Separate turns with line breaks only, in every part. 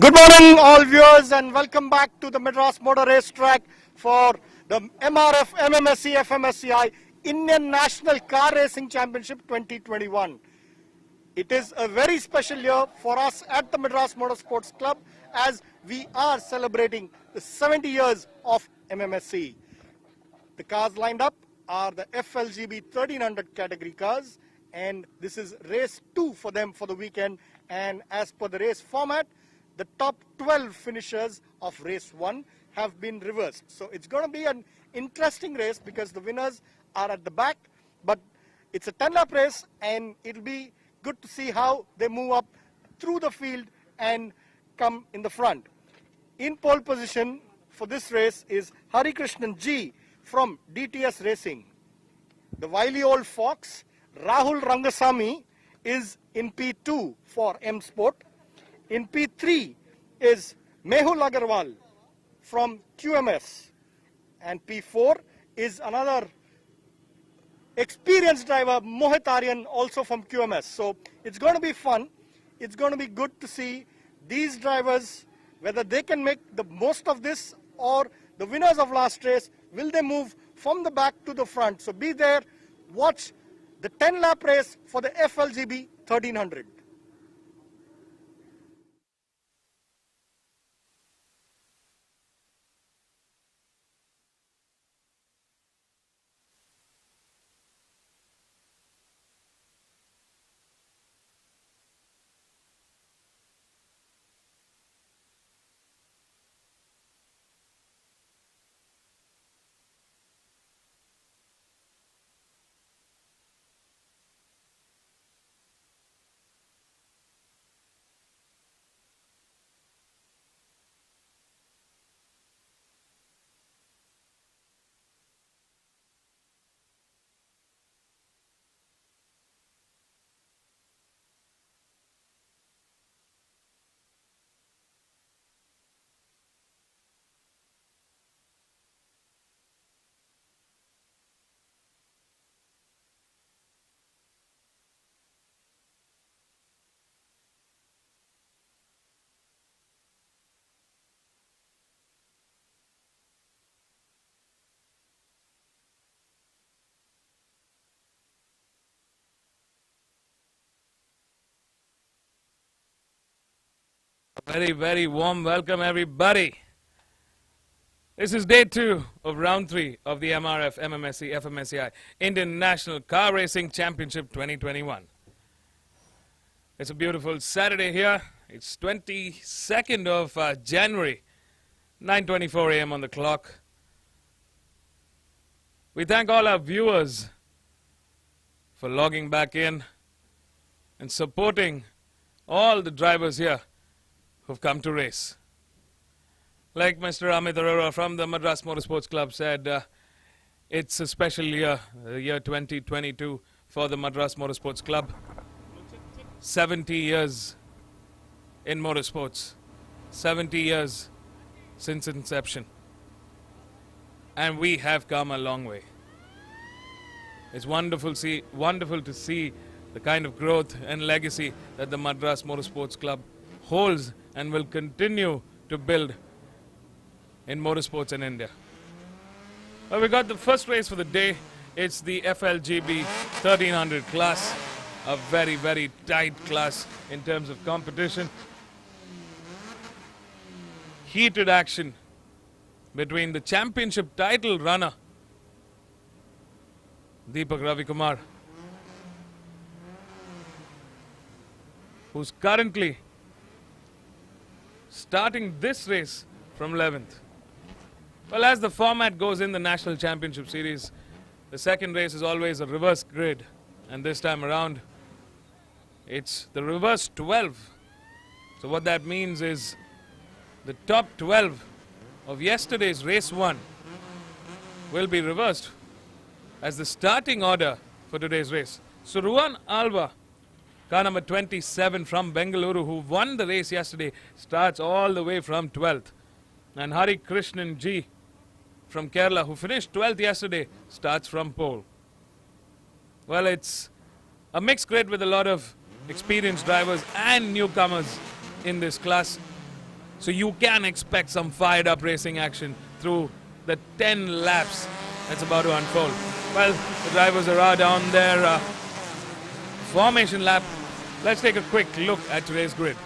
Good morning, all viewers, and welcome back to the Madras Motor Racetrack for the MRF MMSC fmsci Indian National Car Racing Championship 2021. It is a very special year for us at the Madras Motorsports Club as we are celebrating the 70 years of MMSC. The cars lined up are the FLGB 1300 category cars, and this is race 2 for them for the weekend. And as per the race format, the top 12 finishers of race 1 have been reversed. So it's going to be an interesting race because the winners are at the back, but it's a 10-lap race and it'll be good to see how they move up through the field and come in the front. In pole position for this race is Hari Krishnan G from DTS Racing. The wily old fox Rahul Rangasamy is in P2 for M Sport. In P3 is Mehul Agarwal from QMS, and P4 is another experienced driver, Mohit Aryan, also from QMS. So it's going to be fun. It's going to be good to see these drivers, whether they can make the most of this or the winners of last race, will they move from the back to the front. So be there, watch the 10-lap race for the FLGB 1300.
Very warm welcome, everybody. This is day 2 of round 3 of the MRF MMSC fmsci Indian National Car Racing Championship 2021. It's a beautiful Saturday here. It's 22nd of January, 9:24 a.m. on the clock. We thank all our viewers for logging back in and supporting all the drivers here who've come to race. Like Mr. Amit Arora from the Madras Motorsports Club said, it's a special year, the year 2022 for the Madras Motorsports Club. 70 years in motorsports, 70 years since inception. And we have come a long way. It's wonderful to see the kind of growth and legacy that the Madras Motorsports Club holds and will continue to build in motorsports in India. Well, we got the first race for the day. It's the FLGB 1300 class, a very tight class in terms of competition. Heated action between the championship title runner Deepak Ravikumar, who's currently starting this race from 11th. Well, as the format goes in the National Championship Series, the second race is always a reverse grid, and this time around it's the reverse 12. So what that means is the top 12 of yesterday's race 1 will be reversed as the starting order for today's race. So Ruan Alva, car number 27 from Bengaluru, who won the race yesterday, starts all the way from 12th. And Hari Krishnan G from Kerala, who finished 12th yesterday, starts from pole. Well, it's a mixed grid with a lot of experienced drivers and newcomers in this class. So you can expect some fired up racing action through the 10 laps that's about to unfold. Well, the drivers are out on their formation lap. Let's take a quick look at today's grid.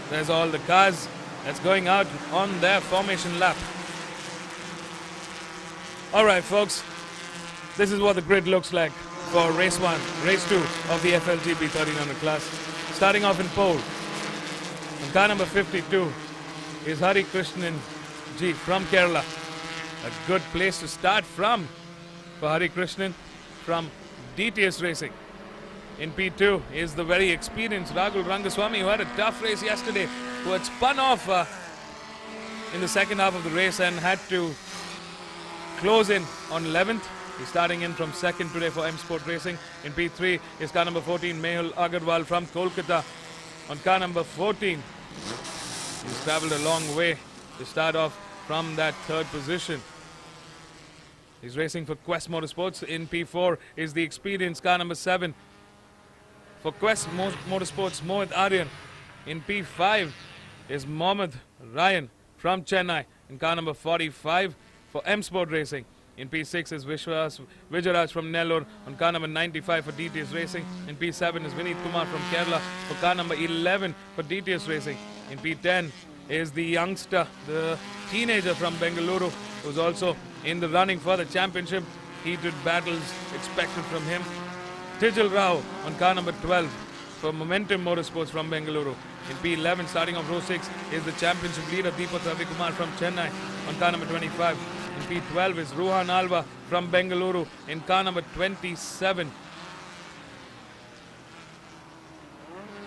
There's all the cars that's going out on their formation lap. Alright folks, this is what the grid looks like for race 1, race 2 of the FLGB 1300 class. Starting off in pole, on car number 52 is Hari Krishnan G from Kerala. A good place to start from for Hari Krishnan from DTS Racing. In P2 is the very experienced Rahul Rangaswamy, who had a tough race yesterday, who had spun off in the second half of the race and had to close in on 11th. He's starting in from second today for M Sport Racing. In P3 is car number 14, Mehul Agarwal from Kolkata. On car number 14, he's travelled a long way to start off from that third position. He's racing for Quest Motorsports. In P4 is the experienced car number 7 for Quest Motorsports, Mohit Aryan. In P5 is Mohammad Ryan from Chennai in car number 45 for M Sport Racing. In P6 is Vijayaraj from Nellore on car number 95 for DTS Racing. In P7 is Vineet Kumar from Kerala for car number 11 for DTS Racing. In P10 is the youngster, the teenager from Bengaluru, who's also in the running for the championship. Heated battles expected from him. Tijal Rao on car number 12 for Momentum Motorsports from Bengaluru. In P11, starting off row 6, is the championship leader Deepak Ravikumar from Chennai on car number 25. In P12 is Ruhan Alva from Bengaluru in car number 27.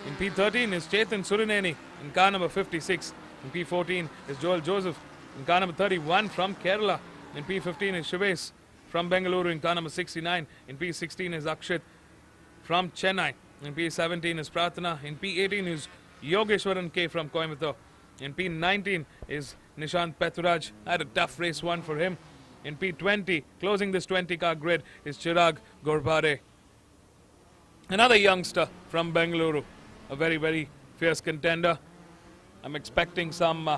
In P13 is Chetan Surineni in car number 56. In P14 is Joel Joseph in car number 31 from Kerala. In P15 is Shivesh from Bengaluru in car number 69. In P16 is Akshit from Chennai. In P17 is Pratana. In P18 is Yogeshwaran K from Coimbatore. In P19 is Nishant Peturaj. Had a tough race one for him. In P20, closing this 20-car grid, is Chirag Gorbare. Another youngster from Bengaluru. A very, very fierce contender. I'm expecting some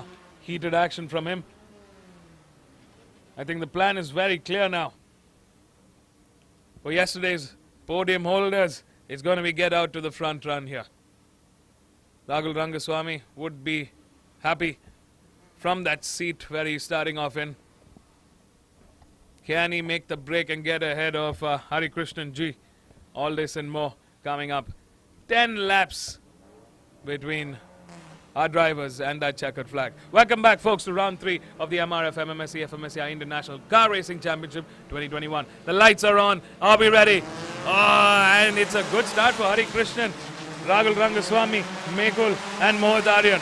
heated action from him. I think the plan is very clear now. For yesterday's podium holders, it's going to be get out to the front run here. Rahul Rangaswamy would be happy from that seat where he's starting off in. Can he make the break and get ahead of Hari Krishnan G? All this and more coming up. 10 laps between our drivers and that checkered flag. Welcome back, folks, to round 3 of the MRF MMSC fmsci International Car Racing Championship 2021. The lights are on. Are we ready? And it's a good start for Hari Krishnan, Rahul Rangaswamy, Mehul and Mohit Aryan.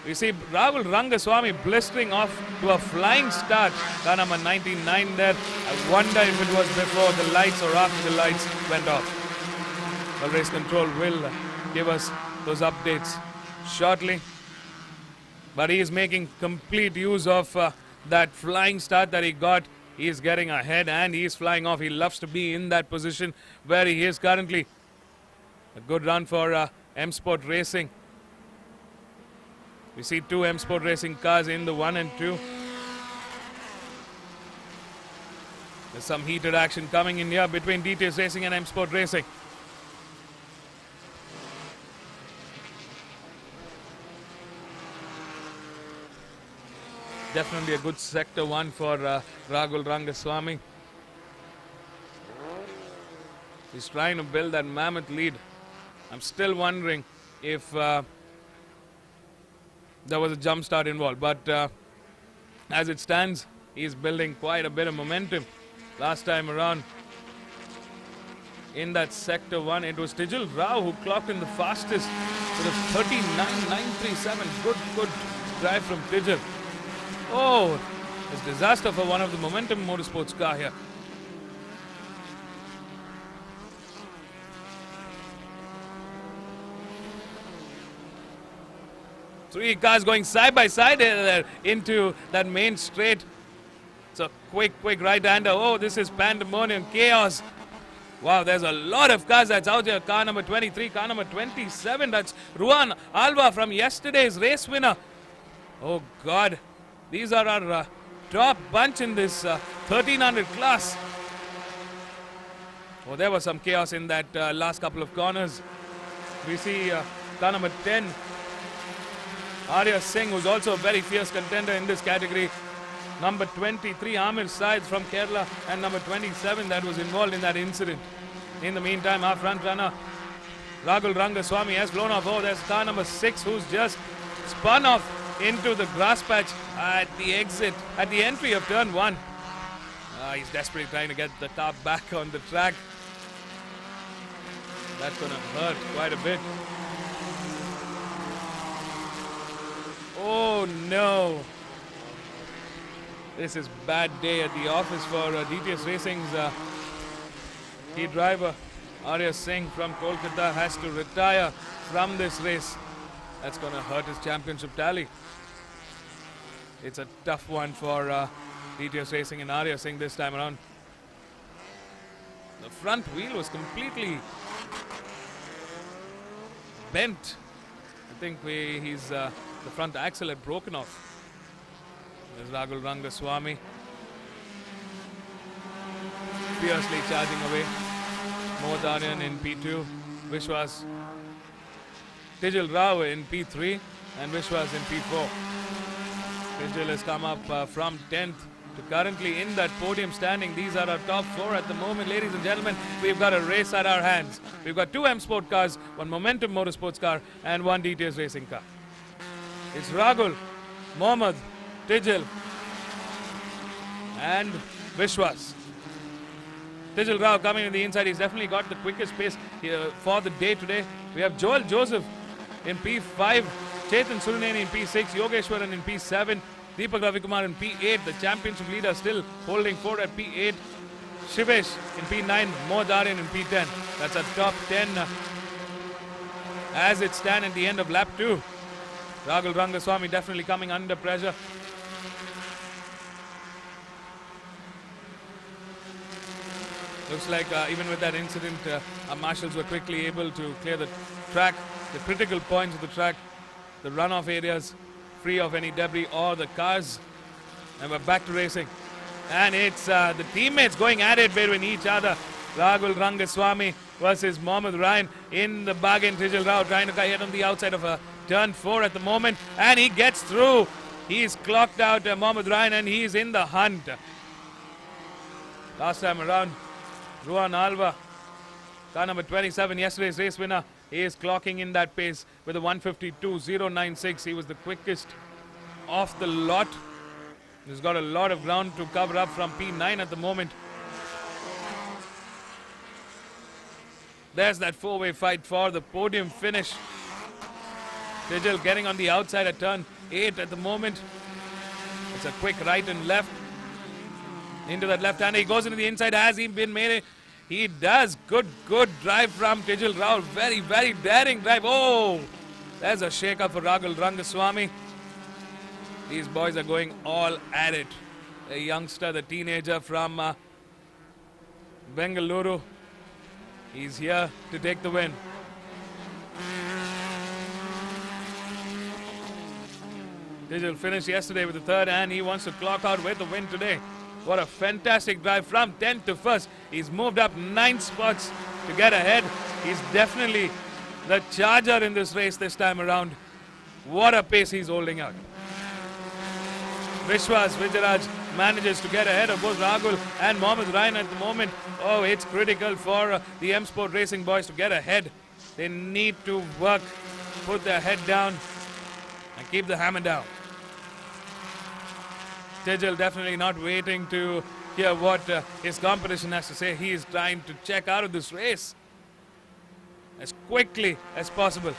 We see Rahul Rangaswamy blistering off to a flying start. Car number 99 there. I wonder if it was before the lights or after the lights went off. Well, race control will give us those updates shortly. But he is making complete use of that flying start that he got. He is getting ahead and he is flying off. He loves to be in that position where he is currently. A good run for M Sport Racing. We see 2 M Sport Racing cars in the 1 and 2. There's some heated action coming in here between DTS Racing and M Sport Racing. Definitely a good sector 1 for Rahul Rangaswamy. He's trying to build that mammoth lead. I'm still wondering if there was a jump start involved, but as it stands, he's building quite a bit of momentum. Last time around in that sector 1, it was Tijal Rao who clocked in the fastest with a 39.937. Good drive from Tijal. Oh, it's disaster for one of the Momentum Motorsports car here. Three cars going side by side there into that main straight. It's a quick right-hander. Oh, this is pandemonium, chaos. Wow, there's a lot of cars that's out here. Car number 23, car number 27. That's Ruan Alva from yesterday's race winner. Oh God, these are our top bunch in this 1300 class. Oh, there was some chaos in that last couple of corners. We see car number 10, Arya Singh, who's also a very fierce contender in this category. Number 23, Amir Syed from Kerala, and number 27 that was involved in that incident. In the meantime, our front runner, Rahul Rangaswamy, has blown off. Oh, there's car number 6 who's just spun off into the grass patch at the exit, at the entry of turn 1. He's desperately trying to get the car back on the track. That's going to hurt quite a bit. Oh no. This is bad day at the office for DTS Racing's key driver. Arya Singh from Kolkata has to retire from this race. That's going to hurt his championship tally. It's a tough one for DTS Racing and Arya Singh this time around. The front wheel was completely bent. I think the front axle had broken off. There's Rahul Rangaswamy fiercely charging away. Mohdarian in P2, Vishwas Tijal Rao in P3, and Vishwas in P4. Tijal has come up from 10th to currently in that podium standing. These are our top 4 at the moment. Ladies and gentlemen, we've got a race at our hands. We've got 2 M Sport cars, 1 Momentum Motorsports car, and 1 DTS Racing car. It's Rahul, Mohammad, Tijal, and Vishwas. Tijal Rao coming in the inside. He's definitely got the quickest pace here for the day today. We have Joel Joseph in P5, Chetan Suruneni in P6, Yogeshwaran in P7, Deepak Ravikumar in P8. The championship leader still holding 4 at P8. Shivesh in P9, Mohdarian in P10. That's a top 10 as it stands at the end of lap 2. Rahul Rangaswamy definitely coming under pressure. Looks like even with that incident, our marshals were quickly able to clear the track, the critical points of the track, the runoff areas, free of any debris or the cars. And we're back to racing. And it's the teammates going at it between each other. Rahul Rangaswamy versus Mohammad Ryan in the bargain. Tijal Rao trying to get on the outside of turn 4 at the moment. And he gets through. He's clocked out Mohammad Ryan and he's in the hunt. Last time around, Ruan Alva, car number 27, yesterday's race winner, he is clocking in that pace with a 152.096. He was the quickest off the lot. He's got a lot of ground to cover up from P9 at the moment. There's that 4-way fight for the podium finish. Tijal getting on the outside at turn 8 at the moment. It's a quick right and left. Into that left-hander, he goes into the inside. Has he been made? He does. Good drive from Tijal Rao. Very, very daring drive. Oh, there's a shake-up for Rahul Rangaswamy. These boys are going all at it. A youngster, the teenager from Bengaluru. He's here to take the win. Tijal finished yesterday with the 3rd and he wants to clock out with the win today. What a fantastic drive from 10th to 1st. He's moved up 9 spots to get ahead. He's definitely the charger in this race this time around. What a pace he's holding out. Vishwas Vijayaraj manages to get ahead of both Rahul and Mohammad Ryan at the moment. Oh, it's critical for the M Sport Racing boys to get ahead. They need to work, put their head down and keep the hammer down. Tijal definitely not waiting to hear what his competition has to say. He is trying to check out of this race as quickly as possible.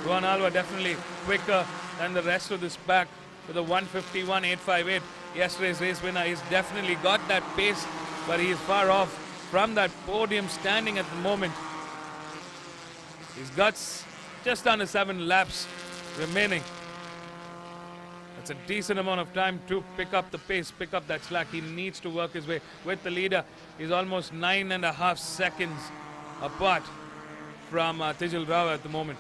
Ruan Alva definitely quicker than the rest of this pack with a 151.858. Yesterday's race winner. He's definitely got that pace, but he is far off from that podium standing at the moment. He's got just under 7 laps remaining. That's a decent amount of time to pick up the pace, pick up that slack. He needs to work his way with the leader. He's almost 9.5 seconds apart from Tijal Rao at the moment.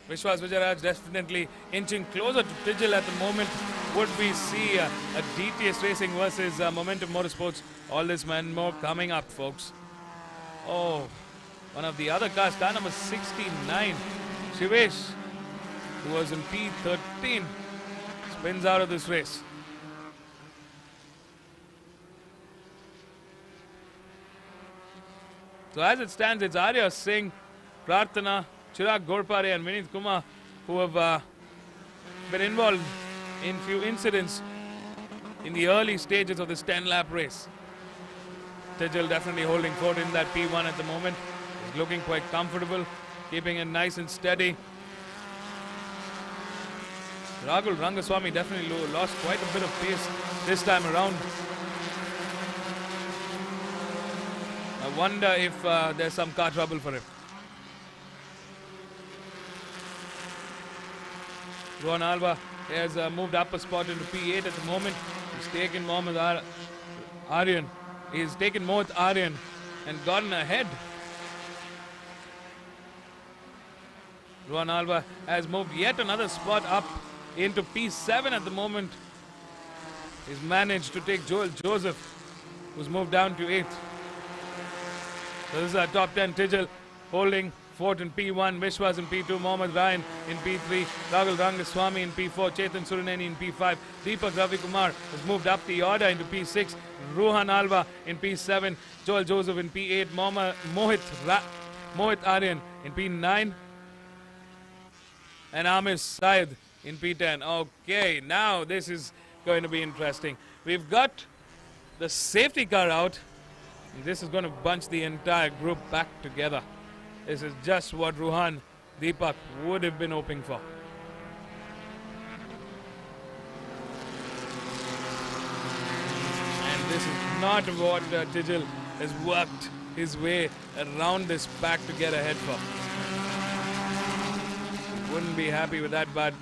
Vishwas Vijayaraj definitely inching closer to Tijal at the moment. Would we see a DTS Racing versus Momentum Motorsports? All this and more coming up, folks. Oh, one of the other cars, car number 69, Shivesh, who was in P13, spins out of this race. So as it stands, it's Arya Singh, Prarthana, Chirag Gorpare and Vinith Kumar who have been involved in few incidents in the early stages of this 10-lap race. Tijal definitely holding forward in that P1 at the moment. He's looking quite comfortable, keeping it nice and steady. Rahul Rangaswamy definitely lost quite a bit of pace this time around. I wonder if there's some car trouble for him. Rohan Alva has moved up a spot into P8 at the moment. He's taken Mohammad Aryan. He's taken Mohit Aryan and gotten ahead. Rohan Alva has moved yet another spot up into P7 at the moment. He's managed to take Joel Joseph, who's moved down to 8th. So this is our top 10. Tijal holding fourth in P1, Vishwas in P2, Mohammad Ryan in P3, Rahul Rangaswamy in P4, Chetan Surineni in P5, Deepak Ravi Kumar has moved up the order into P6, Rohan Alva in P7, Joel Joseph in P8, Mohit Aryan in P9, and Amir Syed in P10. Okay, now this is going to be interesting. We've got the safety car out. This is going to bunch the entire group back together. This is just what Rohan, Deepak would have been hoping for. And this is not what Tijal has worked his way around this pack to get ahead for. Wouldn't be happy with that, but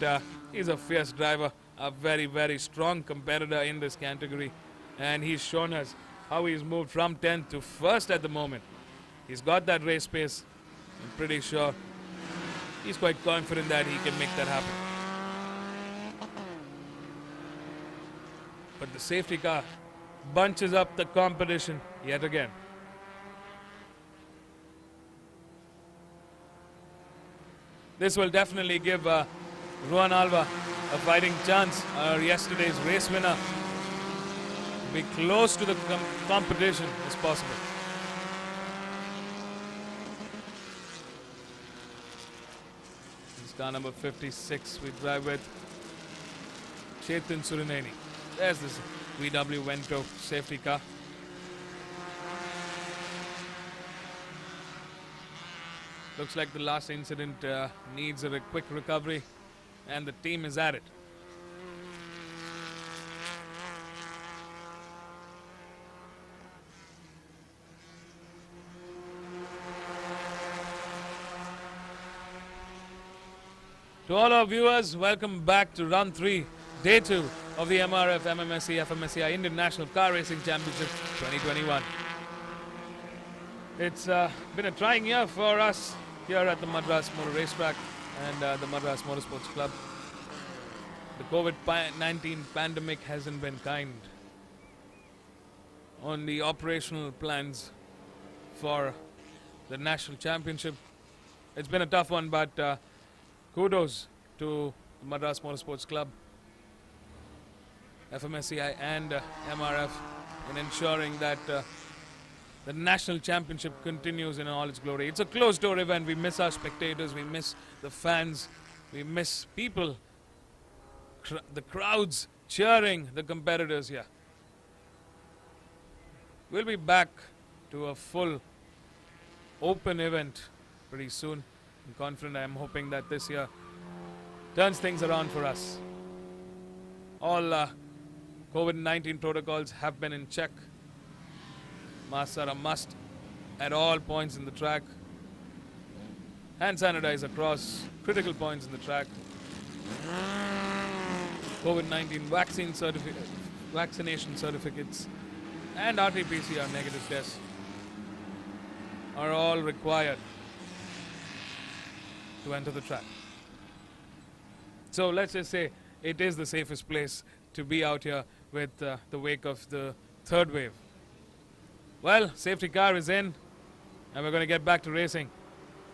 he's a fierce driver, a very, very strong competitor in this category. And he's shown us how he's moved from 10th to 1st at the moment. He's got that race pace. I'm pretty sure he's quite confident that he can make that happen. But the safety car bunches up the competition yet again. This will definitely give Rohan Alva a fighting chance. Yesterday's race winner to be close to the competition as possible. Car number 56 we drive with Chetan Surineni. There's this VW Vento safety car. Looks like the last incident needs a quick recovery and the team is at it. To all our viewers, welcome back to round 3, day 2 of the MRF MMSC fmsci Indian National Car Racing Championship 2021. It's been a trying year for us here at the Madras Motor Racetrack and the Madras Motorsports Club. The COVID-19 pandemic hasn't been kind on the operational plans for the National Championship. It's been a tough one, but kudos to the Madras Motorsports Club, FMSCI and MRF in ensuring that the National Championship continues in all its glory. It's a closed-door event. We miss our spectators, we miss the fans, we miss people, the crowds cheering the competitors here. We'll be back to a full open event pretty soon. I'm confident. I'm hoping that this year turns things around for us. All COVID-19 protocols have been in check. Masks are a must at all points in the track. hand sanitize across critical points in the track. COVID-19 vaccination certificates and RT-PCR negative tests are all required to enter the track. So let's just say it is the safest place to be out here with the wake of the third wave. Well, safety car is in and we're going to get back to racing.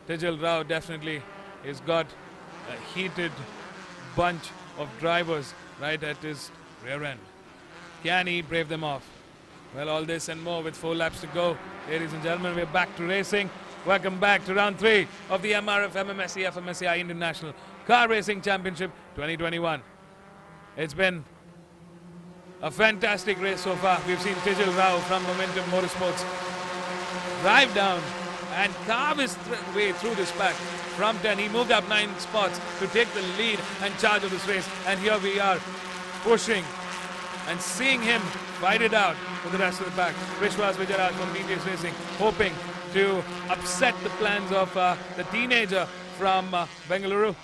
Tijal Rao definitely has got a heated bunch of drivers right at his rear end. Can he brave them off? Well, all this and more with 4 laps to go. Ladies and gentlemen, we're back to racing. Welcome back to round 3 of the MRF MMSC fmsci International Car Racing Championship 2021. It's been a fantastic race so far. We've seen Tijal Rao from Momentum Motorsports drive down and carve his way through this pack. From 10, he moved up 9 spots to take the lead and charge of this race. And here we are pushing and seeing him fight it out with the rest of the pack. Vishwas Vijayaraj from DTS Racing hoping to upset the plans of the teenager from Bengaluru.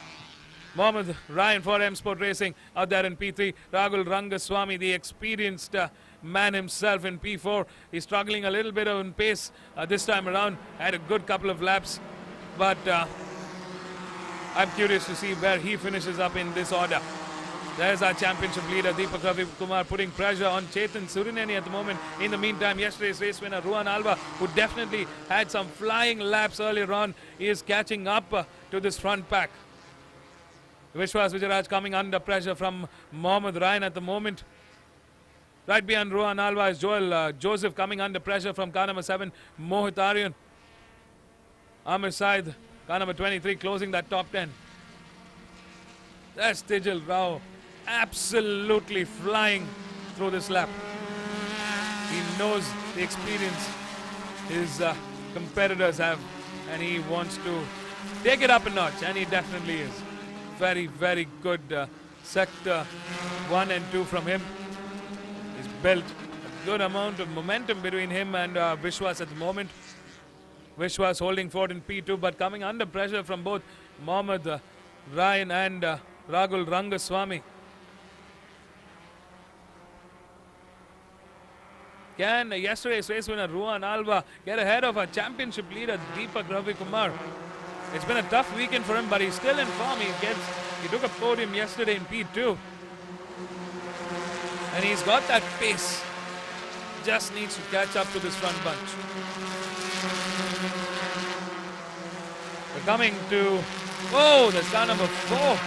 Mohammed Ryan for M Sport Racing out there in P3. Rahul Rangaswamy, the experienced man himself in P4. He's struggling a little bit on pace this time around. Had a good couple of laps, but I'm curious to see where he finishes up in this order. There's our championship leader, Deepak Ravi Kumar, putting pressure on Chetan Surineni at the moment. In the meantime, yesterday's race winner, Ruan Alva, who definitely had some flying laps earlier on, is catching up to this front pack. Vishwas Vijayaraj coming under pressure from Mohammed Ryan at the moment. Right behind Ruan Alva is Joel Joseph coming under pressure from car number 7, Mohit Aryan. Amir Said, car number 23, closing that top 10. There's Tijal Rao, absolutely flying through this lap. He knows the experience his competitors have, and he wants to take it up a notch, and he definitely is. Very, very good sector 1 and 2 from him. He's built a good amount of momentum between him and Vishwas at the moment. Vishwas holding forward in P2, but coming under pressure from both Mohammed Ryan and Rahul Rangaswamy. Can yesterday's race winner Ruan Alva get ahead of our championship leader Deepak Ravi Kumar? It's been a tough weekend for him, but he's still in form. He took a podium yesterday in P2. And he's got that pace. Just needs to catch up to this front bunch. We're coming to... Oh, there's car number 4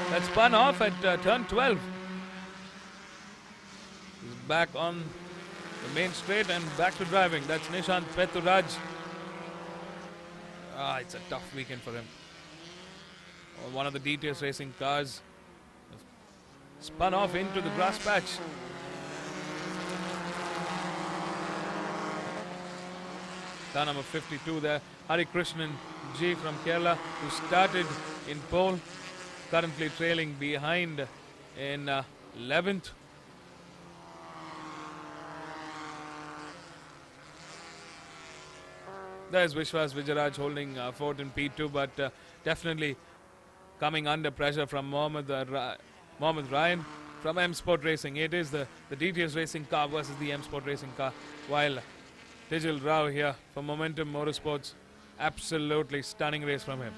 that spun off at turn 12. He's back on the main straight and back to driving. That's Nishant Peturaj. It's a tough weekend for him. One of the DTS Racing cars spun off into the grass patch. Car number 52 there, Hari Krishnan G from Kerala, who started in pole, currently trailing behind in 11th. There's Vishwas Vijayaraj holding forward in P2, but definitely coming under pressure from Mohammed Ryan from M Sport Racing. It is the DTS Racing car versus the M Sport Racing car, while Tijal Rao here from Momentum Motorsports, absolutely stunning race from him.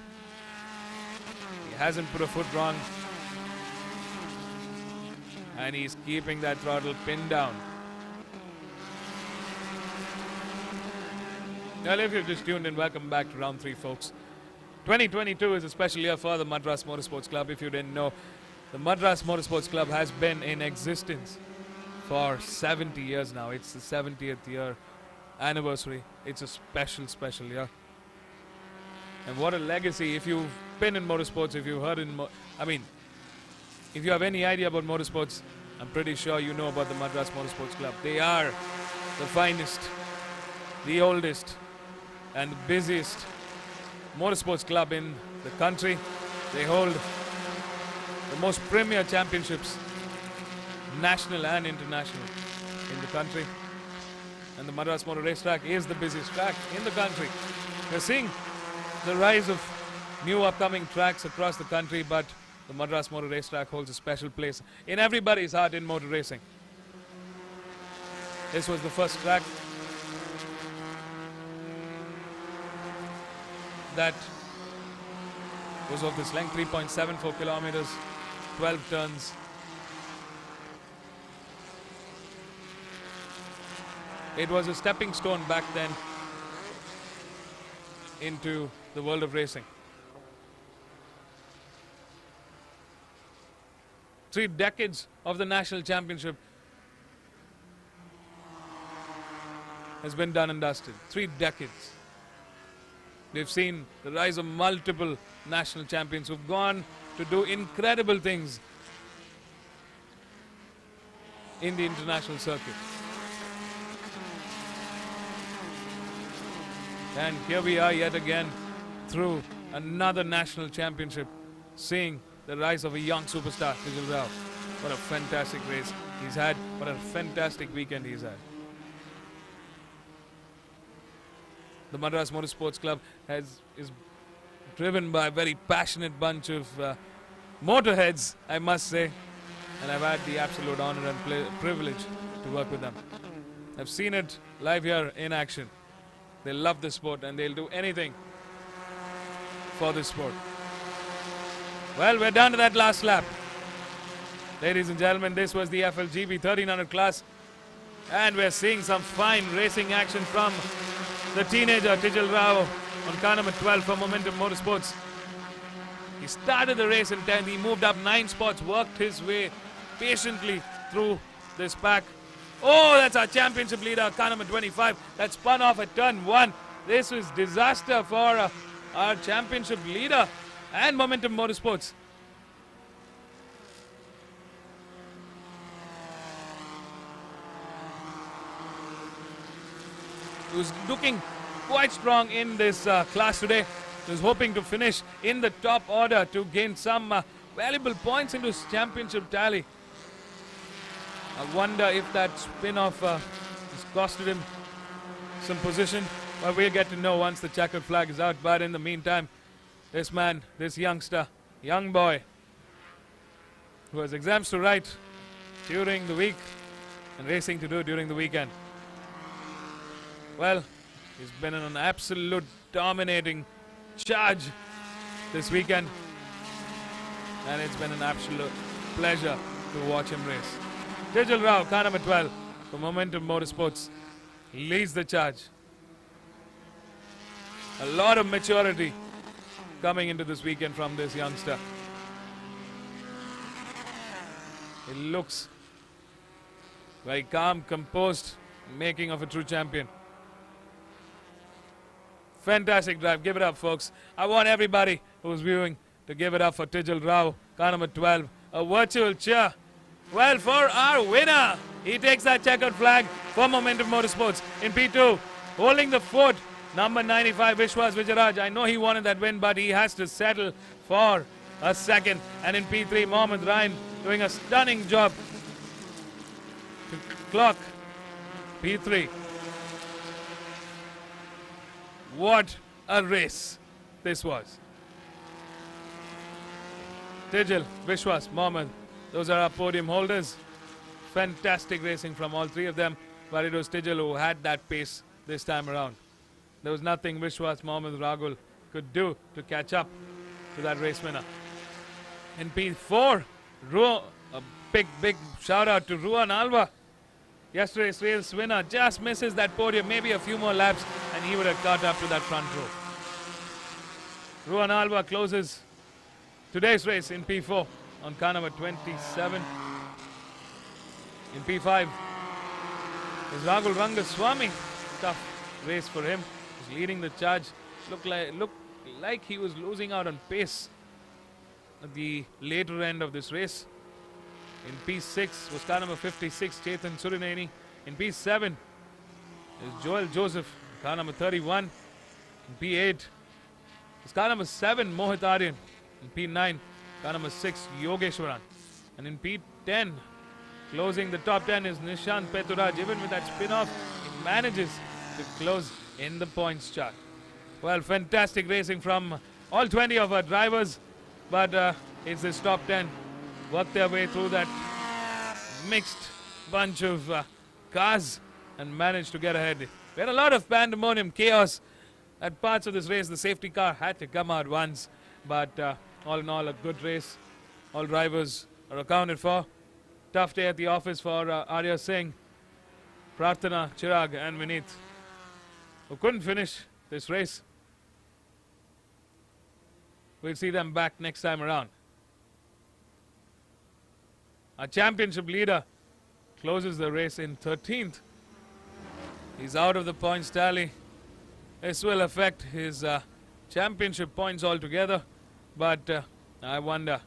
He hasn't put a foot wrong, and he's keeping that throttle pinned down. Well, if you've just tuned in, welcome back to round 3, folks. 2022 is a special year for the Madras Motorsports Club. If you didn't know, the Madras Motorsports Club has been in existence for 70 years now. It's the 70th year anniversary. It's a special, special year. And what a legacy. If you've been in motorsports, if you've heard if you have any idea about motorsports, I'm pretty sure you know about the Madras Motorsports Club. They are the finest, the oldest, and the busiest motorsports club in the country. They hold the most premier championships, national and international, in the country. And the Madras Motor Racetrack is the busiest track in the country. We're seeing the rise of new upcoming tracks across the country, but the Madras Motor Racetrack holds a special place in everybody's heart in motor racing. This was the first track that was of this length, 3.74 kilometers, 12 turns. It was a stepping stone back then into the world of racing. 3 decades of the national championship has been done and dusted. 3 decades. We've seen the rise of multiple national champions who've gone to do incredible things in the international circuit. And here we are yet again through another national championship, seeing the rise of a young superstar, Tijal Rao. What a fantastic race he's had. What a fantastic weekend he's had. The Madras Motorsports Club is driven by a very passionate bunch of motorheads, I must say. And I've had the absolute honor and privilege to work with them. I've seen it live here in action. They love the sport and they'll do anything for this sport. Well, we're down to that last lap. Ladies and gentlemen, this was the FLGB 1300 class. And we're seeing some fine racing action from the teenager Tijal Rao on car number 12 for Momentum Motorsports. He started the race in 10th. He moved up 9 spots, worked his way patiently through this pack. Oh, that's our championship leader, car number 25. That spun off at turn 1. This was disaster for our championship leader and Momentum Motorsports. He was looking quite strong in this class today. He was hoping to finish in the top order to gain some valuable points into his championship tally. I wonder if that spin-off has costed him some position. Well, we'll get to know once the checkered flag is out. But in the meantime, this man, this youngster, young boy, who has exams to write during the week and racing to do during the weekend. Well, he's been in an absolute dominating charge this weekend. And it's been an absolute pleasure to watch him race. Tijal Rao, car number 12 for Momentum Motorsports, leads the charge. A lot of maturity coming into this weekend from this youngster. He looks very calm, composed, making of a true champion. Fantastic drive. Give it up, folks. I want everybody who's viewing to give it up for Tijal Rao, car number 12. A virtual cheer. Well, for our winner, he takes that checkered flag for Momentum Motorsports in P2. Holding the fort, number 95, Vishwas Vijayaraj. I know he wanted that win, but he has to settle for a second. And in P3, Mohammed Ryan doing a stunning job to clock P3. What a race this was. Tijal, Vishwas, Mohammed, those are our podium holders. Fantastic racing from all 3 of them, but it was Tijal who had that pace this time around. There was nothing Vishwas, Mohammed, Ragul could do to catch up to that race winner. In P4, a big shout out to Ruan Alva. Yesterday's race winner just misses that podium, maybe a few more laps, and he would have caught up to that front row. Ruan Alva closes today's race in P4 on car number 27. In P5 is Ragul Rangaswamy. Tough race for him. He's leading the charge. Looked like he was losing out on pace at the later end of this race. In P6 was car number 56, Chetan Surineni. In P7 is Joel Joseph, car number 31. In P8 is car number 7, Mohit Aryan. In P9, car number 6, Yogeshwaran. And in P10, closing the top 10 is Nishant Peturaj. Even with that spin-off, he manages to close in the points chart. Well, fantastic racing from all 20 of our drivers, but it's this top 10 work their way through that mixed bunch of cars and managed to get ahead. We had a lot of pandemonium, chaos at parts of this race. The safety car had to come out once, but all in all, a good race. All drivers are accounted for. Tough day at the office for Arya Singh, Prarthana, Chirag and Vineet, who couldn't finish this race. We'll see them back next time around. Our championship leader closes the race in 13th. He's out of the points tally. This will affect his championship points altogether, but I wonder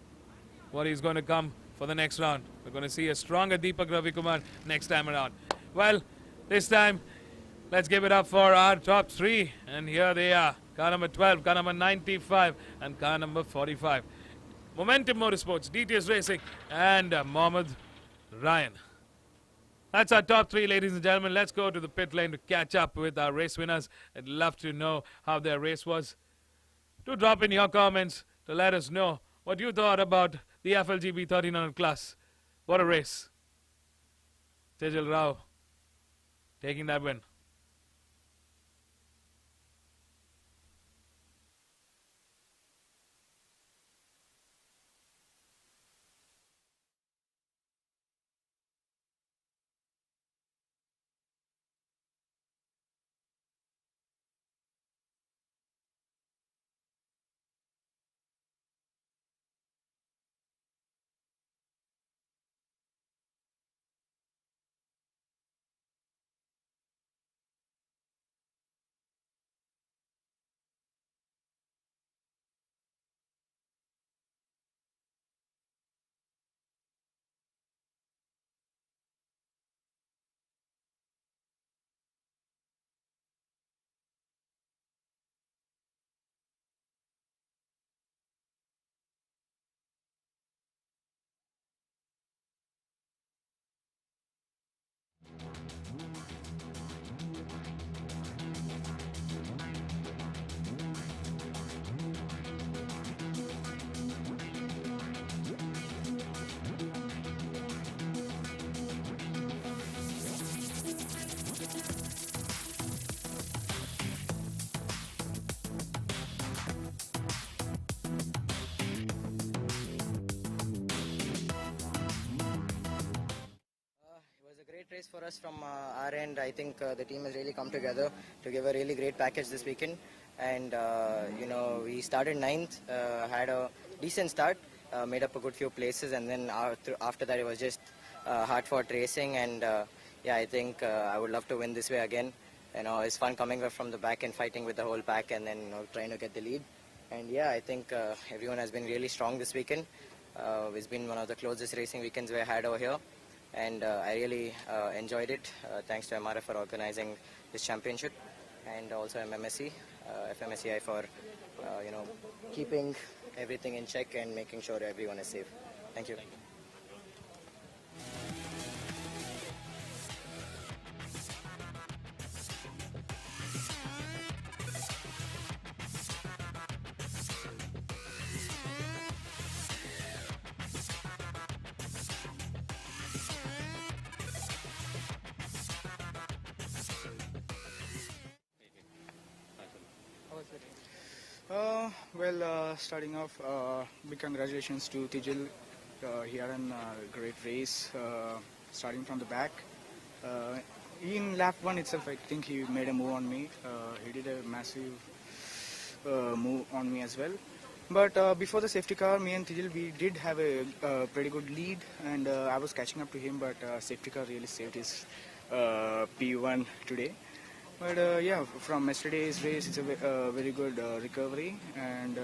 what he's going to come for the next round. We're going to see a stronger Deepak Ravikumar next time around. Well, this time, let's give it up for our top three. And here they are. Car number 12, car number 95, and car number 45. Momentum Motorsports, DTS Racing, and Mohammed Ryan. That's our top three, ladies and gentlemen. Let's go to the pit lane to catch up with our race winners. I'd love to know how their race was. Do drop in your comments to let us know what you thought about the FLGB 1300 class. What a race. Tejal Rao taking that win.
Great race for us from our end. I think the team has really come together to give a really great package this weekend. And we started ninth, had a decent start, made up a good few places, and then after that it was just hard-fought racing. And I think I would love to win this way again. It's fun coming up from the back and fighting with the whole pack, and then trying to get the lead. And I think everyone has been really strong this weekend. It's been one of the closest racing weekends we had over here. And I really enjoyed it. Thanks to MRF for organizing this championship, and also MMSC, fmsci for keeping everything in check and making sure everyone is safe. Thank you.
Starting off, big congratulations to Tijil. He had a great race, starting from the back. In lap 1 itself, I think he made a move on me. He did a massive move on me as well. But before the safety car, me and Tijil, we did have a pretty good lead, and I was catching up to him, but safety car really saved his P1 today. But from yesterday's race, it's a very good recovery, and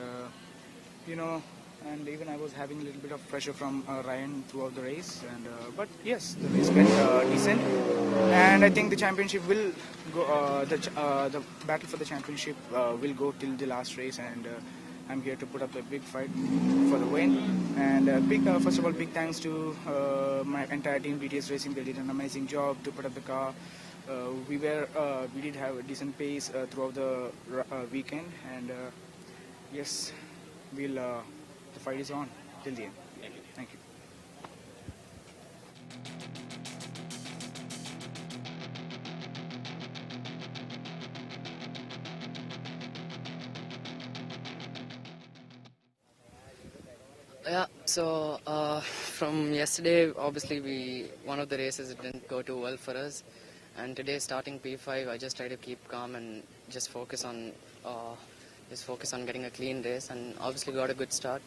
and even I was having a little bit of pressure from Ryan throughout the race, and but yes, the race went decent, and I think the championship will go. The battle for the championship will go till the last race, and I'm here to put up a big fight for the win. And first of all, big thanks to my entire team, DTS Racing. They did an amazing job to put up the car. We did have a decent pace throughout the weekend, and yes, we'll. The fight is on till the end. Thank you.
Yeah, so from yesterday, obviously one of the races it didn't go too well for us, and today starting P5, I just try to keep calm and just focus on getting a clean race, and obviously got a good start.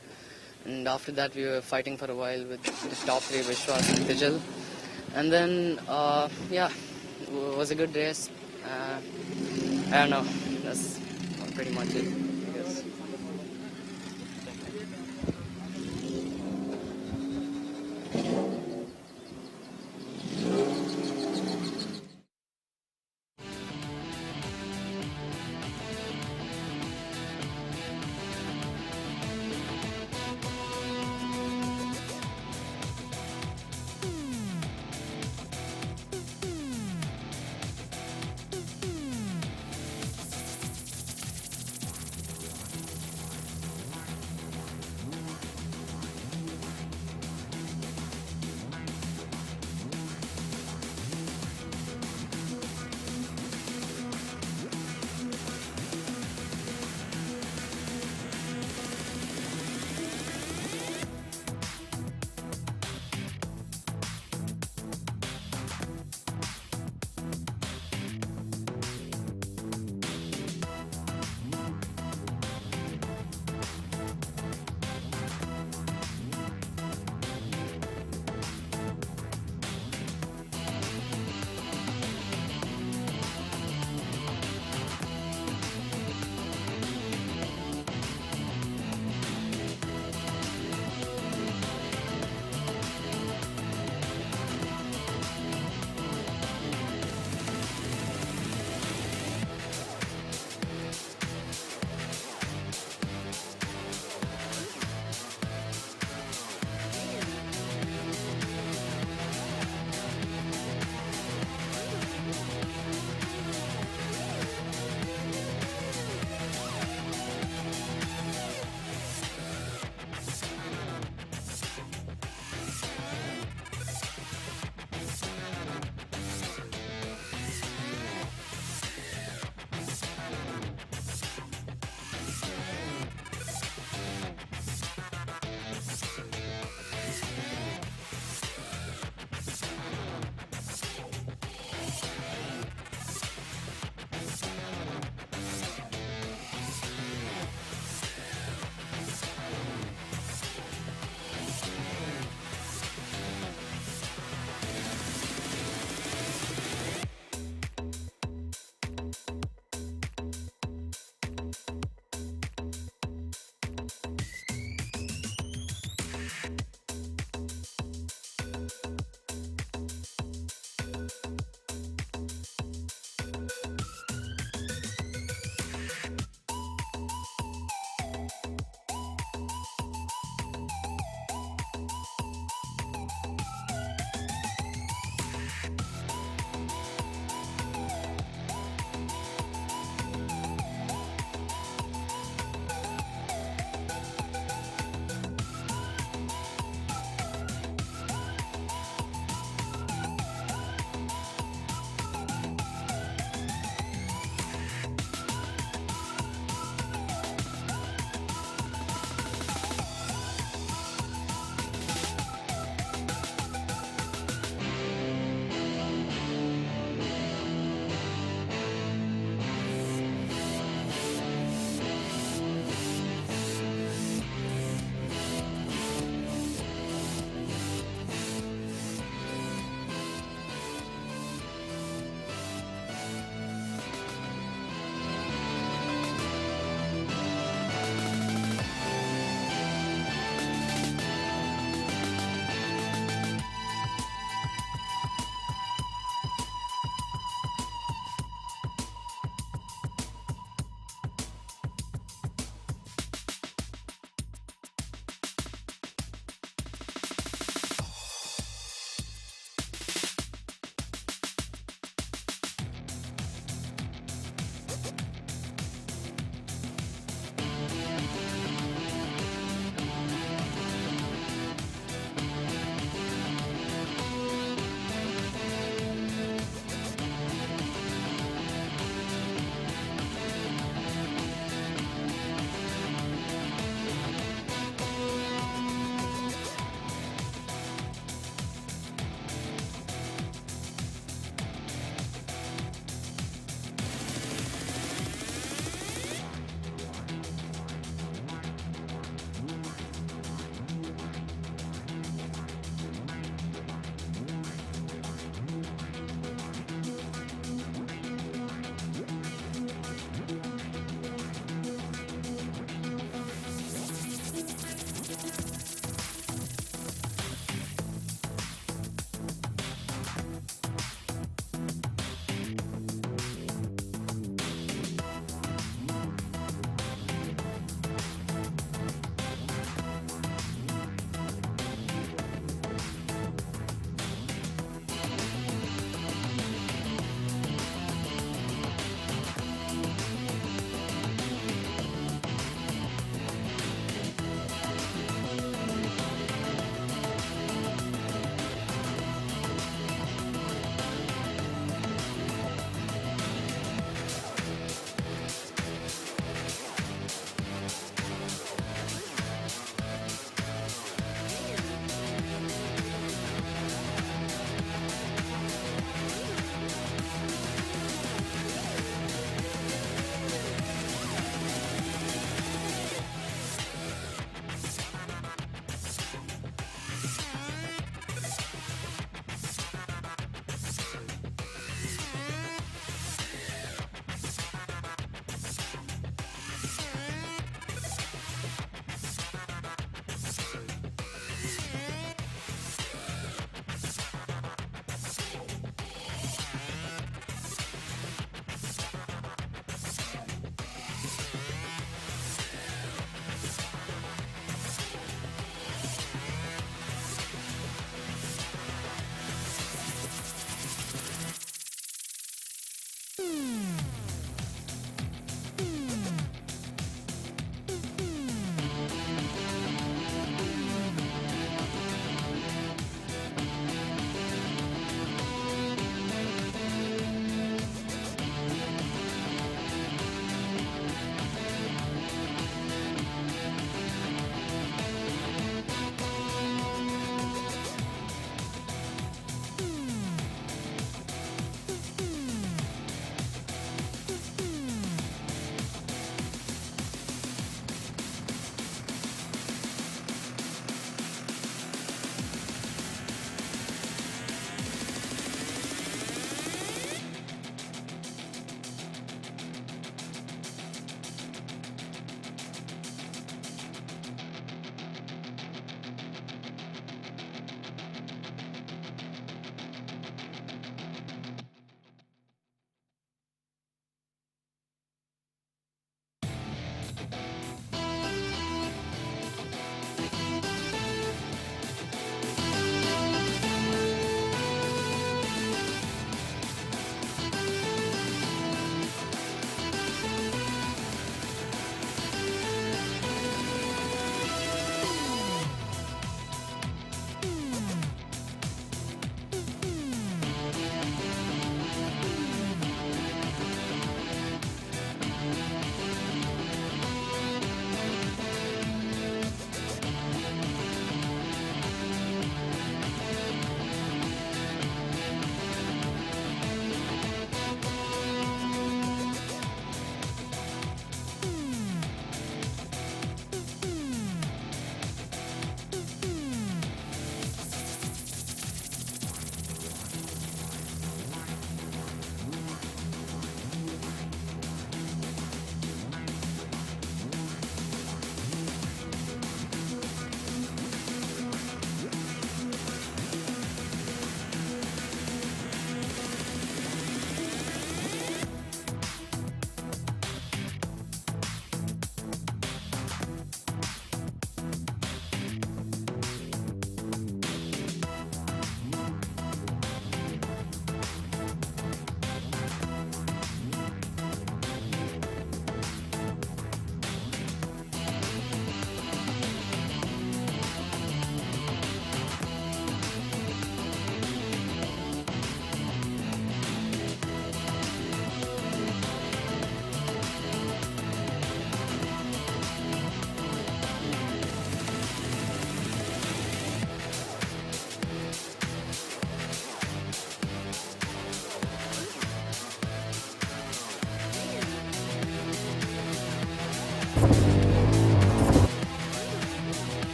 And after that, we were fighting for a while with the top three, Vishwas and Tijal, and then was a good race. I don't know, that's pretty much it. I guess.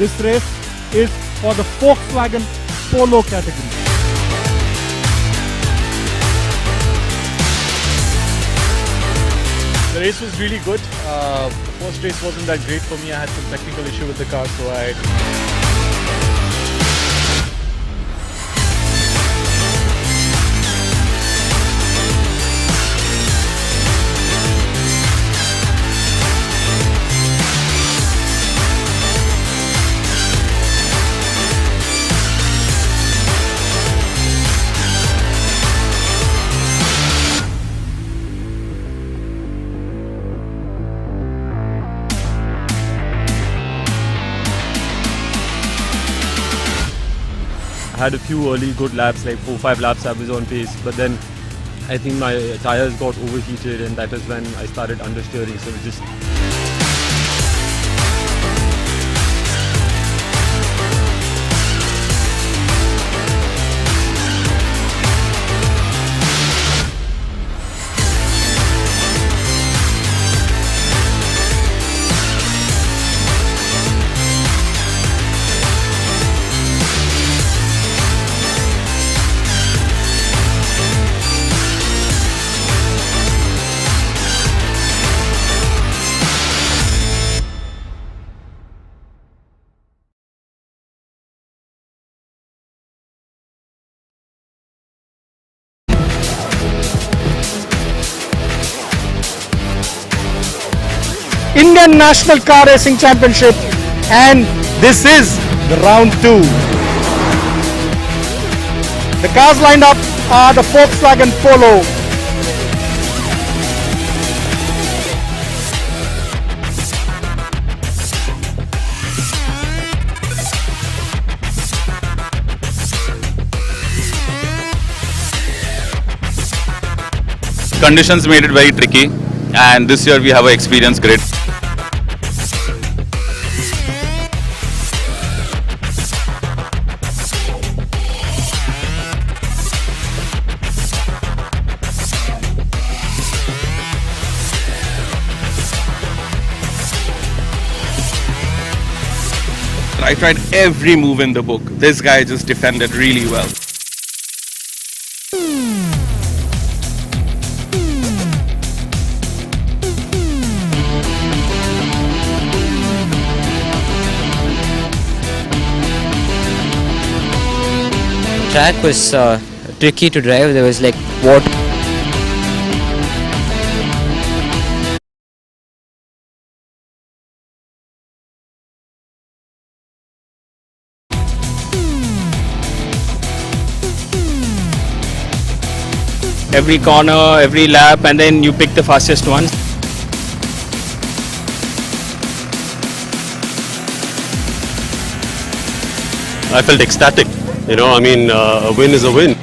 This race is for the Volkswagen Polo category.
The race was really good. The first race wasn't that great for me. I had some technical issue with the car, so I had a few early good laps, like 4-5 laps I was on pace, but then I think my tires got overheated and that is when I started understeering, so it just
Indian National Car Racing Championship, and this is the round 2. The cars lined up are the Volkswagen Polo.
Conditions made it very tricky, and this year we have an experienced grid. I tried every move in the book. This guy just defended really well.
Track was tricky to drive. There was like water.
every corner, every lap, and then you pick the fastest one.
I felt ecstatic. A win is a win.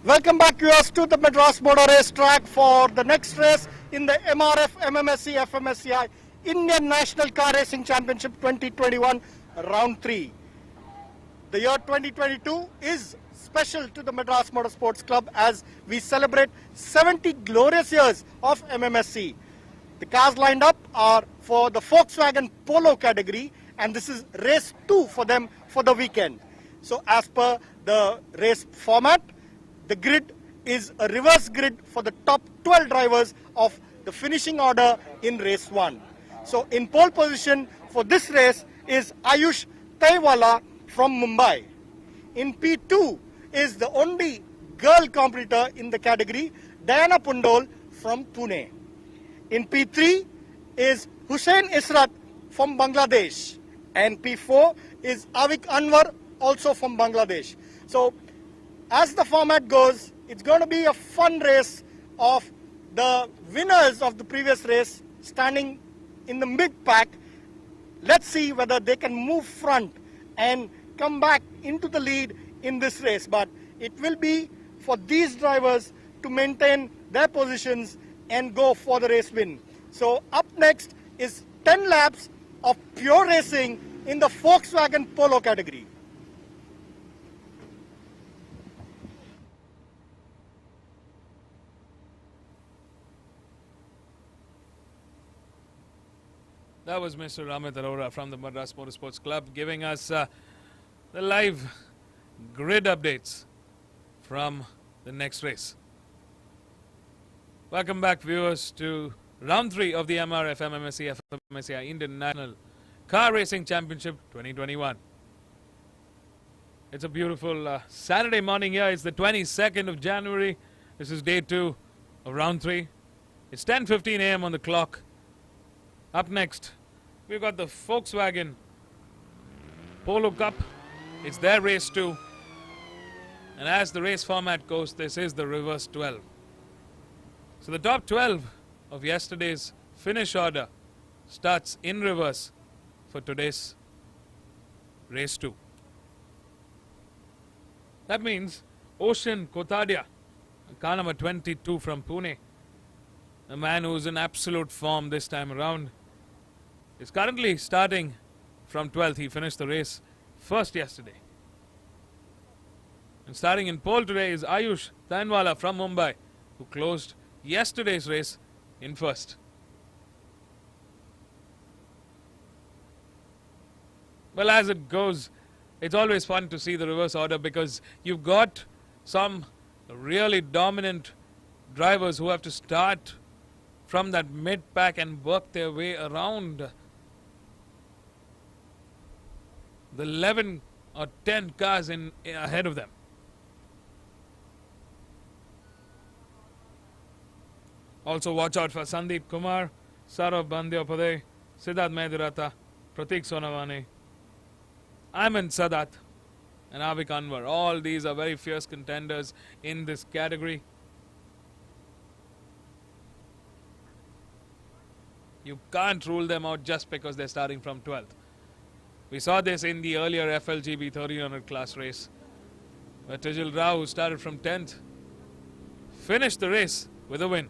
Welcome back, viewers, to the Madras Motor Race Track for the next race in the MRF MMSC fmsci Indian National Car Racing Championship 2021 Round 3. The year 2022 is special to the Madras Motorsports Club as we celebrate 70 glorious years of MMSC. The cars lined up are for the Volkswagen Polo category, and this is race 2 for them for the weekend. So as per the race format, the grid is a reverse grid for the top 12 drivers of the finishing order in race 1. So in pole position for this race is Ayush Taiwala from Mumbai. In P2 is the only girl competitor in the category, Diana Pundol from Pune. In P3 is Hussein Israt from Bangladesh, and P4 is Avik Anwar, also from Bangladesh. So as the format goes, it's going to be a fun race of the winners of the previous race standing in the mid pack. Let's see whether they can move front and come back into the lead in this race. But it will be for these drivers to maintain their positions and go for the race win. So up next is 10 laps of pure racing in the Volkswagen Polo category.
That was Mr. Amit Arora from the Madras Motorsports Club giving us the live grid updates from the next race. Welcome back, viewers, to round 3 of the MRF MMSC fmsci Indian National Car Racing Championship 2021. It's a beautiful Saturday morning here. It's the 22nd of January. This is day 2 of round 3. It's 10:15 a.m. on the clock. Up next, we've got the Volkswagen Polo Cup. It's their race 2. And as the race format goes, this is the reverse 12. So the top 12 of yesterday's finish order starts in reverse for today's race 2. That means Ocean Kotadia, car number 22 from Pune, a man who's in absolute form this time around, is currently starting from 12th. He finished the race first yesterday. And starting in pole today is Ayush Taiwala from Mumbai, who closed yesterday's race in first. Well, as it goes, it's always fun to see the reverse order because you've got some really dominant drivers who have to start from that mid-pack and work their way around the 11 or 10 cars ahead of them. Also watch out for Sandeep Kumar, Saurav Bandyopadhyay, Siddharth Medurata, Pratik Sonavani, Ayman Sadat and Avik Anwar. All these are very fierce contenders in this category. You can't rule them out just because they're starting from 12th. We saw this in the earlier FLGB 1300 class race, where Tijil Rao, who started from 10th, finished the race with a win.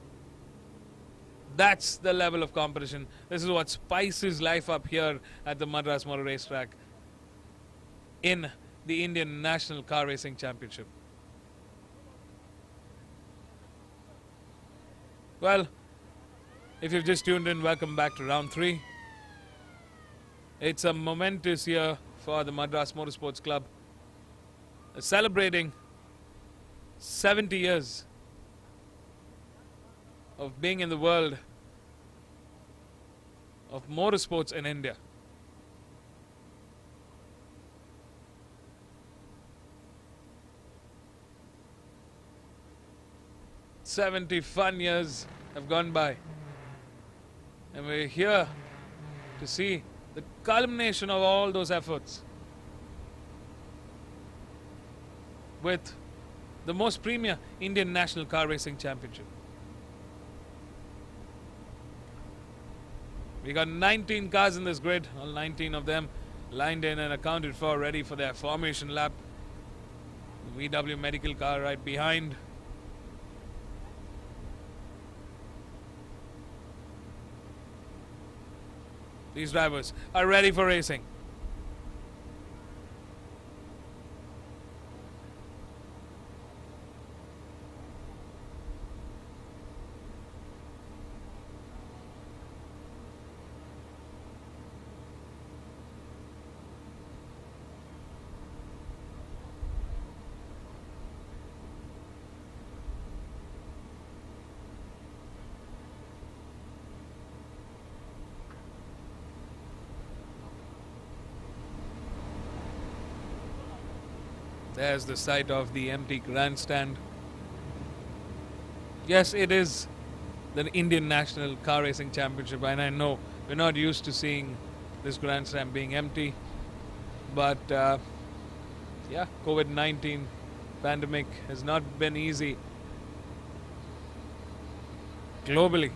That's the level of competition. This is what spices life up here at the Madras Motor Race Track in the Indian National Car Racing Championship. Well, if you've just tuned in, welcome back to round 3. It's a momentous year for the Madras Motorsports Club, celebrating 70 years of being in the world of motorsports in India. "70 fun years have gone by, and we're here to see the culmination of all those efforts with the most premier Indian National Car Racing Championship. We got 19 cars in this grid, all 19 of them lined in and accounted for, ready for their formation lap. VW medical car right behind. These drivers are ready for racing. There's the site of the empty grandstand. Yes, it is the Indian National Car Racing Championship, and I know we're not used to seeing this grandstand being empty. But yeah, COVID-19 pandemic has not been easy globally.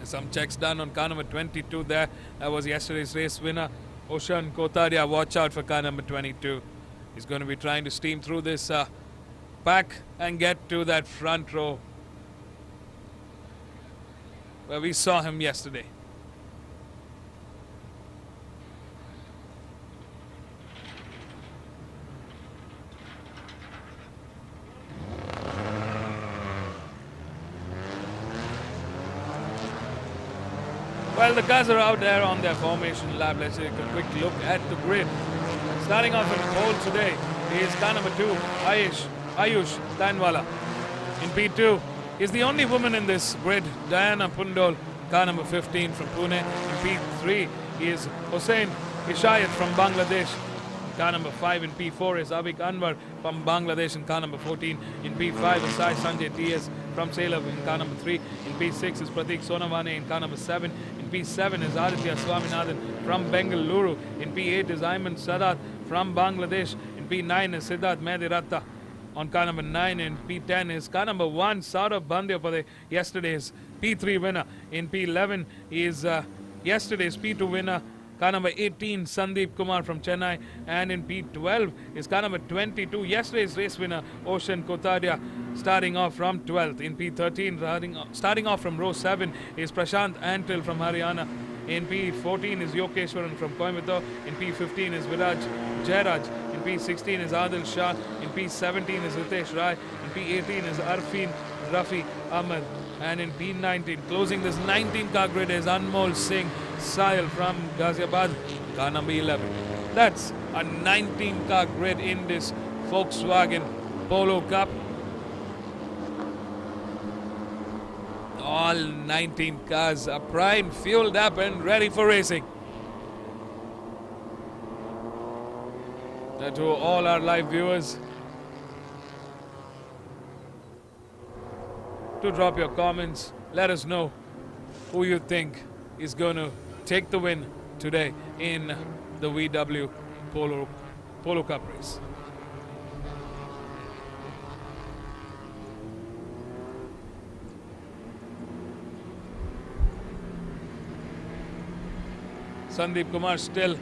Some checks done on car number 22 there. That was yesterday's race winner, Oshan Kotaria. Watch out for car number 22. He's going to be trying to steam through this pack and get to that front row where we saw him yesterday. Well, the cars are out there on their formation lap. Let's take a quick look at the grid. Starting off in pole today is car number 2, Ayush Danwala. In P2 is the only woman in this grid, Diana Pundol, car number 15 from Pune. In P3 is Hossein Ishayat from Bangladesh. Car number 5 in P4 is Abik Anwar from Bangladesh in car number 14. In P5 is Sai Sanjay TS from Salem in car number 3. In P6 is Pratik Sonavane in car number 7. In P7 is Aditya Swaminathan from Bengaluru. In P8 is Ayman Sadat from Bangladesh. In P9 is Siddharth Mediratta on car number 9. In P10 is car number 1, Saurabh Bandyapade, yesterday's P3 winner. In P11 is yesterday's P2 winner, car number 18, Sandeep Kumar from Chennai. And in P12 is car number 22, yesterday's race winner, Oshan Kotaria, starting off from 12th. In P13, starting off from row 7 is Prashant Antil from Haryana. In P14 is Yokeshwaran from Coimbatore. In P15 is Viraj Jairaj. In P16 is Adil Shah. In P17 is Ritesh Rai. In P18 is Arfin Rafi Ahmed. And in P19, closing this 19-car grid, is Anmol Singh Sahil from Ghaziabad, car number 11. That's a 19-car grid in this Volkswagen Polo Cup. All 19 cars are primed, fueled up and ready for racing. To all our live viewers, to drop your comments, let us know who you think is going to take the win today in the VW Polo Cup race. Sandeep Kumar still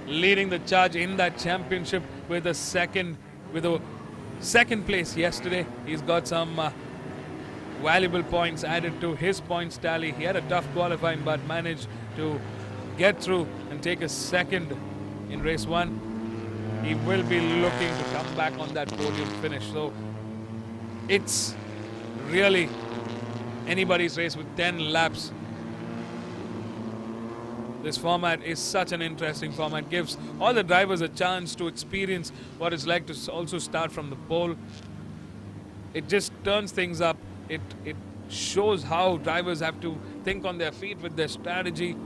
leading the charge in that championship with a second place yesterday. He's got some valuable points added to his points tally. He had a tough qualifying but managed to get through and take a second in race 1. He will be looking to come back on that podium finish. So it's really anybody's race with 10 laps. This format is such an interesting format. Gives all the drivers a chance to experience what it's like to also start from the pole. It just turns things up. It shows how drivers have to think on their feet with their strategy.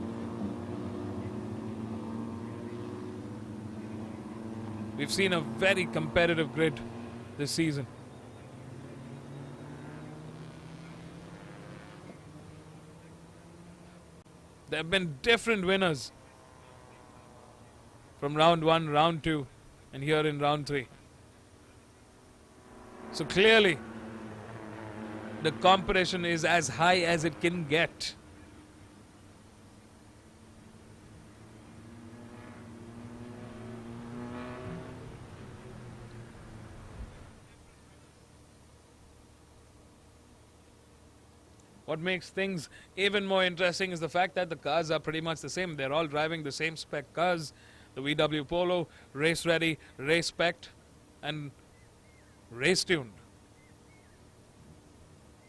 We've seen a very competitive grid this season. There have been different winners from round 1, round 2, and here in round 3. So clearly, the competition is as high as it can get. what makes things even more interesting is the fact that the cars are pretty much the same. They're all driving the same spec cars. The VW Polo, race ready, race spec'd, and race tuned.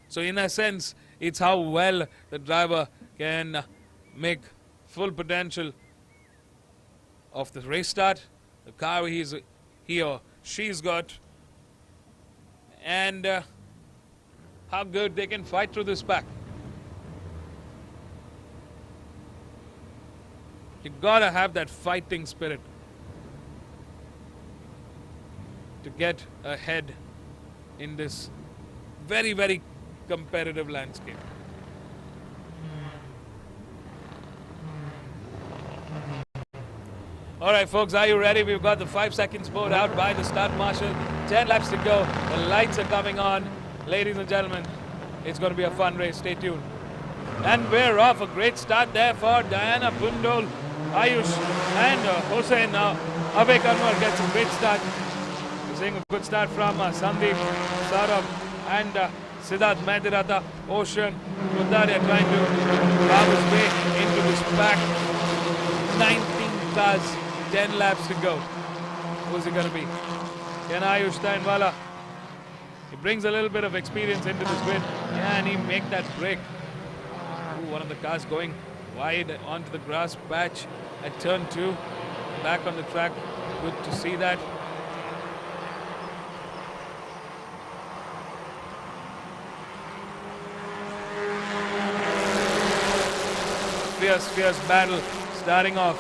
So in a sense, it's how well the driver can make full potential of the race start, the car he or she's got, and how good they can fight through this pack. You gotta have that fighting spirit to get ahead in this very, very competitive landscape. All right, folks, are you ready? We've got the 5 seconds board out by the start marshal. 10 laps to go. The lights are coming on. Ladies and gentlemen, it's going to be a fun race. Stay tuned. And we're off. A great start there for Diana, Bundol, Ayush, and Hossein. Now, Avek Anwar gets a great start. We're seeing a good start from Sandeep, Saurabh, and Siddharth Mandirata, Ocean, Kotaria trying to carve his way into this pack. 19 cars, 10 laps to go. Who's it going to be? Can Ayush Tainwala? He brings a little bit of experience into this win. Can he make that break? Ooh, one of the cars going wide onto the grass patch at turn 2. Back on the track. Good to see that. Fierce battle starting off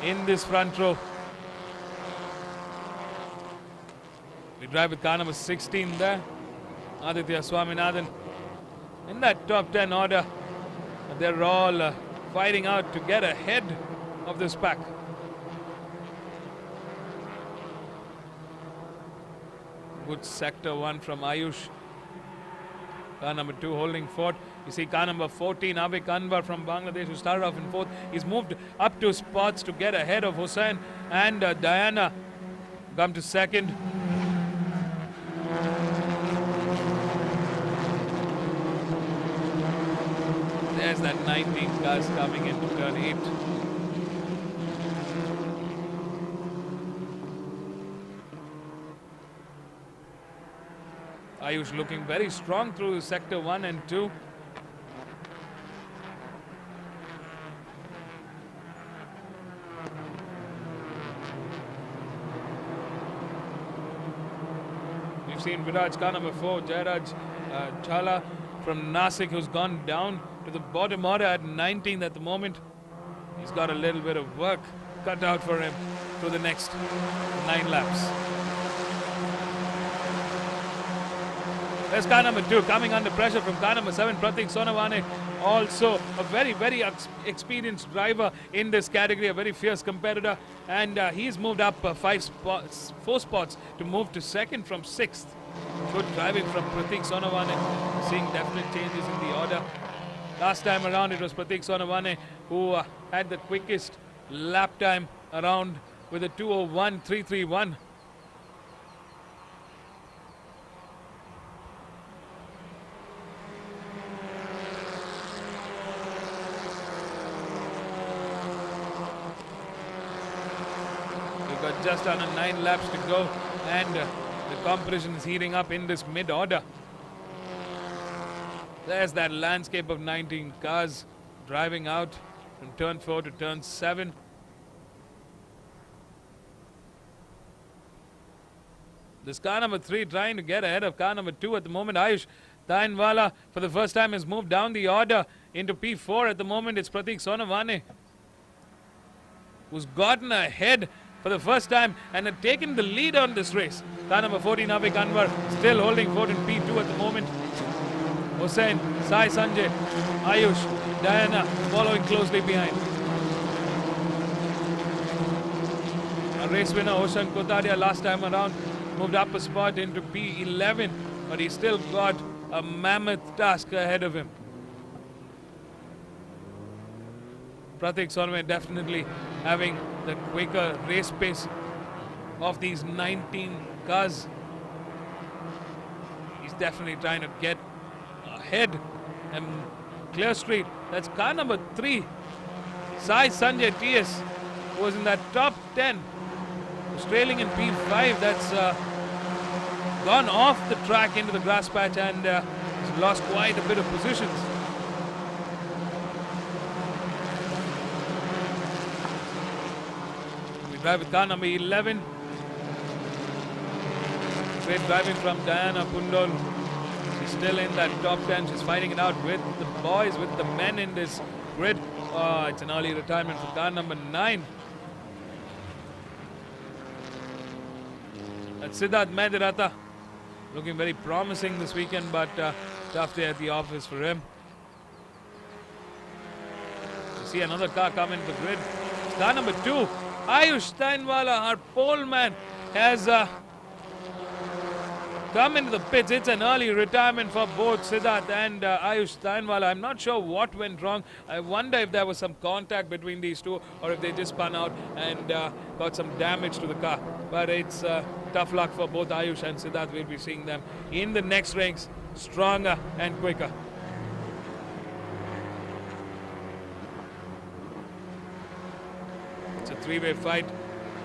in this front row. We drive with car number 16 there, Aditya Swaminathan. In that top 10 order, they're all fighting out to get ahead of this pack. Good sector 1 from Ayush. Car number 2 holding fort. You see car number 14, Avik Anwar from Bangladesh, who started off in 4th. He's moved up 2 spots to get ahead of Hussain and Diana. Come to 2nd. There's that 19 cars coming into turn 8. Ayush looking very strong through sector 1 and 2. We've seen Viraj car number 4, Jairaj Chala from Nasik, who's gone down to the bottom order at 19th at the moment. He's got a little bit of work cut out for him through the next 9 laps. There's car number 2 coming under pressure from car number 7, Pratik Sonawane. Also a very, very experienced driver in this category, a very fierce competitor. And he's moved up 4 spots to move to 2nd from 6th. Good driving from Pratik Sonawane. Seeing definite changes in the order. Last time around it was Pratik Sonawane who had the quickest lap time around with a 2:01.331. Just under 9 laps to go, and the competition is heating up in this mid-order. There's that landscape of 19 cars driving out from turn 4 to turn 7. This car number 3 trying to get ahead of car number 2 at the moment. Ayush Tainwala for the first time has moved down the order into P4 at the moment. It's Pratik Sonawane who's gotten ahead for the first time and had taken the lead on this race. Car number 14, Avik Anwar, still holding fort in P2 at the moment. Hussain, Sai Sanjay, Ayush, Diana following closely behind. A race winner, Oshan Kotaria, last time around, moved up a spot into P11, but he still got a mammoth task ahead of him. Pratik Sonawane definitely having the quicker race pace of these 19 cars. He's definitely trying to get ahead and clear street. That's car number 3, Sai Sanjay TS, who was in that top 10. Was trailing in P5. That's gone off the track into the grass patch and has lost quite a bit of positions. We drive with car number 11. Great driving from Diana Pundol. She's still in that top 10. She's fighting it out with the boys, with the men in this grid. Oh, it's an early retirement for car number 9. That's Siddharth Medirata. Looking very promising this weekend, but tough day at the office for him. You see another car come into the grid. Car number 2, Ayush Steinwala, our pole man, has come into the pits. It's an early retirement for both Siddharth and Ayush Steinwala. I'm not sure what went wrong. I wonder if there was some contact between these two or if they just spun out and got some damage to the car. But it's tough luck for both Ayush and Siddharth. We'll be seeing them in the next ranks, stronger and quicker. It's a 3-way fight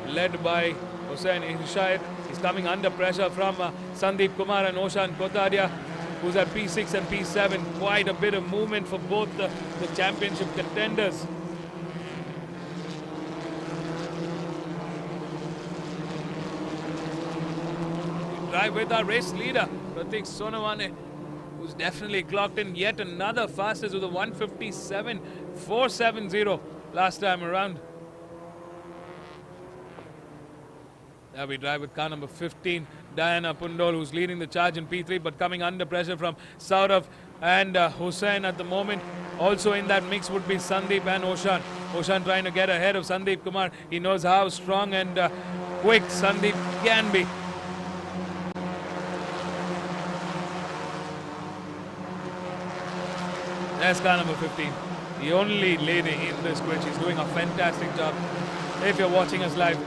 led by Hussain Irshad. He's coming under pressure from Sandeep Kumar and Oshan Kotadia, who's at P6 and P7. Quite a bit of movement for both the championship contenders. We drive with our race leader, Pratik Sonawane, who's definitely clocked in yet another fastest with a 157.470 last time around. Now we drive with car number 15, Diana Pundol, who's leading the charge in P3, but coming under pressure from Saurav and Hussain at the moment. Also in that mix would be Sandeep and Oshan. Oshan trying to get ahead of Sandeep Kumar. He knows how strong and quick Sandeep can be. There's car number 15, the only lady in this grid. She's doing a fantastic job. If you're watching us live,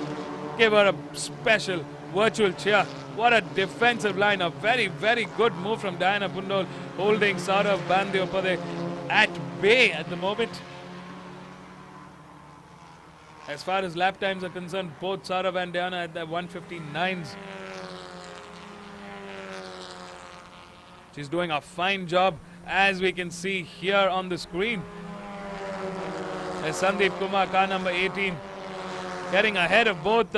give her a special virtual cheer. What a defensive line. A very, very good move from Diana Pundol, holding Saurav Bandyopade at bay at the moment. As far as lap times are concerned, both Saurav and Diana at their 159s. She's doing a fine job, as we can see here on the screen. As Sandeep Kumar, car number 18, getting ahead of both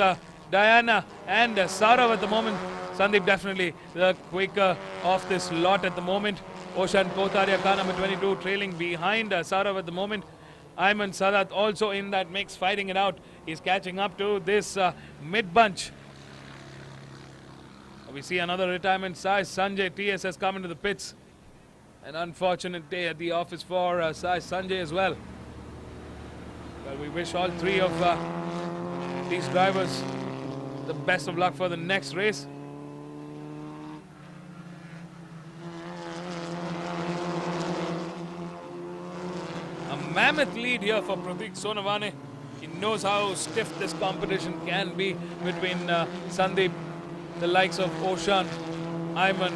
Diana and Saurav at the moment. Sandeep definitely the quicker of this lot at the moment. Oshan Kotaria, car number 22, trailing behind Saurav at the moment. Ayman Sadat also in that mix, fighting it out. He's catching up to this mid-bunch. We see another retirement. Sai Sanjay TS has come into the pits. An unfortunate day at the office for Sai Sanjay as well. Well, we wish all three of these drivers the best of luck for the next race. A mammoth lead here for Pratik Sonawane. He knows how stiff this competition can be between Sandeep, the likes of Oshan, Ayman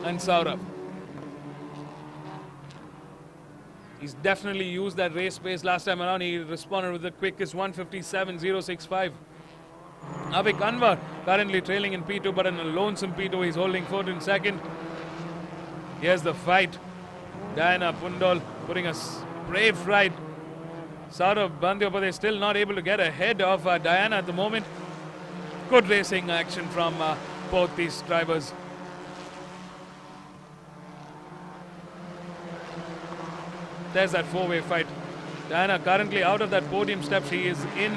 and Saurav. He's definitely used that race pace last time around. He responded with the quickest 157.065. Avik Anwar currently trailing in P2, but in a lonesome P2. He's holding fourth in second. Here's the fight. Diana Pundol putting a brave fight. Saurav Bandyopade still not able to get ahead of Diana at the moment. Good racing action from both these drivers. There's that four-way fight. Diana currently out of that podium step. She is in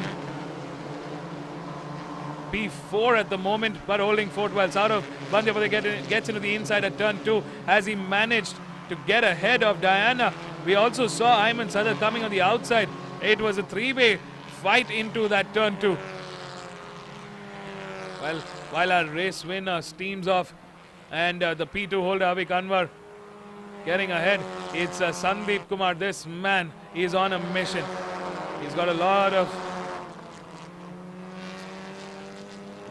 P4 at the moment, but holding fourth while Saurav Bandyopade gets into the inside at turn 2. Has he managed to get ahead of Diana? We also saw Ayman Sadat coming on the outside. It was a three-way fight into that turn 2. Well, while our race winner steams off and the P2 holder Avik Anwar getting ahead, it's Sandeep Kumar. This man is on a mission. He's got a lot of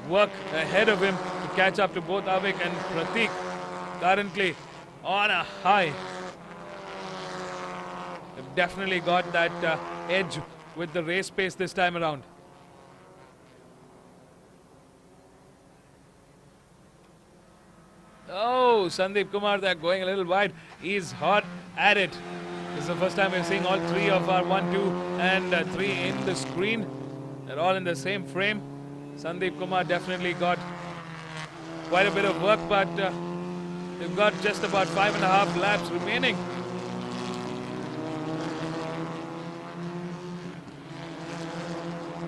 work ahead of him to catch up to both Avik and Pratik. Currently on a high. They've definitely got that edge with the race pace this time around. Oh, Sandeep Kumar, they're going a little wide. He's hot at it. This is the first time we're seeing all three of our 1, 2 and 3 in the screen. They're all in the same frame. Sandeep Kumar definitely got quite a bit of work, but they've got just about 5.5 laps remaining.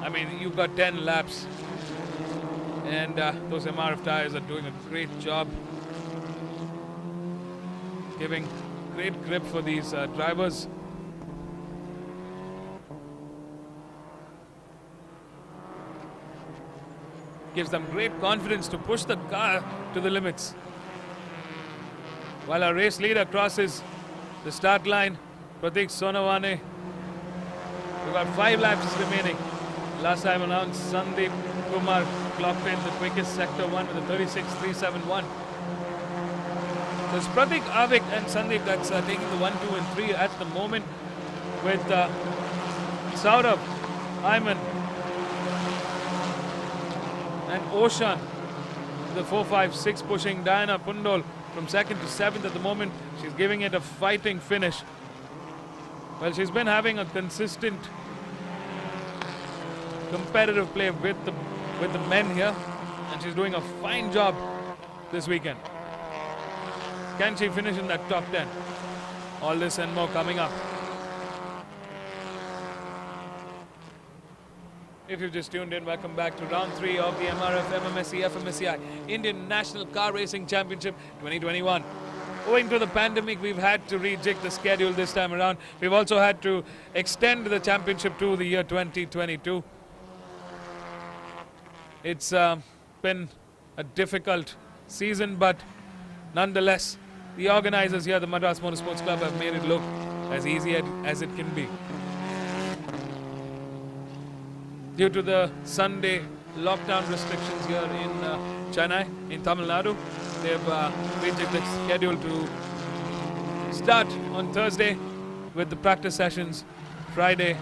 I mean, you've got 10 laps, and those MRF tires are doing a great job, giving great grip for these drivers. Gives them great confidence to push the car to the limits. While our race leader crosses the start line, Pratik Sonawane, we've got 5 laps remaining. Last time around, Sandeep Kumar clocked in the quickest sector 1 with a 36.371. So it's Pratik, Avik and Sandeep that's taking the 1, 2 and 3 at the moment, with Saurabh, Ayman and Oshan, the 4, 5, 6 pushing Diana Pundol from 2nd to 7th at the moment. She's giving it a fighting finish. Well, she's been having a consistent competitive play with the men here, and she's doing a fine job this weekend. Can she finish in that top 10? All this and more coming up. If you've just tuned in, welcome back to round 3 of the MRF MMSC fmsci Indian National Car Racing Championship 2021. Owing to the pandemic, we've had to rejig the schedule this time around. We've also had to extend the championship to the year 2022. It's been a difficult season, but nonetheless, the organizers here, the Madras Motorsports Club, have made it look as easy as it can be. Due to the Sunday lockdown restrictions here in Chennai, in Tamil Nadu, they've rejigged the schedule to start on Thursday with the practice sessions. Friday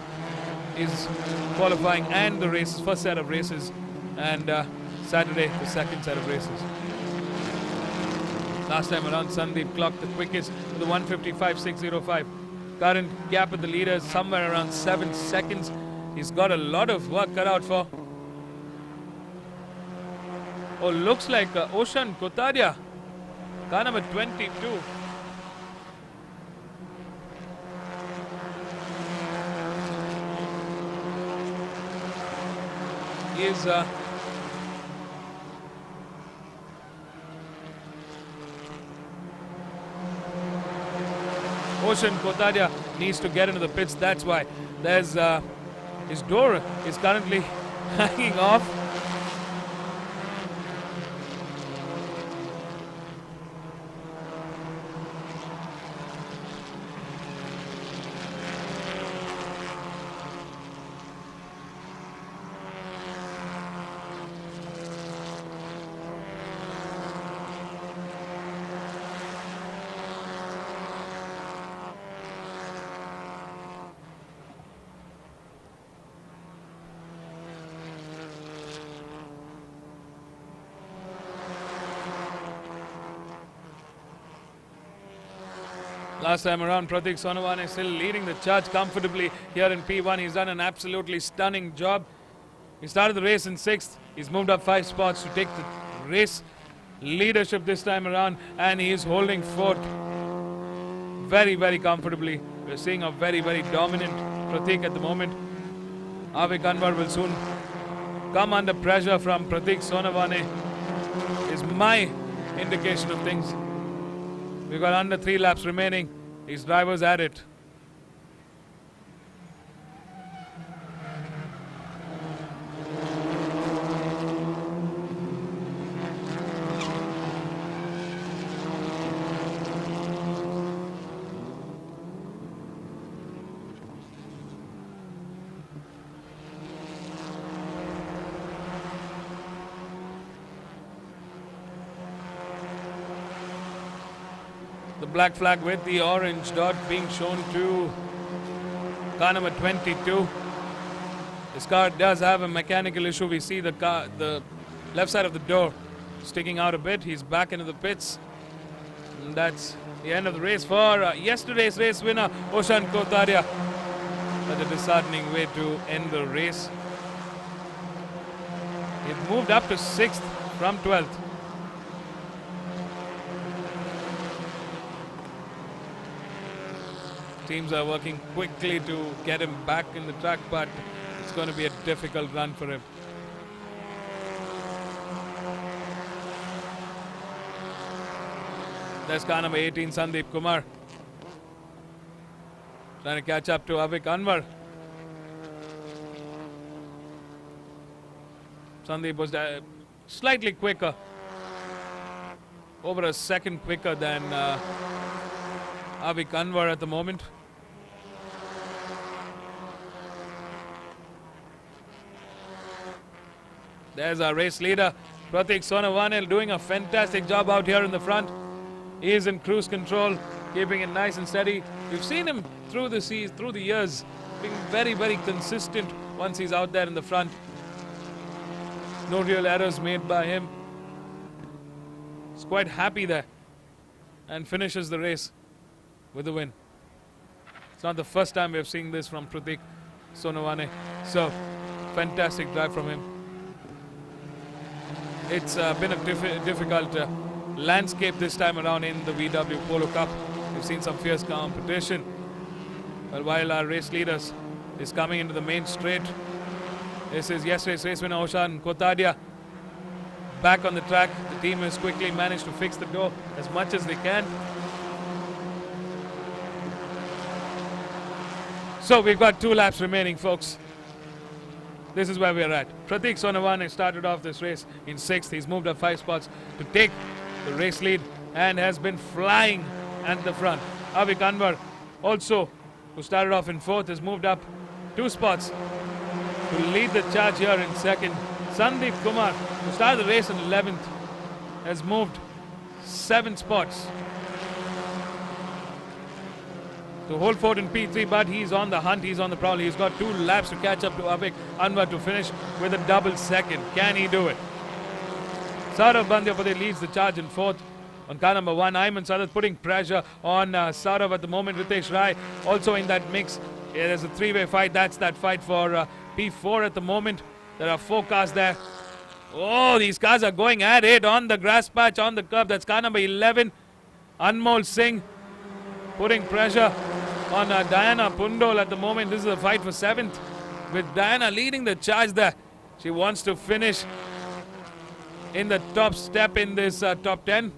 is qualifying and the races, first set of races, and Saturday the second set of races. Last time around, Sandeep clocked the quickest with the 155.605. Current gap with the leader is somewhere around 7 seconds. He's got a lot of work cut out for. Oh, looks like Oshan Kotadia, car number 22. He is Oshan Kotadia needs to get into the pits. That's why there's his door is currently hanging off. Last time around, Pratik Sonawane is still leading the charge comfortably here in P1. He's done an absolutely stunning job. He started the race in 6th. He's moved up 5 spots to take the race leadership this time around, and he is holding forth very, very comfortably. We're seeing a very, very dominant Pratik at the moment. Avik Anwar will soon come under pressure from Pratik Sonawane, is my indication of things. We've got under 3 laps remaining. These drivers at it. The black flag with the orange dot being shown to car number 22. This car does have a mechanical issue. We see the left side of the door sticking out a bit. He's back into the pits. And that's the end of the race for yesterday's race winner, Oshan Kotaria. But a disheartening way to end the race. It moved up to 6th from 12th. Teams are working quickly to get him back in the track, but it's going to be a difficult run for him. There's car number 18, Sandeep Kumar, trying to catch up to Avik Anwar. Sandeep was slightly quicker, over a second quicker than Avik Anwar at the moment. There's our race leader, Pratik Sonawane, doing a fantastic job out here in the front. He is in cruise control, keeping it nice and steady. We've seen him through the years, being very, very consistent once he's out there in the front. No real errors made by him. He's quite happy there and finishes the race with the win. It's not the first time we've seen this from Pratik Sonawane. So, fantastic drive from him. It's been a difficult landscape this time around in the VW Polo Cup. We've seen some fierce competition. But while our race leaders is coming into the main straight, this is yesterday's race winner Oshan Kotadia back on the track. The team has quickly managed to fix the door as much as they can. So we've got 2 laps remaining, folks. This is where we are at. Pratik Sonawane started off this race in 6th. He's moved up 5 spots to take the race lead and has been flying at the front. Avik Anwar also, who started off in 4th, has moved up 2 spots to lead the charge here in 2nd. Sandeep Kumar, who started the race in 11th, has moved 7 spots to hold fort in P3, but he's on the hunt, he's on the prowl. He's got 2 laps to catch up to Avik Anwar to finish with a double second. Can he do it? Saurav Bandyapade leads the charge in 4th. On car number 1, Ayman Sadat putting pressure on Saurav at the moment. Ritesh Rai also in that mix. Yeah, there's a 3-way fight. That's that fight for P4 at the moment. There are 4 cars there. Oh, these cars are going at it on the grass patch, on the curb. That's car number 11, Anmol Singh, putting pressure on Diana Pundol at the moment. This is a fight for 7th, with Diana leading the charge there. She wants to finish in the top step in this top 10.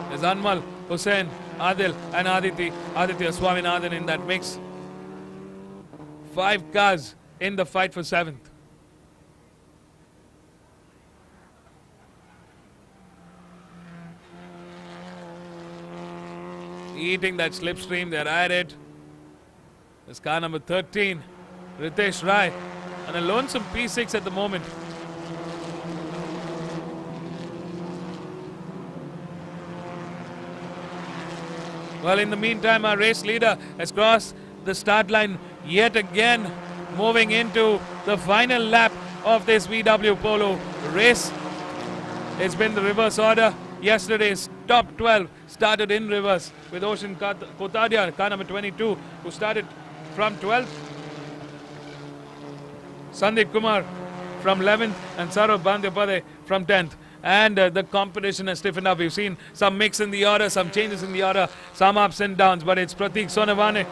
There's Anmal, Hussain, Adil and Aditya Swaminathan in that mix. 5 cars in the fight for 7th. Eating that slipstream, they're at it. There's car number 13, Ritesh Rai, and a lonesome P6 at the moment. Well, in the meantime, our race leader has crossed the start line yet again, moving into the final lap of this VW Polo race. It's been the reverse order. Yesterday's top 12 started in reverse with Oshan Kotadia, car number 22, who started from 12th. Sandeep Kumar from 11th and Saurav Bandyapade from 10th. And the competition has stiffened up. We've seen some mix in the order, some changes in the order, some ups and downs. But it's Pratik Sonawane,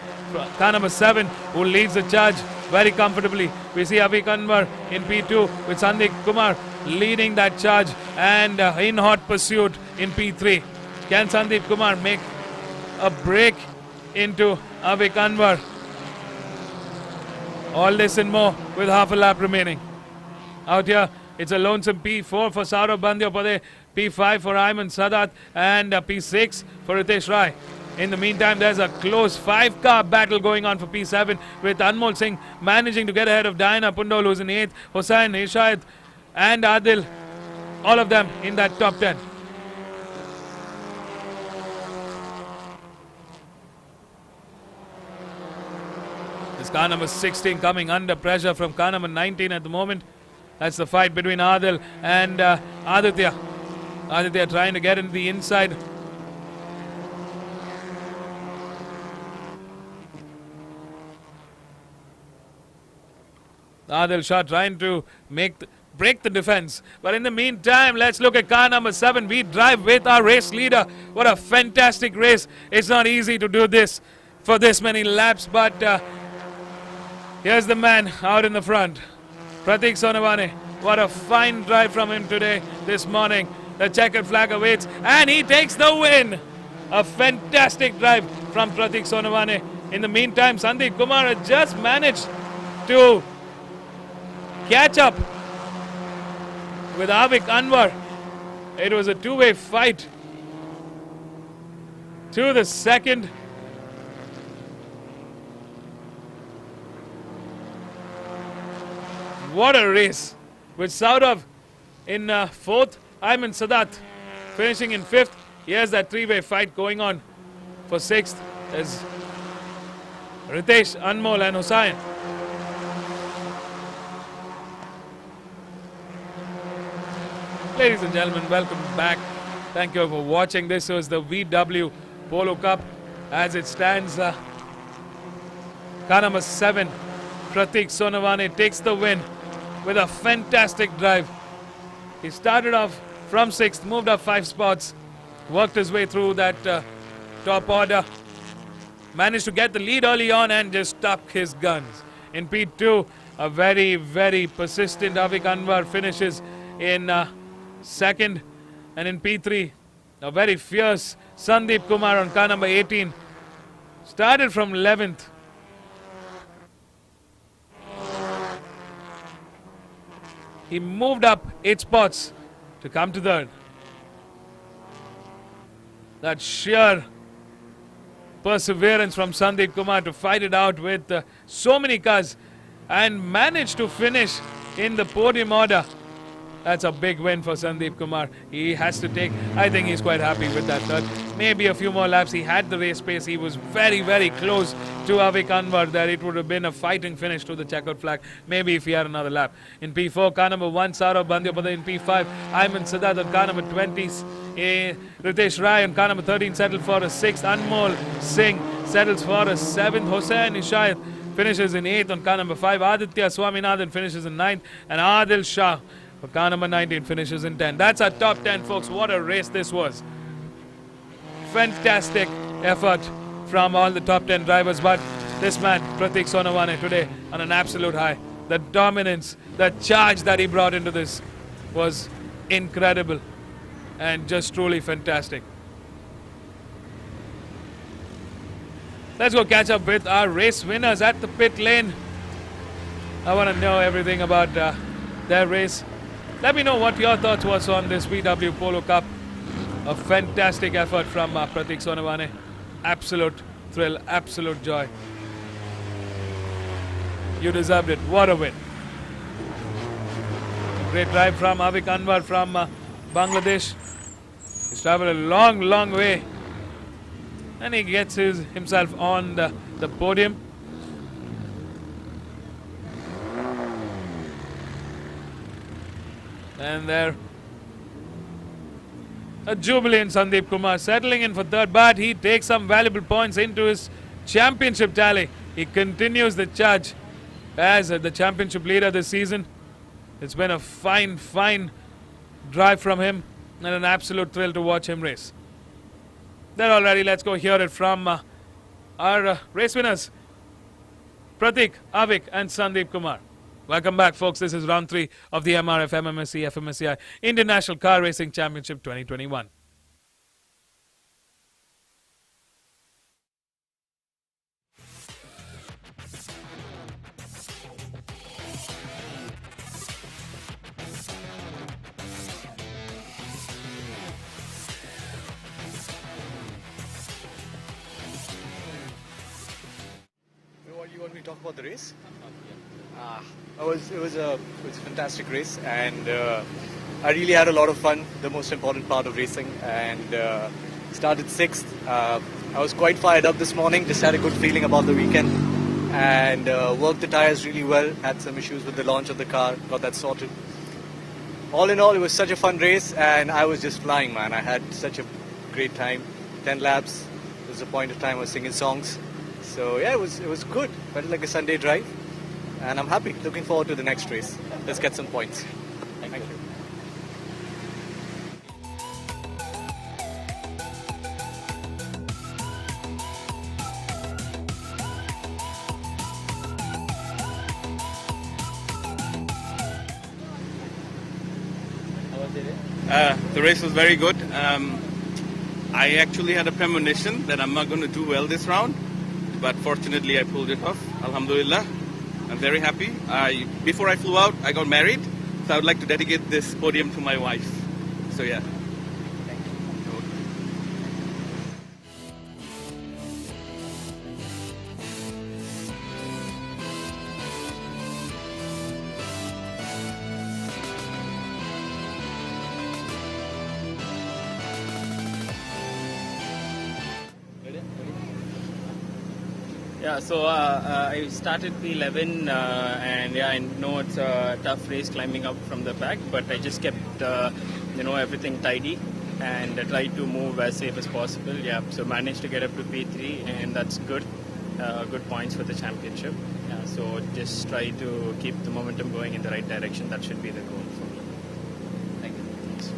car number 7, who leads the charge very comfortably. We see Avik Anwar in P2 with Sandeep Kumar leading that charge, and in hot pursuit in P3. Can Sandeep Kumar make a break into Avik Anwar? All this and more with half a lap remaining. Out here, it's a lonesome P4 for Saurav Bandyapade, P5 for Ayman Sadat, and P6 for Ritesh Rai. In the meantime, there's a close 5-car battle going on for P7 with Anmol Singh managing to get ahead of Diana Pundol, who's in 8th, Hussain, Ishayat and Adil all of them in that top 10. This car number 16 coming under pressure from car number 19 at the moment. That's the fight between Adil and Aditya. Aditya trying to get into the inside. Adil Shah trying to break the defense. But in the meantime, let's look at car number 7. We drive with our race leader. What a fantastic race. It's not easy to do this for this many laps, but here's the man out in the front. Pratik Sonawane. What a fine drive from him today, this morning. The checkered flag awaits and he takes the win. A fantastic drive from Pratik Sonawane. In the meantime, Sandeep Kumar had just managed to catch up with Avik Anwar. It was a two-way fight to the second. What a race with Saurav in 4th, Ayman Sadat finishing in 5th. Here's that three-way fight going on for 6th. There's Ritesh, Anmol and Hussain. Ladies and gentlemen, welcome back. Thank you for watching. This was the VW Polo Cup as it stands. Car number 7, Pratik Sonawane takes the win with a fantastic drive. He started off from 6th, moved up 5 spots, worked his way through that top order, managed to get the lead early on and just stuck his guns. In P2, a very, very persistent Avik Anwar finishes in 2nd, and in P3, a very fierce Sandeep Kumar on car number 18 started from 11th. He moved up 8 spots to come to 3rd. That sheer perseverance from Sandeep Kumar to fight it out with so many cars and manage to finish in the podium order. That's a big win for Sandeep Kumar. He has to take, I think he's quite happy with that 3rd. Maybe a few more laps. He had the race pace. He was very, very close to Avik Anwar that it would have been a fighting finish to the checkered flag. Maybe if he had another lap. In P4, car number 1, Saurav Bandyopada. In P5, Ayman Sadat on car number 20. Ritesh Rai on car number 13 settled for a 6th. Anmol Singh settles for a 7th. Hossein Ishayat finishes in 8th on car number 5. Aditya Swaminathan finishes in 9th. And Adil Shah for car number 19 finishes in 10. That's our top 10, folks. What a race this was. Fantastic effort from all the top 10 drivers, but this man, Pratik Sonawane, today on an absolute high. The dominance, the charge that he brought into this was incredible and just truly fantastic. Let's go catch up with our race winners at the pit lane. I want to know everything about their race. Let me know what your thoughts was on this VW Polo Cup. A fantastic effort from Pratik Sonawane. Absolute thrill, absolute joy. You deserved it. What a win. Great drive from Avik Anwar from Bangladesh. He's traveled a long, long way. And he gets himself on the podium. And there, a jubilant Sandeep Kumar settling in for 3rd, but he takes some valuable points into his championship tally. He continues the charge as the championship leader this season. It's been a fine, fine drive from him and an absolute thrill to watch him race. There already, let's go hear it from our race winners, Pratik, Avik and Sandeep Kumar. Welcome back, folks. This is round 3 of the MRF MMSC fmsci International Car Racing Championship 2021.
You want me to talk about the race? It was a fantastic race, and I really had a lot of fun, the most important part of racing, and started 6th. I was quite fired up this morning, just had a good feeling about the weekend, and worked the tyres really well, had some issues with the launch of the car, got that sorted. All in all, it was such a fun race, and I was just flying, man. I had such a great time. 10 laps. There was a point of time I was singing songs. So yeah, it was good. Felt like a Sunday drive, and I'm happy. Looking forward to the next race. Let's get some points. Thank you.
The race was very good. I actually had a premonition that I'm not going to do well this round, but fortunately I pulled it off. Alhamdulillah. I'm very happy. Before I flew out, I got married, so I would like to dedicate this podium to my wife. So yeah.
Yeah, so I started P11 and yeah, I know it's a tough race climbing up from the back, but I just kept everything tidy and tried to move as safe as possible. Yeah, so managed to get up to P3 and that's good. Good points for the championship. Yeah, so just try to keep the momentum going in the right direction. That should be the goal for me. Thank you. Thanks.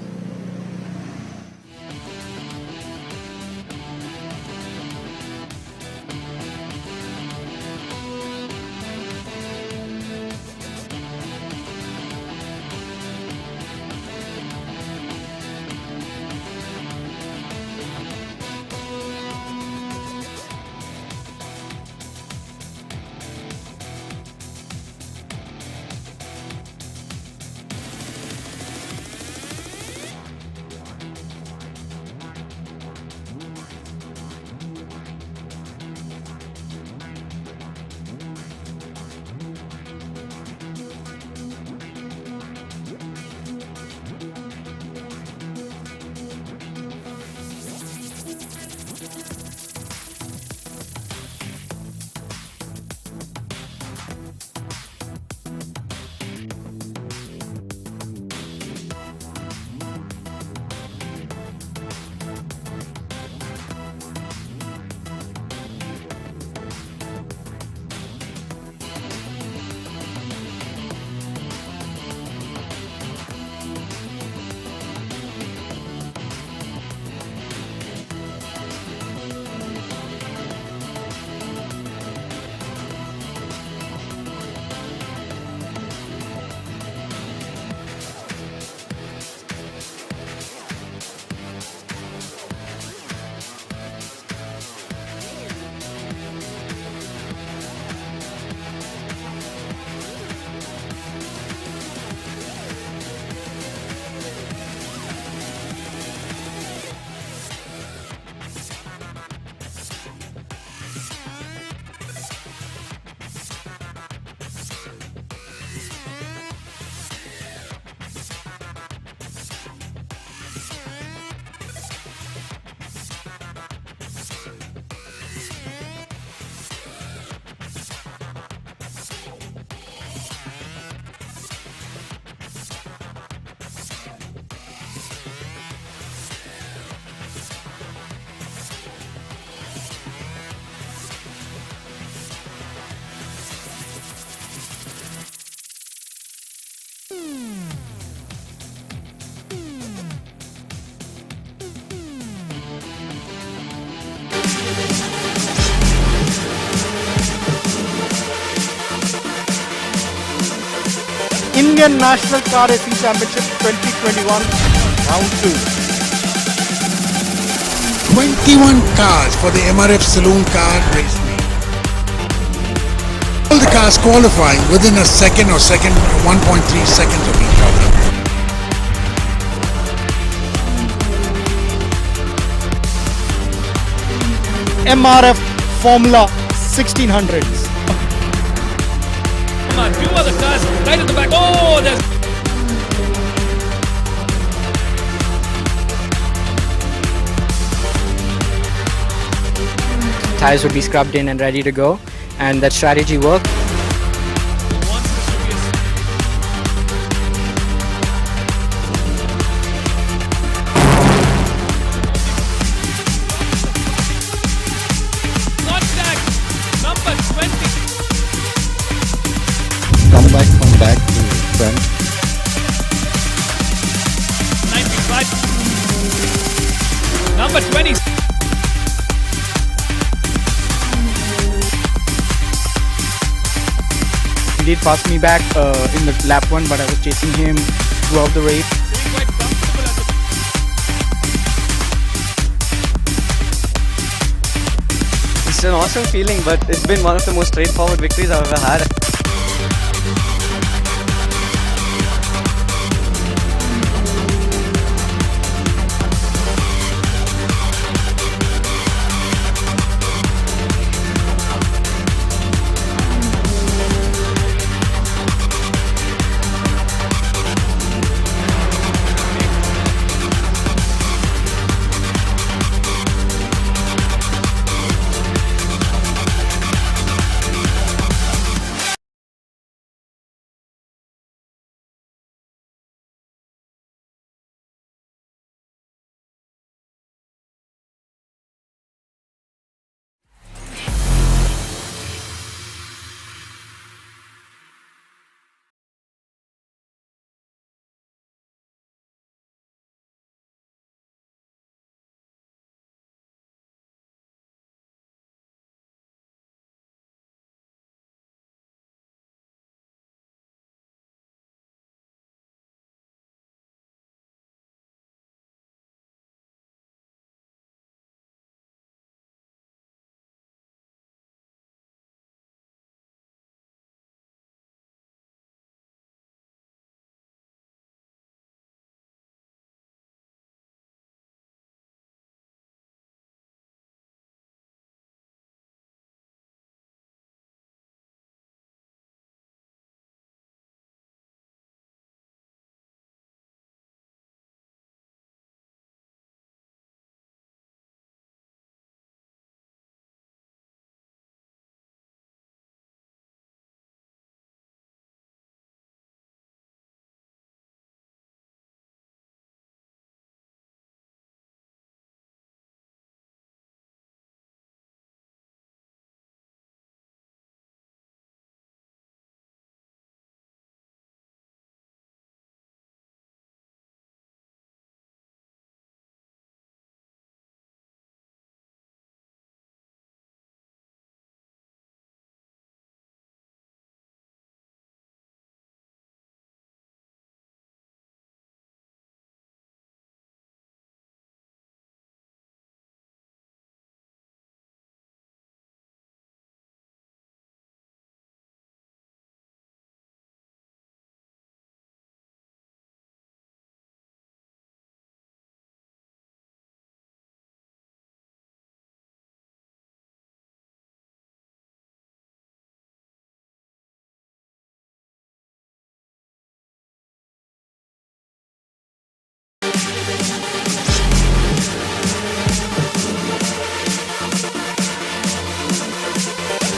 Indian National Car Racing Championship 2021, Round 2.
21 cars for the MRF Saloon Car Race Meet. All the cars qualifying within a second or 1.3 seconds of each other.
MRF Formula 1600s.
Come on, few other cars right at the back. Oh, there's
tires would be scrubbed in and ready to go, and that strategy worked.
Come back to front.
95. Number 20.
He did pass me back in the lap 1, but I was chasing him throughout the race.
It's an awesome feeling, but it's been one of the most straightforward victories I've ever had.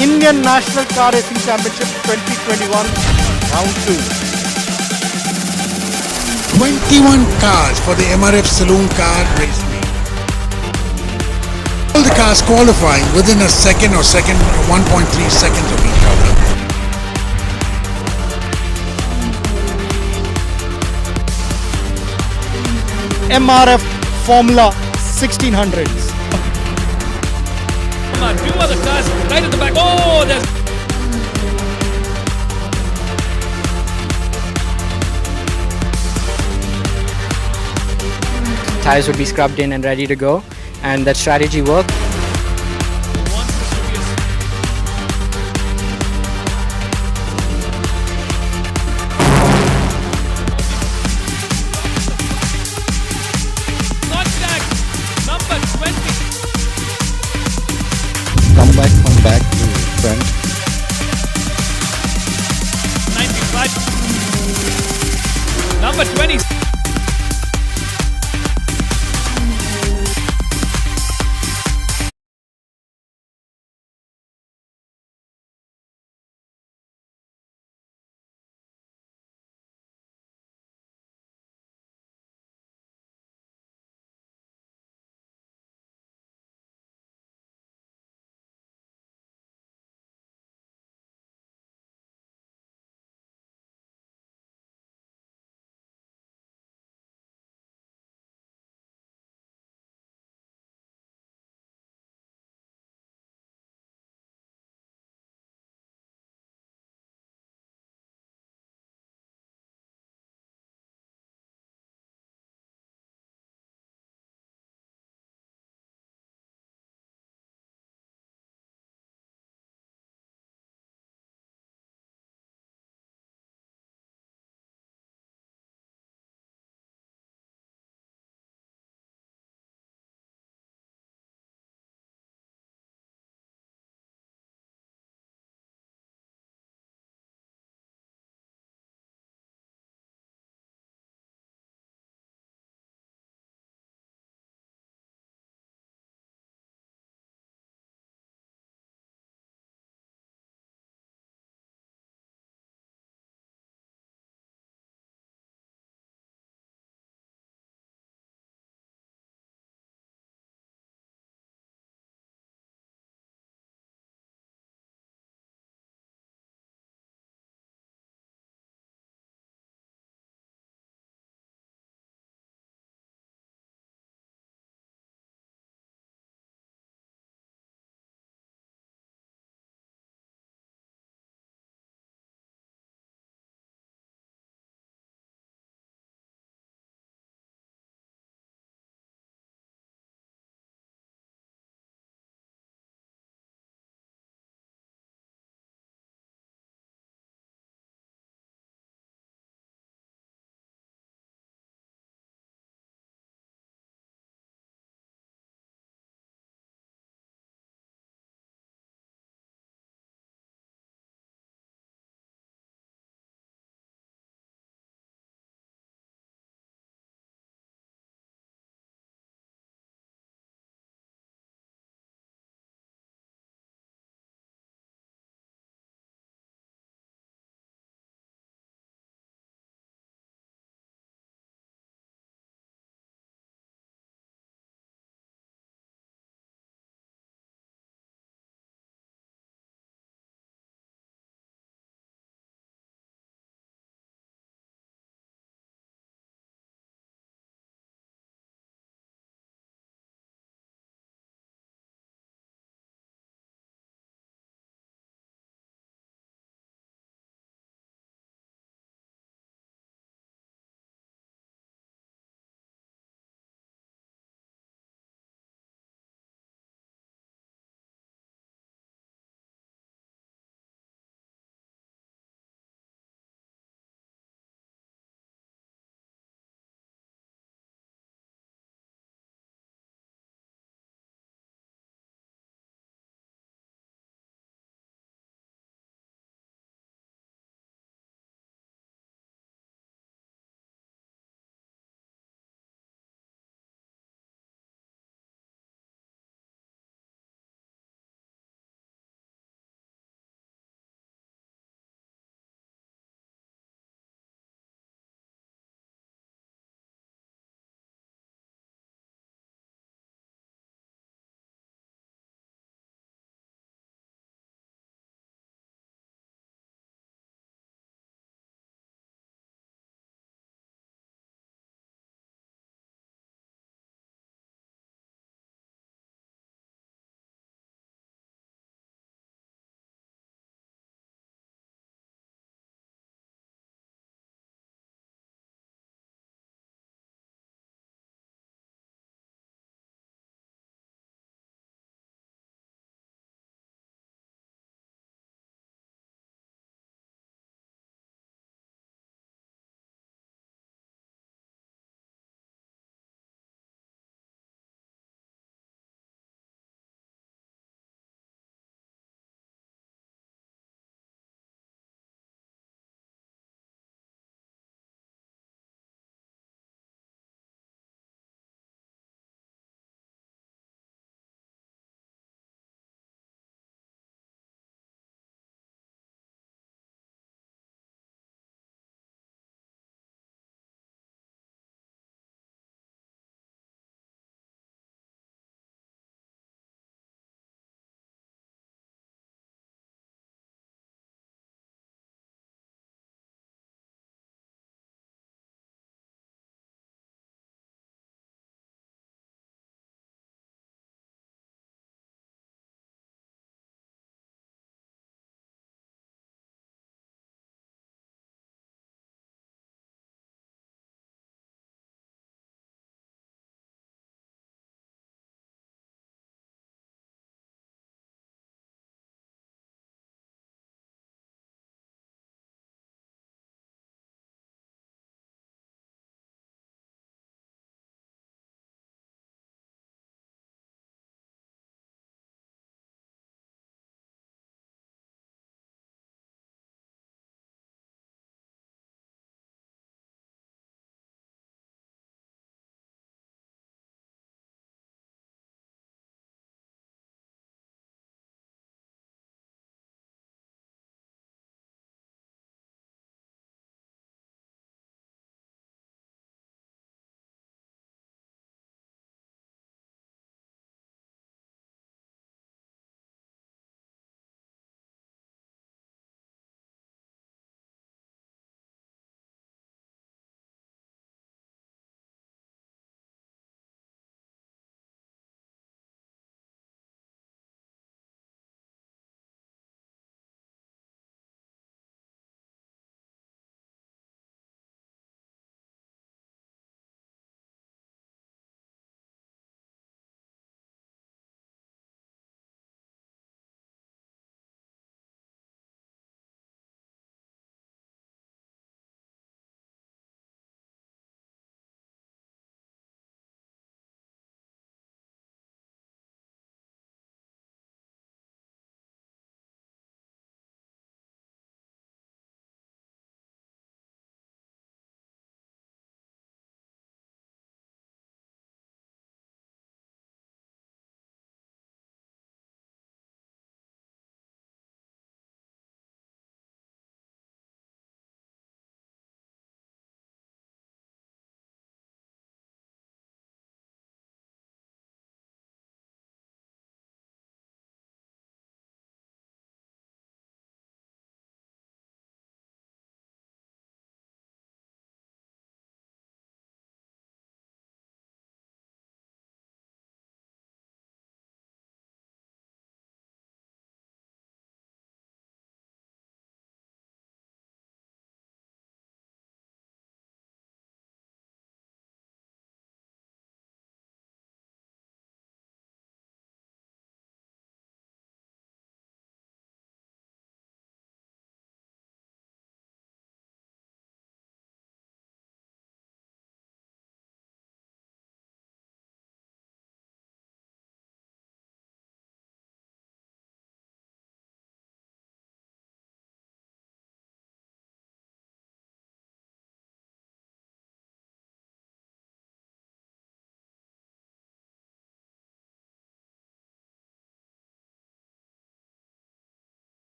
Indian National Car Racing Championship 2021, Round 2.
21 cars for the MRF Saloon Car Race Meet. All the cars qualifying within a second or 1.3 seconds of each other.
MRF Formula 1600s.
Come on, few other cars right at the back. Oh, there's
Tires would be scrubbed in and ready to go, and that strategy worked.
contact. Number 20.
Come back to front.
95. Number 20.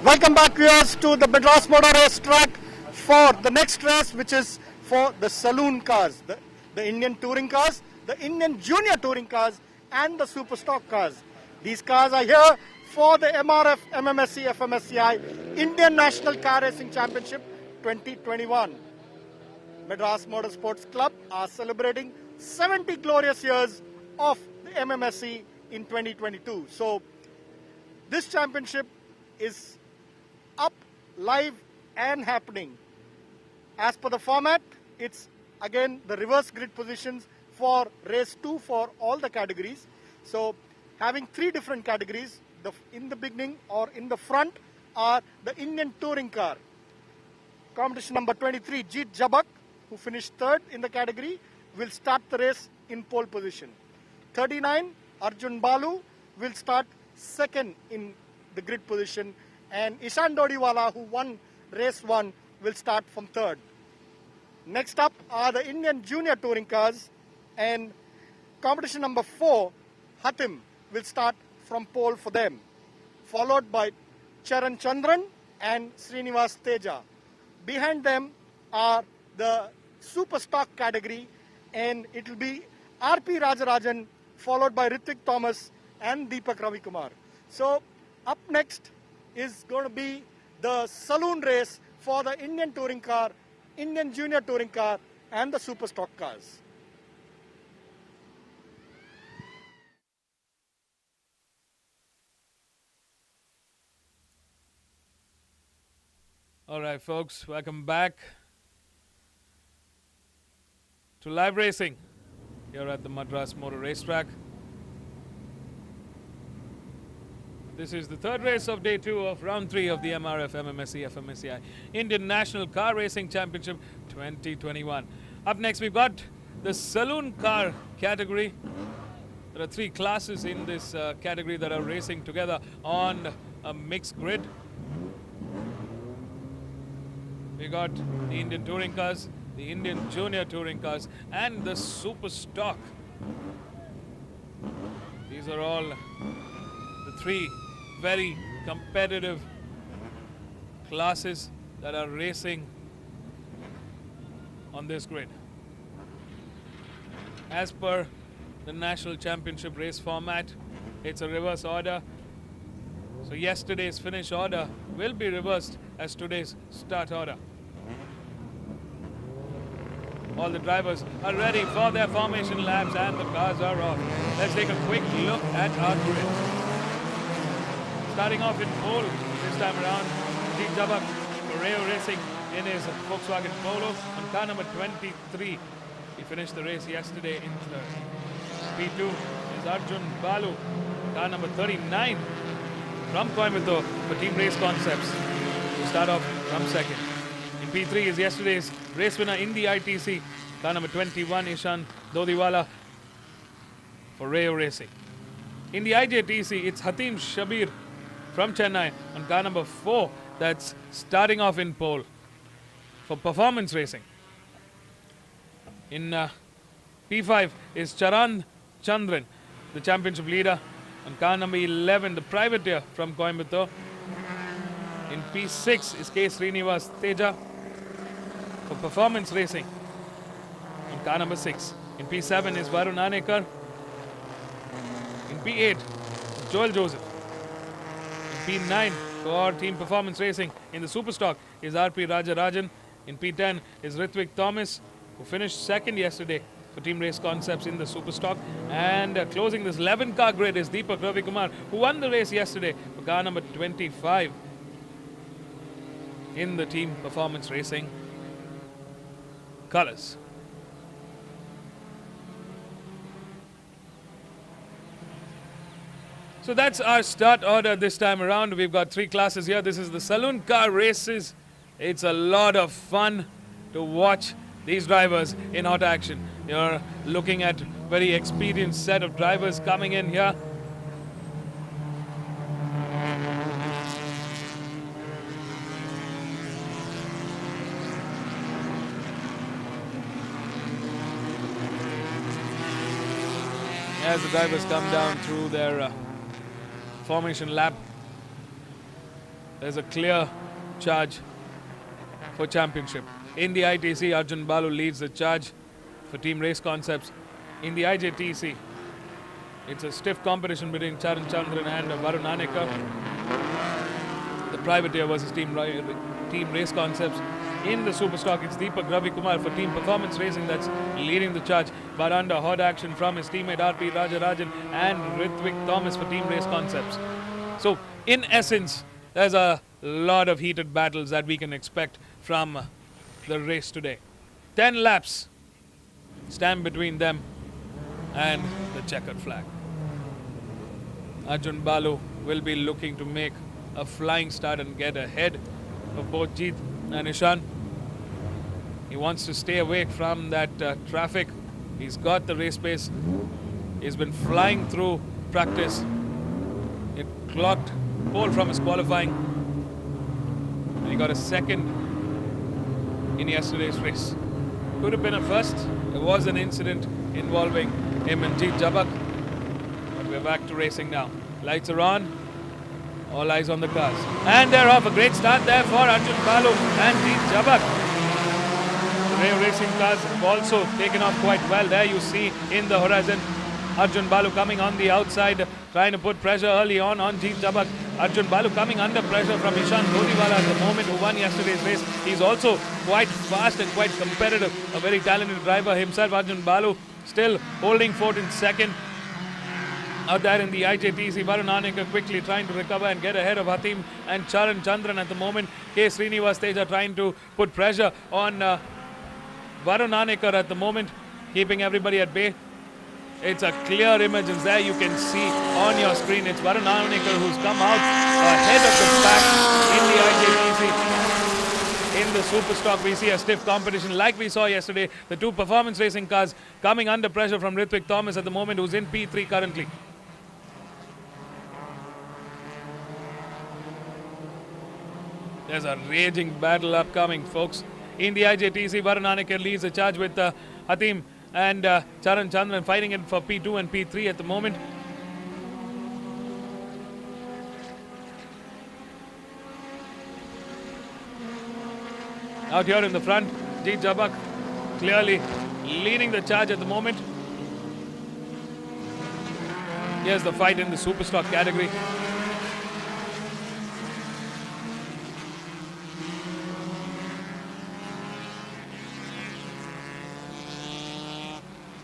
Welcome back, viewers, to the Madras Motor Race track for the next race, which is for the saloon cars, the Indian touring cars, the Indian junior touring cars, and the super stock cars. These cars are here for the MRF MMSC fmsci Indian National Car Racing Championship 2021. Madras Motorsports Club are celebrating 70 glorious years of the MMSC in 2022. So this championship is up, live and happening. As per the format, it's again the reverse grid positions for race 2 for all the categories. So having 3 different categories, in the beginning or in the front are the Indian touring car. Competition number 23, Jeet Jabak, who finished 3rd in the category, will start the race in pole position. 39, Arjun Balu will start 2nd in the grid position, and Ishan Dodiwala, who won race 1, will start from 3rd. Next up are the Indian junior touring cars, and competition number 4, Hatim, will start from pole for them, followed by Charan Chandran and Srinivas Teja. Behind them are the super stock category, and it will be RP Rajarajan, followed by Ritvik Thomas and Deepak Ravikumar. So up next is going to be the saloon race for the Indian touring car, Indian junior touring car, and the super stock cars.
All right, folks, welcome back to live racing here at the Madras Motor Racetrack. This is the 3rd race of day 2 of round 3 of the MRF MMSC fmsci Indian National Car Racing Championship 2021. Up next, we've got the saloon car category. There are 3 classes in this category that are racing together on a mixed grid. We got the Indian touring cars, the Indian junior touring cars, and the super stock. These are all the 3 very competitive classes that are racing on this grid. As per the National Championship race format, it's a reverse order. So yesterday's finish order will be reversed as today's start order. All the drivers are ready for their formation laps and the cars are off. Let's take a quick look at our grid. Starting off in pole this time around, Jeet Jabak for Rayo Racing in his Volkswagen Polo on car number 23. He finished the race yesterday in 3rd. P2 is Arjun Balu, car number 39 from Coimbatore for Team Race Concepts, to start off from 2nd. In P3 is yesterday's race winner in the ITC, car number 21, Ishan Dodiwala for Rayo Racing. In the IJTC, it's Hatim Shabir from Chennai on car number 4 that's starting off in pole for performance racing. In P5 is Charan Chandran, the championship leader, on car number 11, the privateer from Coimbatore. In P6 is K. Srinivas Teja for performance racing on car number 6. In P7 is Varun Anekar. In P8, Joel Joseph. In P9 for Team Performance Racing in the Super Stock is RP Rajarajan. In P10 is Ritvik Thomas, who finished 2nd yesterday for Team Race Concepts in the Super Stock. And closing this 11-car grid is Deepak Ravikumar, who won the race yesterday for car number 25 in the Team Performance Racing colors. So that's our start order this time around. We've got 3 classes here. This is the saloon car races. It's a lot of fun to watch these drivers in hot action. You're looking at very experienced set of drivers coming in here. As the drivers come down through their formation lap. there's a clear charge for championship. In the ITC, Arjun Balu leads the charge for Team Race Concepts. In the IJTC, it's a stiff competition between Charan Chandran and Varun Anekar. The privateer versus Team Race Concepts. In the Superstock, it's Deepak Ravi Kumar for Team Performance Racing that's leading the charge, but under hot action from his teammate RP Rajarajan and Ritwik Thomas for Team Race Concepts. So, in essence, there's a lot of heated battles that we can expect from the race today. 10 laps stand between them and the checkered flag. Arjun Balu will be looking to make a flying start and get ahead of both Jeet and Ishan. He wants to stay away from that traffic. He's got the race pace. He's been flying through practice. He clocked pole from his qualifying. And he got a second in yesterday's race. Could have been a first. There was an incident involving him and Jeet Jabak. But we're back to racing now. Lights are on. All eyes on the cars. And they're off. A great start there for Arjun Balu and Jeet Jabak. The Ray Racing cars have also taken off quite well. There you see in the horizon Arjun Balu coming on the outside, trying to put pressure early on Jeet Jabak. Arjun Balu coming under pressure from Ishan Lodiwala at the moment, who won yesterday's race. He's also quite fast and quite competitive. A very talented driver himself, Arjun Balu, still holding fort in second. Out there in the IJTC, Varun Anekar quickly trying to recover and get ahead of Hatim and Charan Chandran at the moment. K. Srinivas Teja trying to put pressure on Varun Anekar at the moment, keeping everybody at bay. It's a clear image, and there you can see on your screen, it's Varun Anekar who's come out ahead of the pack in the IJTC. In the Superstock, we see a stiff competition like we saw yesterday. The two performance racing cars coming under pressure from Ritwik Thomas at the moment, who's in P3 currently. There's a raging battle upcoming, folks. In the IJTC, Varun Anekar leads the charge with Hatim and Charan Chandran fighting it for P2 and P3 at the moment. Out here in the front, Jeet Jabak clearly leading the charge at the moment. Here's the fight in the Superstock category.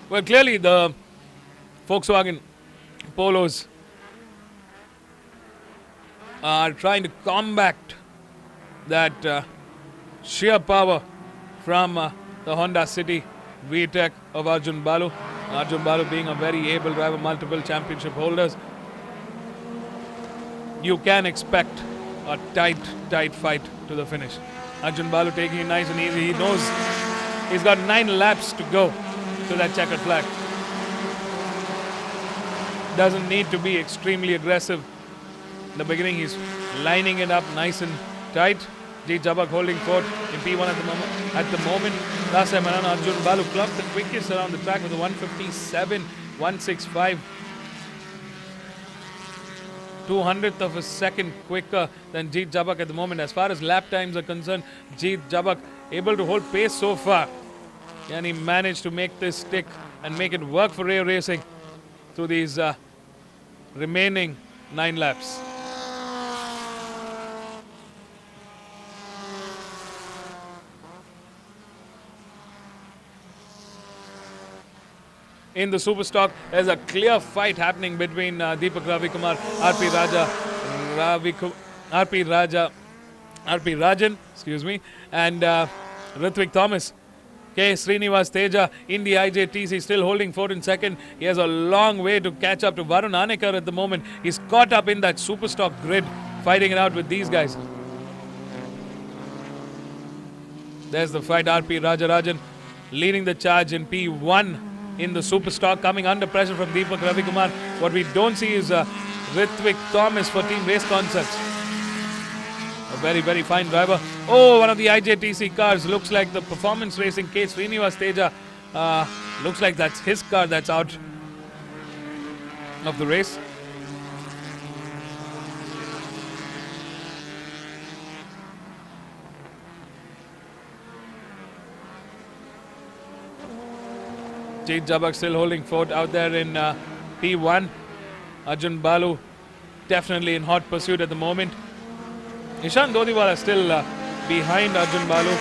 Well, clearly the Volkswagen Polos are trying to combat that sheer power from the Honda City VTEC of Arjun Balu. Arjun Balu being a very able driver, multiple championship holders. You can expect a tight fight to the finish. Arjun Balu taking it nice and easy. He knows he's got 9 laps to go to that checkered flag. Doesn't need to be extremely aggressive. In the beginning, he's lining it up nice and tight. Jeet Jabak holding fort in P1 at the moment. Last time around, Arjun Balu clocked the quickest around the track with a 157.165. 200th of a second quicker than Jeet Jabak at the moment. As far as lap times are concerned, Jeet Jabak able to hold pace so far. And he managed to make this stick and make it work for Ray Racing through these remaining 9 laps. In the Superstock, there's a clear fight happening between Deepak Ravi Kumar, RP Rajan, and Ritwik Thomas. K. Srinivas Teja in the IJTC still holding fort in second. He has a long way to catch up to Varun Anekar at the moment. He's caught up in that Superstock grid, fighting it out with these guys. There's the fight. RP Rajarajan leading the charge in P1 in the Superstock, coming under pressure from Deepak Ravi Kumar. What we don't see is Ritwik Thomas for Team Race Concepts. A very fine driver. Oh, one of the IJTC cars looks like the performance racing K. Srinivas Teja. Looks like that's his car that's out of the race. Jeet Jabak still holding fort out there in P1. Arjun Balu definitely in hot pursuit at the moment. Ishan Dodiwala still behind Arjun Balu.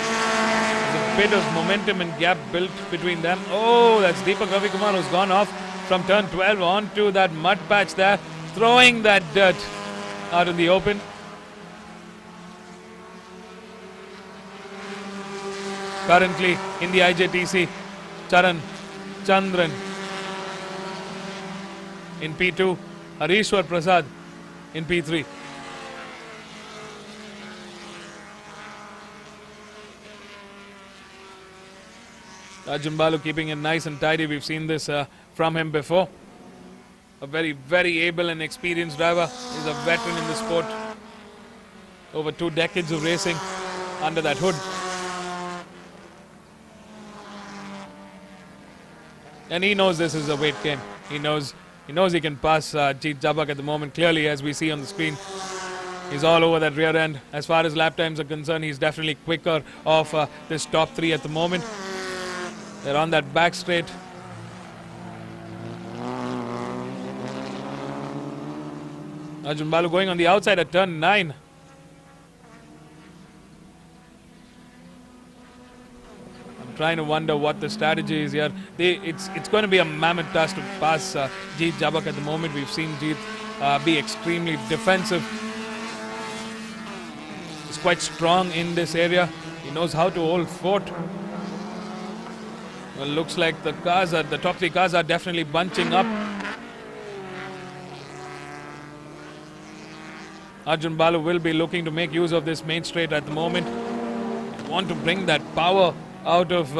There's a bit of momentum and gap built between them. Oh, that's Deepak Ravikumar who's gone off from turn 12 onto that mud patch there, throwing that dirt out in the open. Currently in the IJTC, Charan Chandran in P2, Harishwar Prasad in P3. Arjun Balu keeping it nice and tidy. We've seen this from him before. A very, very able and experienced driver. He's a veteran in the sport. Over 2 decades of racing under that hood. And he knows this is a weight game. He knows he can pass Jeet Jabak at the moment. Clearly, as we see on the screen, he's all over that rear end. As far as lap times are concerned, he's definitely quicker of this top 3 at the moment. They're on that back straight. Arjun Balu going on the outside at turn 9. I'm trying to wonder what the strategy is here. It's going to be a mammoth task to pass Jeet Jabak at the moment. We've seen Jeet be extremely defensive. He's quite strong in this area. He knows how to hold fort. Well, looks like the top 3 cars are definitely bunching up. Arjun Balu will be looking to make use of this main straight at the moment. Want to bring that power out of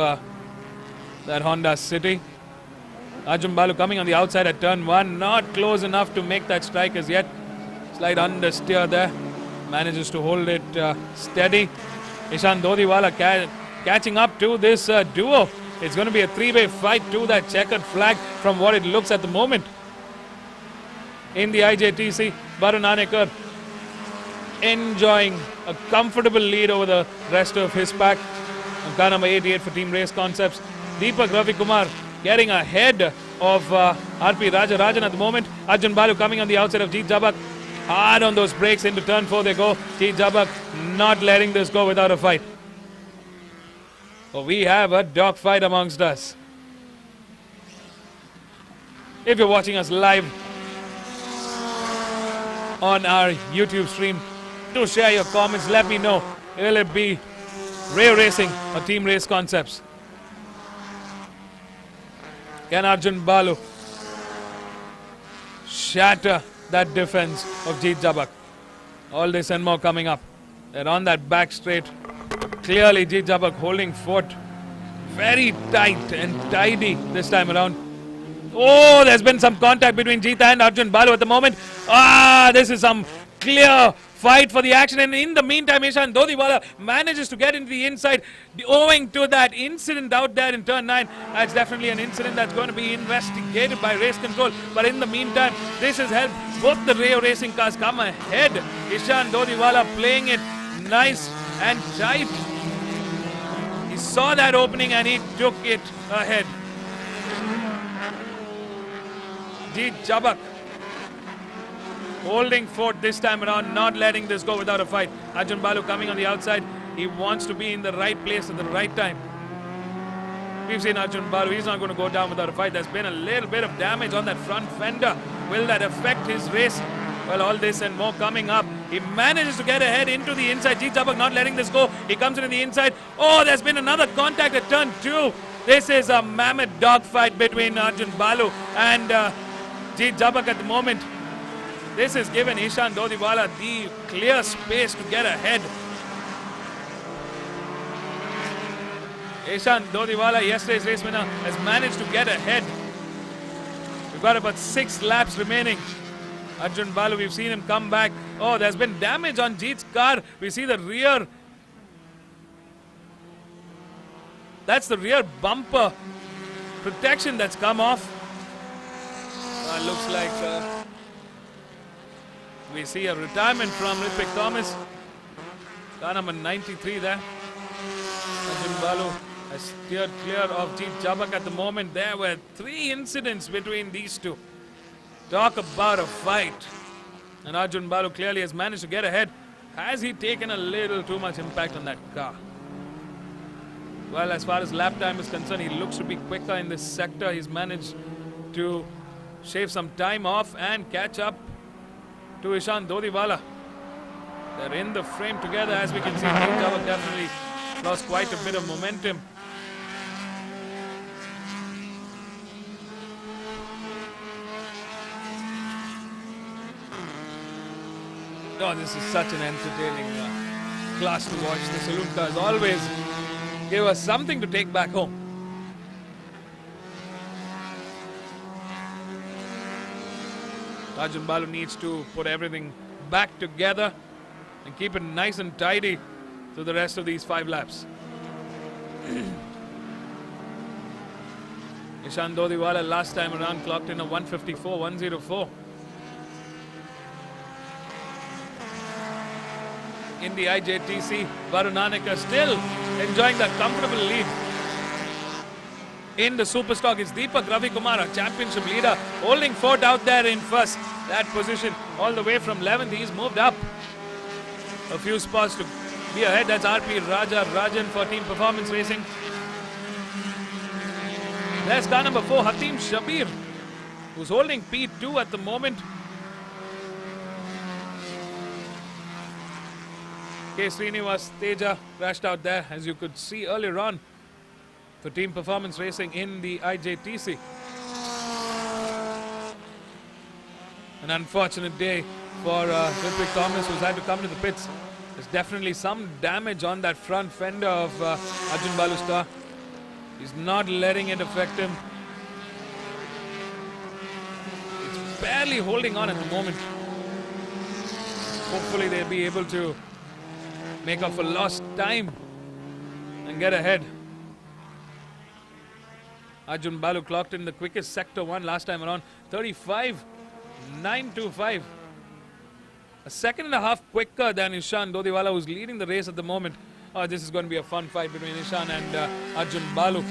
that Honda City. Arjun Balu coming on the outside at turn 1. Not close enough to make that strike as yet. Slight understeer there. Manages to hold it steady. Ishan Dodiwala catching up to this duo. It's going to be a 3-way fight to that checkered flag from what it looks at the moment. In the IJTC, Varun Anekar enjoying a comfortable lead over the rest of his pack. And car number 88 for Team Race Concepts. Deepak Ravikumar getting ahead of RP Rajarajan at the moment. Arjun Balu coming on the outside of Jeet Jabak. Hard on those brakes into turn 4 they go. Jeet Jabak not letting this go without a fight. So we have a dogfight amongst us. If you're watching us live on our YouTube stream, do share your comments. Let me know. Will it be Ray Racing or Team Race Concepts? Can Arjun Balu shatter that defense of Jeet Jabak? All this and more coming up. They're on that back straight. Clearly Jeet Jabak holding fort very tight and tidy this time around. Oh, there's been some contact between Jeet and Arjun Balu at the moment. This is some clear fight for the action, and in the meantime Ishan Dodiwala manages to get into the inside owing to that incident out there in turn 9. That's definitely an incident that's going to be investigated by race control, but in the meantime this has helped both the Rayo Racing cars come ahead. Ishan Dodiwala playing it nice and tight. He saw that opening and he took it ahead. Jeet Jabak holding fort this time around, not letting this go without a fight. Arjun Balu coming on the outside. He wants to be in the right place at the right time. We've seen Arjun Balu, he's not going to go down without a fight. There's been a little bit of damage on that front fender. Will that affect his race? Well, all this and more coming up. He manages to get ahead into the inside. Jeet Jabak not letting this go. He comes into the inside. Oh, there's been another contact at turn 2. This is a mammoth dogfight between Arjun Balu and Jeet Jabak at the moment. This has given Ishan Dodiwala the clear space to get ahead. Ishan Dodiwala, yesterday's race winner, has managed to get ahead. We've got about 6 laps remaining. Arjun Balu, we've seen him come back. Oh, there's been damage on Jeet's car. We see the rear. That's the rear bumper protection that's come off. Looks like we see a retirement from Ritwik Thomas. Car number 93 there. Arjun Balu has steered clear of Jeet Jabak at the moment. There were 3 incidents between these two. Talk about a fight. And Arjun Balu clearly has managed to get ahead. Has he taken a little too much impact on that car? Well, as far as lap time is concerned, he looks to be quicker in this sector. He's managed to shave some time off and catch up to Ishan Dodiwala. They're in the frame together, as we can see. Jeet Jabak definitely lost quite a bit of momentum. Oh, this is such an entertaining class to watch. The saloon cars always give us something to take back home. Arjun Balu needs to put everything back together and keep it nice and tidy through the rest of these 5 laps. Ishan Dodiwala last time around clocked in a 154.104. In the IJTC, Varunanaka still enjoying that comfortable lead. In the Superstock is Deepak Ravikumar, championship leader, holding fort out there in first. That position all the way from 11th, he's moved up a few spots to be ahead. That's RP Rajan for Team Performance Racing. There's car number 4, Hatim Shabir, who's holding P2 at the moment. K. Srinivas Teja crashed out there, as you could see earlier on, for Team Performance Racing in the IJTC. An unfortunate day for Ritwik Thomas, who's had to come to the pits. There's definitely some damage on that front fender of Arjun Balu's car. He's not letting it affect him. It's barely holding on at the moment. Hopefully they'll be able to make up for lost time and get ahead. Arjun Balu clocked in the quickest sector 1 last time around, 35.925. A second and a half quicker than Ishan Dodiwala, who's leading the race at the moment. Oh, this is going to be a fun fight between Ishan and Arjun Balu.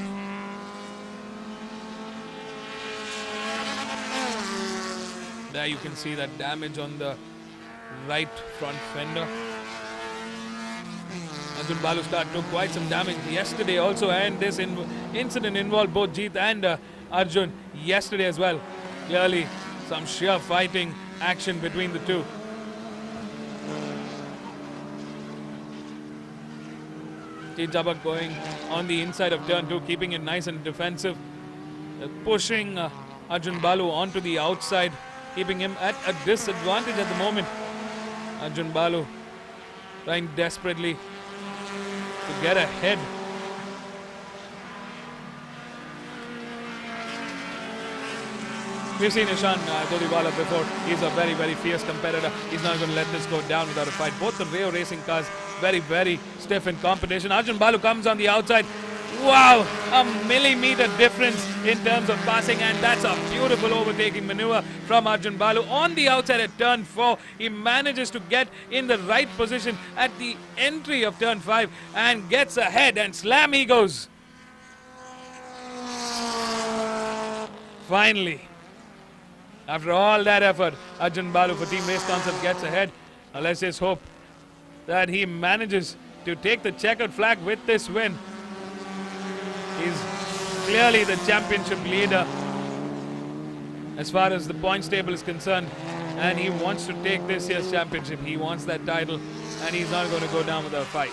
There you can see that damage on the right front fender. Arjun Balu's car took quite some damage yesterday also, and this incident involved both Jeet and Arjun yesterday as well. Clearly some sheer fighting action between the two. Jeet Jabak going on the inside of turn 2, keeping it nice and defensive. Pushing Arjun Balu onto the outside, keeping him at a disadvantage at the moment. Arjun Balu trying desperately to get ahead. We've seen Ishan Dodiwala before. He's a very, very fierce competitor. He's not going to let this go down without a fight. Both the Rayo racing cars very, very stiff in competition. Arjun Balu comes on the outside. Wow, a millimeter difference in terms of passing, and that's a beautiful overtaking maneuver from Arjun Balu. On the outside at turn 4, he manages to get in the right position at the entry of turn 5 and gets ahead, and slam he goes. Finally, after all that effort, Arjun Balu for Team Race Concept gets ahead. Now let's just hope that he manages to take the checkered flag with this win. He's clearly the championship leader as far as the points table is concerned, and he wants to take this year's championship. He wants that title, and he's not going to go down without a fight.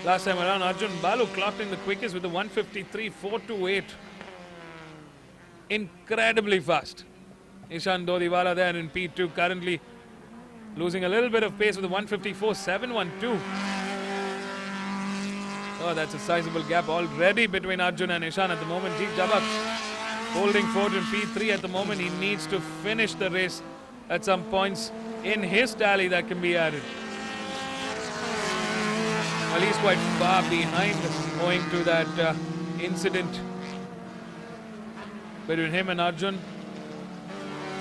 Last time around, Arjun Balu clocked in the quickest with a 153.428. Incredibly fast. Ishan Dodiwala there in P2, currently losing a little bit of pace with a 154.712. Oh, that's a sizable gap already between Arjun and Ishan at the moment. Jeet Jabak holding fort in P3 at the moment. He needs to finish the race at some points in his tally that can be added. Well, he's quite far behind owing to that incident between him and Arjun.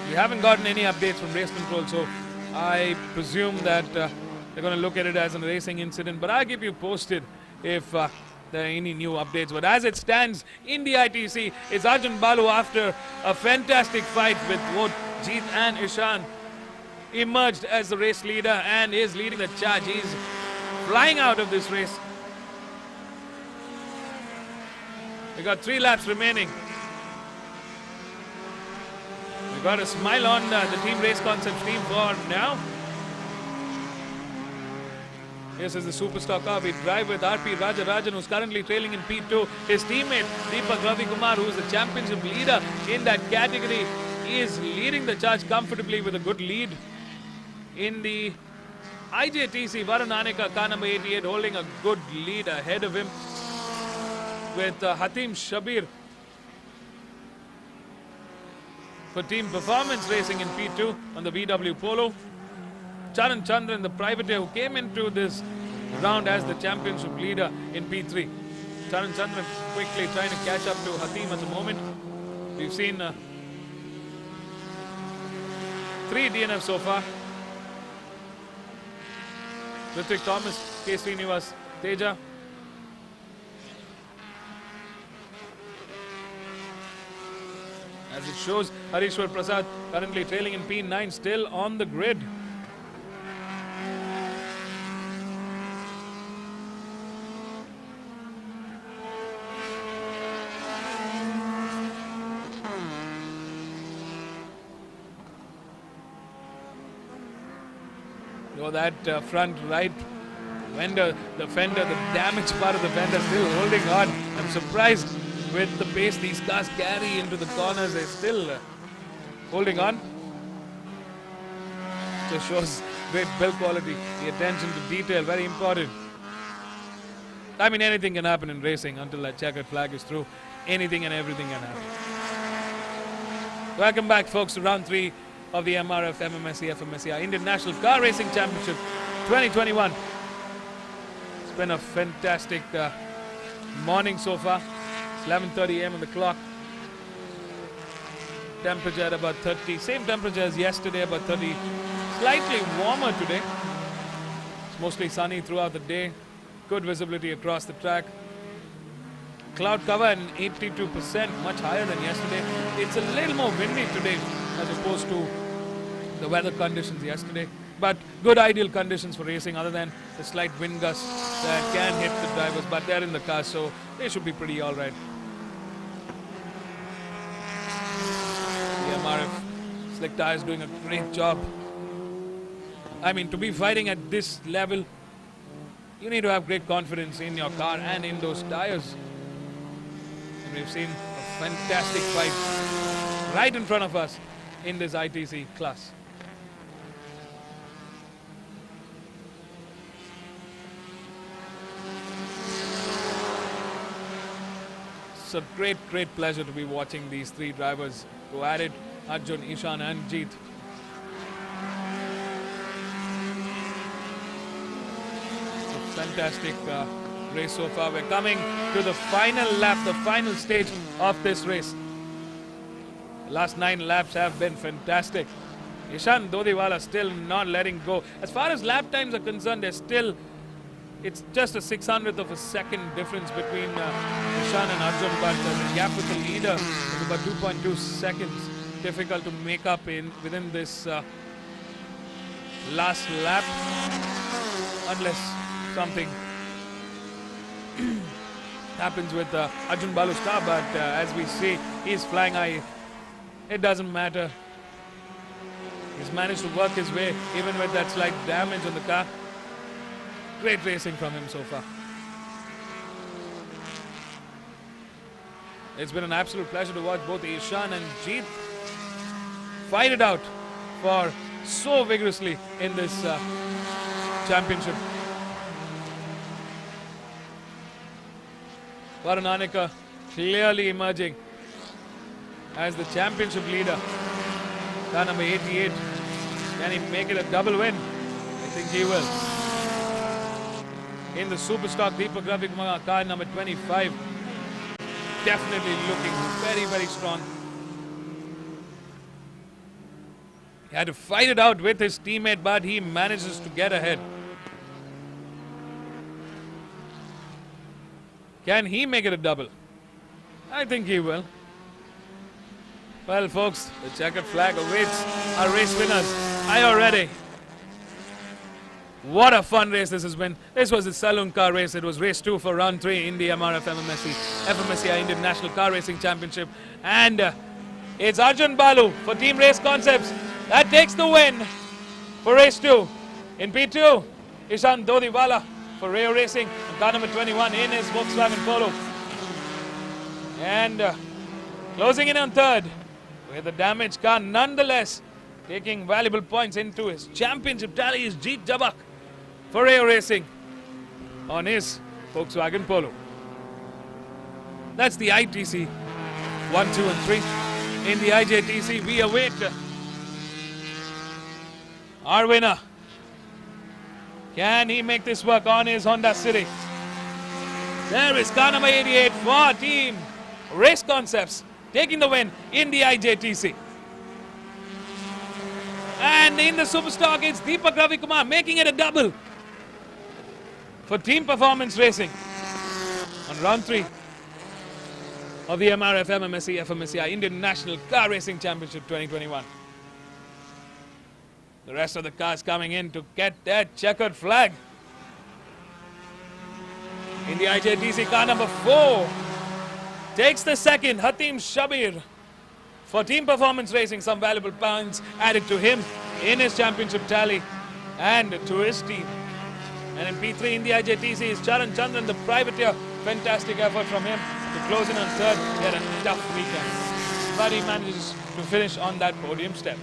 We haven't gotten any updates from race control, so I presume that they're going to look at it as a racing incident, but I'll keep you posted if there are any new updates. But as it stands in the ITC, it's Arjun Balu after a fantastic fight with both Jeet and Ishan. Emerged as the race leader and is leading the charge. He's flying out of this race. We got 3 laps remaining. We got a smile on the Team Race Concepts team for now. This is the Superstock car. We drive with RP Rajarajan, who's currently trailing in P2. His teammate Deepak Ravi Kumar, who is the championship leader in that category, is leading the charge comfortably with a good lead. In the IJTC, Varun Aneka, car number 88, holding a good lead ahead of him with Hatim Shabir for Team Performance Racing in P2 on the VW Polo. Charan Chandran, the privateer who came into this round as the championship leader in P3. Charan Chandran quickly trying to catch up to Hatim at the moment. We've seen 3 DNF so far. Ritik Thomas, K. Srinivas, Teja. As it shows, Harishwar Prasad currently trailing in P9, still on the grid. Oh, that front right fender, the damaged part of the fender still holding on. I'm surprised with the pace these cars carry into the corners, they're still holding on. Just shows great build quality, the attention to detail, very important. I mean, anything can happen in racing until that checkered flag is through. Anything and everything can happen. Welcome back, folks, to round 3 of the MRF MMSC fmsci Indian National Car Racing Championship 2021. It's been a fantastic morning so far. It's 11:30 a.m. on the clock. Temperature at about 30, same temperature as yesterday, about 30. Slightly warmer today. It's mostly sunny throughout the day. Good visibility across the track. Cloud cover at 82%, much higher than yesterday. It's a little more windy today as opposed to the weather conditions yesterday. But good ideal conditions for racing, other than the slight wind gusts that can hit the drivers, but they're in the car, so they should be pretty all right. The MRF Slick Tires doing a great job. I mean, to be fighting at this level, you need to have great confidence in your car and in those tires. And we've seen a fantastic fight right in front of us in this ITC class. It's a great pleasure to be watching these 3 drivers go at it, Arjun, Ishan and Jeet. It's a fantastic race so far. We're coming to the final lap, the final stage of this race. The last 9 laps have been fantastic. Ishan Dodiwala still not letting go. As far as lap times are concerned, they're still, it's just a 600th of a second difference between Ishan and Arjun, but the gap with the leader is about 2.2 seconds. Difficult to make up within this last lap, unless something happens with Arjun Balu's car, but as we see, he's flying high. It doesn't matter. He's managed to work his way, even with that slight damage on the car. Great racing from him so far. It's been an absolute pleasure to watch both Ishan and Jeet fight it out for so vigorously in this championship. Varun Aneka clearly emerging as the championship leader. Car number 88. Can he make it a double win? I think he will. In the Superstock, Deepak Ravi Kumar, car number 25. Definitely looking very strong. He had to fight it out with his teammate, but he manages to get ahead. Can he make it a double? I think he will. Well, folks, the checkered flag awaits our race winners. Are you ready? What a fun race this has been. This was the saloon car race. It was race 2 for round 3 in the MRF MMSC fmsci Indian National Car Racing Championship. And it's Arjun Balu for Team Race Concepts that takes the win for race 2. In P2, Ishan Dodiwala for Rayo Racing and car number 21 in his Volkswagen Polo. And closing in on third with a damaged car, nonetheless taking valuable points into his championship tally is Jeet Jabak for Rayo Racing on his Volkswagen Polo. That's the ITC 1, 2 and 3. In the IJTC, we await our winner. Can he make this work on his Honda City? There is car number 88 for Team Race Concepts taking the win in the IJTC. And in the Superstock, it's Deepak Ravikumar making it a double for Team Performance Racing on round 3 of the MRF MMSC fmsci Indian National Car Racing Championship 2021. The rest of the cars coming in to get that checkered flag. In the IJTC, car number 4 takes the second, Hatim Shabir for Team Performance Racing. Some valuable points added to him in his championship tally and to his team. And in P3 in the IJTC is Charan Chandran, the privateer. Fantastic effort from him to close in on third. He had a tough weekend, but he manages to finish on that podium step.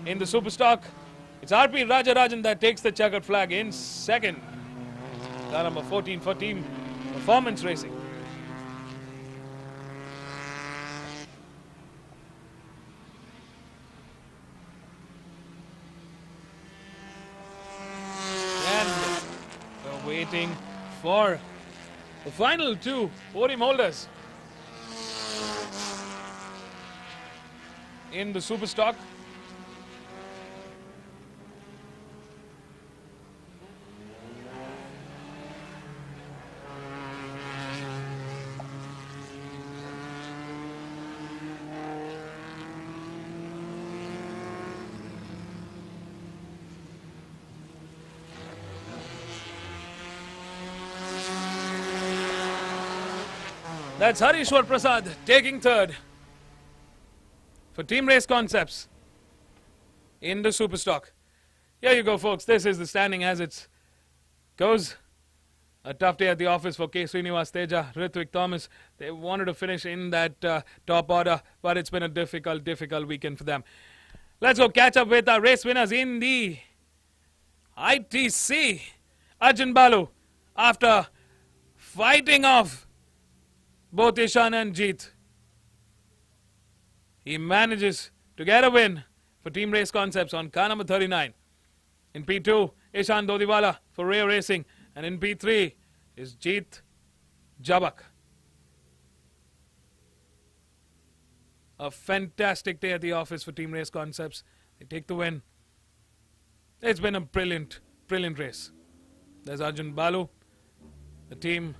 In the Superstock, it's RP Rajarajan that takes the checkered flag in second. Car number 14 for Team Performance Racing. And we're waiting for the final 2 podium holders in the Superstock. That's Harishwar Prasad taking third for Team Race Concepts in the Superstock. Here you go, folks. This is the standing as it goes. A tough day at the office for K. Srinivas Teja, Ritwik Thomas. They wanted to finish in that top order, but it's been a difficult weekend for them. Let's go catch up with our race winners in the ITC. Arjun Balu, after fighting off both Ishan and Jeet, he manages to get a win for Team Race Concepts on car number 39. In P2, Ishan Dodiwala for Rayo Racing, and in P3 is Jeet Jabak. A fantastic day at the office for Team Race Concepts. They take the win. It's been a brilliant race. There's Arjun Balu, the team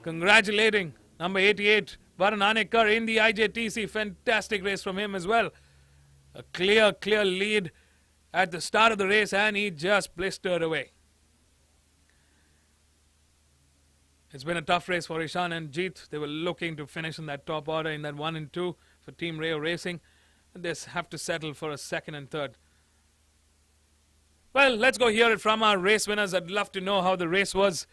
congratulating number 88, Varun Anekar in the IJTC. Fantastic race from him as well. A clear lead at the start of the race, and he just blistered away. It's been a tough race for Ishan and Jeet. They were looking to finish in that top order in that 1 and 2 for Team Rayo Racing. And they have to settle for a second and third. Well, let's go hear it from our race winners. I'd love to know how the race was.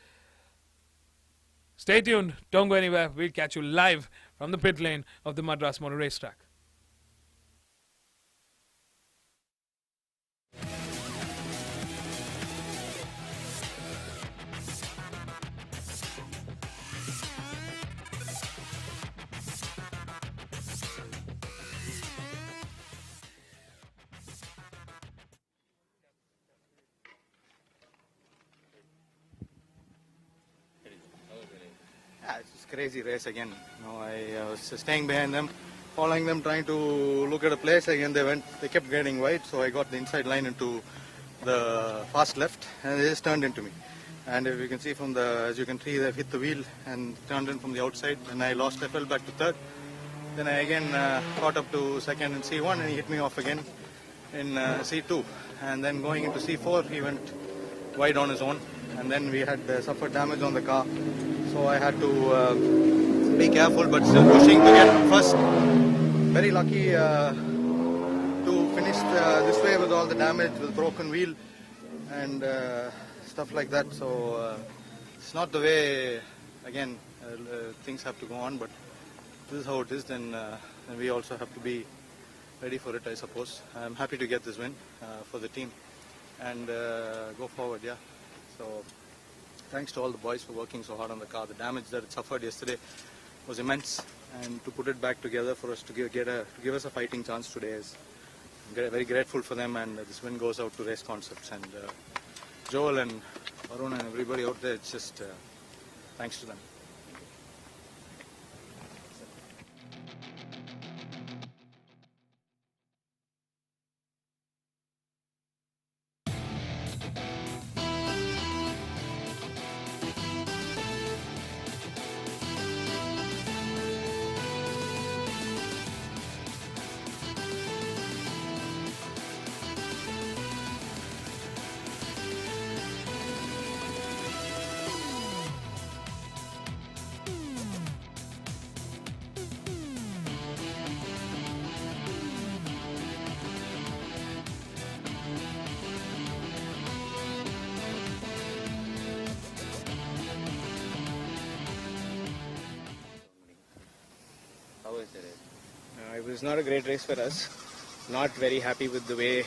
Stay tuned. Don't go anywhere. We'll catch you live from the pit lane of the Madras Motor Racetrack.
Yeah, it's just crazy race again. I was staying behind them, following them, trying to look at a place. Again, they kept getting wide, so I got the inside line into the fast left, and they just turned into me. And if you can see from the, as you can see, they've hit the wheel and turned in from the outside. When I lost, I fell back to third. Then I again caught up to second in C1 and he hit me off again in C2. And then going into C4, he went wide on his own. And then we had suffered damage on the car. So I had to be careful, but still pushing to get first. Very lucky to finish this way with all the damage, with broken wheel and stuff like that. So it's not the way, again, things have to go on, but this is how it is. Then we also have to be ready for it, I suppose. I'm happy to get this win for the team and go forward, yeah. So thanks to all the boys for working so hard on the car. The damage that it suffered yesterday was immense, and to put it back together for us to give us a fighting chance today is very grateful for them. And this win goes out to Race Concepts and Joel and Arun and everybody out there. It's just thanks to them.
It was not a great race for us. Not very happy with the way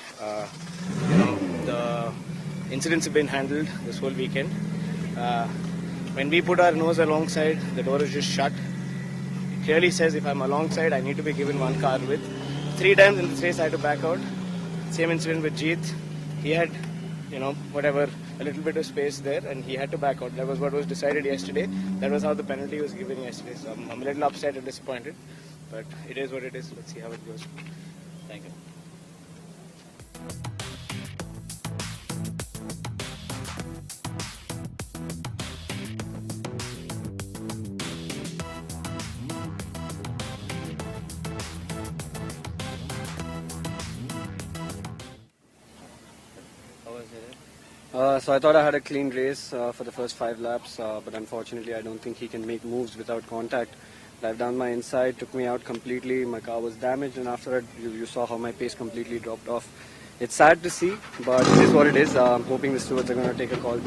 the incidents have been handled this whole weekend. When we put our nose alongside, the door is just shut. It clearly says if I'm alongside, I need to be given one car with. 3 times in this race I had to back out. Same incident with Jeet. He had, a little bit of space there and he had to back out. That was what was decided yesterday. That was how the penalty was given yesterday. So I'm a little upset and disappointed. But it is what it is. Let's see how it goes. Thank you.
So I thought I had a clean race for the first 5 laps, but unfortunately I don't think he can make moves without contact. Dive down my inside, took me out completely, my car was damaged, and after that you saw how my pace completely dropped off. It's sad to see, but it is what it is. I'm hoping the stewards are going to take a call.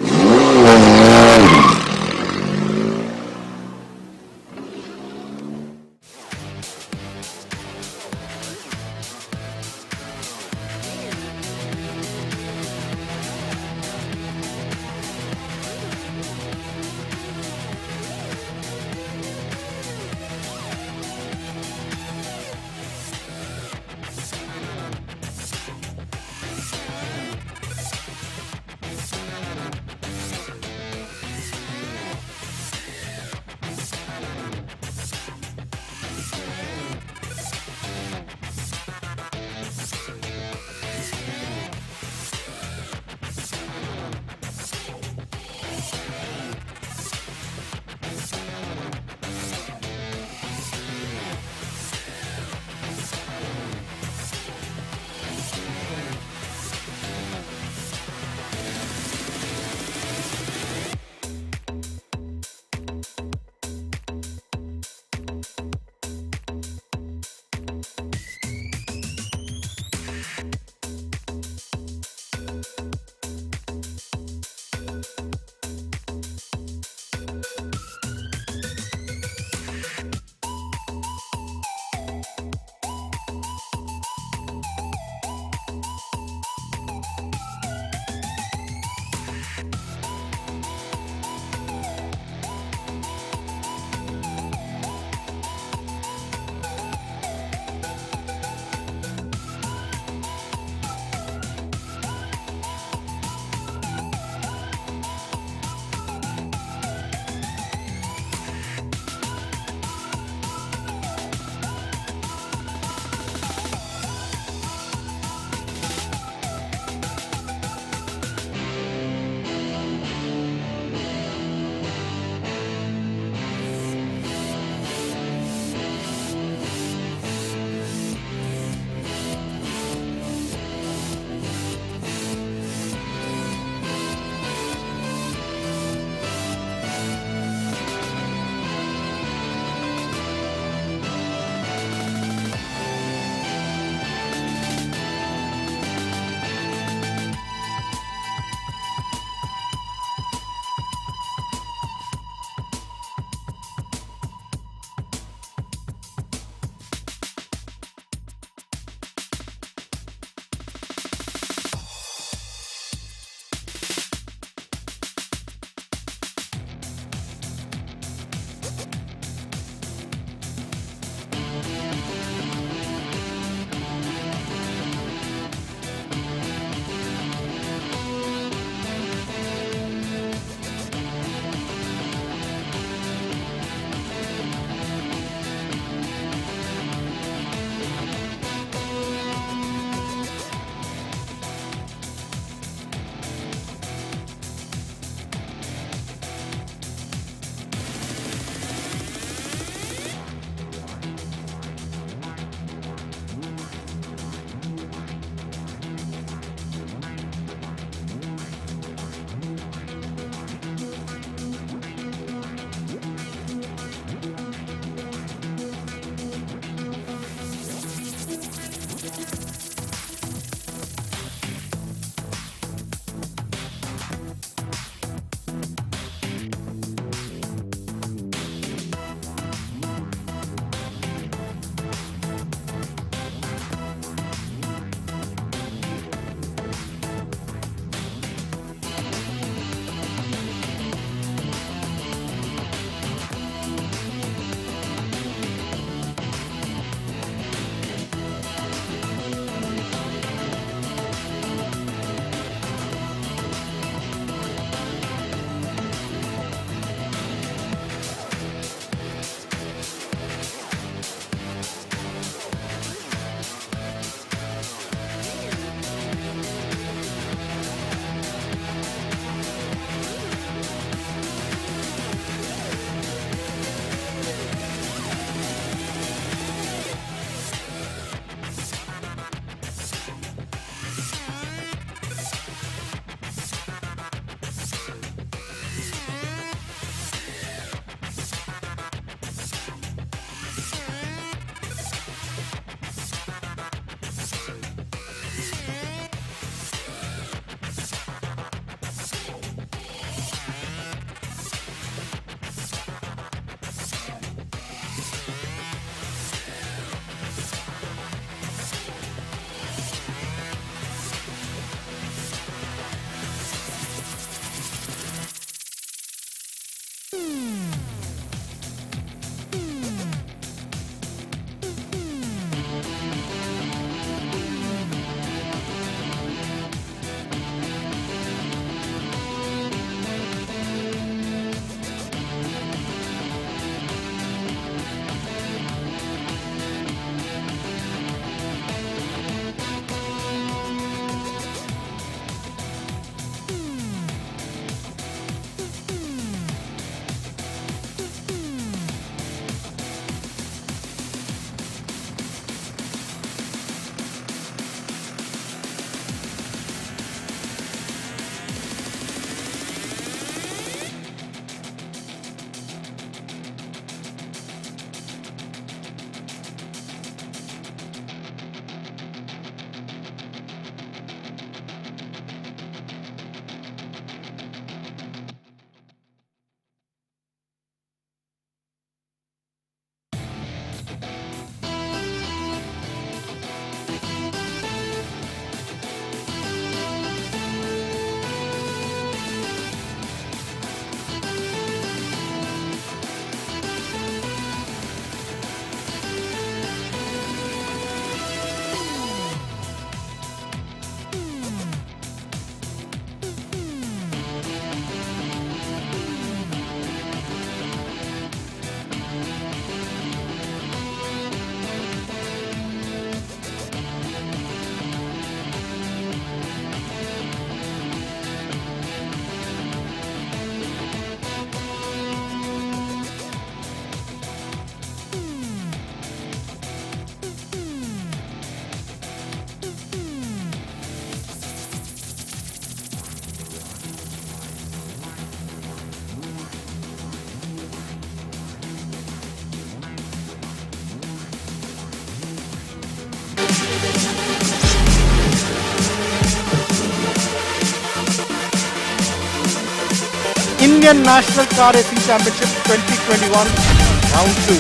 Indian National Car Racing Championship 2021, Round 2.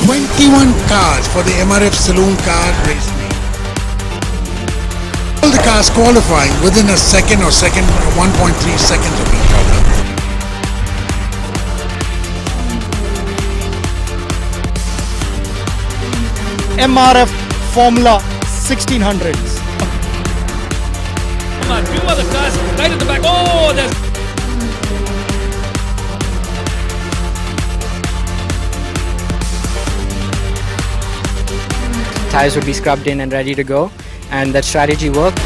21 cars for the MRF Saloon Car Race. All the cars qualifying within a second or 1.3 seconds of each other.
MRF Formula 1600s.
Come on, few other cars right at the back. Oh, there's
Tires would be scrubbed in and ready to go, and that strategy worked.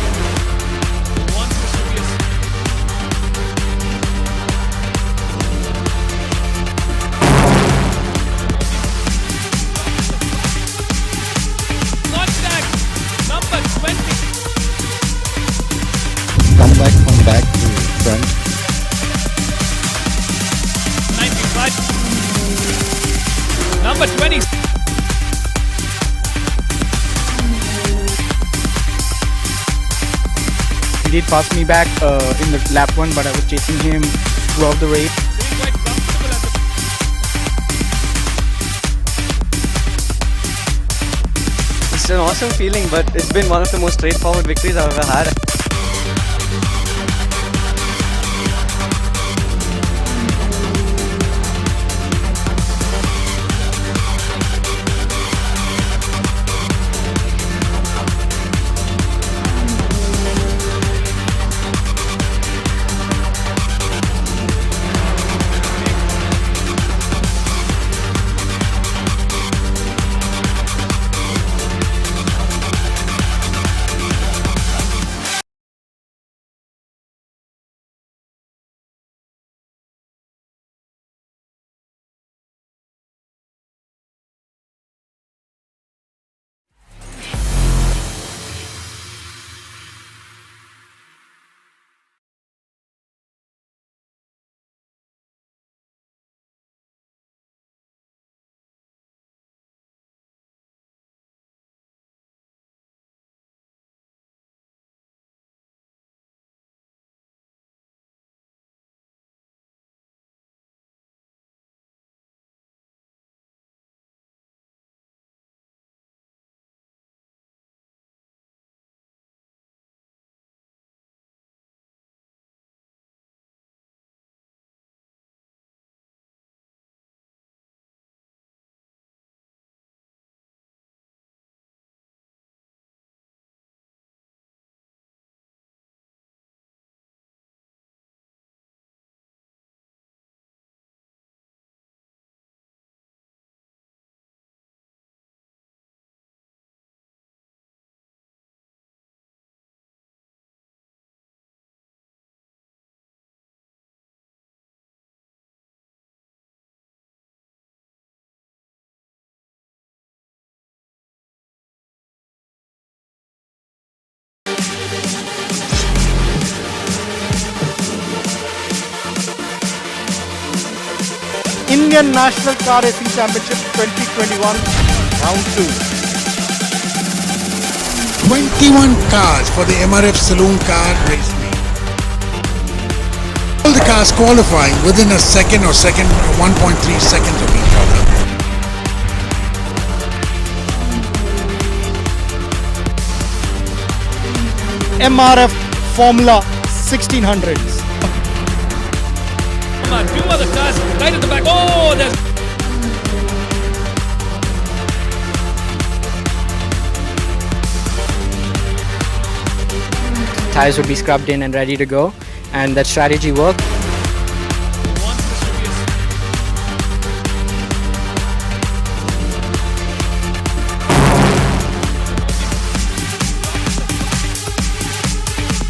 contact. Number 20.
Come back from back to front.
95. Number 20.
He did pass me back in the lap 1, but I was chasing him throughout the race.
It's an awesome feeling, but it's been one of the most straightforward victories I've ever had.
Indian National Car Racing Championship 2021, Round 2.
21 cars for the MRF Saloon Car Race. All the cars qualifying within a second or 1.3 seconds of each other.
MRF Formula 1600s.
Come on, few other cars right at the back. Oh, there's
Tires would be scrubbed in and ready to go, and that strategy worked.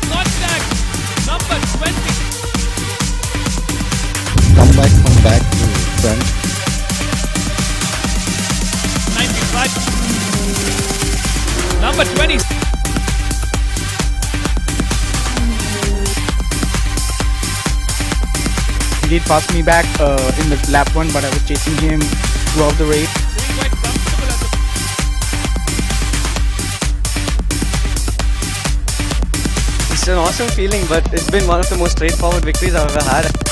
contact. Number 20.
Come back from back to front.
95. Number 20.
He did pass me back in the lap 1, but I was chasing him throughout the race.
It's
It's an awesome feeling, but it's been one of the most straightforward victories I've ever had.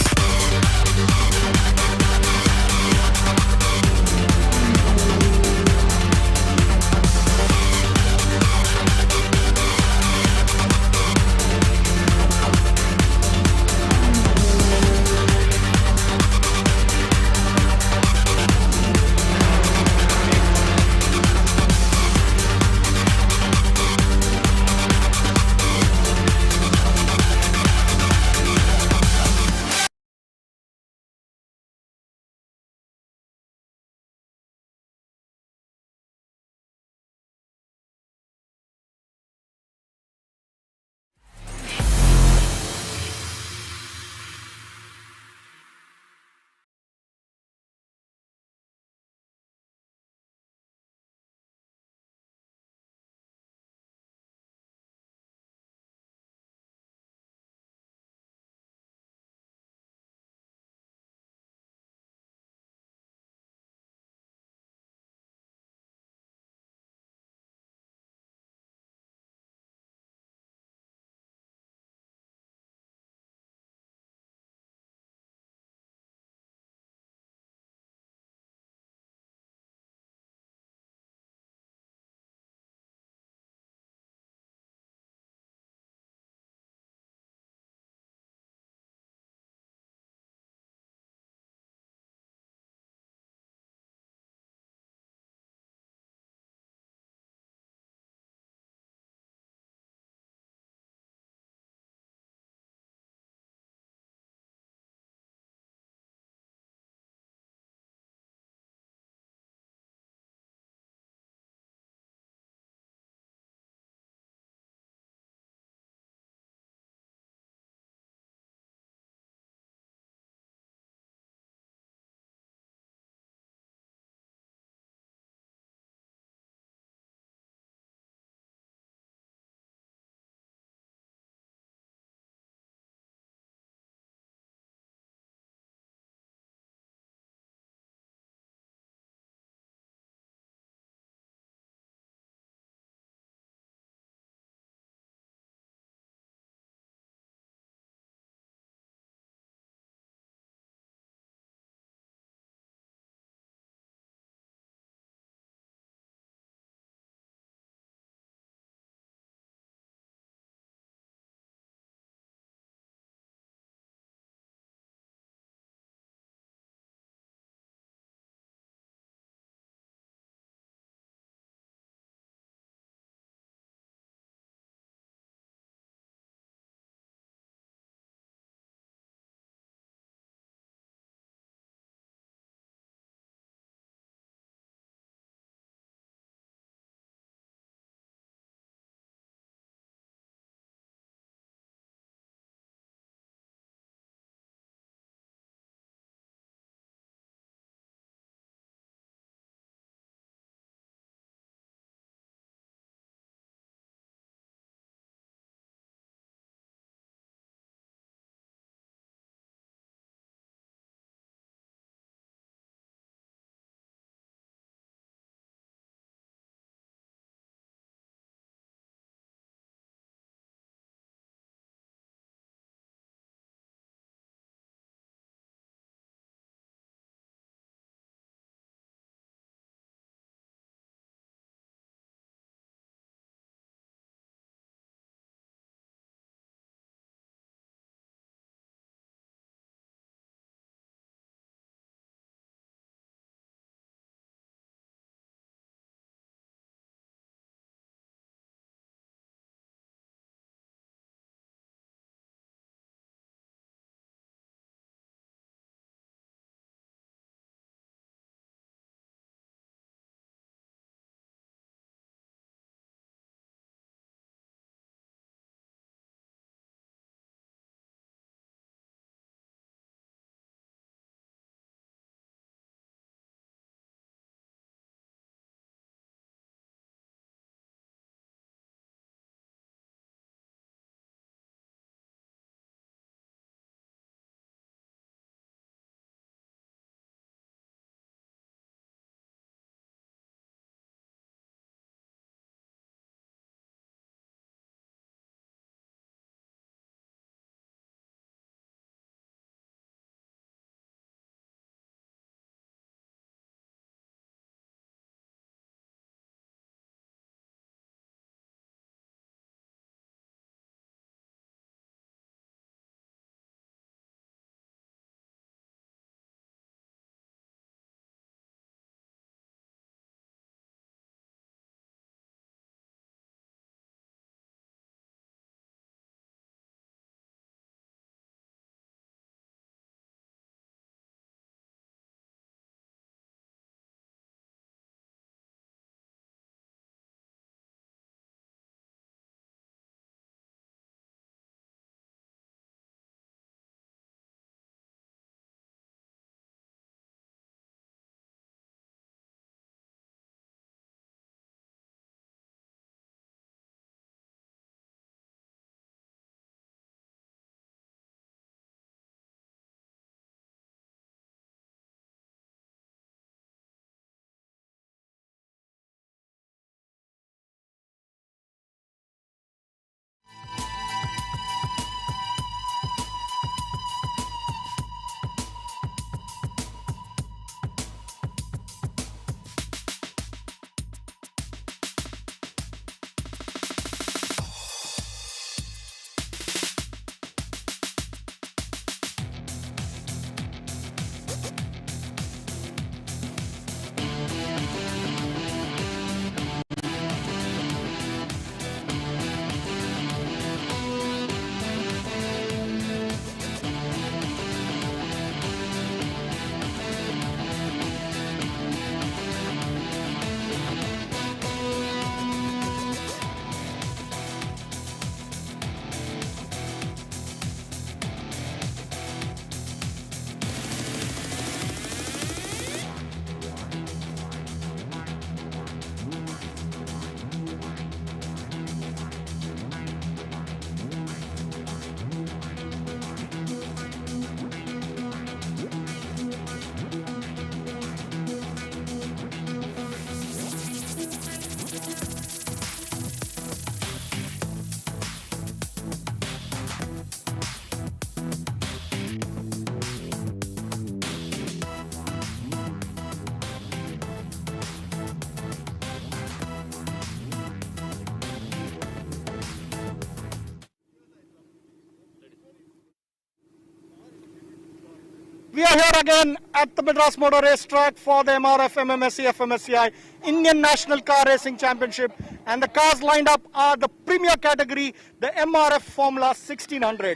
We are here again at the Madras Motor Racetrack for the MRF MMSC fmsci Indian National Car Racing Championship, and the cars lined up are the premier category, the MRF Formula 1600s.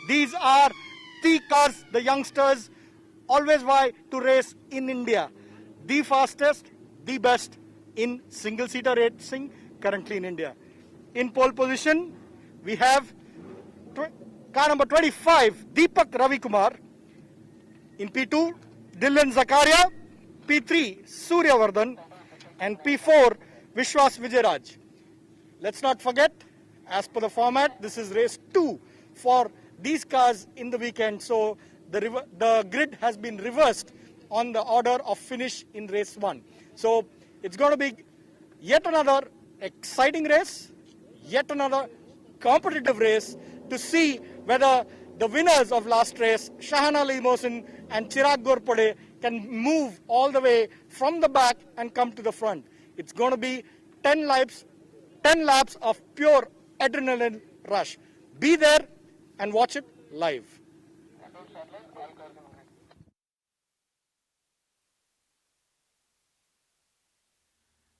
These are the cars the youngsters always vie to race in India. The fastest, the best in single-seater racing currently in India. In pole position, we have car number 25, Deepak Ravikumar. In P2, Dylan Zakaria. P3, Suryavardhan. And P4, Vishwas Vijayaraj. Let's not forget, as per the format, this is race 2 for these cars in the weekend. So the grid has been reversed on the order of finish in race 1. So it's going to be yet another exciting race, yet another competitive race to see whether the winners of last race, Shahan Ali Mohsin and Chirag Ghorpade, can move all the way from the back and come to the front. It's going to be 10 laps of pure adrenaline rush. Be there and watch it live.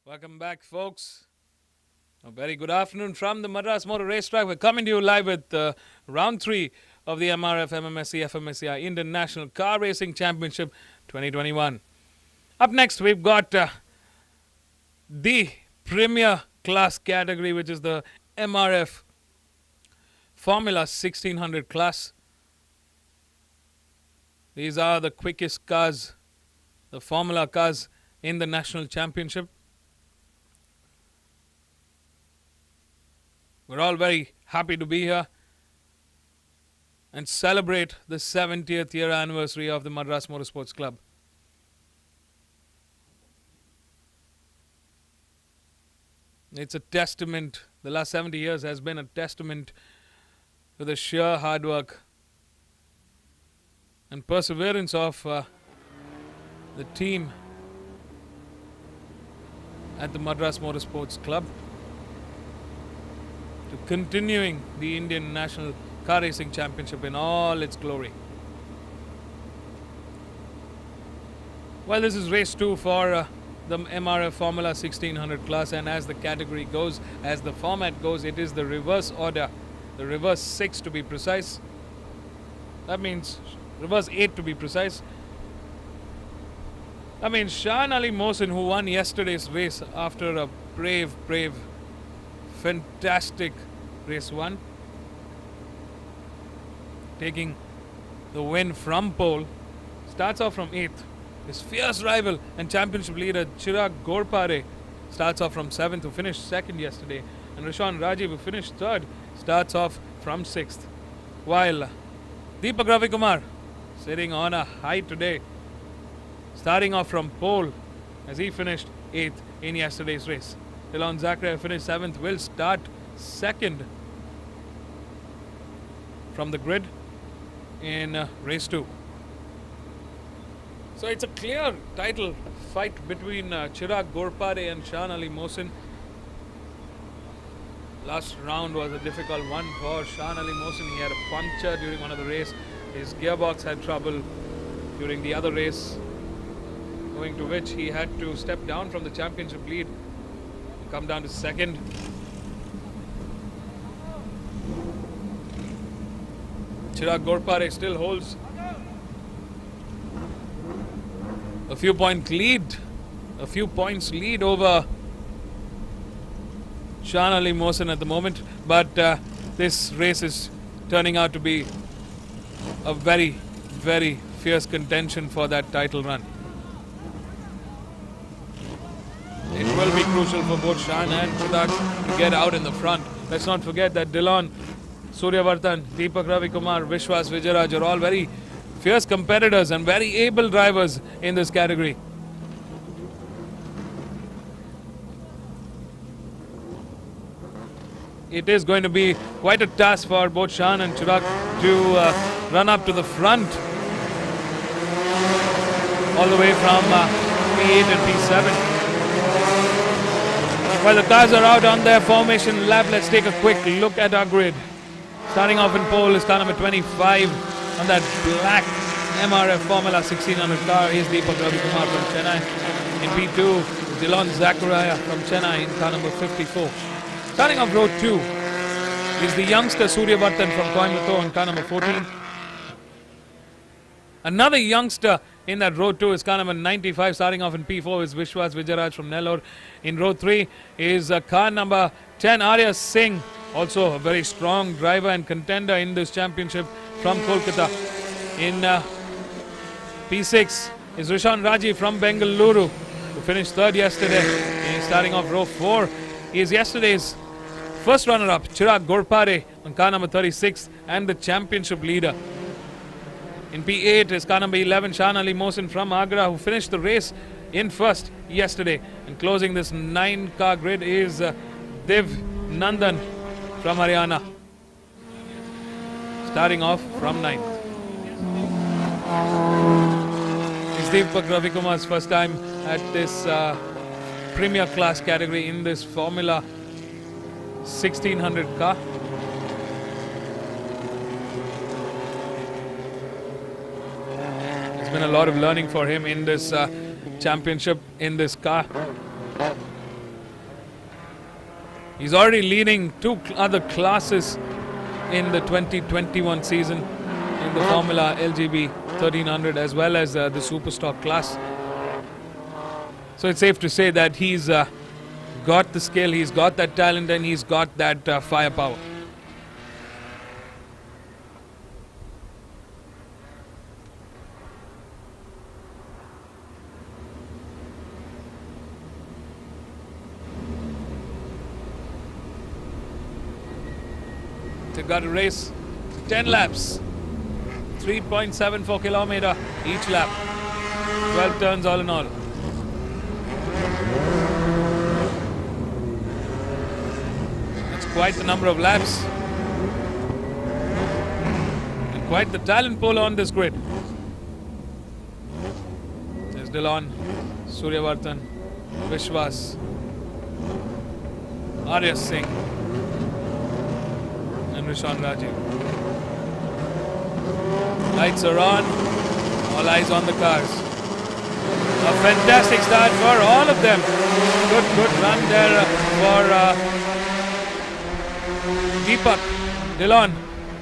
Welcome back, folks. A very good afternoon from the Madras Motor Racetrack. We're coming to you live with round 3 of the MRF MMSC fmsci Indian National Car Racing Championship 2021. Up next, we've got the premier class category, which is the MRF Formula 1600 class. These are the quickest cars, the Formula cars in the National Championship. We're all very happy to be here and celebrate the 70th year anniversary of the Madras Motorsports Club. It's a testament, the last 70 years has been a testament to the sheer hard work and perseverance of the team at the Madras Motorsports Club to continuing the Indian National Car Racing Championship in all its glory. Well, this is race 2 for the MRF Formula 1600 class, and as the category goes, as the format goes, it is the reverse order, the reverse 6 to be precise. That means reverse 8 to be precise. That means Shahan Ali Mohsin, who won yesterday's race after a brave, fantastic race 1, taking the win from pole, starts off from 8th. His fierce rival and championship leader Chirag Ghorpade starts off from 7th, who finished 2nd yesterday, and Rishan Rajiv, who finished 3rd, starts off from 6th. While Deepak Ravikumar sitting on a high today, starting off from pole as he finished 8th in yesterday's race. Dylan Zakaria finished 7th, will start 2nd from the grid in race 2. So it's a clear title fight between Chirag Ghorpade and Shahan Ali Mohsin. Last round was a difficult one for Shahan Ali Mohsin. He had a puncture during one of the race. His gearbox had trouble during the other race, owing to which he had to step down from the championship lead, come down to 2nd. Chirag Ghorpade still holds a few points lead over Shahan Ali Mohsin at the moment, but this race is turning out to be a very fierce contention for that title run. It will be crucial for both Shahan and Chirag to get out in the front. Let's not forget that Dylan, Suryavardhan, Deepak Ravikumar, Vishwas Vijayaraj are all very fierce competitors and very able drivers in this category. It is going to be quite a task for both Shahan and Chirag to run up to the front all the way from P8 and P7. While the cars are out on their formation lap, let's take a quick look at our grid. Starting off in pole is car number 25 on that black MRF Formula 1600 car is Deepak Ravikumar from Chennai. In P2, Dilon Zachariah from Chennai in car number 54. Starting off row 2 is the youngster Suryavartan from Coimbatore in car number 14. Another youngster in that row 2 is car number 95. Starting off in P4 is Vishwas Vijayaraj from Nellore. In row 3 is car number 10 Arya Singh, also a very strong driver and contender in this championship from Kolkata. In P6 is Rishan Raji from Bengaluru, who finished third yesterday. And starting off row 4 is yesterday's first runner-up Chirag Gorpare on car number 36 and the championship leader. In P8 is car number 11 Shan Ali Mohsin from Agra, who finished the race in first yesterday. And closing this 9-car grid is Div Nandan from Haryana, starting off from 9th. It's Deepak Ravikumar's first time at this premier class category in this Formula 1600 car. There's been a lot of learning for him in this championship in this car. He's already leading 2 other classes in the 2021 season in the Formula LGB 1300 as well as the Superstock class. So it's safe to say that he's got the skill, he's got that talent, and he's got that firepower. They've got to race 10 laps, 3.74 kilometer each lap, 12 turns all in all. That's quite the number of laps and quite the talent pool on this grid. There's Dilon, Suryavartan, Vishwas, Arya Singh and Rishan Rajiv. Lights are on, all eyes on the cars. A fantastic start for all of them. Good run there for Deepak, Dilon,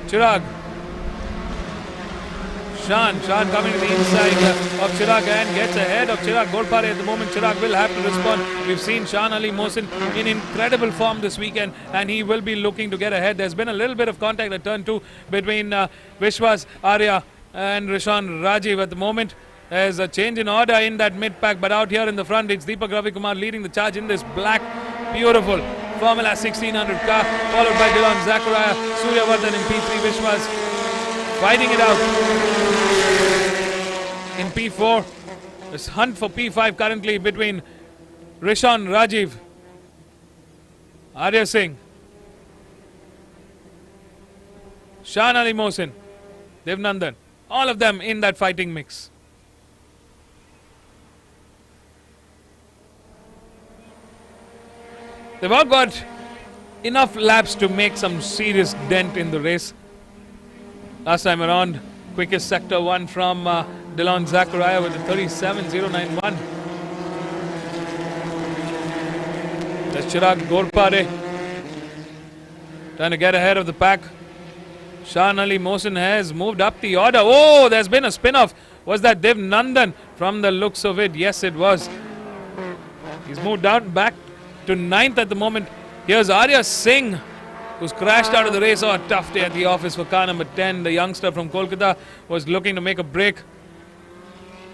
Chirag, Shan coming to the inside of Chirag and gets ahead of Chirag Gorpare at the moment. Chirag will have to respond. We've seen Shan Ali Mohsin in incredible form this weekend and he will be looking to get ahead. There's been a little bit of contact at turn 2 between Vishwas, Arya and Rishan Rajiv at the moment. There's a change in order in that mid-pack, but out here in the front it's Deepak Ravikumar leading the charge in this black, beautiful Formula 1600 car, followed by Dilon Zachariah, Suryavartan in P3, Vishwas fighting it out. In P4, this hunt for P5 currently between Rishan Rajiv, Arya Singh, Shan Ali Mohsin, Div Nandan, all of them in that fighting mix. They've all got enough laps to make some serious dent in the race. Last time around, quickest sector 1 from Dilon Zachariah with a 37.091. There's Chirag Gorpare trying to get ahead of the pack. Shan Ali Mohsin has moved up the order. Oh, there's been a spin-off. Was that Div Nandan? From the looks of it, yes it was. He's moved down back to 9th at the moment. Here's Arya Singh, who's crashed out of the race. Oh, a tough day at the office for car number 10. The youngster from Kolkata was looking to make a break.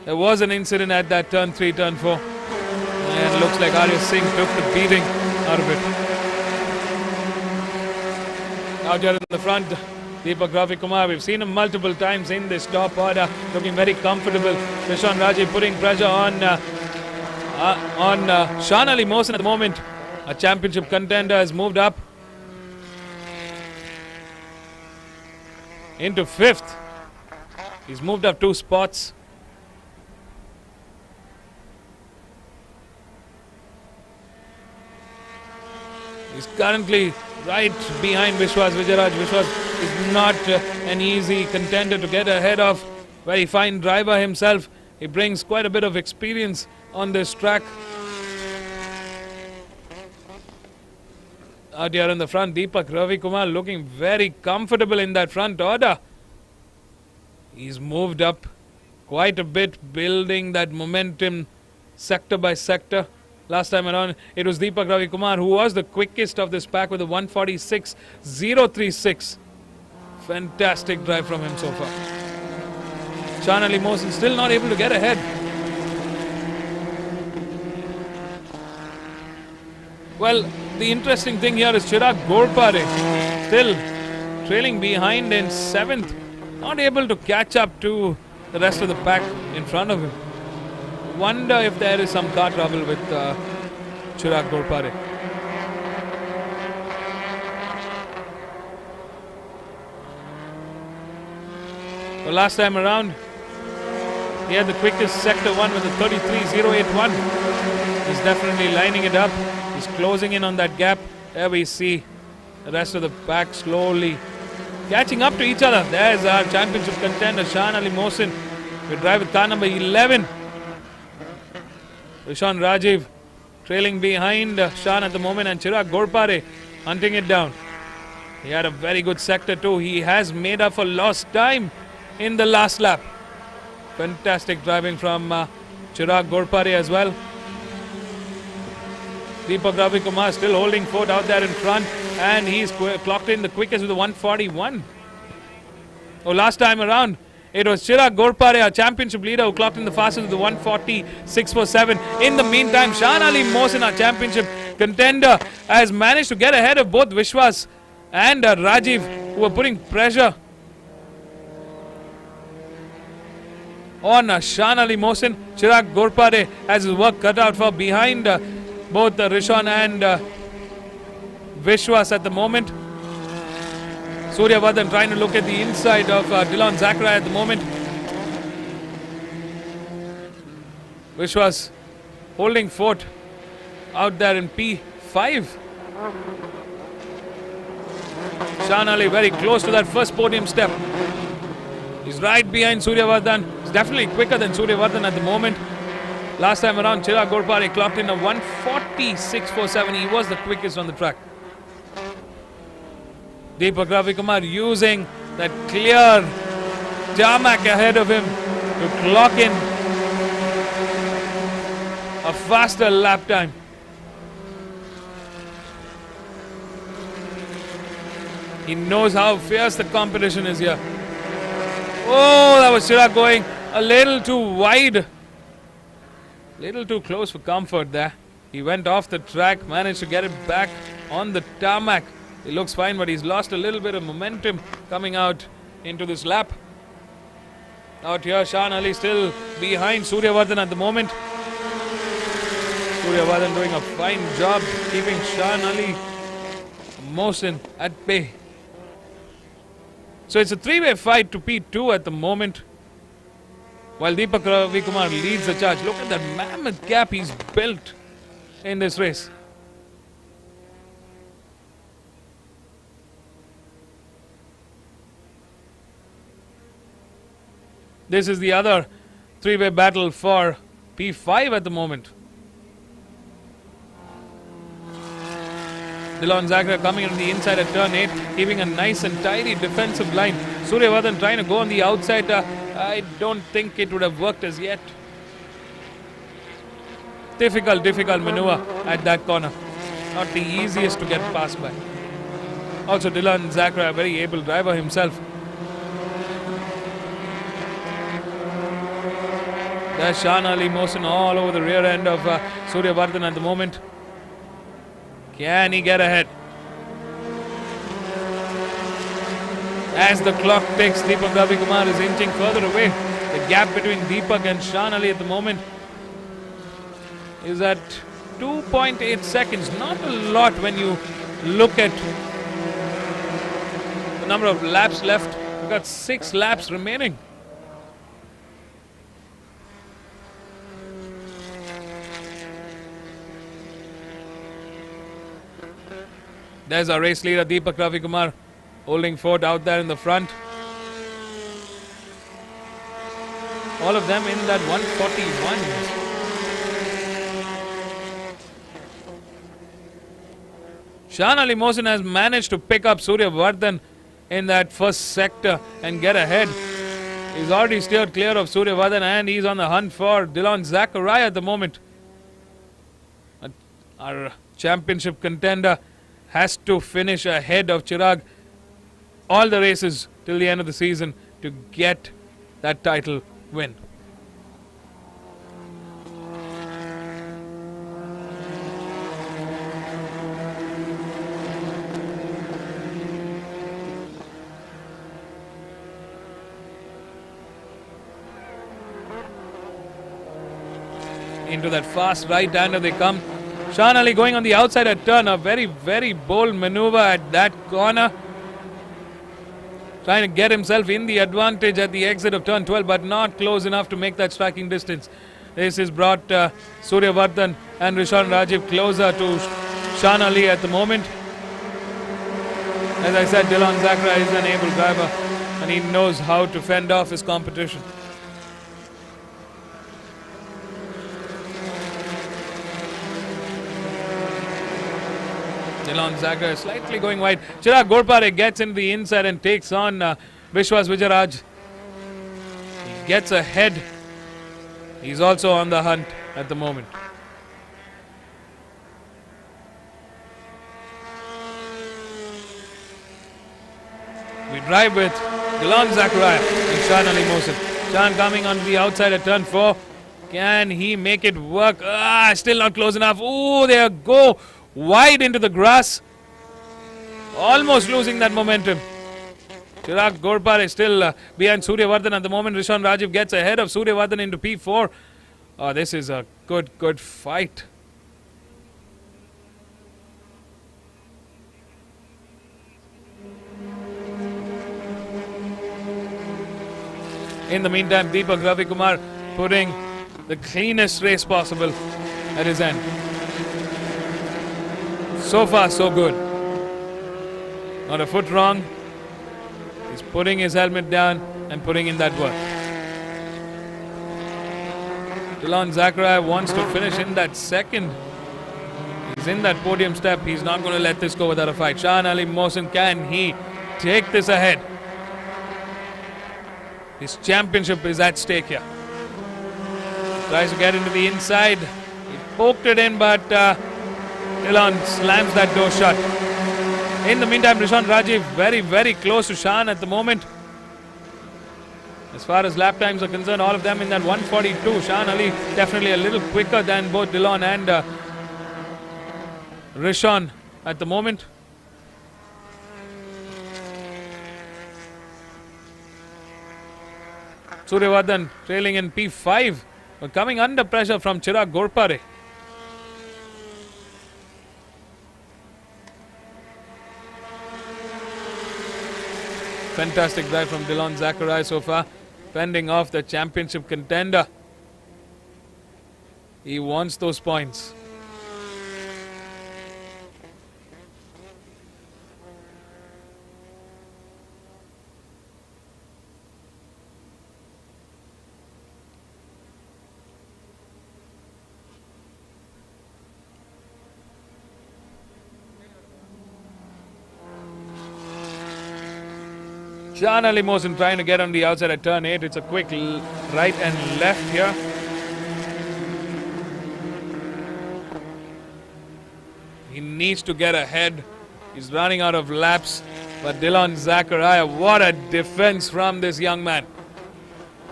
There was an incident at that turn 3, turn 4. And it looks like Arya Singh took the beating out of it. Out here in the front, Deepak Ravikumar. We've seen him multiple times in this top order, looking very comfortable. Rishan Raji putting pressure on Shan Ali Mohsin at the moment. A championship contender has moved up into 5th. He's moved up 2 spots. He's currently right behind Vishwas Vijayaraj. Vishwas is not an easy contender to get ahead of. Very fine driver himself. He brings quite a bit of experience on this track. Out here in the front, Deepak Ravi Kumar looking very comfortable in that front order. He's moved up quite a bit, building that momentum sector by sector. Last time around, it was Deepak Ravi Kumar who was the quickest of this pack with a 146.036. Fantastic drive from him so far. Shan Ali Mohsin still not able to get ahead. Well, the interesting thing here is Chirag Ghorpare still trailing behind in 7th. Not able to catch up to the rest of the pack in front of him. Wonder if there is some car trouble with Chirag Ghorpare. Well, last time around, he had the quickest sector 1 with a 33.081. He's definitely lining it up. He's closing in on that gap. There we see the rest of the pack slowly catching up to each other. There's our championship contender, Shan Ali Mohsin. We drive with car number 11. Rishan Rajiv trailing behind Shan at the moment, and Chirag Ghorpare hunting it down. He had a very good sector too. He has made up for lost time in the last lap. Fantastic driving from Chirag Ghorpare as well. Deepak Ravi Kumar still holding fort out there in front, and he's clocked in the quickest with a 141. Oh, last time around, it was Chirag Ghorpare, our championship leader, who clocked in the fastest with the 140.647. In the meantime, Shan Ali Mohsin, our championship contender, has managed to get ahead of both Vishwas and Rajiv, who were putting pressure on Shan Ali Mohsin. Chirag Ghorpare has his work cut out for behind both Rishan and Vishwas at the moment. Suryavardhan trying to look at the inside of Dylan Zachariah at the moment. Vishwas holding fort out there in P5. Shan Ali very close to that first podium step. He's right behind Suryavardhan. He's definitely quicker than Suryavardhan at the moment. Last time around, Chirag Ghorpare clocked in a 140.647. He was the quickest on the track. Deepak Ravi Kumar using that clear tarmac ahead of him to clock in a faster lap time. He knows how fierce the competition is here. Oh, that was Chirag going a little too wide. Little too close for comfort there. He went off the track, managed to get it back on the tarmac. It looks fine, but he's lost a little bit of momentum coming out into this lap. Out here, Shan Ali still behind Suryavardhan at the moment. Suryavardhan doing a fine job keeping Shan Ali Mohsin at bay. So it's a three-way fight to P2 at the moment, while Deepak Ravi Kumar leads the charge. Look at that mammoth gap he's built in this race. This is the other three-way battle for P5 at the moment. Dylan Zachariah coming on the inside at turn 8, keeping a nice and tidy defensive line. Suryavardhan trying to go on the outside. I don't think it would have worked as yet. Difficult maneuver at that corner. Not the easiest to get past by. Also, Dylan Zachariah, a very able driver himself. There's Shan Ali Mohsin all over the rear end of Suryavardhan at the moment. Can he get ahead? As the clock ticks, Deepak Ravi Kumar is inching further away. The gap between Deepak and Shan Ali at the moment is at 2.8 seconds. Not a lot when you look at the number of laps left. We've got 6 laps remaining. There's our race leader, Deepak Ravi Kumar, holding fort out there in the front. All of them in that 141. Shan Ali Mohsin has managed to pick up Surya Vardhan in that first sector and get ahead. He's already steered clear of Surya Vardhan and he's on the hunt for Dylan Zachariah at the moment. Our championship contender has to finish ahead of Chirag all the races till the end of the season to get that title win. Into that fast right-hander they come. Shan Ali going on the outside at turn. A very, very bold maneuver at that corner. Trying to get himself in the advantage at the exit of turn 12, but not close enough to make that striking distance. This has brought Surya Vardhan and Rishan Rajiv closer to Shan Ali at the moment. As I said, Dylan Zachariah is an able driver and he knows how to fend off his competition. Dylan Zachariah slightly going wide. Chirag Ghorpare gets into the inside and takes on Vishwas Vijayaraj. He gets ahead. He's also on the hunt at the moment. We drive with Dylan Zachariah and Shan Ali Mohsin. Shan coming on the outside at turn 4. Can he make it work? Still not close enough. Oh, there go. Wide into the grass. Almost losing that momentum. Chirag Ghorpare is still behind Surya Vardhan at the moment. Rishan Rajiv gets ahead of Surya Vardhan into P4. Oh, this is a good fight. In the meantime, Deepak Ravikumar putting the cleanest race possible at his end. So far, so good. Not a foot wrong. He's putting his helmet down and putting in that work. Dylan Zachariah wants to finish in that second. He's in that podium step. He's not going to let this go without a fight. Shan Ali Mohsin, can he take this ahead? His championship is at stake here. Tries to get into the inside. He poked it in, but Dylan slams that door shut. In the meantime, Rishan Rajiv very, very close to Shan at the moment. As far as lap times are concerned, all of them in that 142. Shan Ali definitely a little quicker than both Dylan and Rishan at the moment. Surya Vardhan trailing in P5, but coming under pressure from Chirag Ghorpare. Fantastic drive from Dylan Zachariah so far, fending off the championship contender. He wants those points. Shan Ali Mohsin trying to get on the outside at turn 8. It's a quick right and left here. He needs to get ahead. He's running out of laps. But Dylan Zachariah, what a defense from this young man.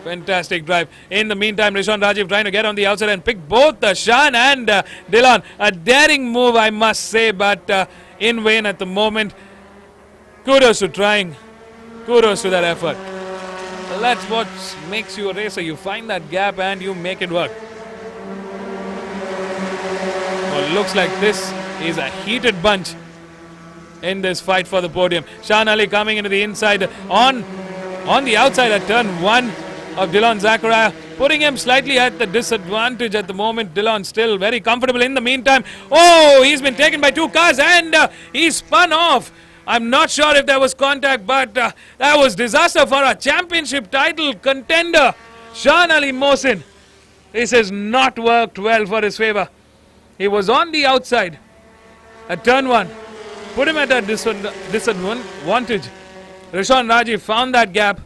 Fantastic drive. In the meantime, Rishan Rajiv trying to get on the outside and pick both Shan and Dylan. A daring move, I must say, but in vain at the moment. Kudos to trying. Kudos to that effort. That's what makes you a racer. You find that gap and you make it work. Well, looks like this is a heated bunch in this fight for the podium. Shan Ali coming into the inside on the outside at turn 1 of Dylan Zachariah, putting him slightly at the disadvantage at the moment. Dylan still very comfortable. In the meantime, oh, he's been taken by 2 cars and he spun off. I'm not sure if there was contact, but that was disaster for a championship title contender. Sean Ali Mohsin. This has not worked well for his favor. He was on the outside at turn 1. Put him at a disadvantage. Rishabh Rajiv found that gap.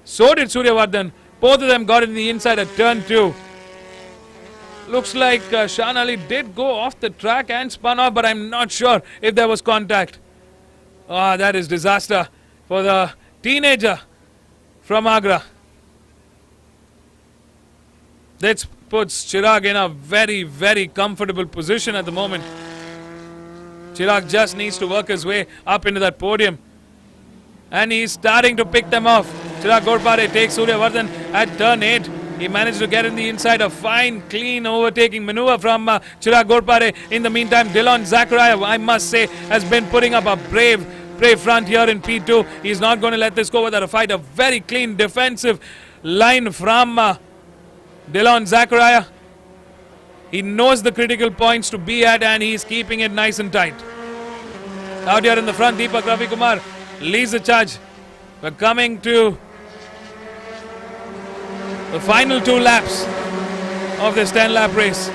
So did Suryavardhan. Both of them got in the inside at turn 2. Looks like Sean Ali did go off the track and spun off, but I'm not sure if there was contact. Ah, that is disaster for the teenager from Agra. That puts Chirag in a very, very comfortable position at the moment. Chirag just needs to work his way up into that podium. And he's starting to pick them off. Chirag Ghorpare takes Suryavardhan at turn 8. He managed to get in the inside. A fine, clean overtaking maneuver from Chirag Ghorpare. In the meantime, Dylan Zachariah, I must say, has been putting up a brave front here in P2. He's not going to let this go without a fight. A very clean defensive line from Dylan Zachariah. He knows the critical points to be at and he's keeping it nice and tight. Out here in the front, Deepak Ravi Kumar leads the charge. We're coming to the final 2 laps of this 10-lap race.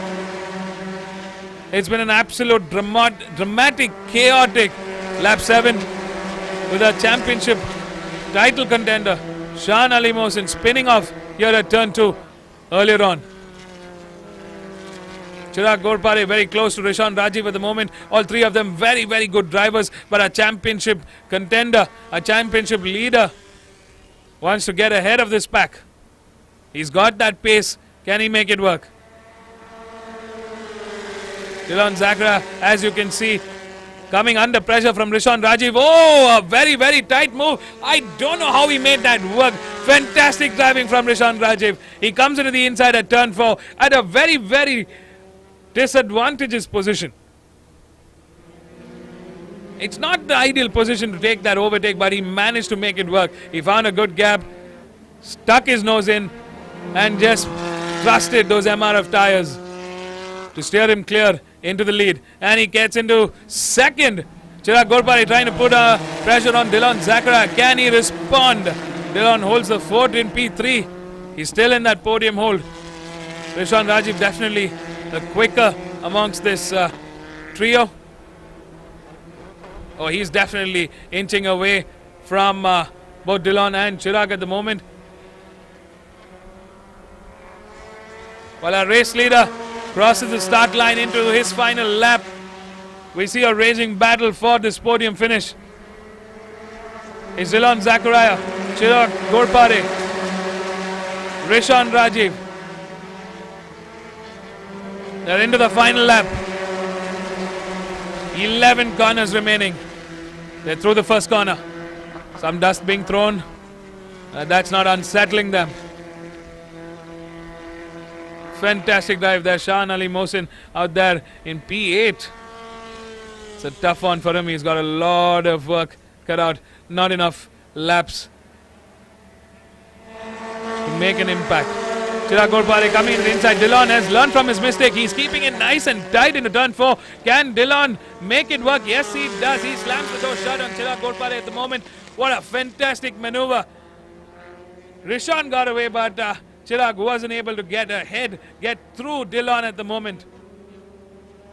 It's been an absolute dramatic, chaotic lap 7 with a championship title contender, Sean Ali Mohsin, spinning off here at turn 2 earlier on. Chirag Ghorpare very close to Rishabh Rajiv at the moment. All 3 of them very, very good drivers, but a championship contender, a championship leader wants to get ahead of this pack. He's got that pace. Can he make it work? Dylan Zachariah, as you can see, coming under pressure from Rishabh Rajiv. Oh, a very, very tight move. I don't know how he made that work. Fantastic driving from Rishabh Rajiv. He comes into the inside at turn 4 at a very, very disadvantageous position. It's not the ideal position to take that overtake, but he managed to make it work. He found a good gap, stuck his nose in, and just trusted those MRF tires to steer him clear into the lead. And he gets into second. Chirag Ghorpare trying to put pressure on Dylan Zachariah. Can he respond? Dylan holds the fort in P3. He's still in that podium hold. Rishabh Rajiv definitely the quicker amongst this trio. Oh, he's definitely inching away from both Dylan and Chirag at the moment. While our race leader crosses the start line into his final lap, we see a raging battle for this podium finish. It's Dylan Zachariah, Chirag Ghorpare, Rishabh Rajiv. They're into the final lap. 11 corners remaining. They're through the first corner. Some dust being thrown. That's not unsettling them. Fantastic drive there. Sean Ali Mohsin out there in P8. It's a tough one for him. He's got a lot of work cut out. Not enough laps to make an impact. Chirag Ghorpare coming in the inside. Dylan has learned from his mistake. He's keeping it nice and tight into turn 4. Can Dylan make it work? Yes, he does. He slams the door shut on Chirag Ghorpare at the moment. What a fantastic maneuver. Rishabh got away, but Chirag wasn't able to get ahead, get through Dylan at the moment.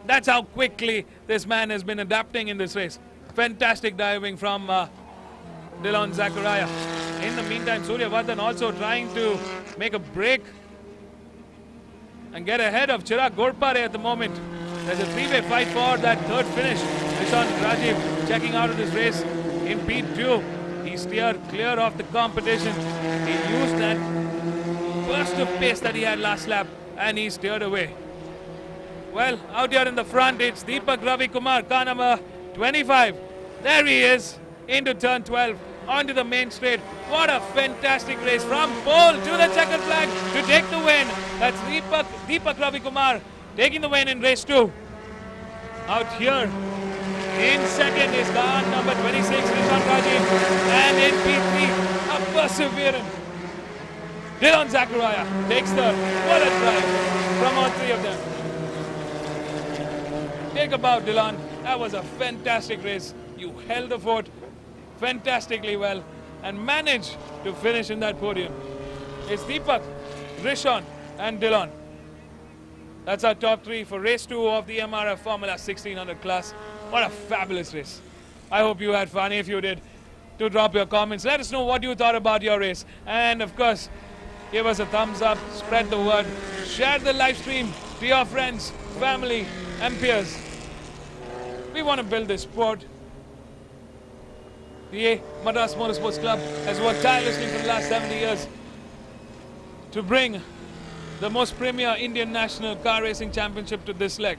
That's how quickly this man has been adapting in this race. Fantastic diving from Dylan Zachariah. In the meantime, Suryavardhan also trying to make a break and get ahead of Chirag Ghorpare at the moment. There's a 3-way fight for that third finish. Rishabh Rajiv checking out of this race in P2. He steered clear of the competition. He used that burst of pace that he had last lap and he steered away. Well, out here in the front, it's Deepak Ravi Kumar, car number 25. There he is, into turn 12, onto the main straight. What a fantastic race from pole to the checkered flag to take the win. That's Deepak Ravi Kumar taking the win in race 2. Out here in second is car number 26, Rishabh Rajiv, and in P3, a perseverant Dylan Zachariah takes the, what a drive from all 3 of them. Take a bow, Dylan. That was a fantastic race. You held the fort fantastically well and managed to finish in that podium. It's Deepak Rishon and Dillon. That's our top 3 for race 2 of the MRF Formula 1600 class. What a fabulous race. I hope you had fun. If you did, do drop your comments. Let us know what you thought about your race. And of course, give us a thumbs up, spread the word, share the live stream to your friends, family and peers. We want to build this sport. The Madras Motorsports Club has worked tirelessly for the last 70 years to bring the most premier Indian National Car Racing Championship to this leg.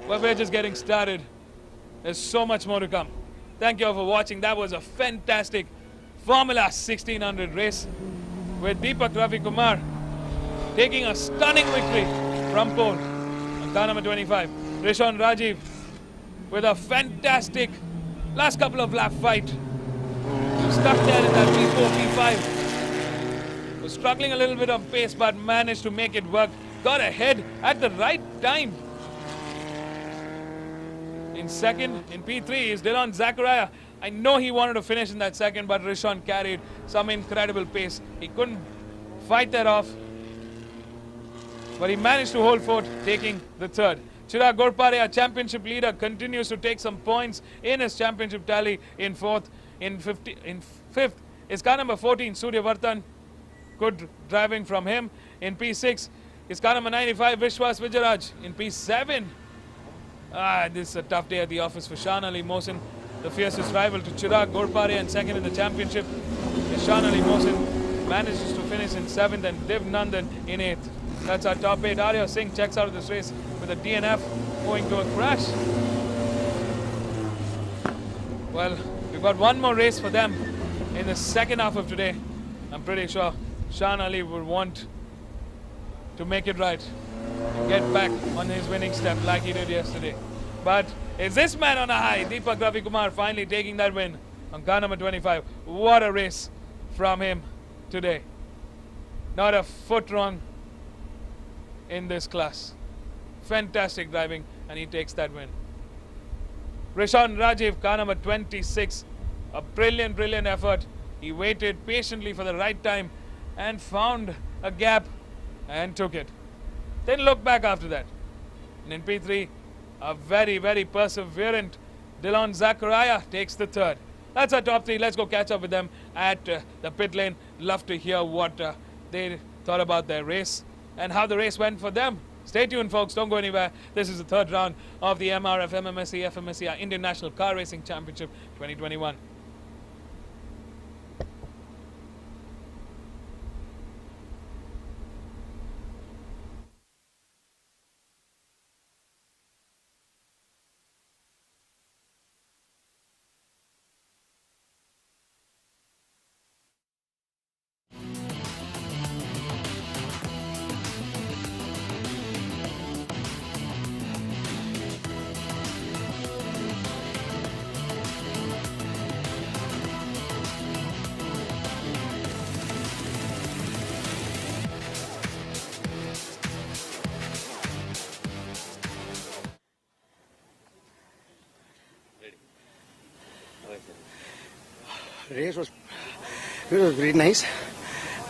But we're just getting started. There's so much more to come. Thank you all for watching. That was a fantastic Formula 1600 race with Deepak Ravi Kumar taking a stunning victory from pole on car number 25. Rishon Rajiv with a fantastic last couple of lap fight. Stuck there in that P4, P5. Was struggling a little bit of pace but managed to make it work. Got ahead at the right time. In second, in P3 is Dillon Zachariah. I know he wanted to finish in that second, but Rishon carried some incredible pace. He couldn't fight that off, but he managed to hold forth, taking the third. Chirag Ghorpare, our championship leader, continues to take some points in his championship tally in fourth. In fifth is car number 14, Surya Vartan. Good driving from him. In P6 is car number 95, Vishwas Vijayaraj. In P7, this is a tough day at the office for Shan Ali Mohsin, the fiercest rival to Chirag Ghorpare, and second in the championship is Shan Ali Mohsin. Manages to finish in 7th, and Div Nandan in 8th. That's our top 8. Arya Singh checks out of this race with a DNF owing to a crash. Well, we've got one more race for them in the second half of today. I'm pretty sure Shan Ali would want to make it right and get back on his winning step like he did yesterday. But is this man on a high? Deepak Ravi Kumar finally taking that win on car number 25. What a race from him today. Not a foot wrong in this class. Fantastic driving, and he takes that win. Rishon Rajiv, car number 26. A brilliant effort. He waited patiently for the right time and found a gap and took it. Didn't look back after that. And in P3, a very perseverant Dillon Zachariah takes the third. That's our top 3. Let's go catch up with them at the pit lane. Love to hear what they thought about their race and how the race went for them. Stay tuned, folks. Don't go anywhere. This is the third round of the MRF MMSC fmsci Indian National Car Racing Championship 2021.
Race was very nice.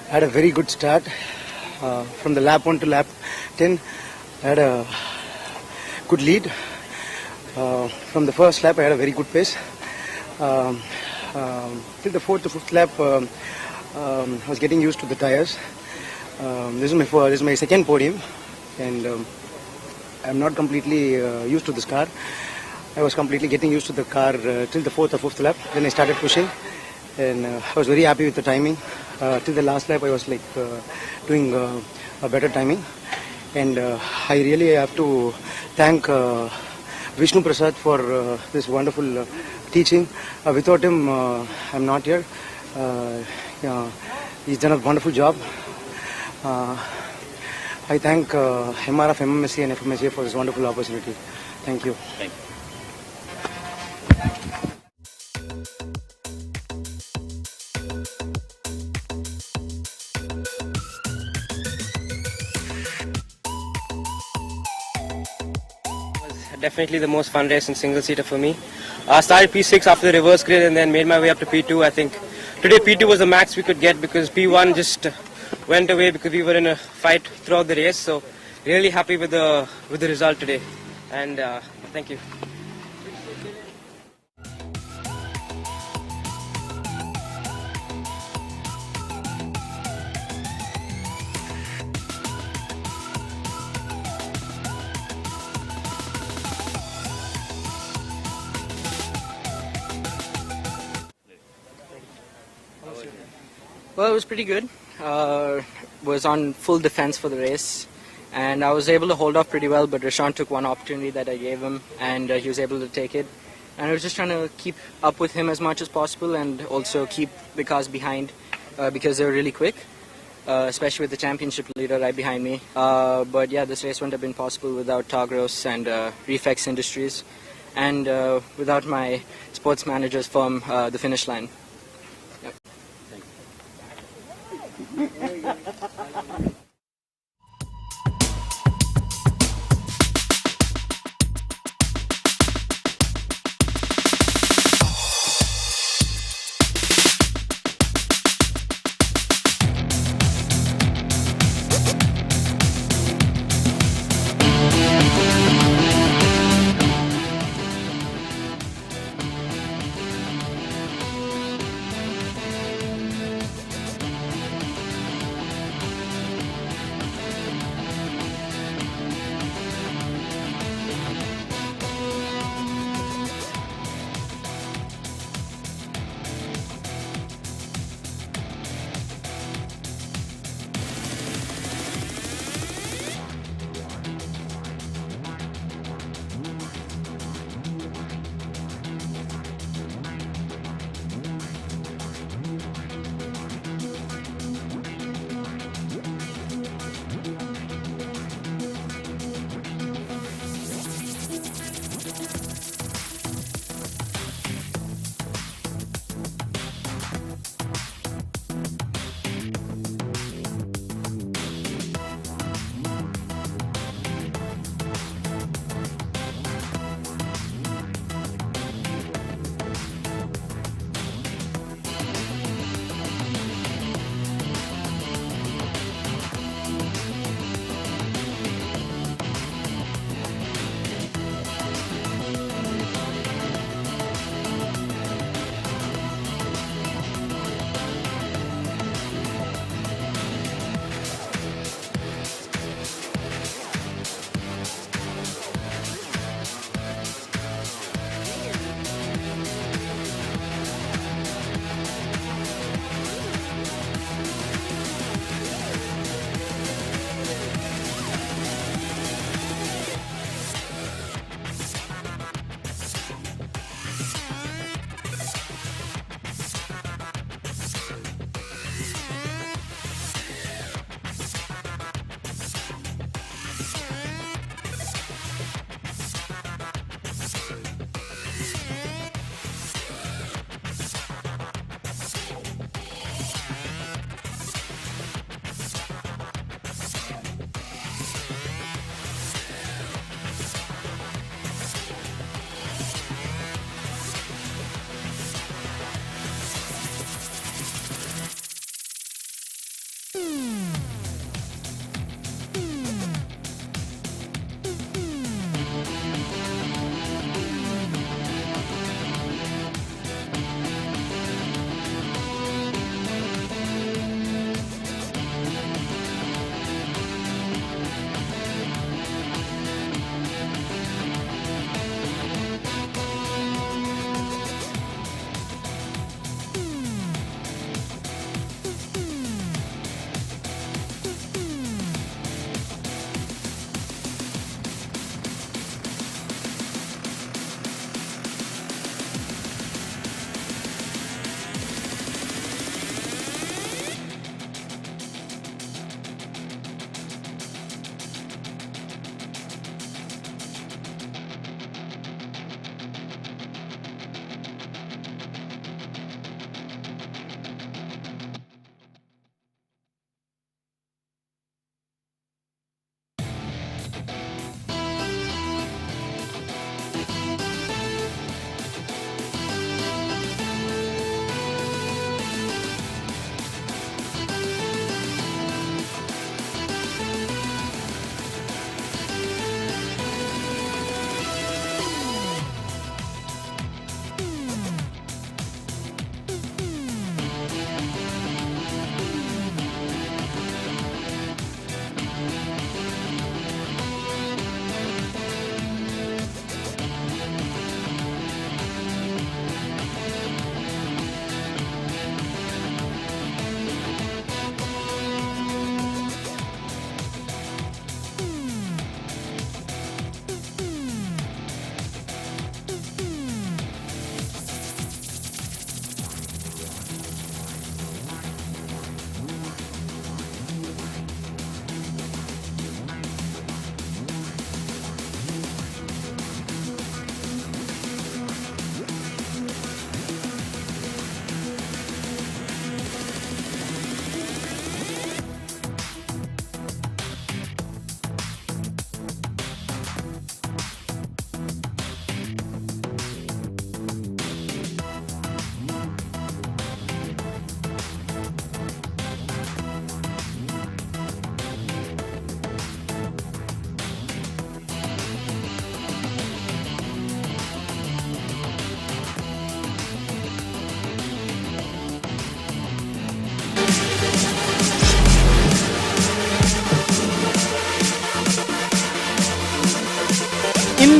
Had a very good start from the lap 1 to lap 10. I had a good lead. From the first lap I had a very good pace. Till the 4th to 5th lap I was getting used to the tires. This is my second podium, and I'm not completely used to this car. I was completely getting used to the car till the 4th or 5th lap. Then I started pushing, and I was very happy with the timing. Till the last lap I was doing a better timing, and I really have to thank Vishnu Prasad for this wonderful teaching. Without him I'm not here. He's done a wonderful job. I thank MRF MMSC and fmsci for this wonderful opportunity. Thank you.
Thank you.
Definitely the most fun race in single-seater for me. I started P6 after the reverse grid and then made my way up to P2. I think today P2 was the max we could get because P1 just went away because we were in a fight throughout the race. So really happy with the result today, and thank you.
Well, it was pretty good. Was on full defense for the race, and I was able to hold off pretty well, but Rashawn took one opportunity that I gave him, and he was able to take it. And I was just trying to keep up with him as much as possible, and also keep the cars behind because they were really quick, especially with the championship leader right behind me. But yeah, this race wouldn't have been possible without Tagros and Reflex Industries, and without my sports managers from the finish line. Yep.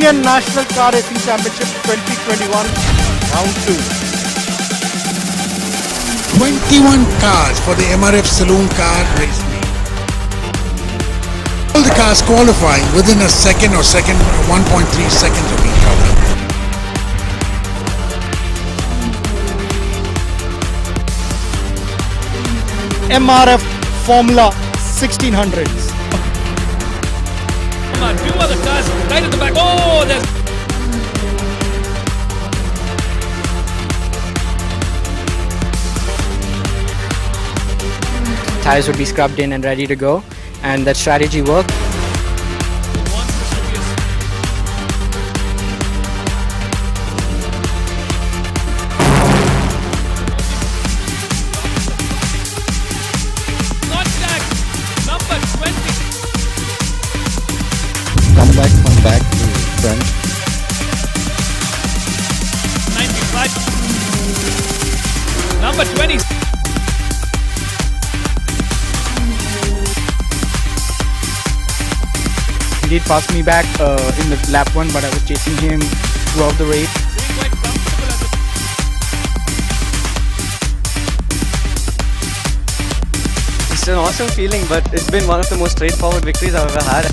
Indian National Car Racing Championship 2021, Round 2.
21 cars for the MRF Saloon Car Race Meet. All the cars qualifying within a second or 1.3 seconds of each other.
MRF Formula 1600s.
Come on, few other cars right at the back. Oh, there's...
Tires would be scrubbed in and ready to go, and that strategy worked.
Come back to front.
95. Number 20.
He did pass me back in the lap 1, but I was chasing him throughout the race.
It's an awesome feeling, but it's been one of the most straightforward victories I've ever had.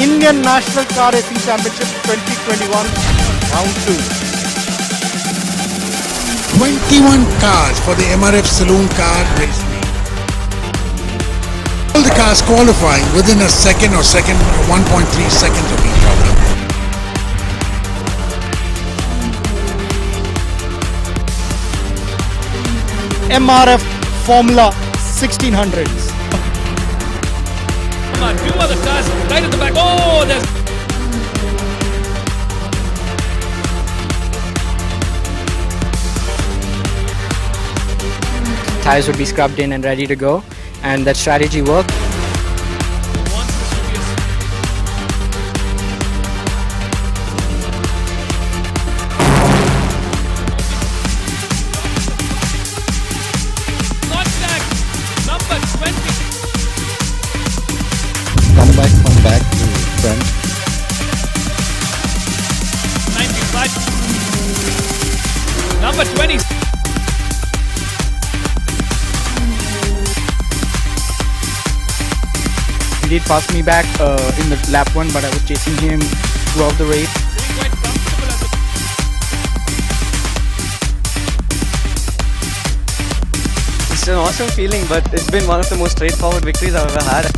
Indian National Car Racing Championship 2021, Round 2.
21 cars for the MRF Saloon Car Race Meet. All the cars qualifying within a second or 1.3 seconds of each other.
MRF Formula 1600s.
Come on, few other cars right at the back. Oh, there's...
Tires would be scrubbed in and ready to go, and that strategy worked.
Come back to front.
95. Number 20.
He did pass me back in the lap 1, but I was chasing him throughout the race.
It's an awesome feeling, but it's been one of the most straightforward victories I've ever had.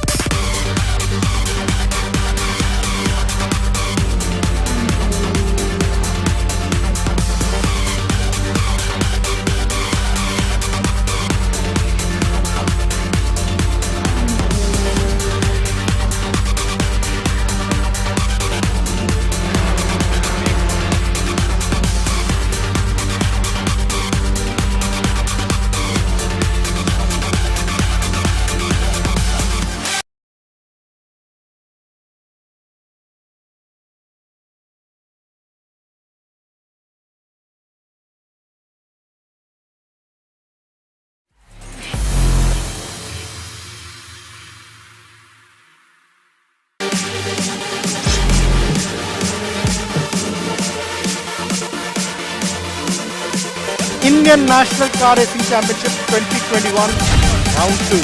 Indian National Car Racing Championship 2021, Round 2.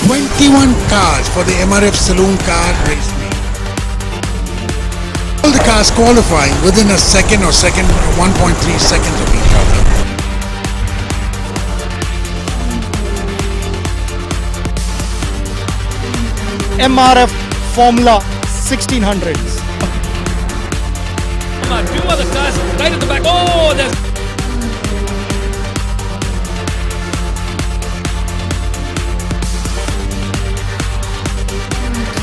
21 cars for the MRF Saloon Car Race Meet. All the cars qualifying within a second or 1.3 seconds of each other.
MRF Formula 1600s.
Two other cars right at the back. Oh, there's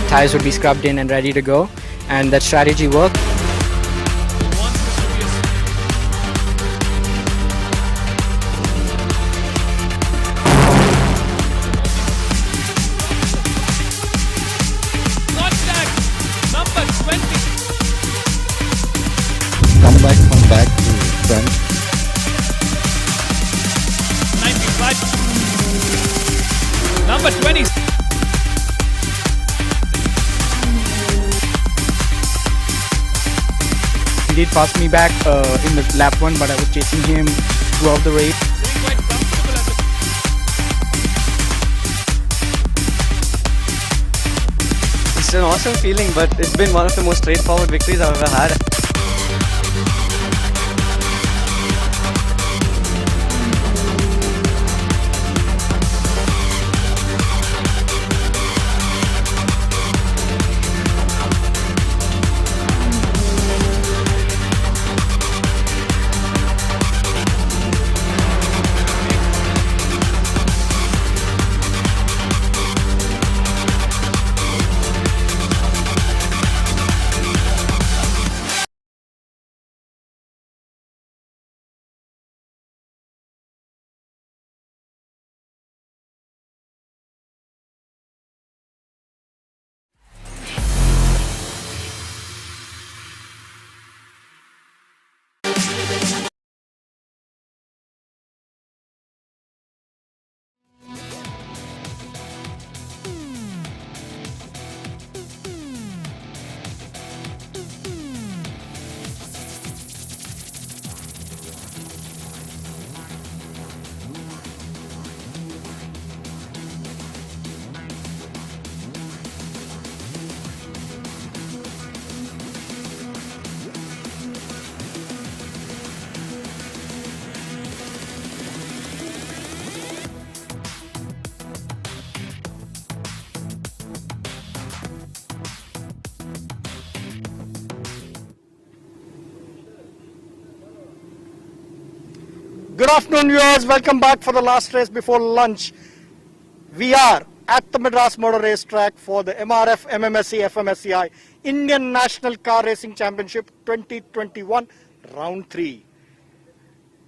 Tires would be scrubbed in and ready to go, and that strategy worked.
number 20.
Come back to front.
95. Number 20.
He did pass me back in the lap 1, but I was chasing him throughout the race.
It's an awesome feeling, but it's been one of the most straightforward victories I've ever had.
Good afternoon, viewers. Welcome back for the last race before lunch. We are at the Madras Motor Racetrack for the MRF MMSC fmsci Indian National Car Racing Championship 2021 Round 3.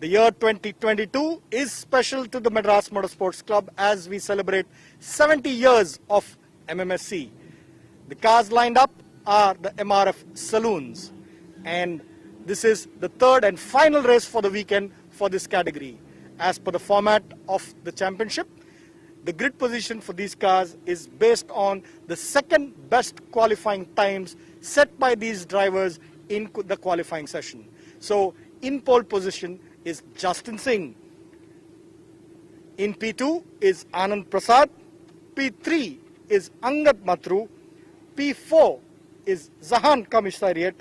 The year 2022 is special to the Madras Motorsports Club as we celebrate 70 years of MMSC. The cars lined up are the MRF Saloons, and this is the third and final race for the weekend for this category. As per the format of the championship, the grid position for these cars is based on the second best qualifying times set by these drivers in the qualifying session. So in pole position is Justin Singh. In P2 is Anand Prasad. P3 is Angad Matru. P4 is Zahan Commissariat.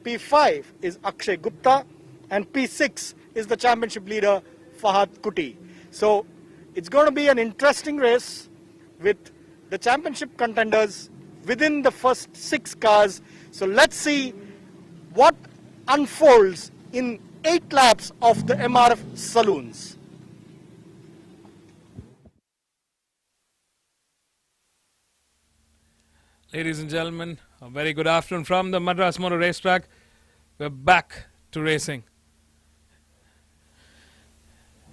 P5 is Akshay Gupta. And P6 is the championship leader Fahad Kuti. So it's going to be an interesting race with the championship contenders within the first 6 cars. So let's see what unfolds in 8 laps of the MRF Saloons.
Ladies and gentlemen, a very good afternoon from the Madras Motor Racetrack. We're back to racing.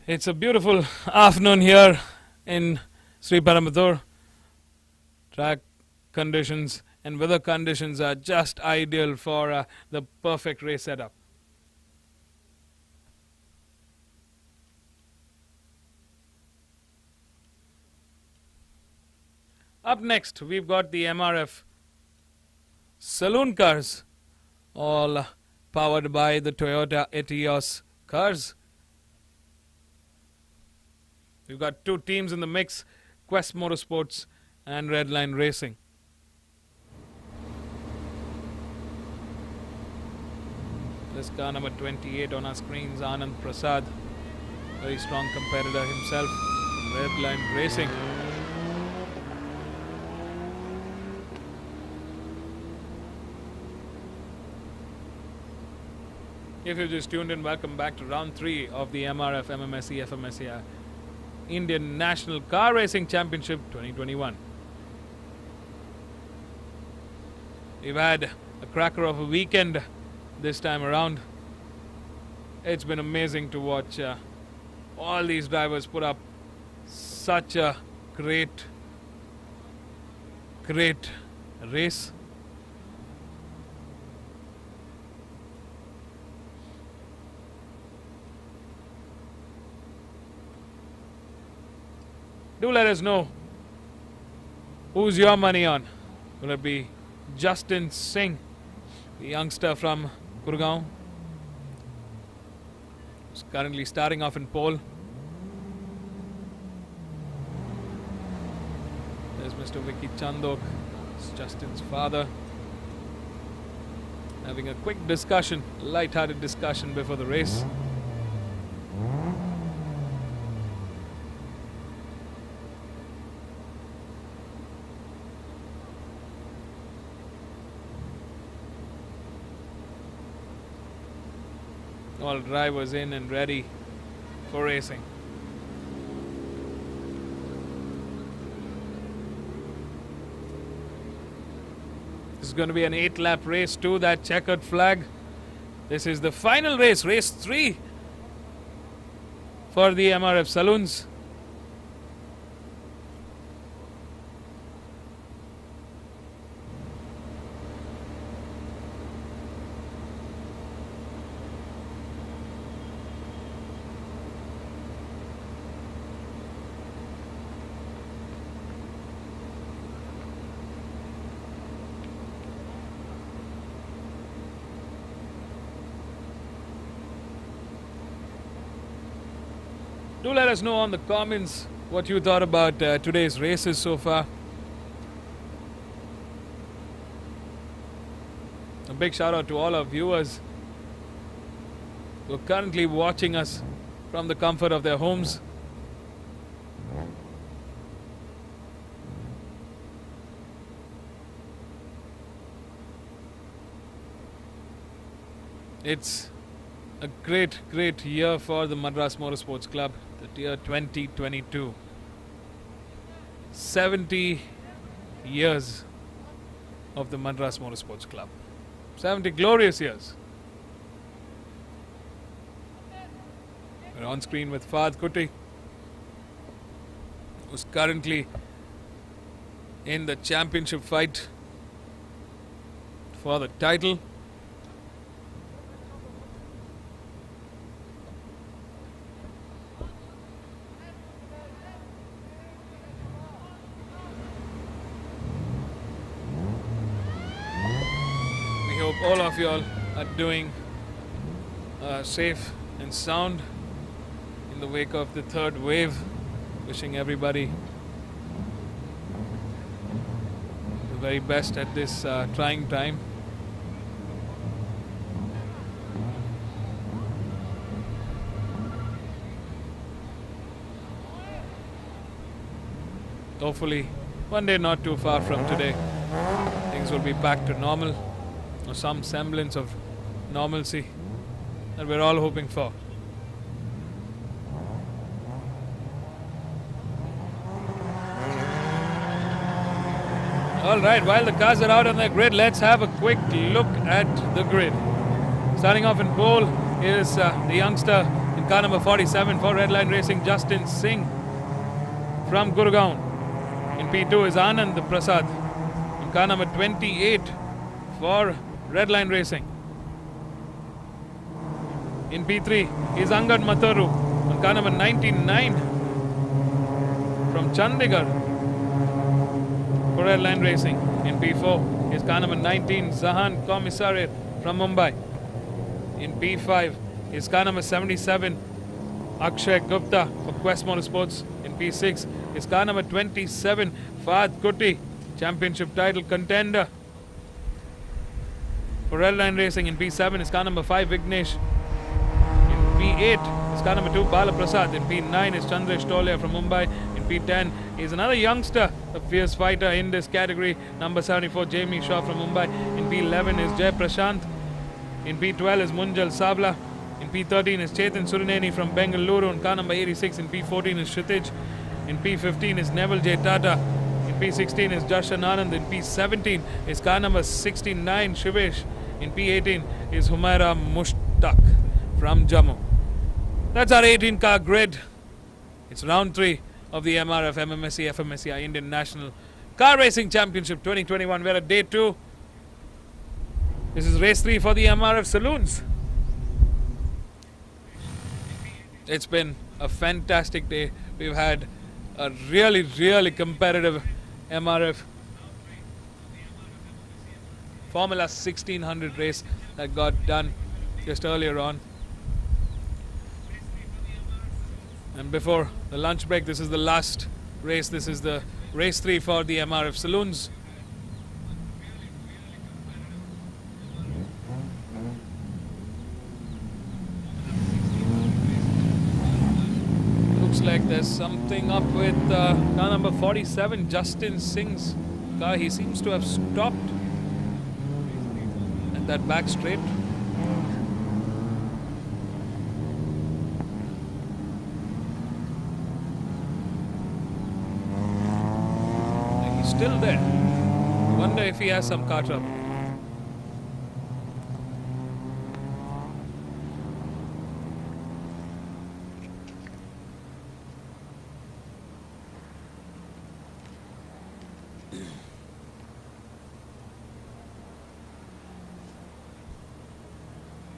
It's a beautiful afternoon here in Sri Perambatoor. Track conditions and weather conditions are just ideal for the perfect race setup. Up next, we've got the MRF Saloon cars, all powered by the Toyota Etios cars. We've got 2 teams in the mix, Quest Motorsports and Redline Racing. This car number 28 on our screens, Anand Prasad, very strong competitor himself, Redline Racing. If you just tuned in, welcome back to round 3 of the MRF MMSC fmsci Indian National Car Racing Championship 2021. We've had a cracker of a weekend this time around. It's been amazing to watch all these drivers put up such a great race. Do let us know who's your money on. Will it be Justin Singh, the youngster from Gurgaon, who's currently starting off in pole? There's Mr. Vicky Chandok, it's Justin's father, having a quick discussion, light-hearted discussion before the race. All drivers in and ready for racing. This is going to be an 8-lap race to that checkered flag. This is the final race, race 3 for the MRF Saloons. Do let us know on the comments what you thought about today's races so far. A big shout out to all our viewers who are currently watching us from the comfort of their homes. It's a great year for the Madras Motorsports Club, the year 2022. 70 years of the Madras Motorsports Club. 70 glorious years. We're on screen with Fahad Kuti, who's currently in the championship fight for the title. All of you all are doing safe and sound in the wake of the third wave. Wishing everybody the very best at this trying time. Hopefully, one day not too far from today, things will be back to normal, or some semblance of normalcy that we're all hoping for. Alright, while the cars are out on the grid, let's have a quick look at the grid. Starting off in pole is the youngster in car number 47 for Redline Racing, Justin Singh from Gurgaon. In P2 is Anand Prasad in car number 28 for Redline Racing. In P3 is Angad Matharu on car number 99 from Chandigarh for Redline Racing. In P4 is car number 19 Zahan Commissariat from Mumbai. In P5 is car number 77 Akshay Gupta for Quest Motorsports. In P6 is car number 27 Fahad Kuti, championship title contender for Redline Racing. In P7 is car number 5 Vignesh. In P8 is car number 2 Bala Prasad. In P9 is Chandresh Tolia from Mumbai. In P10 is another youngster, a fierce fighter in this category, number 74 Jamie Shaw from Mumbai. In P11 is Jay Prashant In P12 is Munjal Savla. In P13 is Chetan Surineni from Bengaluru. In car number 86. In P14 is Kshitij. In P15 is Neville J. Tata. In P16 is Darshan Anand. In P17 is car number 69 Shivesh. In P18 is Humaira Mushtaq from Jammu. That's our 18-car grid. It's round 3 of the MRF MMSC fmsci Indian National Car Racing Championship 2021. We're at day 2. This is race 3 for the MRF Saloons. It's been a fantastic day. We've had a really, really competitive MRF Formula 1600 race that got done just earlier on. And before the lunch break, this is the last race. This is the race 3 for the MRF Saloons. Looks like there's something up with car number 47, Justin Singh's car. He seems to have stopped at that back straight. He's still there. I wonder if he has some car trouble.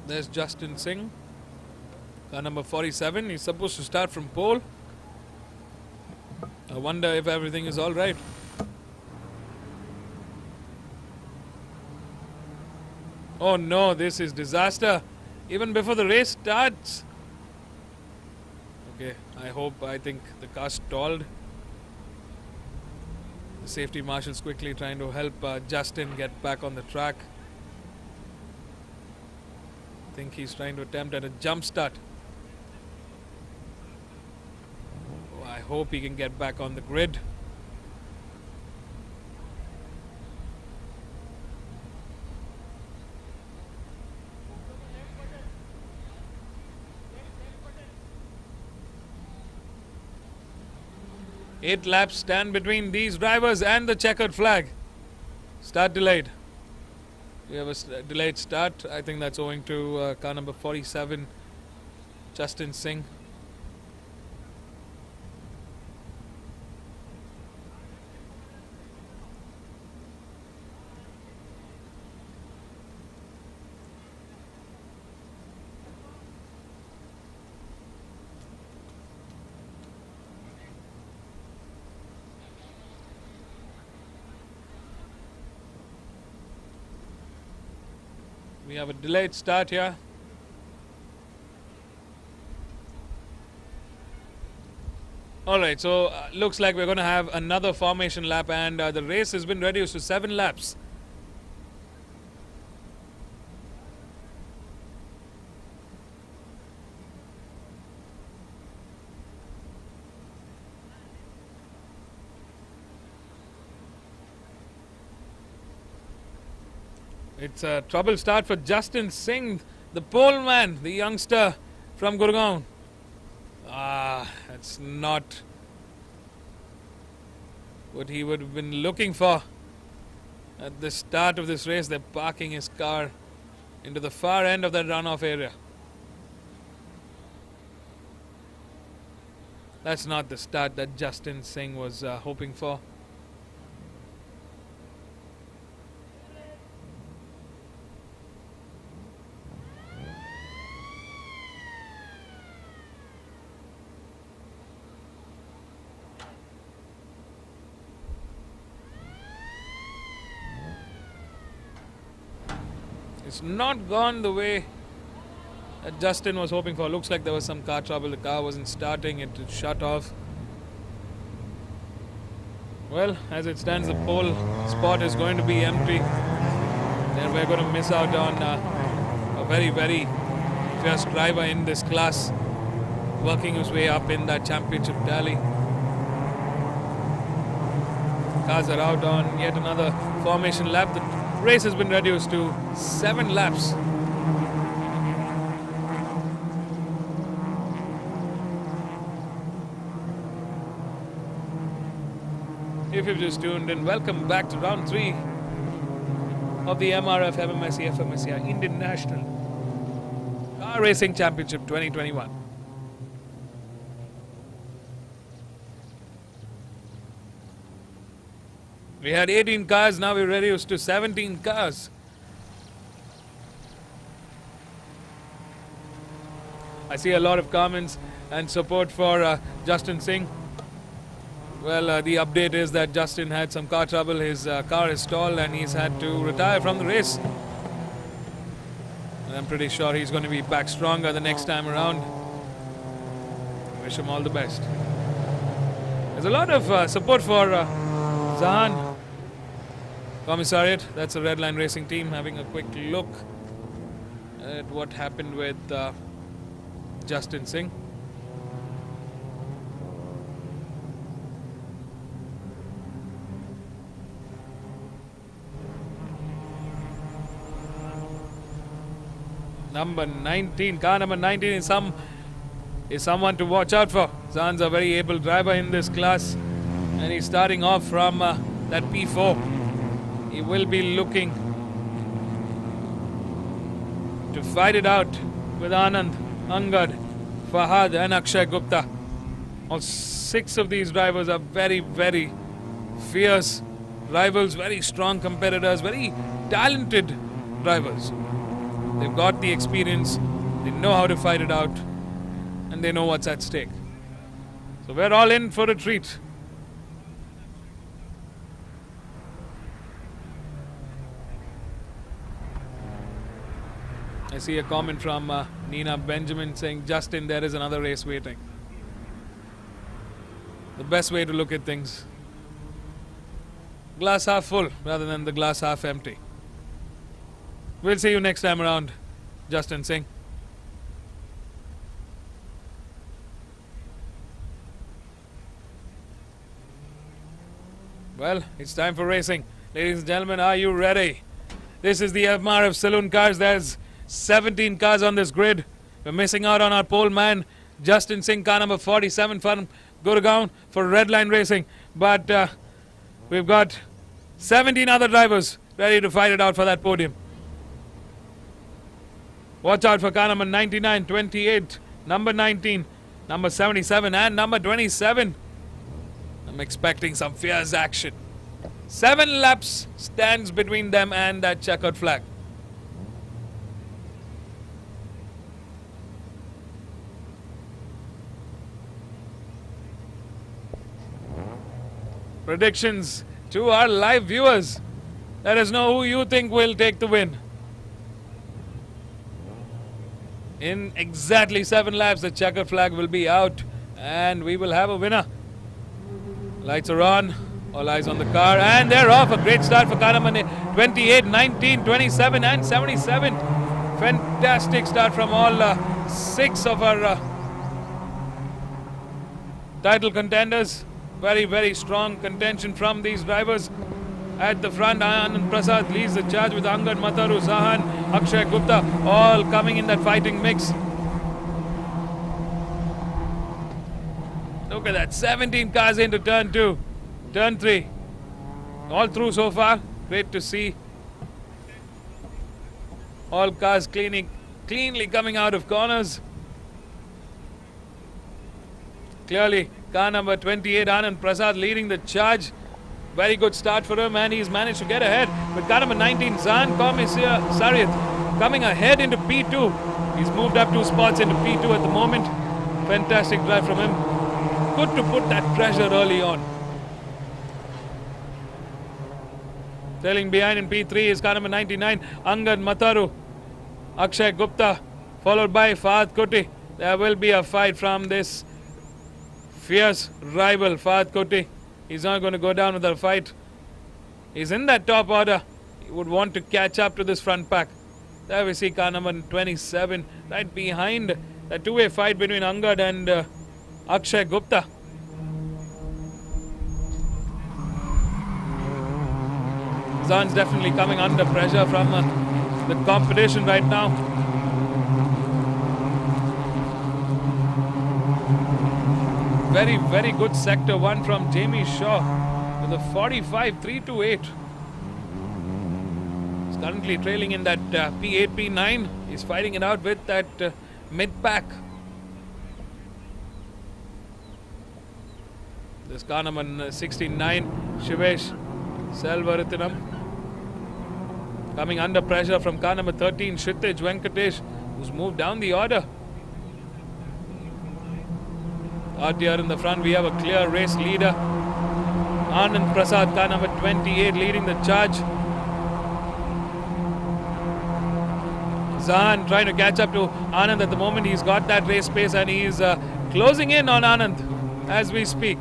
There's Justin Singh, car number 47. He's supposed to start from pole. I wonder if everything is all right. Oh no, this is disaster. Even before the race starts. Okay, I think the car stalled. The safety marshal's quickly trying to help Justin get back on the track. I think he's trying to attempt at a jump start. Oh, I hope he can get back on the grid. Eight laps stand between these drivers and the checkered flag. Start delayed. We have a delayed start. I think that's owing to car number 47, Justin Singh. We have a delayed start here. Alright, so looks like we're going to have another formation lap, and the race has been reduced to 7 laps. It's a trouble start for Justin Singh, the pole man, the youngster from Gurgaon. That's not what he would have been looking for. At the start of this race, they're parking his car into the far end of that runoff area. That's not the start that Justin Singh was hoping for. It's not gone the way that Justin was hoping for. Looks like there was some car trouble. The car wasn't starting. It shut off. Well, as it stands, the pole spot is going to be empty. Then we're going to miss out on a very, very fierce driver in this class, working his way up in that championship tally. Cars are out on yet another formation lap. The race has been reduced to 7 laps. If you've just tuned in, welcome back to round 3 of the MRF MMSC fmsci Indian National Car Racing Championship 2021. We had 18 cars, now we're reduced to 17 cars. I see a lot of comments and support for Justin Singh. Well, the update is that Justin had some car trouble. His car is stalled and he's had to retire from the race. And I'm pretty sure he's going to be back stronger the next time around. Wish him all the best. There's a lot of support for Zahan Commissariat. That's a Red Line Racing team. Having a quick look at what happened with Justin Singh. Number 19, car number 19 is someone to watch out for. Zahan's a very able driver in this class, and he's starting off from that P4. He will be looking to fight it out with Anand, Angad, Fahad and Akshay Gupta. All 6 of these drivers are very, very fierce rivals, very strong competitors, very talented drivers. They've got the experience, they know how to fight it out, and they know what's at stake. So we're all in for a treat. I see a comment from Nina Benjamin saying, Justin, there is another race waiting. The best way to look at things. Glass half full rather than the glass half empty. We'll see you next time around, Justin Singh. Well, it's time for racing. Ladies and gentlemen, are you ready? This is the MRF Saloon Cars. There's 17 cars on this grid. We're missing out on our pole man, Justin Singh, car number 47 from Gurgaon for Red Line Racing. But we've got 17 other drivers ready to fight it out for that podium. Watch out for car number 99, 28, number 19, number 77 and number 27. I'm expecting some fierce action. 7 laps stands between them and that checkered flag. Predictions to our live viewers. Let us know who you think will take the win. In exactly 7 laps, the checkered flag will be out and we will have a winner. Lights are on, all eyes on the car, and they're off. A great start for car number 28, 19, 27 and 77. Fantastic start from all 6 of our title contenders. Very, very strong contention from these drivers. At the front, Anand Prasad leads the charge with Angad, Mataru, Zahan, Akshay Gupta, all coming in that fighting mix. Look at that, 17 cars into turn 2, turn 3. All through so far, great to see. All cars cleanly coming out of corners. Clearly, car number 28, Anand Prasad leading the charge. Very good start for him, and he's managed to get ahead. With car number 19, Zahan Commissariat coming ahead into P2. He's moved up 2 spots into P2 at the moment. Fantastic drive from him. Good to put that pressure early on. Trailing behind in P3 is car number 99, Angad Mataru, Akshay Gupta, followed by Fahad Kuti. There will be a fight from this fierce rival, Fahad Kuti. He's not going to go down with a fight. He's in that top order. He would want to catch up to this front pack. There we see car number 27 right behind. A 2-way fight between Angad and Akshay Gupta. Zahan's definitely coming under pressure from the competition right now. Very, very good sector 1 from Jamie Shaw. with a 45 328. He's currently trailing in that P8, P9. He's fighting it out with that mid-pack. This car number 69, Shivesh Selvarathinam, coming under pressure from car number 13, Kshitij Venkatesh, who's moved down the order. Out here in the front, we have a clear race leader. Anand Prasad, car number 28, leading the charge. Zahan trying to catch up to Anand at the moment. He's got that race pace and he's closing in on Anand as we speak.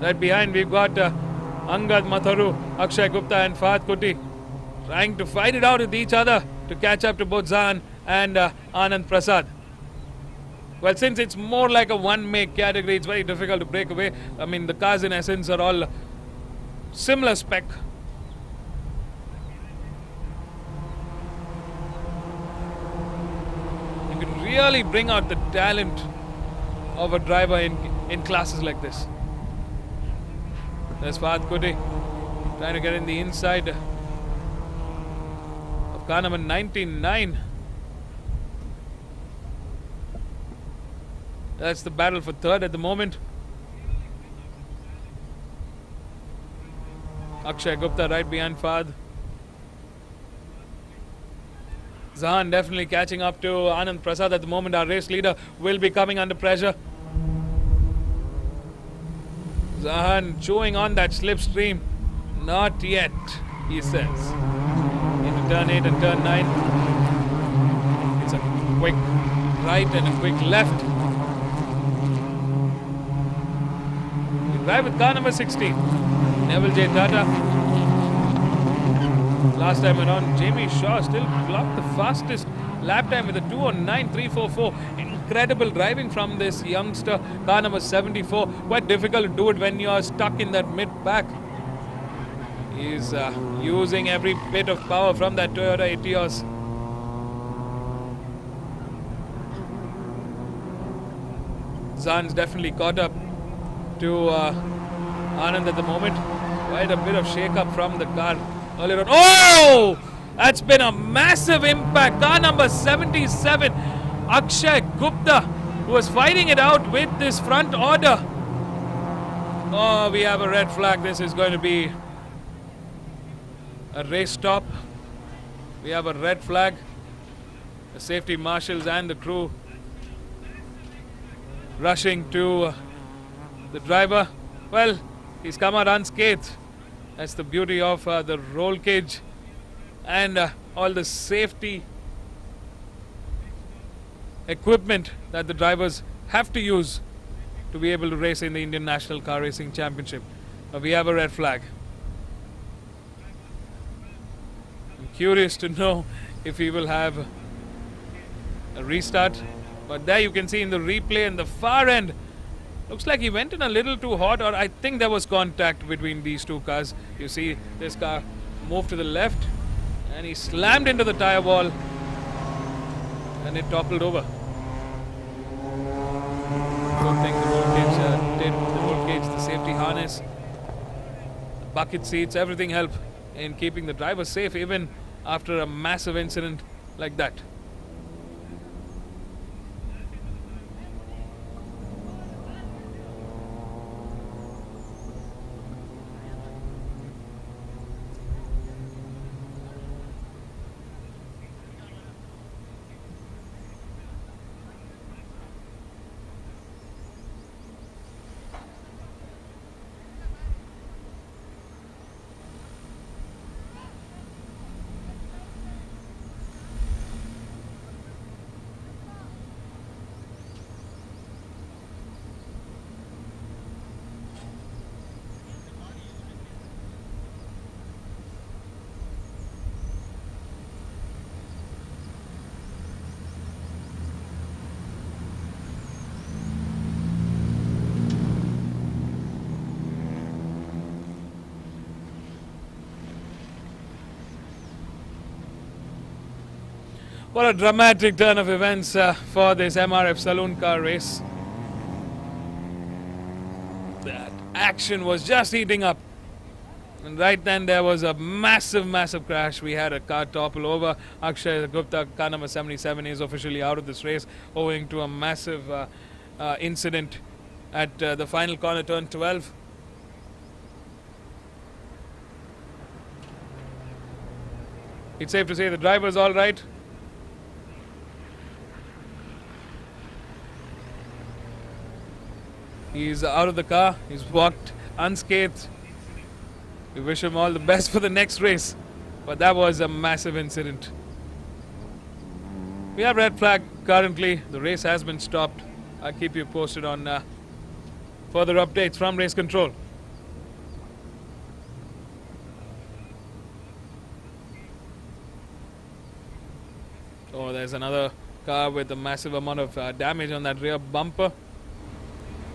Right behind, we've got Angad Matharu, Akshay Gupta and Fahad Kuti trying to fight it out with each other to catch up to both Zahan and Anand Prasad. Well, since it's more like a one-make category, it's very difficult to break away. I mean, the cars in essence are all similar spec. You can really bring out the talent of a driver in classes like this. There's Fahad Kuti trying to get in the inside of car number 99. That's the battle for third at the moment. Akshay Gupta right behind Fahad. Zahan definitely catching up to Anand Prasad at the moment. Our race leader will be coming under pressure. Zahan chewing on that slipstream. Not yet, he says. Into turn 8 and turn 9. It's a quick right and a quick left. We drive with car number 16. Neville J. Tata. Last time around, Jamie Shaw still clocked the fastest lap time with a 2:09.344. Incredible driving from this youngster, car number 74. Quite difficult to do it when you are stuck in that mid-pack. He's using every bit of power from that Toyota Etios. Zahan's definitely caught up to Anand at the moment. Quite a bit of shake-up from the car earlier on. Oh! That's been a massive impact. Car number 77, Akshay Gupta, who was fighting it out with this front order. Oh, we have a red flag. This is going to be a race stop. We have a red flag. The safety marshals and the crew rushing to the driver. Well, he's come out unscathed. That's the beauty of the roll cage and all the safety equipment that the drivers have to use to be able to race in the Indian National Car Racing Championship. We have a red flag. I'm curious to know if he will have a restart. But there you can see in the replay in the far end, looks like he went in a little too hot, or I think there was contact between these two cars. You see this car move to the left and he slammed into the tire wall and it toppled over. Good thing the roll cage did. The roll cage, the safety harness, the bucket seats, everything helped in keeping the driver safe even after a massive incident like that. What a dramatic turn of events for this MRF saloon car race. That action was just heating up. And right then there was a massive crash. We had a car topple over. Akshay Gupta, car number 77, is officially out of this race owing to a massive incident at the final corner, turn 12. It's safe to say the driver's all right. He's out of the car. He's walked unscathed. We wish him all the best for the next race. But that was a massive incident. We have red flag currently. The race has been stopped. I'll keep you posted on further updates from race control. Oh, there's another car with a massive amount of damage on that rear bumper.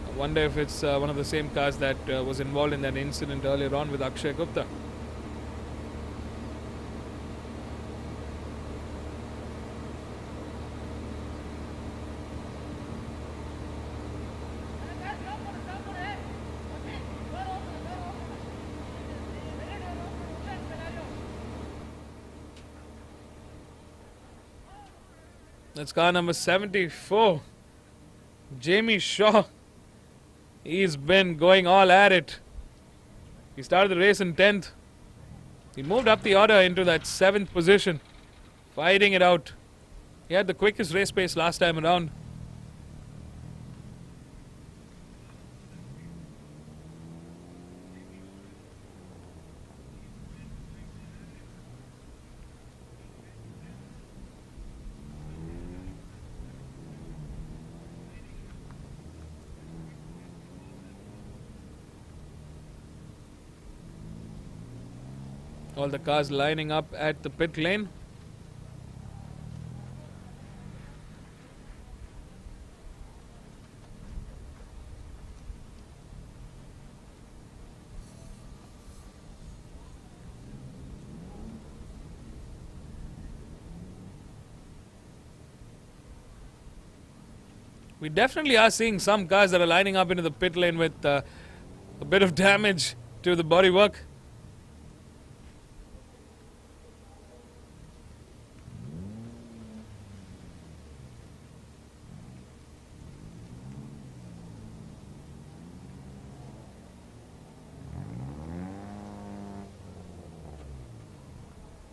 I wonder if it's one of the same cars that was involved in that incident earlier on with Akshay Gupta. That's car number 74. Jamie Shaw. He's been going all at it. He started the race in 10th. He moved up the order into that 7th position, fighting it out. He had the quickest race pace last time around. All the cars lining up at the pit lane. We definitely are seeing some cars that are lining up into the pit lane with a bit of damage to the bodywork.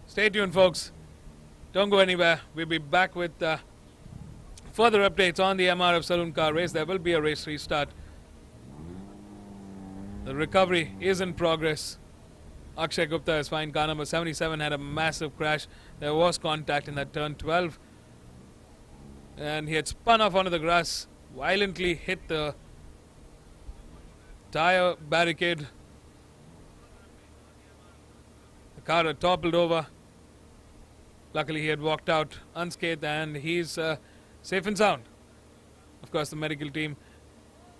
Stay tuned, folks. Don't go anywhere. We'll be back with further updates on the MRF Saloon Car race. There will be a race restart. The recovery is in progress. Akshay Gupta is fine. Car number 77 had a massive crash. There was contact in that turn 12. And he had spun off onto the grass, violently hit the tire barricade. The car had toppled over. Luckily, he had walked out unscathed and he's safe and sound. Of course, the medical team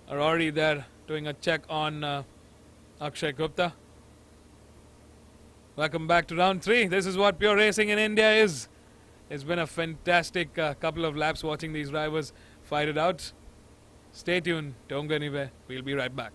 are already there doing a check on Akshay Gupta. Welcome back to round 3. This is what pure racing in India is. It's been a fantastic couple of laps watching these drivers fight it out. Stay tuned. Don't go anywhere. We'll be right back.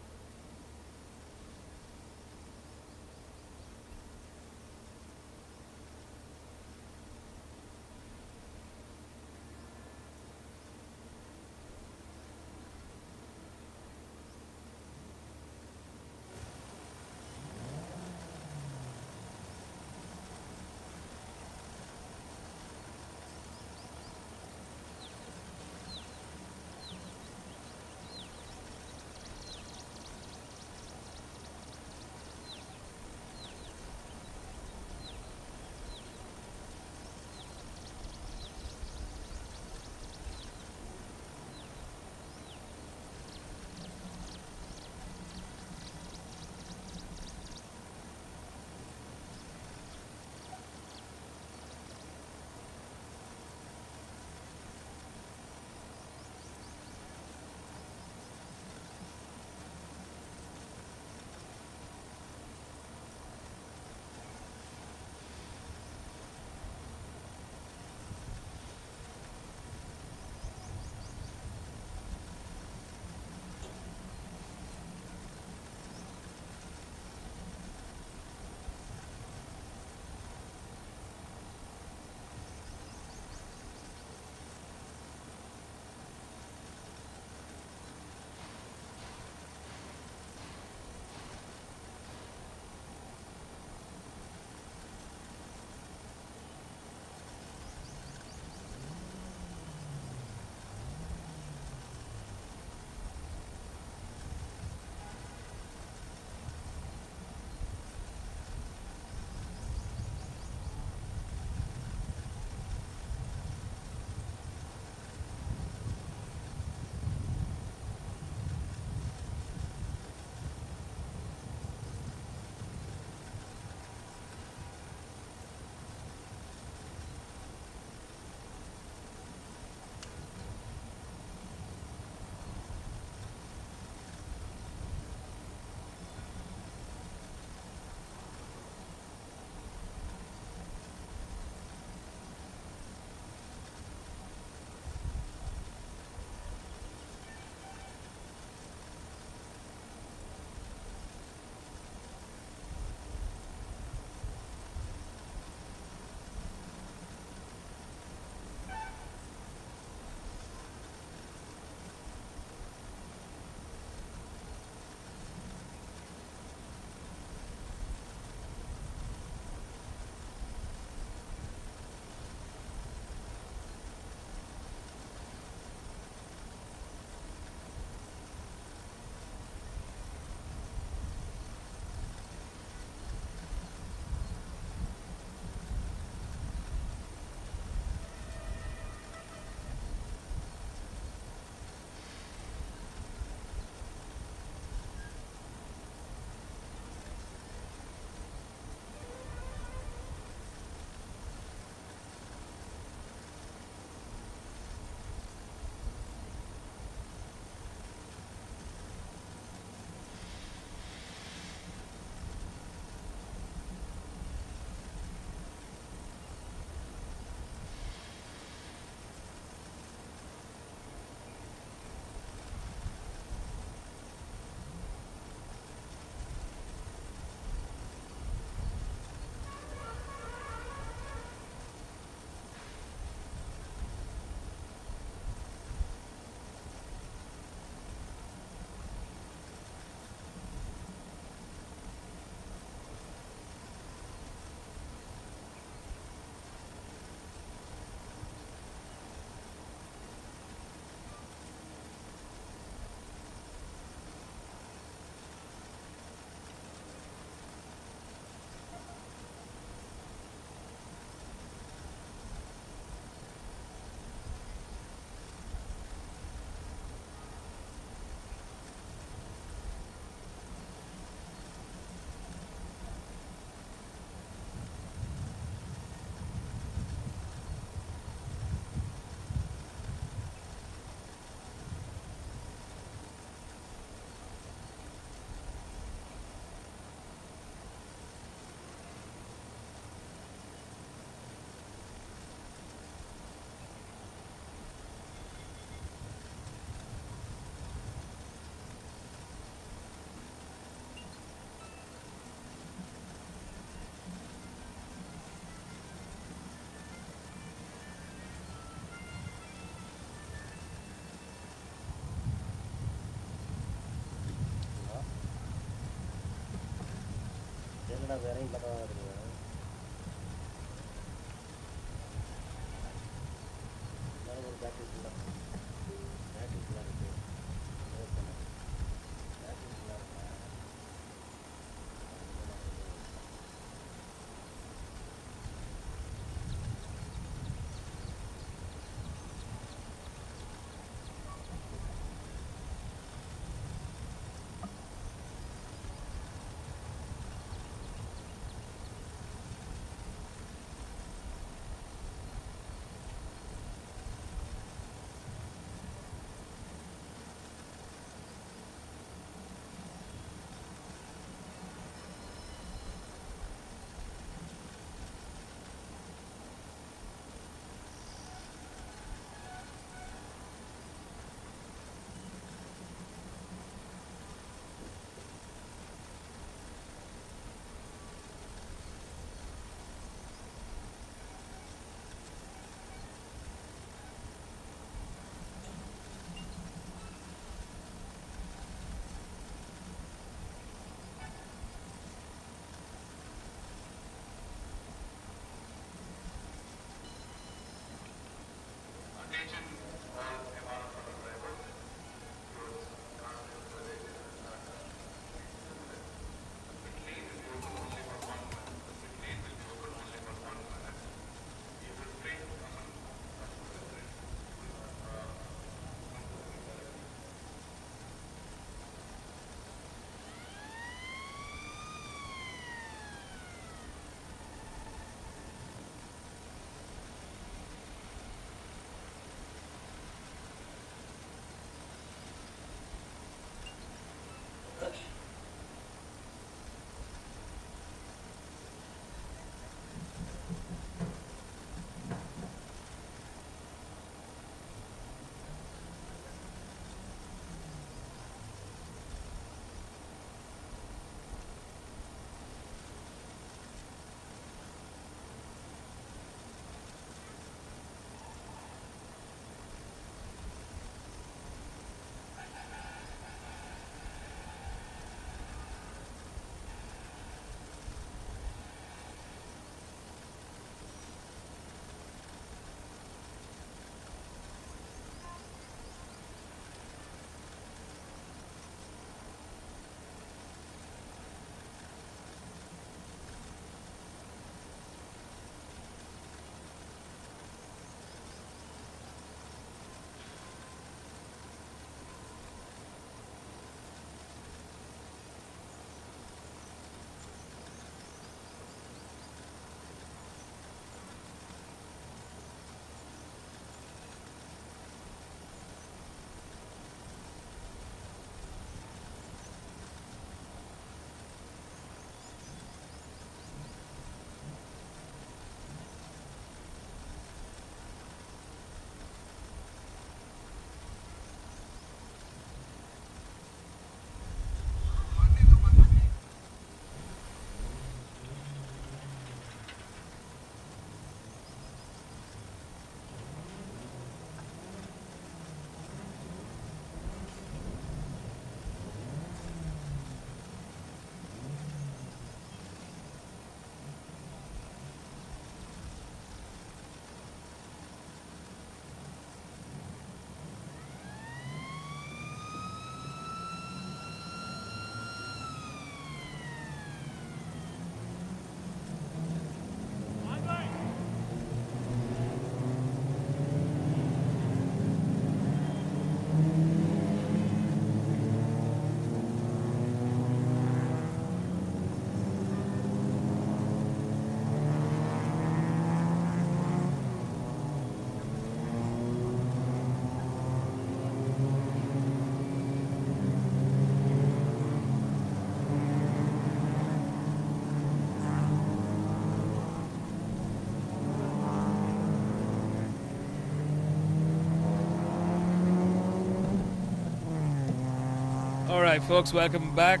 Alright folks, welcome back.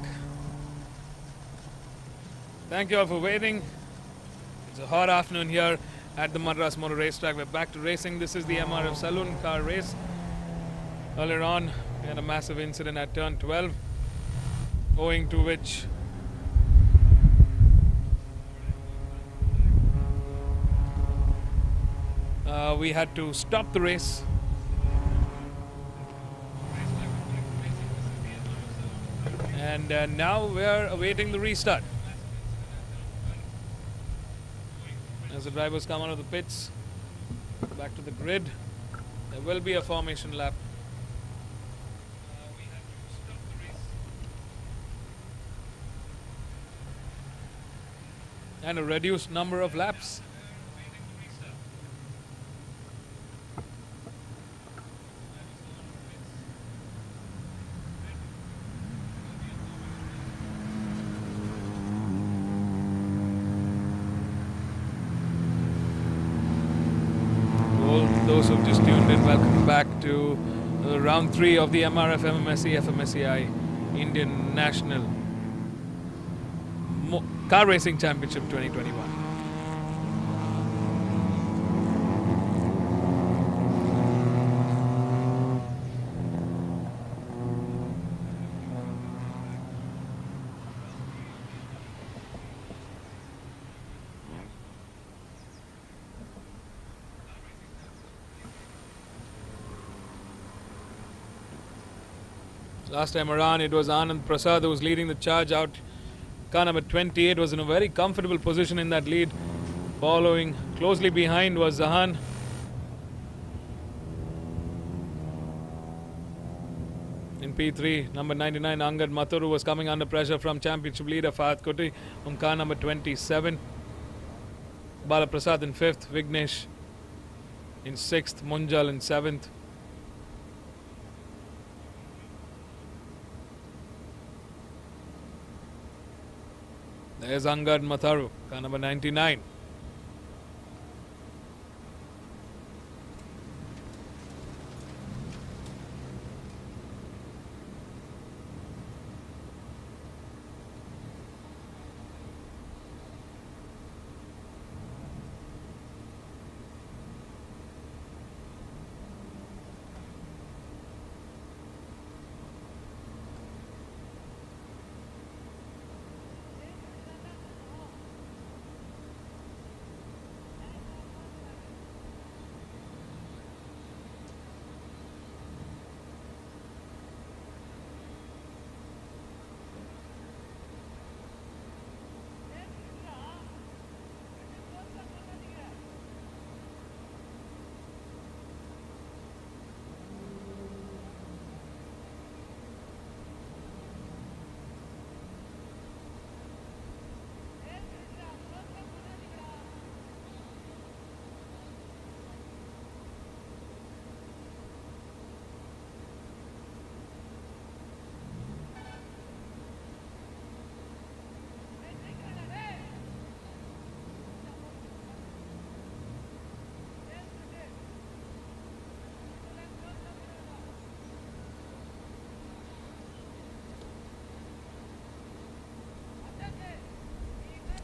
Thank you all for waiting. It's a hot afternoon here at the Madras Motor Racetrack. We're back to racing. This is the MRF Saloon car race. Earlier on, we had a massive incident at turn 12, owing to which we had to stop the race. And now we are awaiting the restart. As the drivers come out of the pits, back to the grid, there will be a formation lap. And a reduced number of laps. Those who've just tuned in, welcome back to round 3 of the MRF MMSC fmsci Indian National Car Racing Championship 2021. Last time around, it was Anand Prasad who was leading the charge out. Car number 28 was in a very comfortable position in that lead. Following closely behind was Zahan. In P3, number 99, Angad Mathuru was coming under pressure from championship leader Fahad Kuti on car number 27. Bala Prasad in 5th, Vignesh in 6th, Munjal in 7th. There's Angad Matharu, car number 99.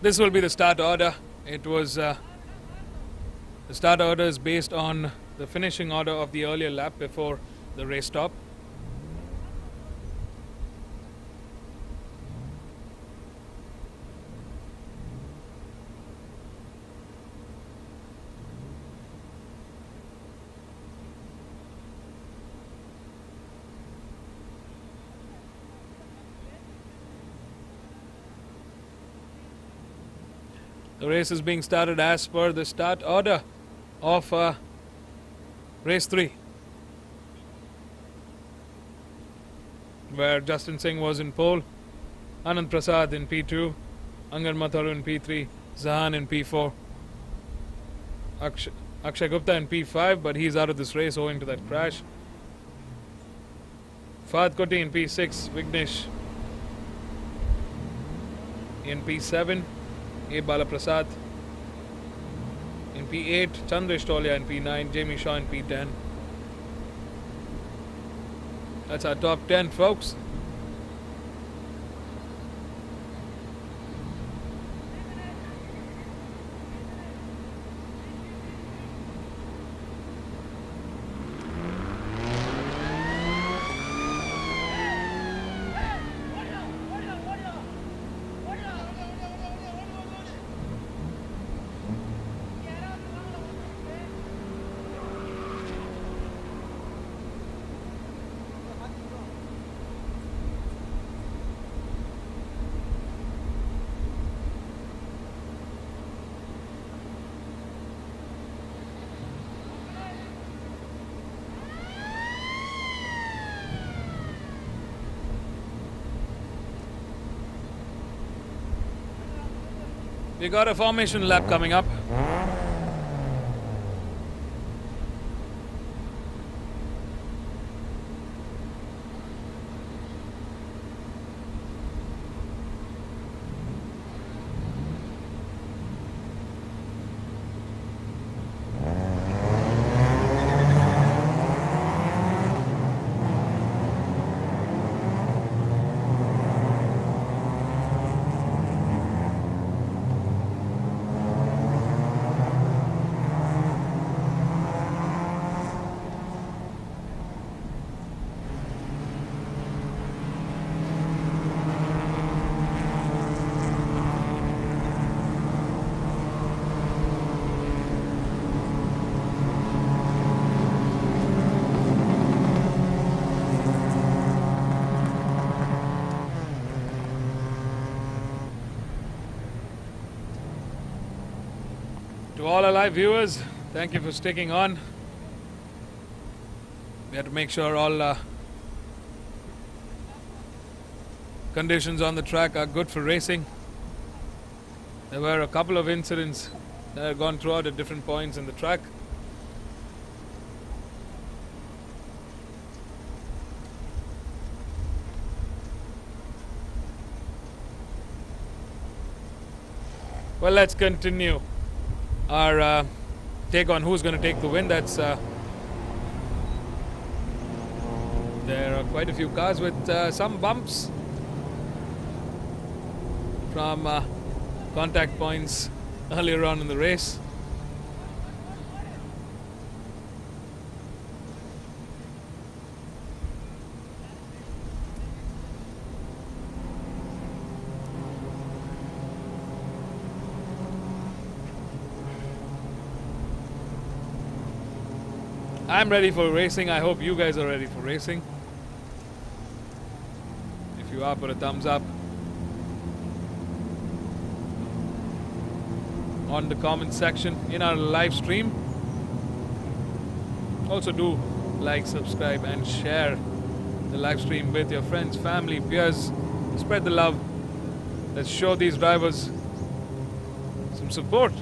This will be the start order. It was the start order is based on the finishing order of the earlier lap before the race stop. The race is being started as per the start order of race 3, where Justin Singh was in pole, Anand Prasad in P2, Angad Matharu in P3, Zahan in P4, Akshay Gupta in P5, but he's out of this race owing to that crash. Fahad Kuti in P6, Vignesh in P7, A. Bala Prasad in P8, Chandresh Tolia in P9, Jamie Shaw in P10. That's our top 10, folks. We got a formation lap coming up. To all our live viewers, thank you for sticking on. We had to make sure all conditions on the track are good for racing. There were a couple of incidents that had gone throughout at different points in the track. Well, let's continue our take on who's going to take the win. That's there are quite a few cars with some bumps from contact points earlier on in the race. I'm ready for racing. I hope you guys are ready for racing. If you are, put a thumbs up on the comment section in our live stream. Also do like, subscribe and share the live stream with your friends, family, peers. Spread the love. Let's show these drivers some support.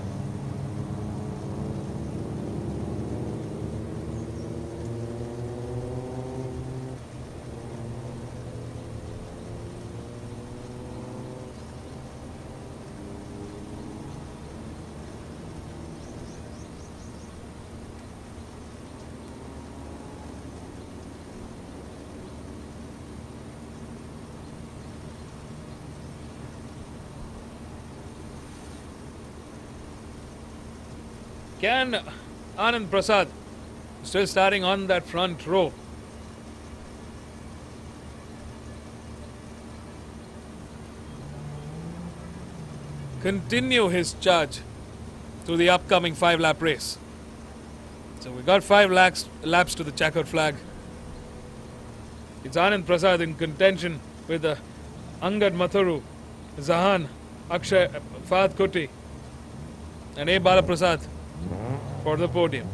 Can Anand Prasad still starting on that front row? Continue his charge through the upcoming 5-lap race. So we got 5 laps to the checkered flag. It's Anand Prasad in contention with Angad Matharu, Zahan, Akshay, Fahad Kuti and A. Balaprasad for the podium.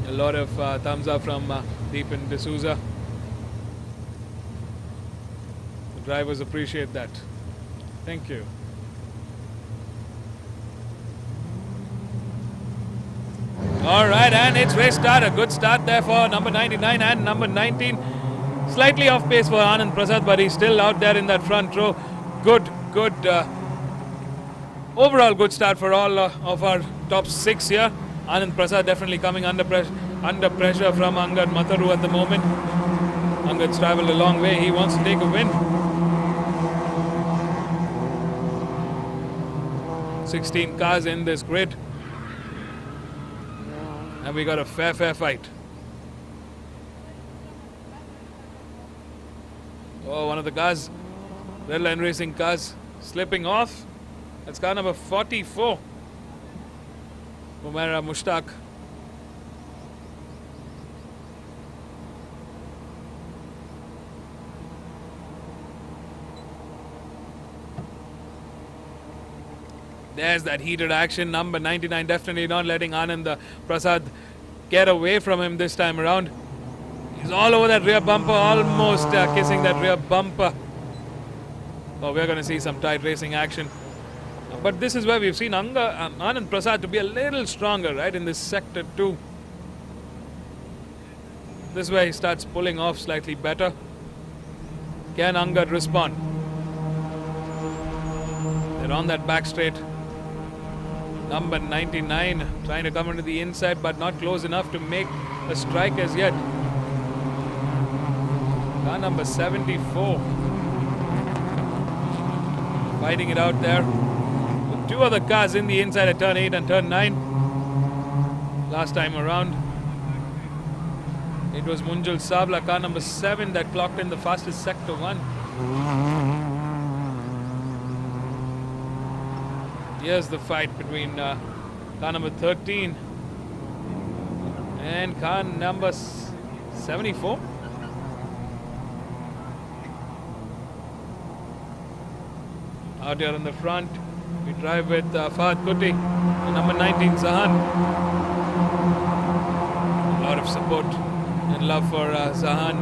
A lot of thumbs up from Deepan D'Souza. The drivers appreciate that. Thank you. All right, and it's race start. A good start there for number 99 and number 19. Slightly off pace for Anand Prasad, but he's still out there in that front row. Good, overall good start for all of our top 6 here. Anand Prasad definitely coming under pressure from Angad Matharu at the moment. Angad's traveled a long way. He wants to take a win. 16 cars in this grid. And we got a fair fight. Oh, one of the cars, Red Line Racing cars, slipping off. That's car number 44. Umaira Mushtaq. There's that heated action. Number 99 definitely not letting Anand Prasad get away from him this time around. He's all over that rear bumper, almost kissing that rear bumper. Oh, we're going to see some tight racing action. But this is where we've seen Anand Prasad to be a little stronger, right, in this sector too. This is where he starts pulling off slightly better. Can Angad respond? They're on that back straight. Number 99 trying to come into the inside, but not close enough to make a strike as yet. Car number 74 fighting it out there with two other cars in the inside at turn 8 and turn 9. Last time around, it was Munjal Savla, car number 7, that clocked in the fastest sector 1. Here's the fight between car number 13 and car number 74. Out here in the front, we drive with Fahad Kuti and number 19 Zahan. A lot of support and love for Zahan.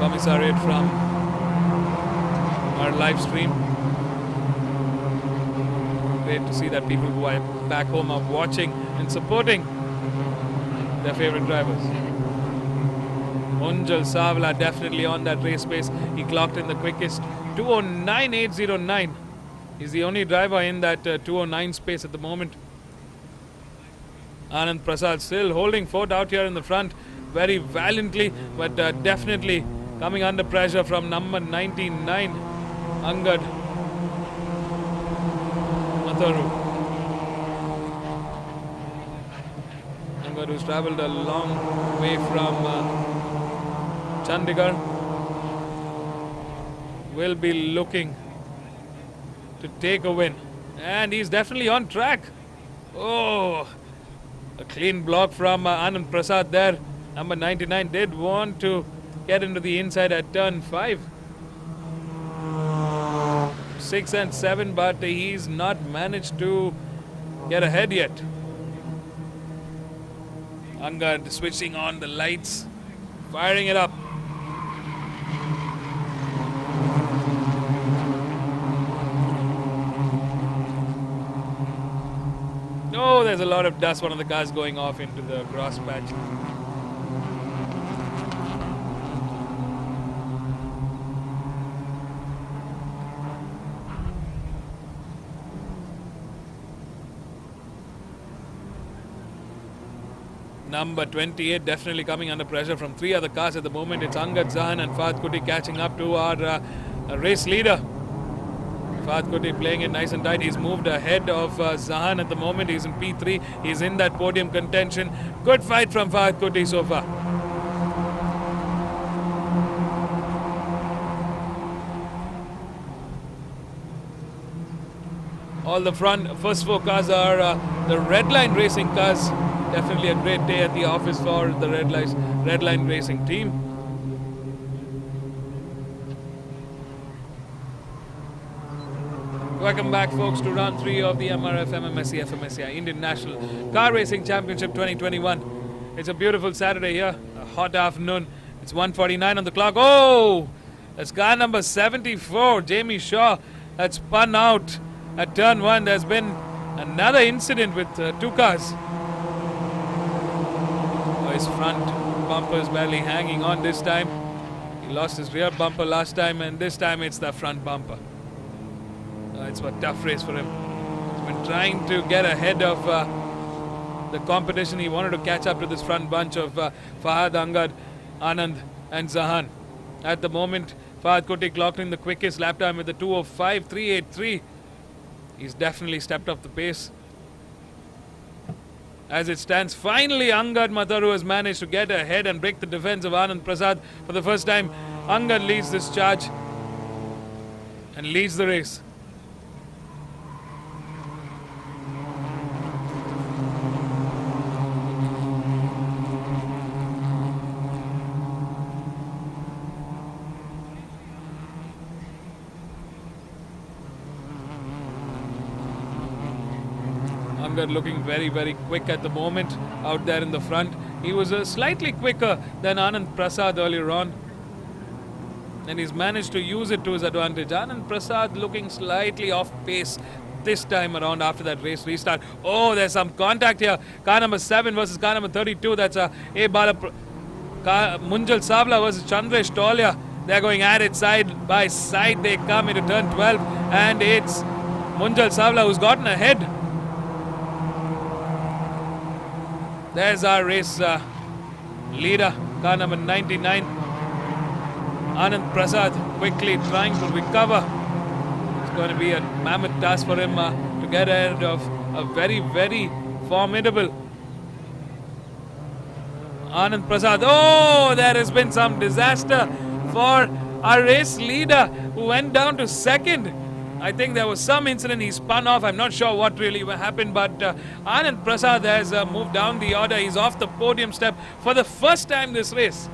Commissariat from our live stream. Great to see that people who are back home are watching and supporting their favorite drivers. Munjal Savla definitely on that race pace. He clocked in the quickest 209.809. He's the only driver in that 209 space at the moment. Anand Prasad still holding fort out here in the front very valiantly, but definitely coming under pressure from number 99, Angad Matharu. Angad, who's travelled a long way from Chandigarh, will be looking to take a win, and he's definitely on track. Oh, a clean block from Anand Prasad there. Number 99 did want to get into the inside at turn 5. 6 and 7, but he's not managed to get ahead yet. Angad switching on the lights, firing it up. Oh, there's a lot of dust. One of the cars going off into the grass patch. Number 28 definitely coming under pressure from 3 other cars at the moment. It's Angad, Zahan and Fahad Kuti catching up to our race leader. Fahad Kuti playing it nice and tight. He's moved ahead of Zahan at the moment. He's in P3. He's in that podium contention. Good fight from Fahad Kuti so far. All the first 4 cars are the Red Line Racing cars. Definitely a great day at the office for the Red Line Racing team. Welcome back, folks, to round 3 of the MRF MMSC fmsci Indian National Car Racing Championship 2021. It's a beautiful Saturday here, a hot afternoon. It's 1:49 on the clock. Oh, that's car number 74, Jamie Shaw, that's spun out at turn 1. There's been another incident with 2 cars. Oh, his front bumper is barely hanging on this time. He lost his rear bumper last time, and this time it's the front bumper. It's a tough race for him. He's been trying to get ahead of the competition. He wanted to catch up to this front bunch of Fahad, Angad, Anand and Zahan. At the moment, Fahad Kuti clocked in the quickest lap time with a 2:05.383. He's definitely stepped up the pace. As it stands, finally Angad Matharu has managed to get ahead and break the defense of Anand Prasad. For the first time, Angad leads this charge and leads the race. Angad looking very, very quick at the moment out there in the front. He was slightly quicker than Anand Prasad earlier on, and he's managed to use it to his advantage. Anand Prasad looking slightly off pace this time around after that race restart. Oh, there's some contact here. Car number 7 versus car number 32. That's Munjal Savla versus Chandresh Tolya. They're going at it side by side. They come into turn 12, and it's Munjal Savla who's gotten ahead. There's our race leader, car number 99. Anand Prasad quickly trying to recover. It's going to be a mammoth task for him to get ahead of a very, very formidable Anand Prasad. Oh, there has been some disaster for our race leader who went down to second. I think there was some incident, he spun off. I'm not sure what really happened, but Anand Prasad has moved down the order. He's off the podium step for the first time this race.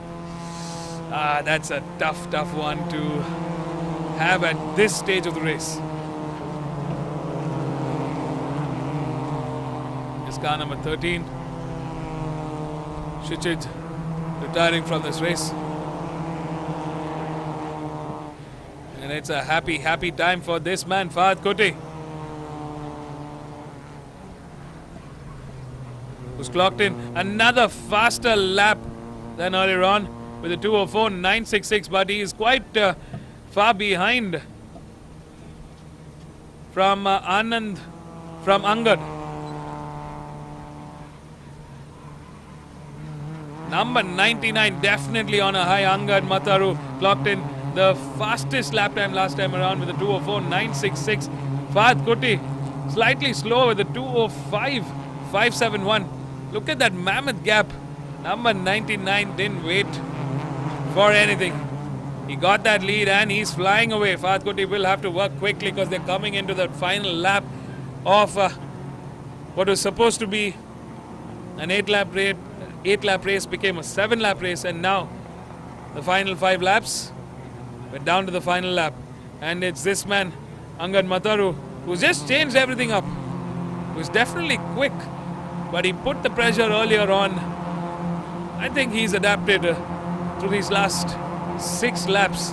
That's a tough one to have at this stage of the race. It's car number 13. Shichid retiring from this race. And it's a happy time for this man, Fahad Kuti, who's clocked in another faster lap than earlier on with a 2:04.966, but he is quite far behind from Angad. Number 99 definitely on a high. Angad Mataru clocked in the fastest lap time last time around with a 2:04.966. Fahad Kuti slightly slower with a 2:05.571. Look at that mammoth gap. Number 99 didn't wait for anything. He got that lead and he's flying away. Fahad Kuti will have to work quickly because they're coming into the final lap of what was supposed to be an 8-lap race became a 7-lap race, and now the final 5 laps went down to the final lap. And it's this man, Angad Mataru, who's just changed everything up. Who's definitely quick, but he put the pressure earlier on. I think he's adapted through these last 6 laps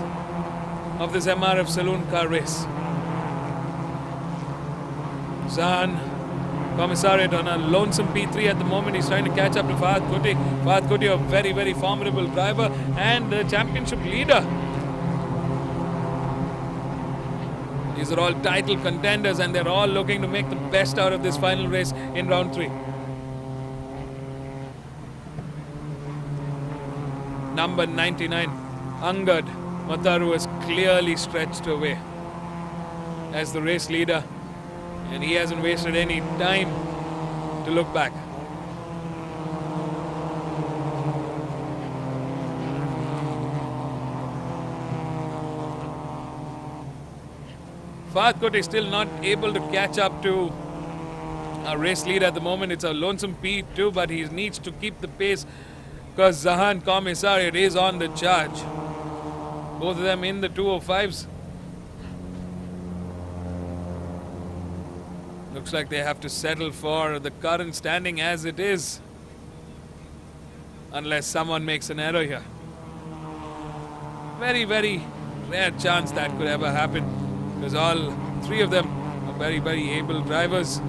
of this MRF Saloon car race. Zahan Commissariat on a lonesome P3 at the moment. He's trying to catch up to Fahad Kuti. Fahad Kuti, a very, very formidable driver and the championship leader. These are all title contenders and they're all looking to make the best out of this final race in round 3. Number 99, Angad Mataru, is clearly stretched away as the race leader, and he hasn't wasted any time to look back. Fahad Kuti is still not able to catch up to a race leader at the moment. It's a lonesome P2, but he needs to keep the pace because Zahan Commissariat is on the charge. Both of them in the 205s. Looks like they have to settle for the current standing as it is, unless someone makes an error here. Very, very rare chance that could ever happen, because all 3 of them are very, very able drivers.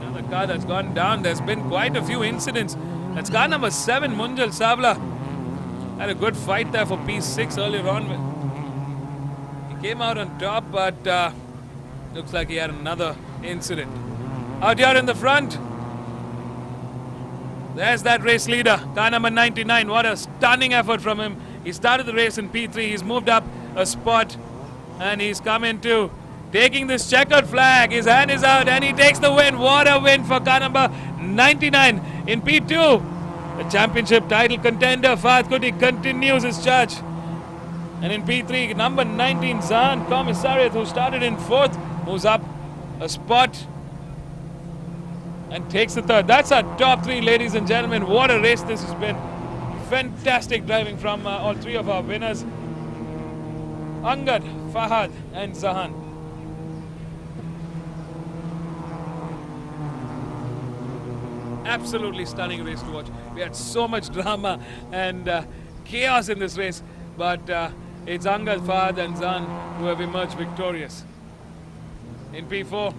Another car that's gone down. There's been quite a few incidents. That's car number 7, Munjal Savla. Had a good fight there for P6 earlier on. He came out on top, but looks like he had another incident. Out here in the front, there's that race leader, car number 99. What a stunning effort from him. He started the race in P3. He's moved up a spot, and he's come into taking this checkered flag. His hand is out, and he takes the win. What a win for car number 99 in P2. The championship title contender Fahad Kuti continues his charge. And in P3, number 19, Zahan Commissariat, who started in 4th, moves up a spot and takes the 3rd. That's our top 3, ladies and gentlemen. What a race this has been. Fantastic driving from all 3 of our winners. Angad, Fahad and Zahan. Absolutely stunning race to watch. We had so much drama and chaos in this race, but it's Angad, Fahad and Zahan who have emerged victorious. In P4,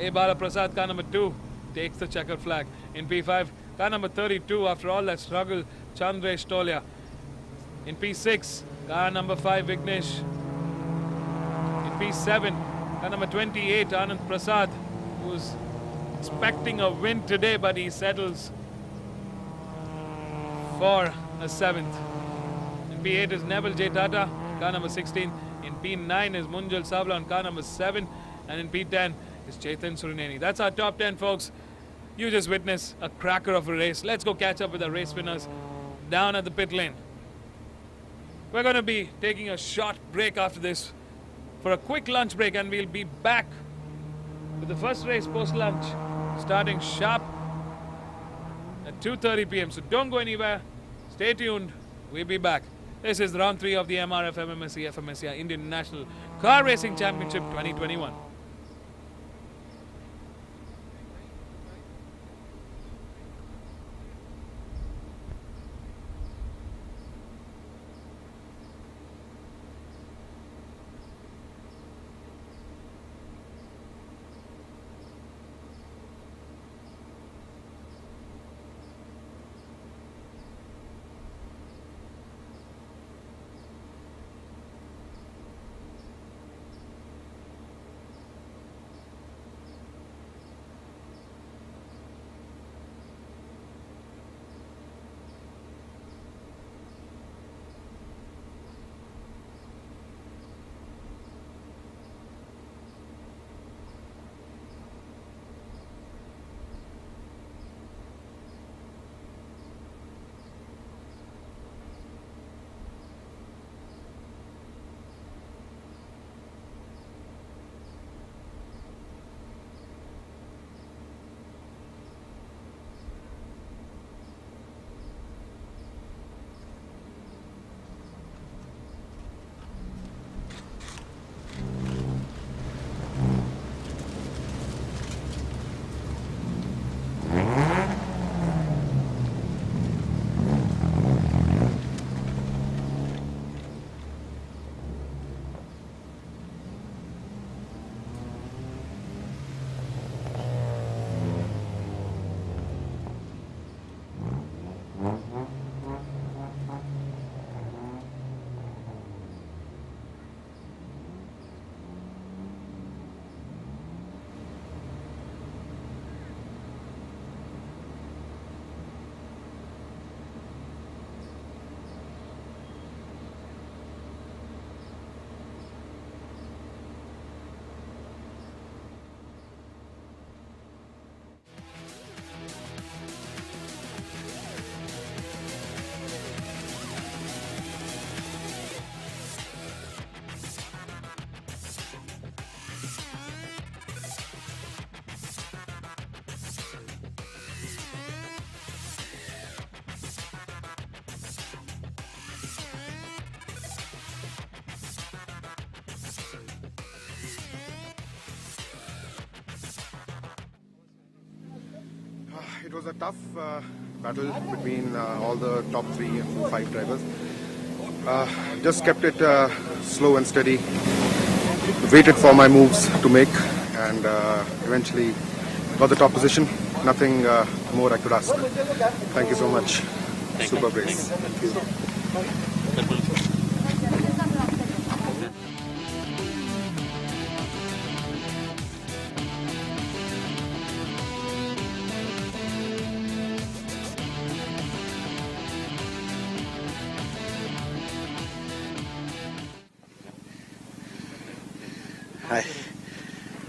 A. Bala Prasad, car number 2, takes the checkered flag. In P5, car number 32, after all that struggle, Chandresh Tolia. In P6, car number 5, Vignesh. In P7, car number 28, Anand Prasad, who's expecting a win today, but he settles for a 7th. In P8 is Neville J. Tata, car number 16. In P9 is Munjal Savla on car number 7. And in P10 is Chetan Surineni. That's our top 10, folks. You just witnessed a cracker of a race. Let's go catch up with the race winners down at the pit lane. We're going to be taking a short break after this for a quick lunch break, and we'll be back with the first race post-lunch starting sharp at 2:30 p.m. So don't go anywhere. Stay tuned. We'll be back. This is round 3 of the MRF MMSC fmsci Indian National Car Racing Championship 2021.
It was a tough battle between all the top 3 and 5 drivers. Just kept it slow and steady. Waited for my moves to make, and eventually got the top position. Nothing more I could ask. Thank you so much. Superb race. Thank you.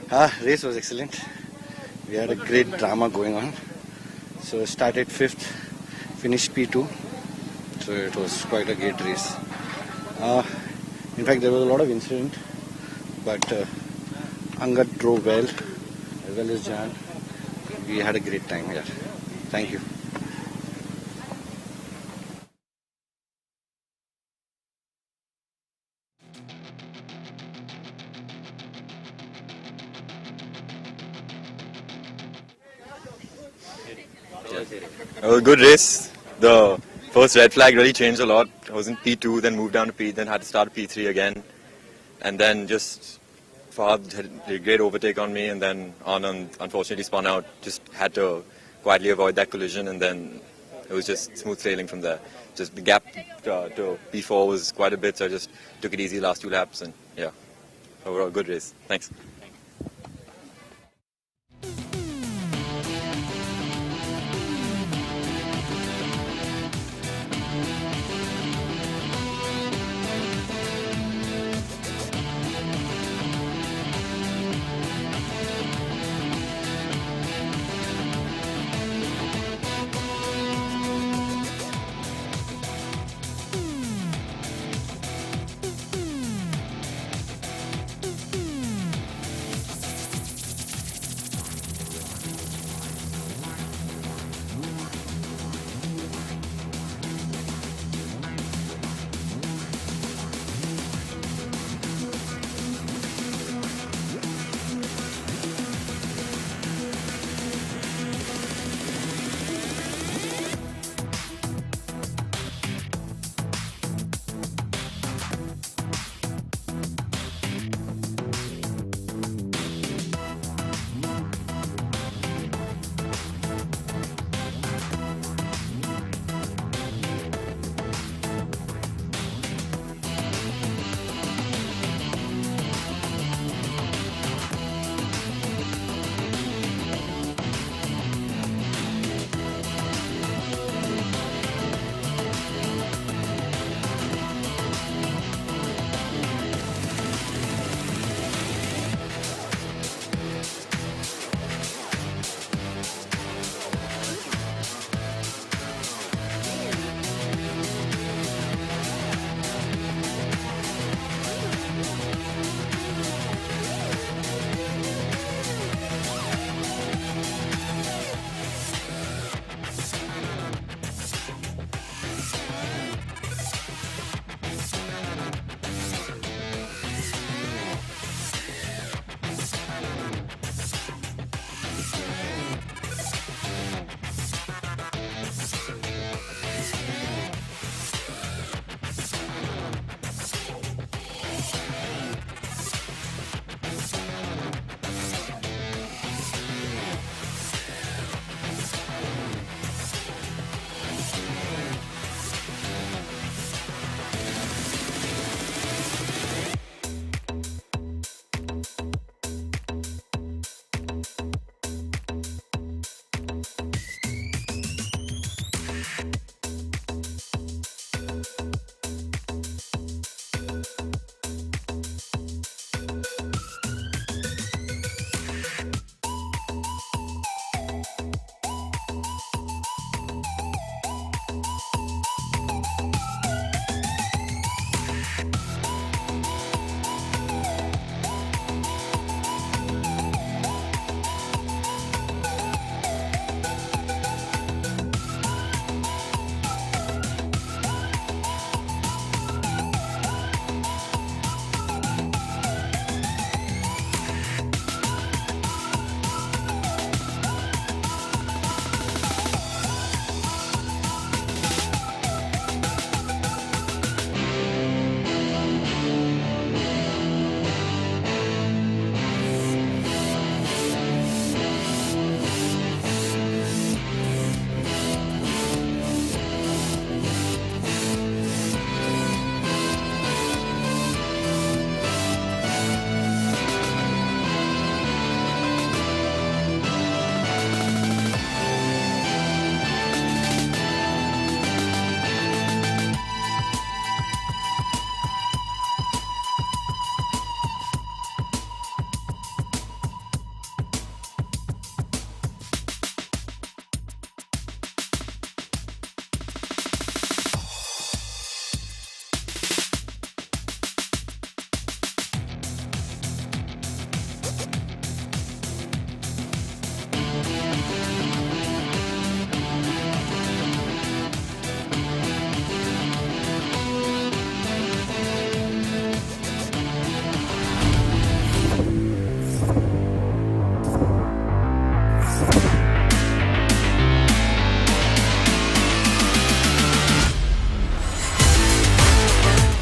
Hi. Race was excellent. We had a great drama going on. So started 5th, finished P2. So it was quite a great race. In fact, there was a lot of incident, but Angad drove well, as well as Jan. We had a great time here. Thank you.
A good race. The first red flag really changed a lot. I was in P2, then moved down to P, then had to start P3 again. And then just Fahad had a great overtake on me, and then Anand unfortunately spun out. Just had to quietly avoid that collision, and then it was just smooth sailing from there. Just the gap to P4 was quite a bit, so I just took it easy last 2 laps, and yeah, overall good race. Thanks.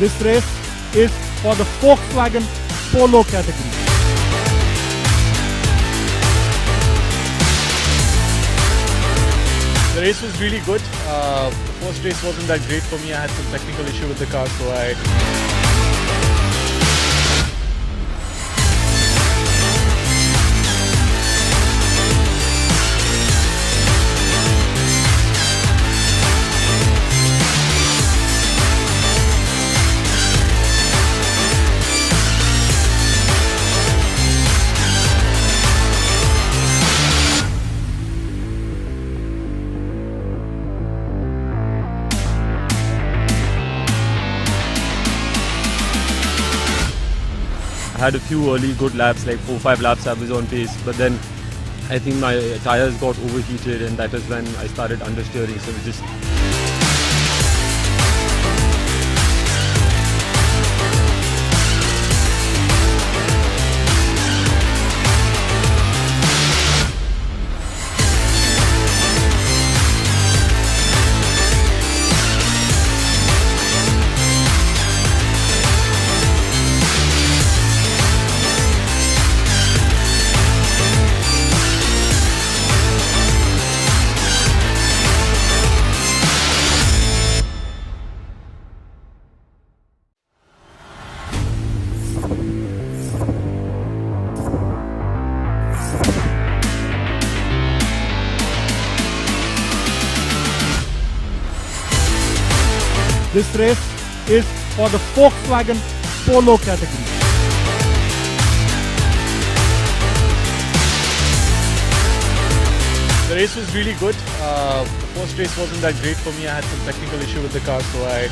This race is for the Volkswagen Polo category.
The race was really good. The first race wasn't that great for me. I had some technical issue with the car, so I had a few early good laps, like 4-5 laps I was on pace, but then I think my tires got overheated and that is when I started understeering, so it just
This race is for the Volkswagen Polo category.
the race was really good. The first race wasn't that great for me. I had some technical issue with the car, so I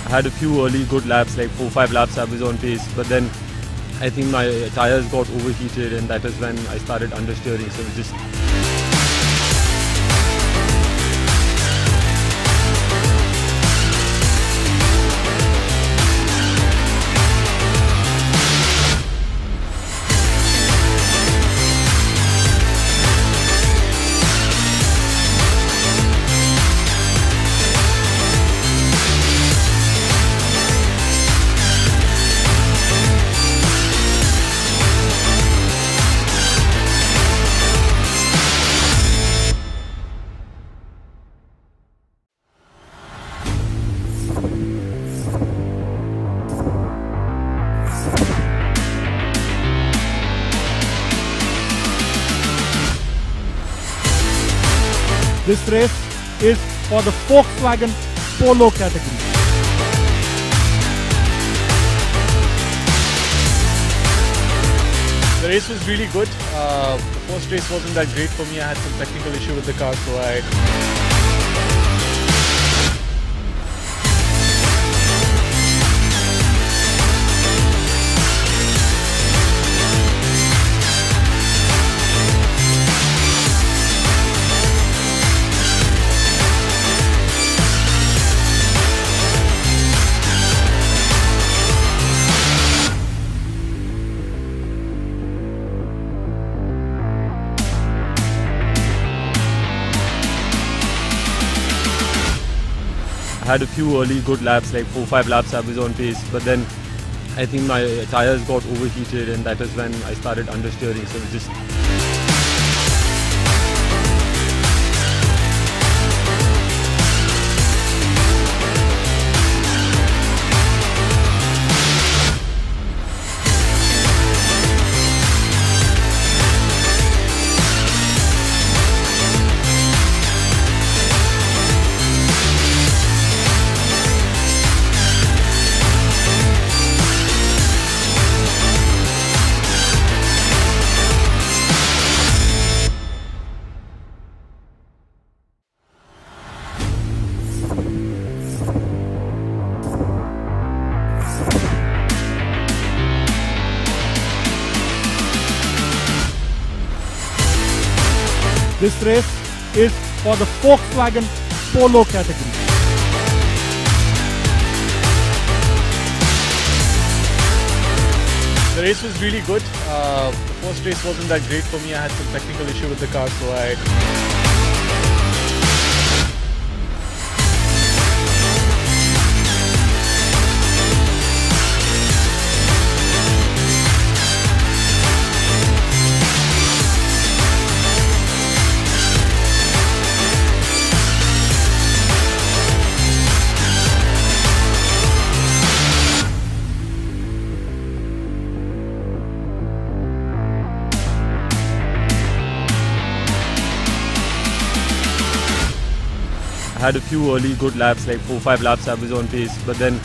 had a few early good laps, like 4-5 laps I was on pace, but then I think my tires got overheated and that is when I started understeering, so it just
This race is for the Volkswagen Polo category.
the race was really good. The first race wasn't that great for me. I had some technical issue with the car, so I had a few early good laps, like 4-5 laps I was on pace, but then I think my tires got overheated and that is when I started understeering, so it just
This race is for the Volkswagen Polo category.
The race was really good. The first race wasn't that great for me. I had some technical issue with the car, so
I had a few early good laps, like 4-5 laps I was on pace, but then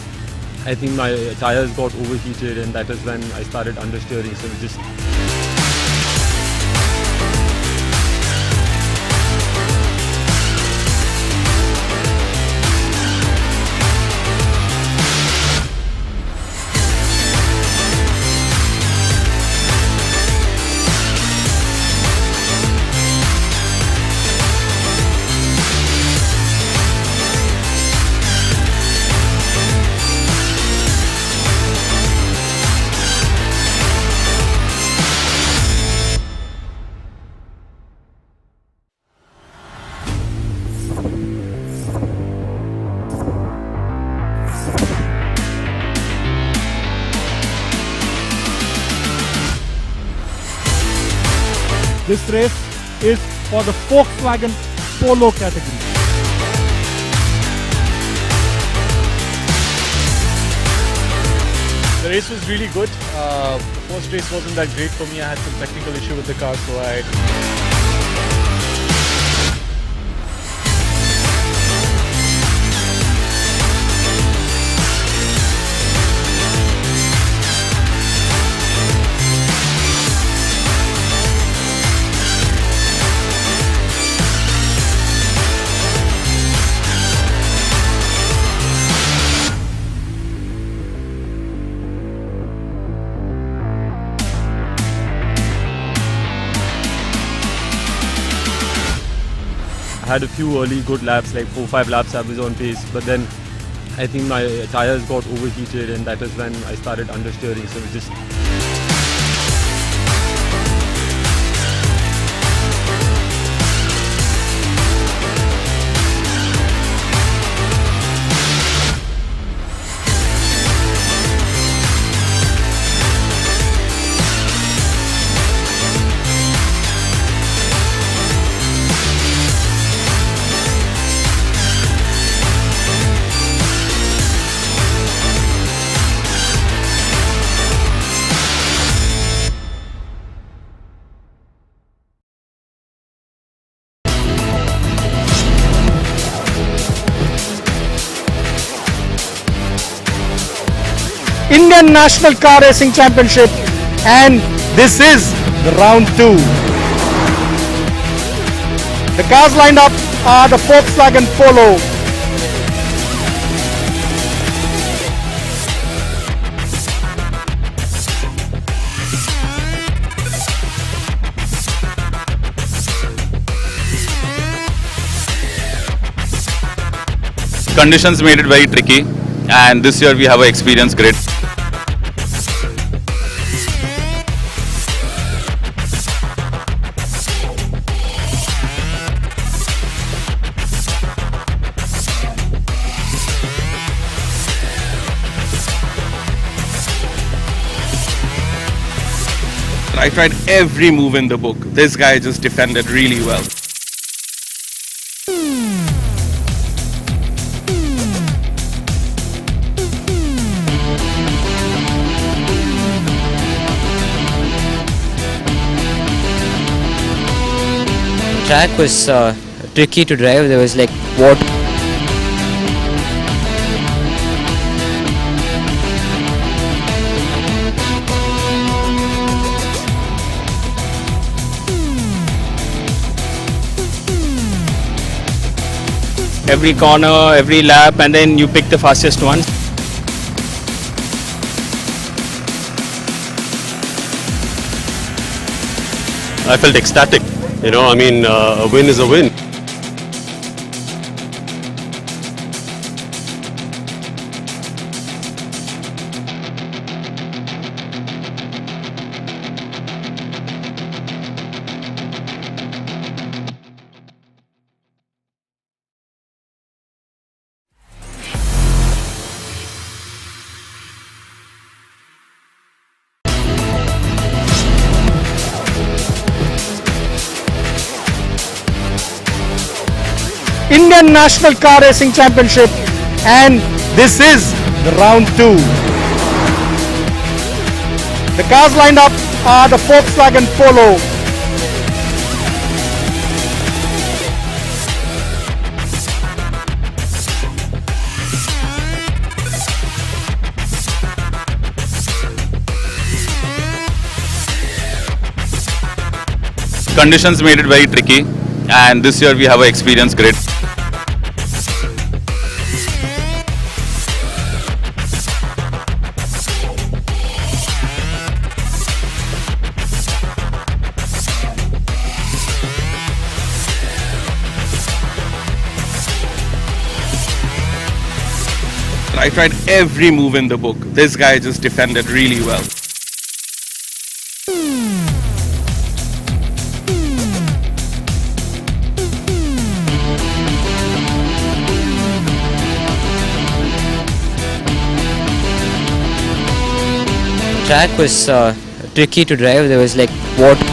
I think my tires got overheated and that is when I started understeering, so it just
This race is for the Volkswagen Polo category.
the race was really good. The first race wasn't that great for me. I had some technical issue with the car, so
I had a few early good laps, like 4-5 laps I was on pace, but then I think my tires got overheated and that is when I started understeering, so it just
Indian National Car Racing Championship, and this is the round 2. The cars lined up are the Volkswagen Polo.
Conditions made it very tricky, and this year we have an experienced grid. I tried every move in the book. This guy just defended really well.
Track was tricky to drive. There was like water.
Every corner, every lap, and then you pick the fastest one.
I felt ecstatic. You know, I mean, a win is a win.
Indian National Car Racing Championship, and this is the round 2. The cars lined up are the Volkswagen Polo,
Conditions made it very tricky, and this year we have an experienced grid. I tried every move in the book. This guy just defended really well.
Track was tricky to drive. There was like water.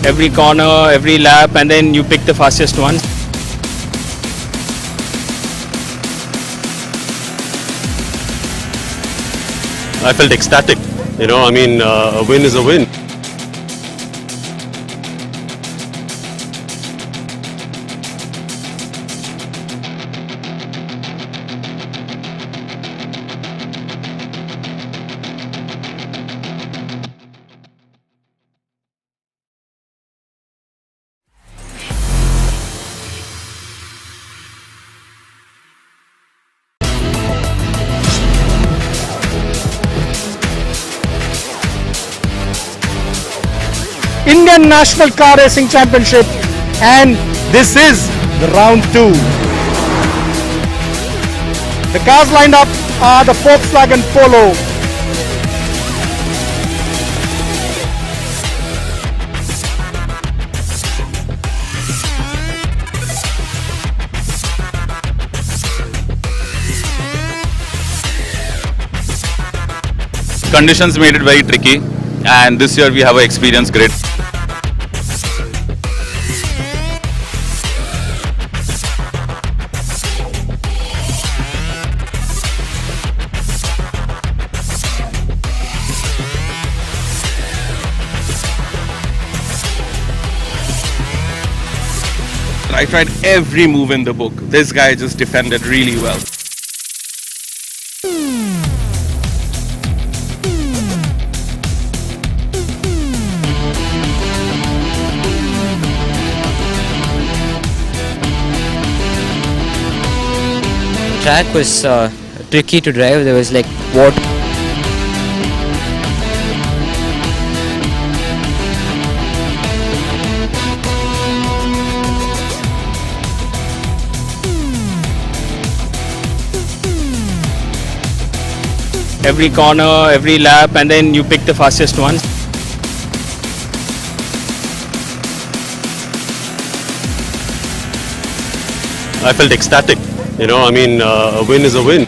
Every corner, every lap, and then you pick the fastest one.
I felt ecstatic. You know, I mean, a win is a win.
Indian National Car Racing Championship, and this is the round 2. The cars lined up are the Volkswagen Polo,
Conditions made it very tricky, and this year we have an experienced grid. I tried every move in the book. This guy just defended really well.
Track was tricky to drive. There was like water.
Every corner, every lap, and then you pick the fastest one.
I felt ecstatic. You know, I mean, a win is a win.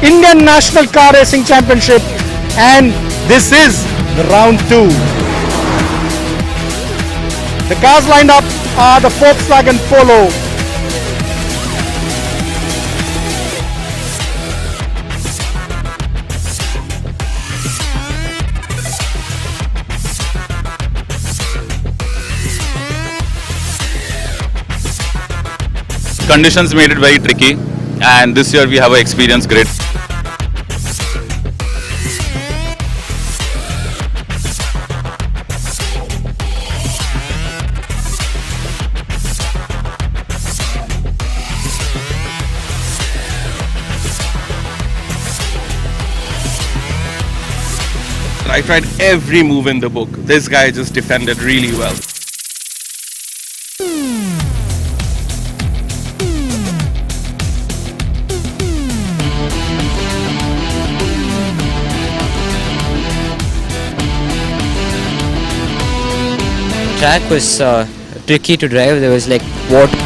Indian National Car Racing Championship, and this is the round 2. The cars lined up are the Volkswagen Polo.
Conditions made it very tricky, and this year we have an experienced grid. I tried every move in the book. This guy just defended really well.
Track was tricky to drive. There was like water.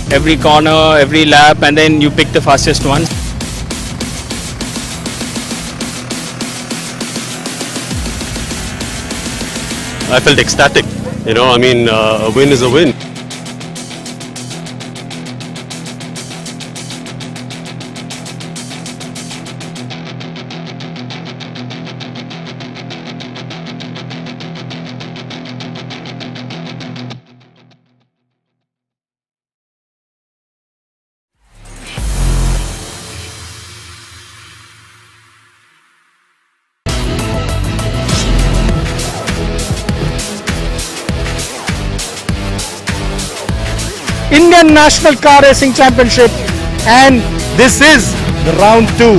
Every corner, every lap, and then you pick the fastest one.
I felt ecstatic. You know, I mean, a win is a win.
Indian National Car Racing Championship, and this is the round 2.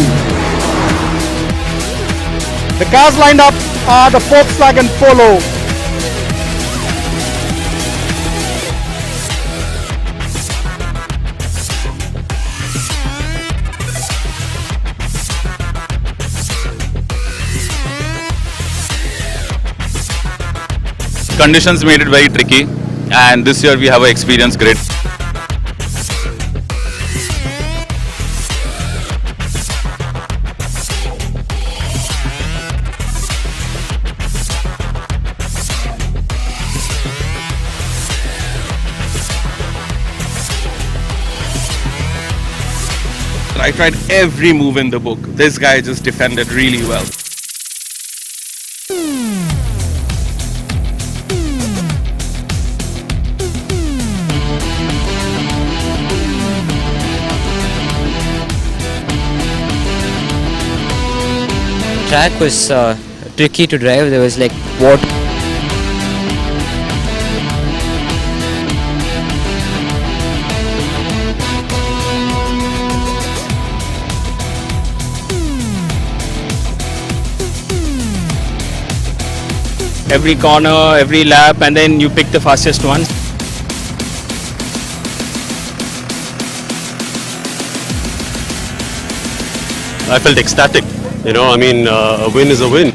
The cars lined up are the Volkswagen Polo.
Conditions made it very tricky, and this year we have an experienced grid. I tried every move in the book. This guy just defended really well.
Track was tricky to drive. There was like water.
Every corner, every lap, and then you pick the fastest one.
I felt ecstatic. You know, I mean, a win is a win.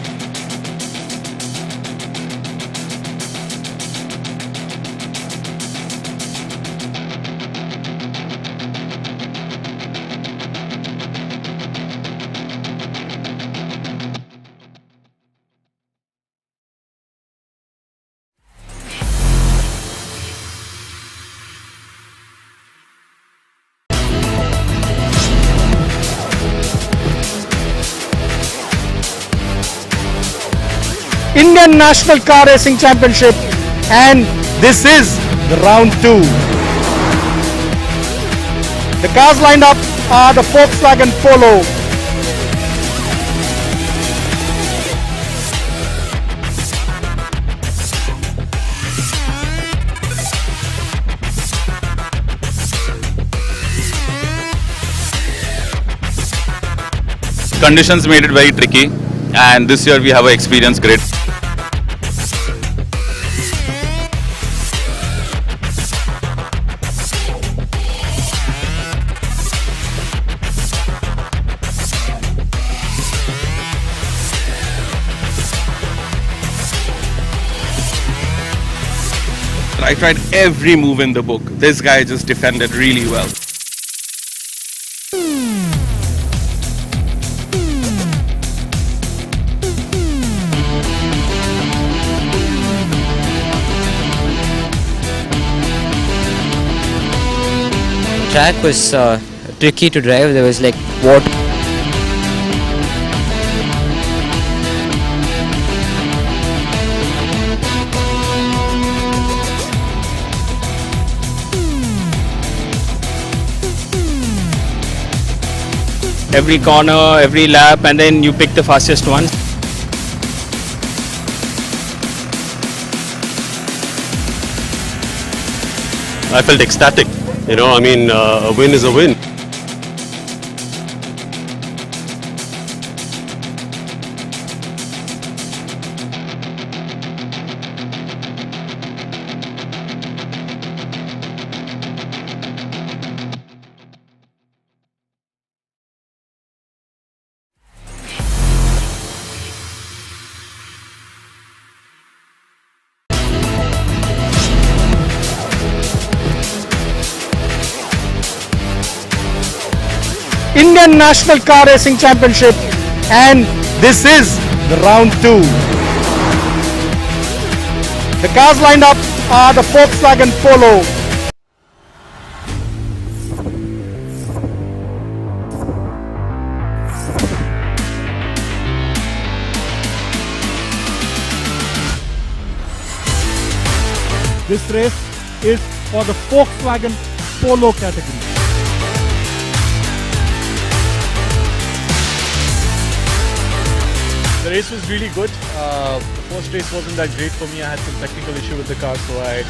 Indian National Car Racing Championship, and this is the round 2. The cars lined up are the Volkswagen Polo.
Conditions made it very tricky, and this year we have an experienced grid. I I tried every move in the book. This guy just defended really well.
Track was tricky to drive. There was like water.
Every corner, every lap, and then you pick the fastest one.
I felt ecstatic. You know, I mean, a win is a win.
Indian National Car Racing Championship, and this is the round 2. The cars lined up are the Volkswagen Polo. This race is for the Volkswagen Polo category.
The race was really good. The first race wasn't that great for me. I had some technical issue with the car, so I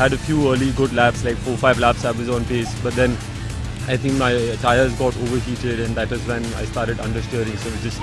had a few early good laps, like 4-5 laps I was on pace, but then I think my tires got overheated, and that is when I started understeering, so it just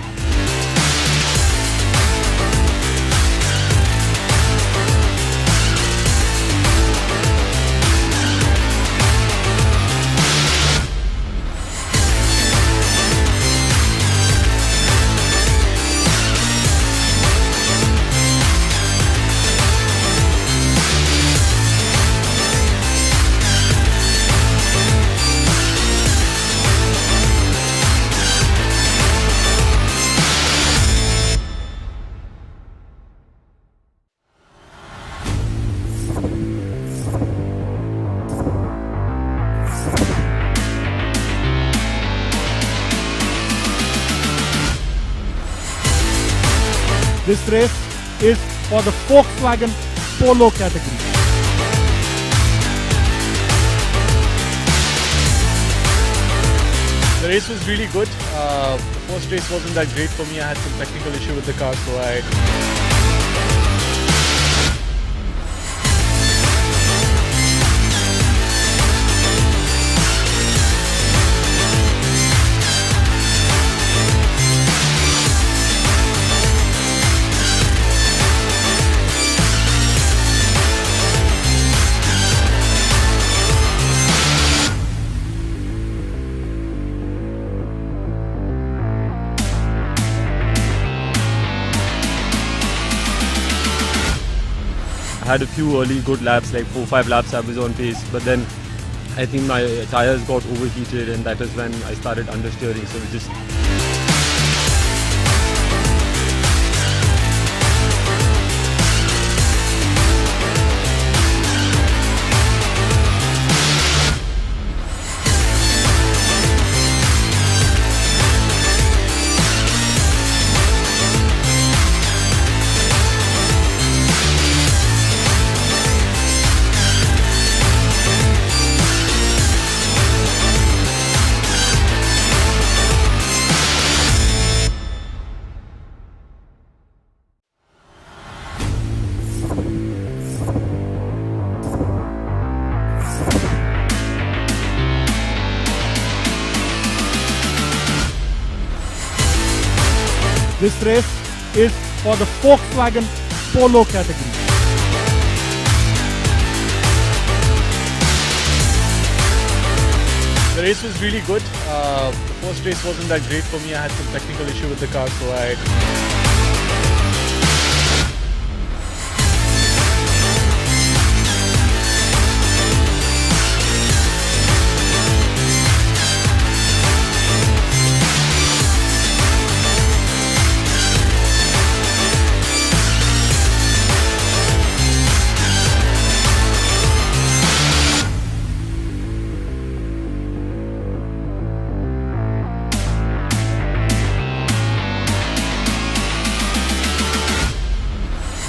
This race is for the Volkswagen Polo category.
The race was really good. The first race wasn't that great for me. I had some technical issue with the car, so I
had a few early good laps, like 4-5 laps I was on pace, but then I think my tires got overheated, and that is when I started understeering, so it just
This race is for the Volkswagen Polo category.
The race was really good. The first race wasn't that great for me. I had some technical issue with the car, so
I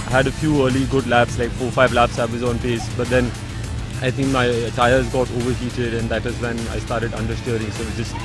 had a few early good laps, like 4-5 laps I was on pace, but then I think my tires got overheated and that is when I started understeering, so it just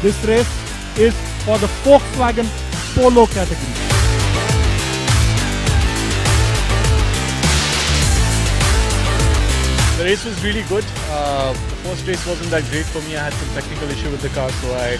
This race is for the Volkswagen Polo category.
the race was really good. The first race wasn't that great for me. I had some technical issue with the car, so
I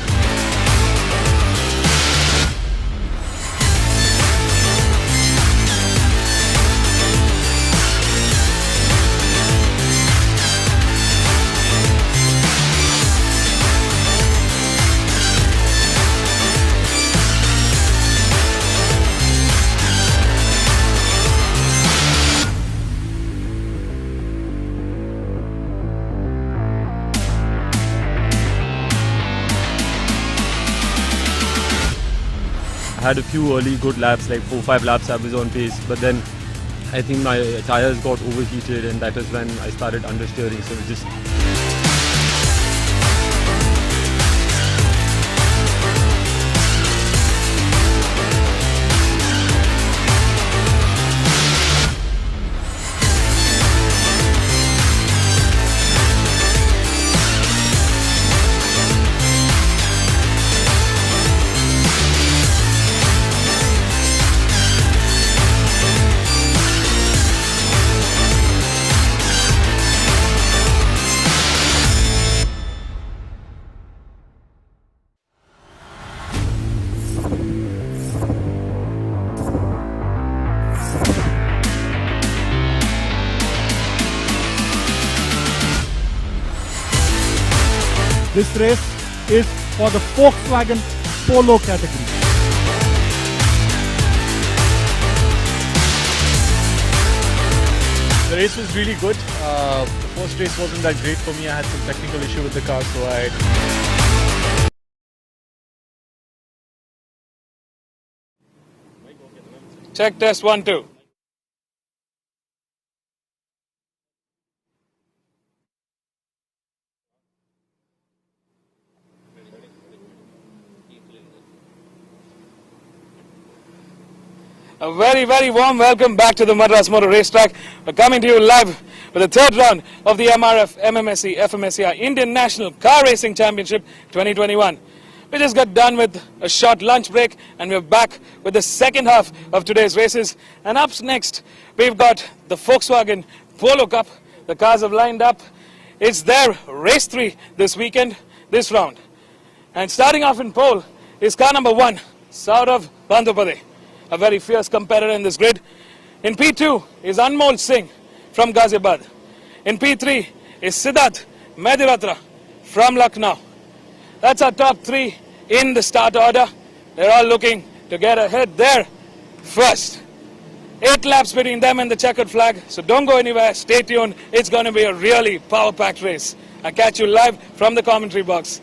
had a few early good laps, like 4-5 laps I was on pace, but then I think my tires got overheated and that is when I started understeering, so it just
This race is for the Volkswagen Polo category.
the race was really good. The first race wasn't that great for me. I had some technical issue with the car, so
Check test 1, 2. A very, very warm welcome back to the Madras Motor Racetrack. We're coming to you live with the third round of the MRF MMSC fmsci Indian National Car Racing Championship 2021. We just got done with a short lunch break and we're back with the second half of today's races. And up next, we've got the Volkswagen Polo Cup. The cars have lined up. It's their race 3 this weekend, this round. And starting off in pole is car number 1, Saurav Bandyopadhyay, a very fierce competitor in this grid. In P2 is Anmol Singh from Ghaziabad. In P3 is Siddharth Medhiratra from Lucknow. That's our top 3 in the start order. They're all looking to get ahead there first. 8 laps between them and the checkered flag, so don't go anywhere, stay tuned. It's going to be a really power-packed race. I'll catch you live from the commentary box.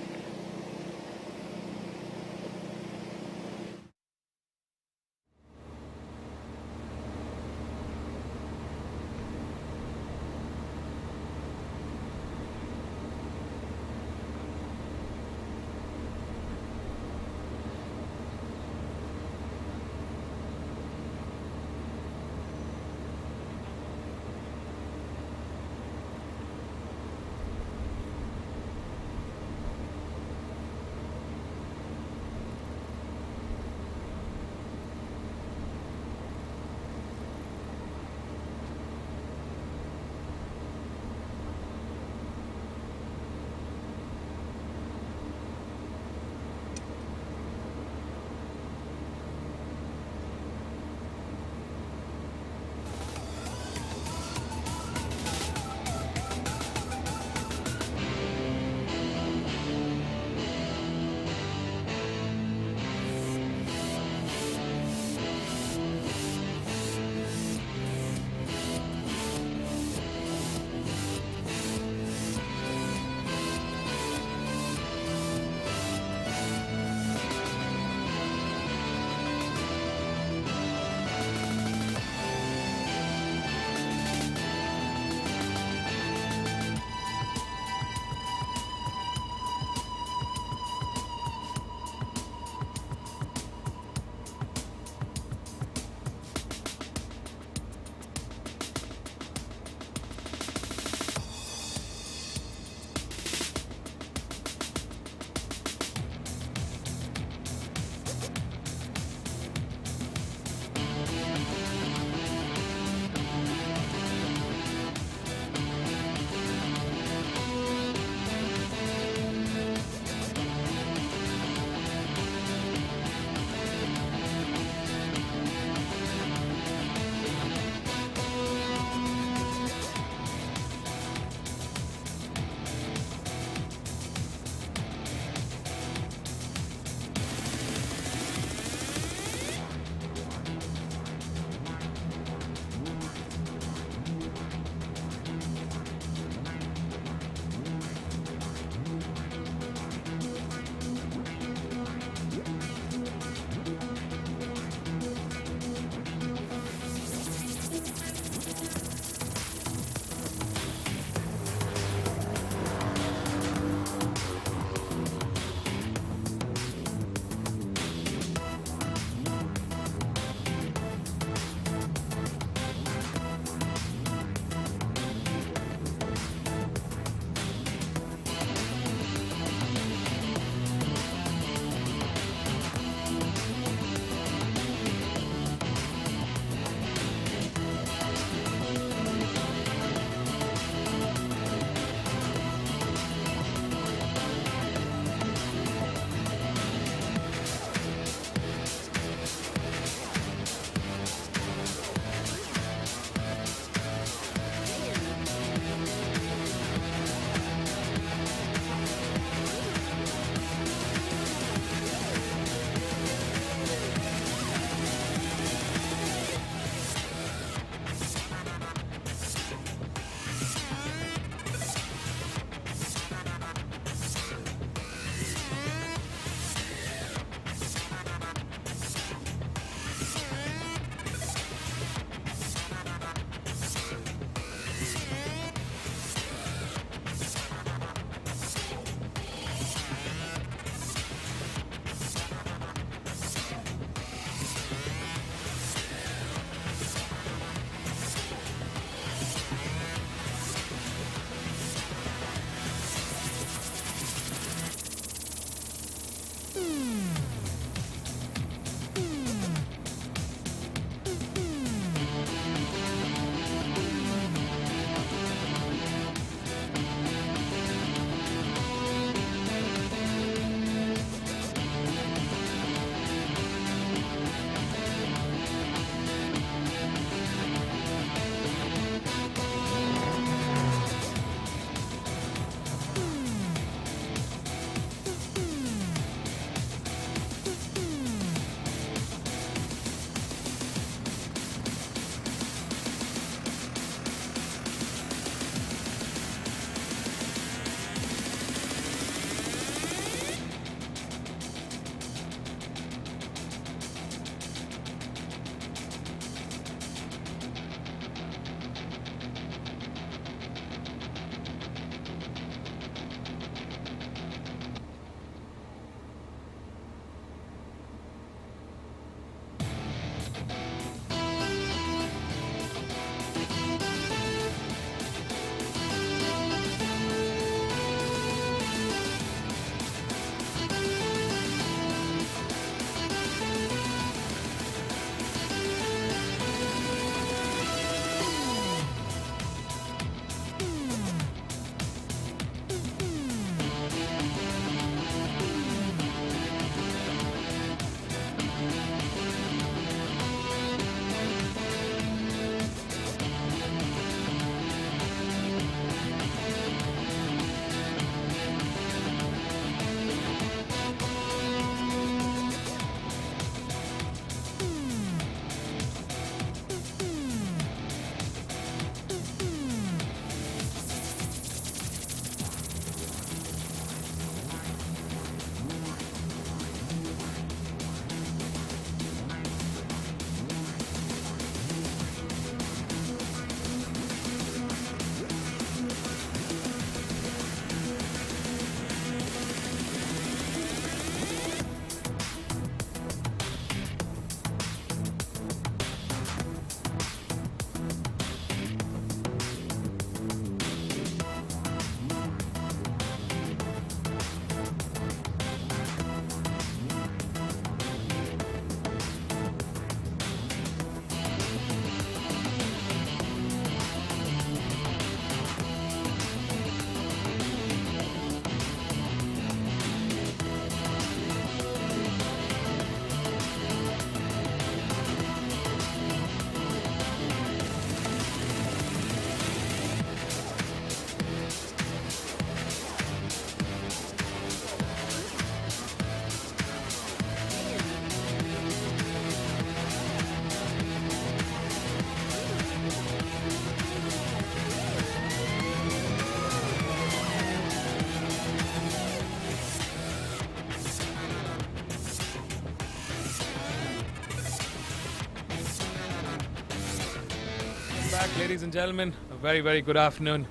back, ladies and gentlemen. A very, very good afternoon.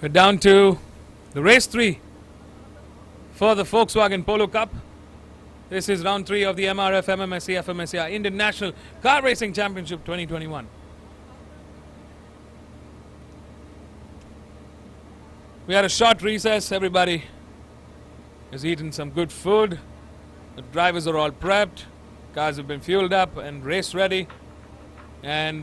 We're down to the race 3 for the Volkswagen Polo Cup. This is round 3 of the MRF MMSC fmsci Indian National Car Racing Championship 2021. We had a short recess. Everybody has eaten some good food. The drivers are all prepped. Cars have been fueled up and race ready. And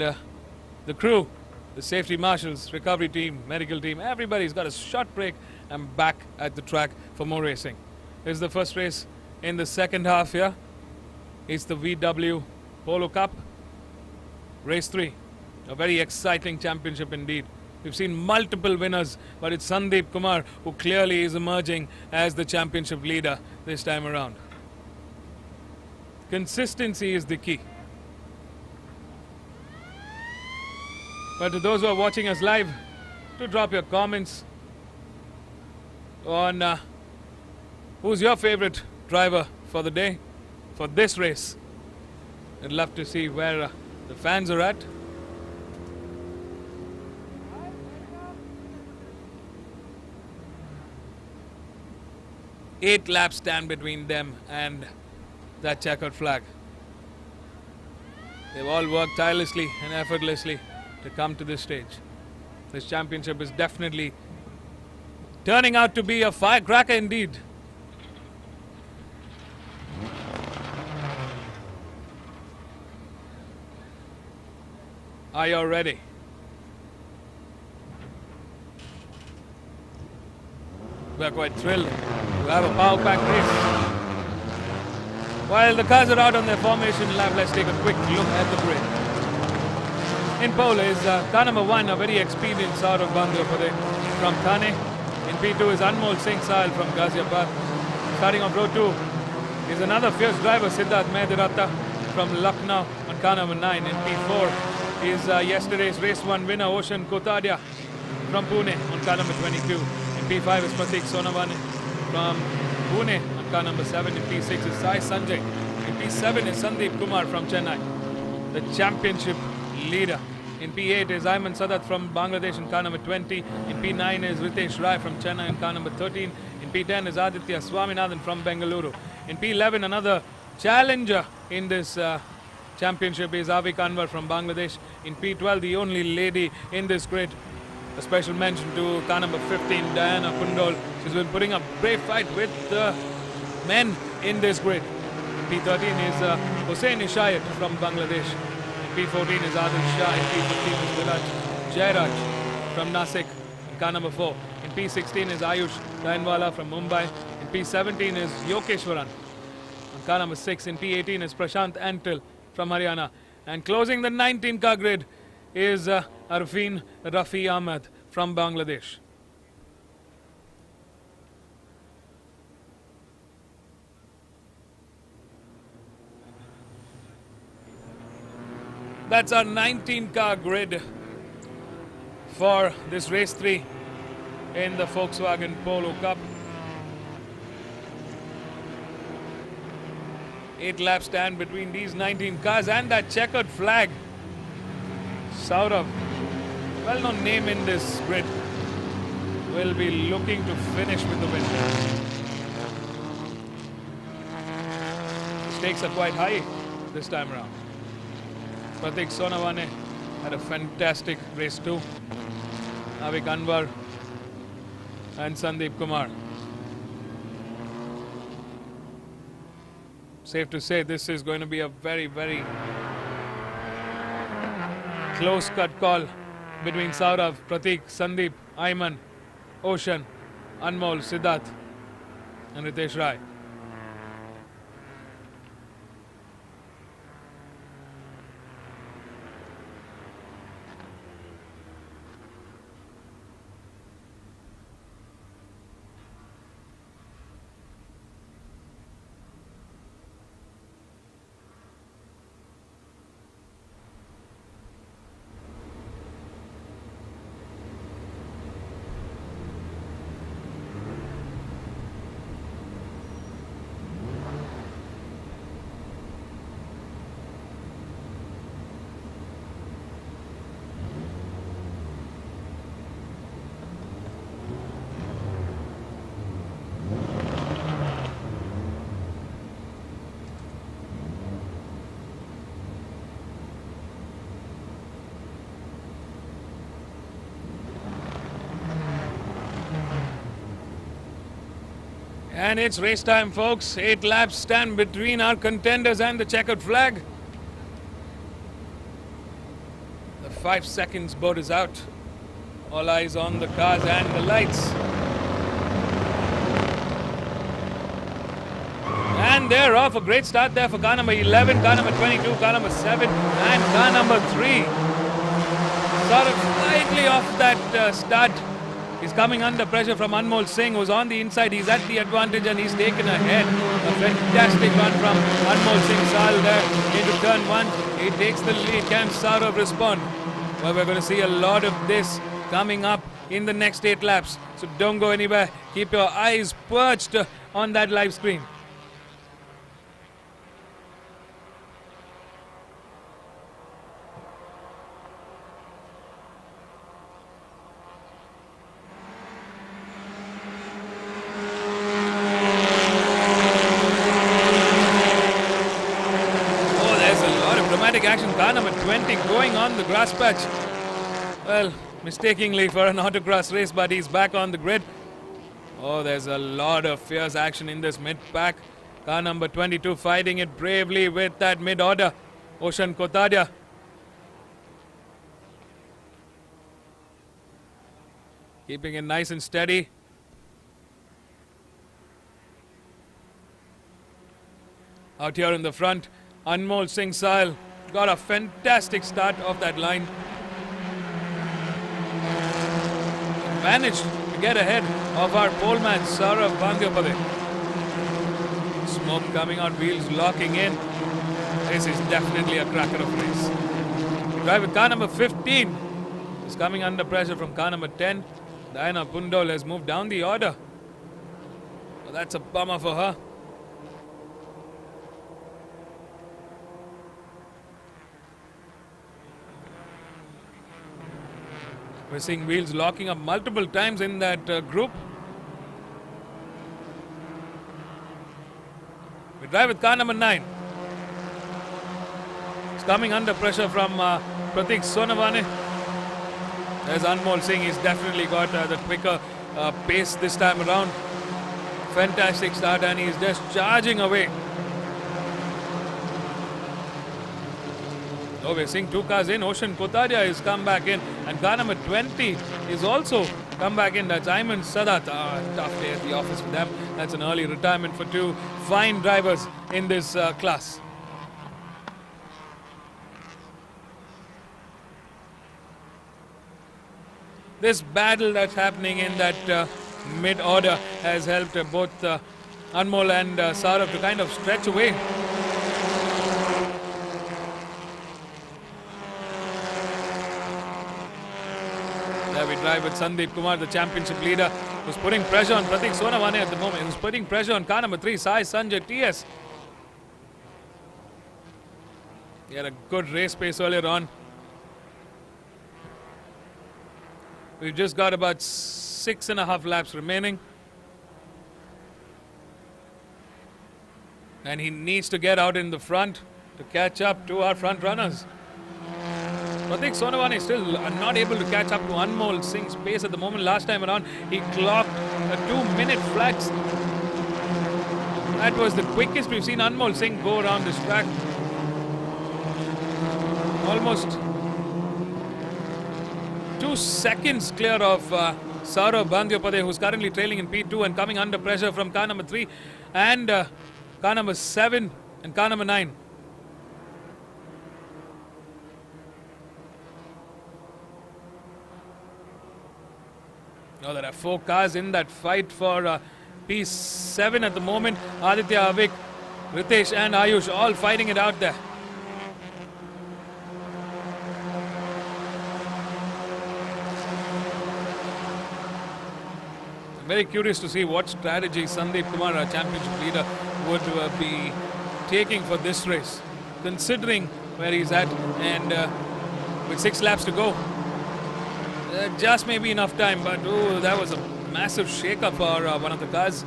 the crew, the safety marshals, recovery team, medical team, everybody's got a short break and back at the track for more racing. This is the first race in the second half here. It's the VW Polo Cup. Race 3. A very exciting championship indeed. We've seen multiple winners, but it's Sandeep Kumar who clearly is emerging as the championship leader this time around. Consistency is the key. But to those who are watching us live, to drop your comments on who's your favorite driver for the day, for this race. I'd love to see where the fans are at. Eight laps stand between them and that checkered flag. They've all worked tirelessly and effortlessly to come to this stage. This championship is definitely turning out to be a firecracker indeed. Are you ready? We are quite thrilled to have a power-packed race. While the cars are out on their formation lap, let's take a quick look at the grid. In pole is car number 1, a very experienced out of Bangladesh from Thane. In P2 is Anmol Singh Sahil from Ghaziabad. Starting off row 2 is another fierce driver, Siddharth Mehdiratta from Lucknow on car number 9. In P4 is yesterday's race 1 winner, Oshan Kotadia from Pune on car number 22. In P5 is Pratik Sonavane from Pune on car number 7. In P6 is Sai Sanjay. In P7 is Sandeep Kumar from Chennai, the championship leader. In P8 is Ayman Sadat from Bangladesh in car number 20. In P9 is Ritesh Rai from Chennai in car number 13. In P10 is Aditya Swaminathan from Bengaluru. In P11, another challenger in this championship is Avik Anwar from Bangladesh. In P12, the only lady in this grid. A special mention to car number 15, Diana Kundol. She's been putting up brave fight with the men in this grid. In P13 is Hussein Ishayat from Bangladesh. In P14 is Adil Shah. In P15 is Viraj Jairaj from Nasik in car number 4. In P16 is Ayush Dainwala from Mumbai. In P17 is Yokeshwaran on car number 6. In P18 is Prashant Antil from Haryana. And closing the 19-car grid is Arfin Rafi Ahmed from Bangladesh. That's our 19-car grid for this race 3 in the Volkswagen Polo Cup. 8 laps stand between these 19 cars and that checkered flag. Saurav, well-known name in this grid, will be looking to finish with the win. The stakes are quite high this time around. Pratik Sonavane had a fantastic race 2. Avik Anwar and Sandeep Kumar. Safe to say this is going to be a very, very close cut call between Saurav, Pratik, Sandeep, Ayman, Oshan, Anmol, Siddharth and Ritesh Rai. And it's race time, folks. 8 laps stand between our contenders and the checkered flag. The 5 seconds board is out. All eyes on the cars and the lights. And they're off. A great start there for car number 11, car number 22, car number 7, and car number 3. Sort of slightly off that start. He's coming under pressure from Anmol Singh, who's on the inside. He's at the advantage and he's taken ahead. A fantastic run from Anmol Singh Sal there into turn 1. He takes the lead. Can Saurav respond? Well, we're going to see a lot of this coming up in the next 8 laps. So don't go anywhere. Keep your eyes perched on that live screen. Action. Car number 20 going on the grass patch. Well, mistakenly for an autocross race, but he's back on the grid. Oh, there's a lot of fierce action in this mid-pack. Car number 22 fighting it bravely with that mid-order. Oshan Kotadia. Keeping it nice and steady. Out here in the front, Anmol Singh Sahil got a fantastic start off that line. Managed to get ahead of our poleman, Saurav Bandyopadhyay. Smoke coming out, wheels locking in. This is definitely a cracker of race. We drive with car number 15. Is coming under pressure from car number 10. Diana Pundol has moved down the order. Well, that's a bummer for her. We're seeing wheels locking up multiple times in that group. We drive with car number 9. It's coming under pressure from Pratik Sonavane. There's Anmol Singh. He's definitely got the quicker pace this time around. Fantastic start and he's just charging away. Oh, we're seeing 2 cars in. Oshan Kotadia has come back in. And car number 20 is also come back in. That's Ayman Sadat. Tough day at the office for them. That's an early retirement for 2 fine drivers in this class. This battle that's happening in that mid-order has helped both Anmol and Saurav to kind of stretch away. We drive with Sandeep Kumar, the championship leader, who's putting pressure on Pratik Sonavane at the moment. Who's putting pressure on car number 3, Sai Sanjay TS. He had a good race pace earlier on. We've just got about 6.5 laps remaining. And he needs to get out in the front to catch up to our front runners. Pratik Sonavane is still not able to catch up to Anmol Singh's pace at the moment. Last time around, he clocked a 2-minute flat. That was the quickest we've seen Anmol Singh go around this track. Almost 2 seconds clear of Saurav Bandyopadhyay, who's currently trailing in P2 and coming under pressure from car number 3 and car number 7 and car number 9. Now there are 4 cars in that fight for P7 at the moment. Aditya, Avik, Ritesh and Ayush all fighting it out there. I'm very curious to see what strategy Sandeep Kumar, our championship leader, would be taking for this race, considering where he's at and with 6 laps to go. Just maybe enough time, but that was a massive shake-up for one of the cars.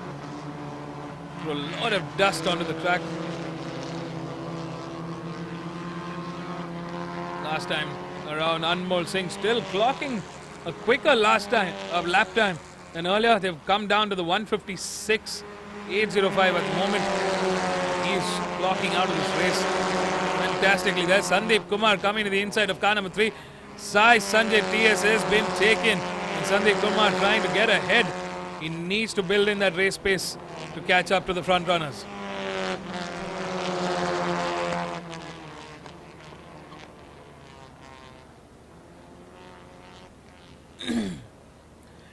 Threw a lot of dust onto the track. Last time around, Anmol Singh still clocking a quicker lap time than earlier. They've come down to the 156 8:05 at the moment. He's blocking out of this race fantastically. There's Sandeep Kumar coming to the inside of car number 3. Sai Sanjay TS has been taken. And Sandeep Kumar trying to get ahead. He needs to build in that race pace to catch up to the front runners.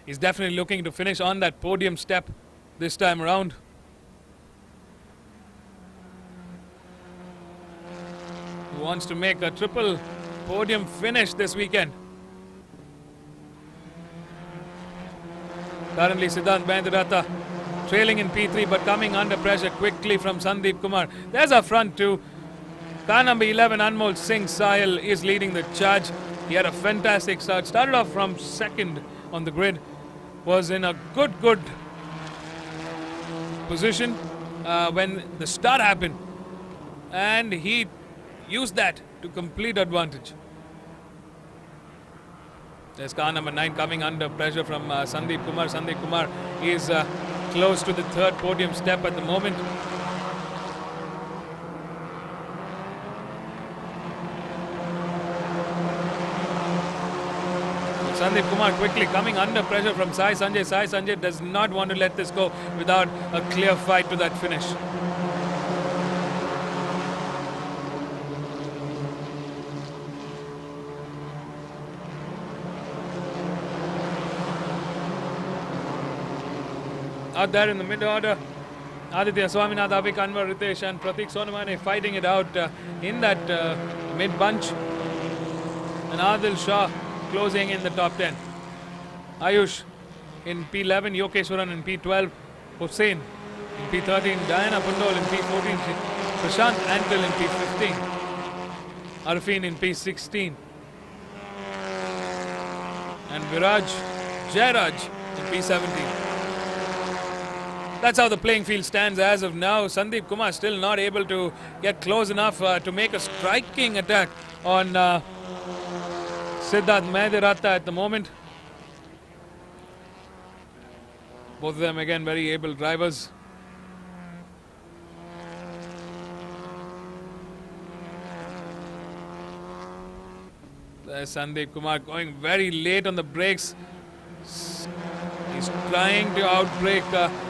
He's definitely looking to finish on that podium step this time around. He wants to make a triple podium finish this weekend. Currently Siddharth Mahendraratha trailing in P3 but coming under pressure quickly from Sandeep Kumar. There's our front two. Car number 11 Anmol Singh Sahil is leading the charge. He had a fantastic start. Started off from second on the grid. Was in a good position when the start happened. And he used that to complete advantage. There's car number 9 coming under pressure from Sandeep Kumar. Sandeep Kumar is close to the third podium step at the moment. Sandeep Kumar quickly coming under pressure from Sai Sanjay. Sai Sanjay does not want to let this go without a clear fight to that finish. Out there in the mid-order, Aditya Swaminath, Avik Anwar, Ritesh and Pratik Sonamane fighting it out in that mid-bunch. And Adil Shah closing in the top 10. Ayush in P11, Yokeshwaran in P12, Hussain in P13, Diana Pundol in P14, Prashant Antil in P15, Arfin in P16, and Viraj Jairaj in P17. That's how the playing field stands as of now. Sandeep Kumar still not able to get close enough to make a striking attack on Siddharth Mahendraratha at the moment. Both of them again very able drivers. There's Sandeep Kumar going very late on the brakes. He's trying to outbrake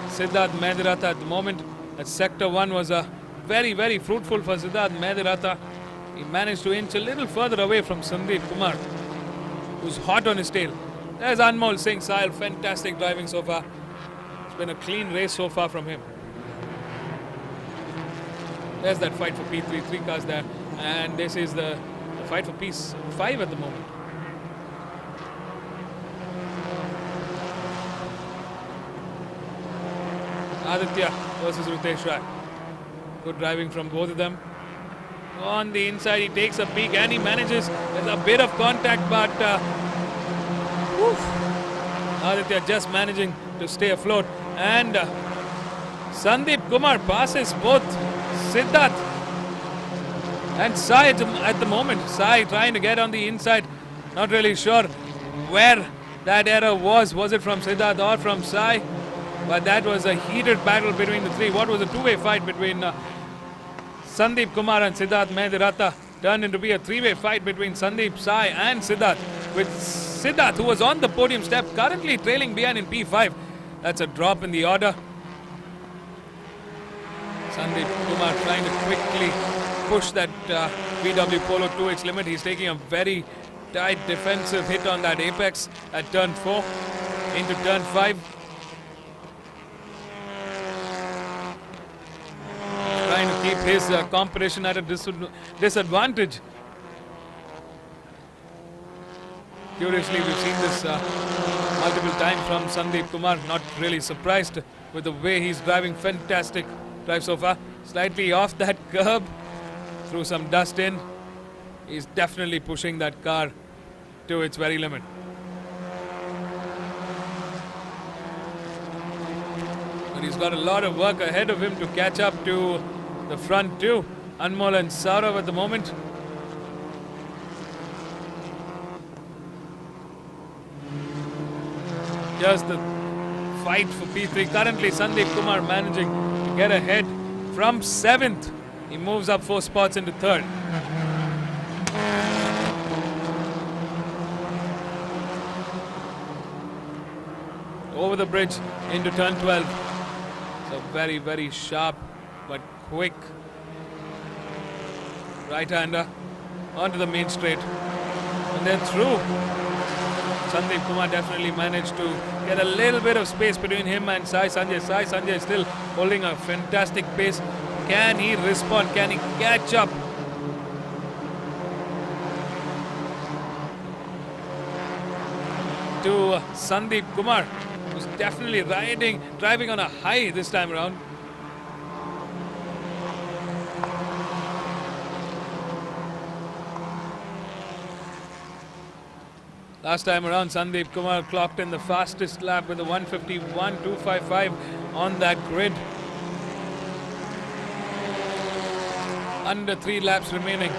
Siddharth Mahendraratha at the moment. That sector 1 was very fruitful for Siddharth Mahendraratha. He managed to inch a little further away from Sandeep Kumar, who's hot on his tail. There's Anmol Singh Sahil, fantastic driving so far. It's been a clean race so far from him. There's that fight for P3, 3 cars there. And this is the fight for P5 at the moment. Aditya versus Ritesh Rai. Good driving from both of them. On the inside, he takes a peek and he manages. There's a bit of contact, but Aditya just managing to stay afloat. And Sandeep Kumar passes both Siddharth and Sai at the moment. Sai trying to get on the inside. Not really sure where that error was. Was it from Siddharth or from Sai? But that was a heated battle between the three. What was a two-way fight between Sandeep Kumar and Siddharth Mahendraratha turned into be a three-way fight between Sandeep, Sai and Siddharth. With Siddharth, who was on the podium step, currently trailing behind in P5. That's a drop in the order. Sandeep Kumar trying to quickly push that VW Polo 2X limit. He's taking a very tight defensive hit on that apex at turn 4 into turn 5. Trying to keep his competition at a disadvantage. Curiously, we've seen this multiple times from Sandeep Kumar. Not really surprised with the way he's driving. Fantastic drive so far. Slightly off that curb, threw some dust in. He's definitely pushing that car to its very limit. But he's got a lot of work ahead of him to catch up to the front two, Anmol and Saurav at the moment. Just the fight for P3. Currently, Sandeep Kumar managing to get ahead from 7th. He moves up 4 spots into 3rd. Over the bridge into turn 12. So very, very sharp but quick right-hander onto the main straight. And then through. Sandeep Kumar definitely managed to get a little bit of space between him and Sai Sanjay. Sai Sanjay is still holding a fantastic pace. Can he respond? Can he catch up? To Sandeep Kumar, who's definitely driving on a high this time around. Last time around, Sandeep Kumar clocked in the fastest lap with a 151.255 on that grid. Under 3 laps remaining.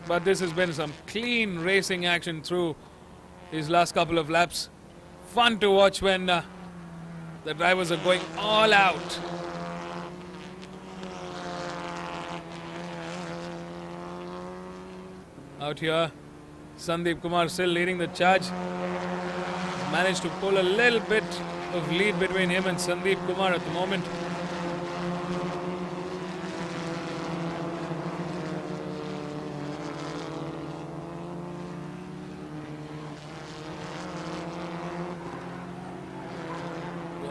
But this has been some clean racing action through these last couple of laps. Fun to watch when the drivers are going all out. Out here, Sandeep Kumar still leading the charge. Managed to pull a little bit of lead between him and Sandeep Kumar at the moment.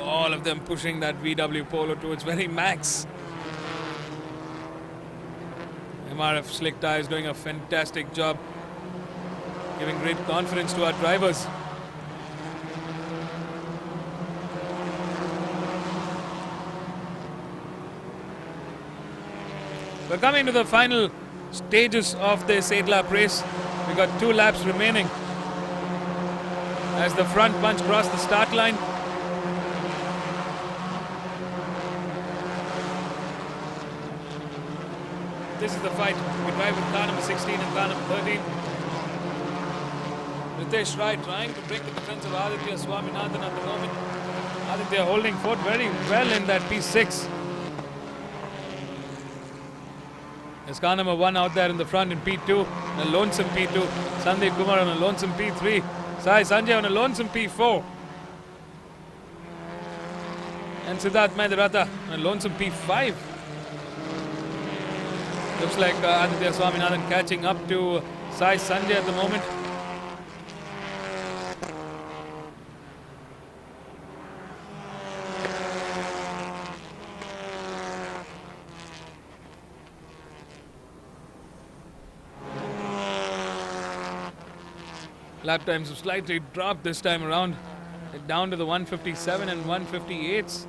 All of them pushing that VW Polo to its very max. MRF Slick Tires doing a fantastic job, giving great confidence to our drivers. We're coming to the final stages of this 8-lap race. We've got 2 laps remaining as the front bunch cross the start line. This is the fight. We drive with car number 16 and car number 13. Ritesh Rai trying to break the defense of Aditya Swaminathan at the moment. Aditya holding fort very well in that P6. There's car number 1 out there in the front in P2. A lonesome P2. Sandeep Kumar on a lonesome P3. Sai Sanjay on a lonesome P4. And Siddharth Medratha on a lonesome P5. Looks like Aditya Swaminathan catching up to Sai Sanjay at the moment. Lap times have slightly dropped this time around. They're down to the 157 and 158s.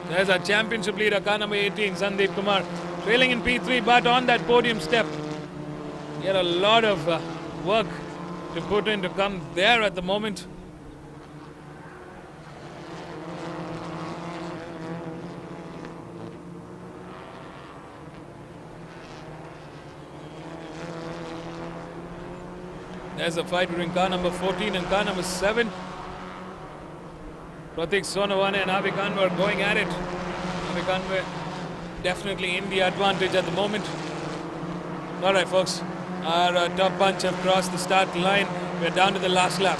There's our championship leader, car number 18, Sandeep Kumar, trailing in P3, but on that podium step. He had a lot of work to put in to come there at the moment. There's a fight between car number 14 and car number 7. Pratik Sonawane and Avik Anwar going at it. Avik Anwar definitely in the advantage at the moment. Alright folks, our top bunch have crossed the start line. We're down to the last lap.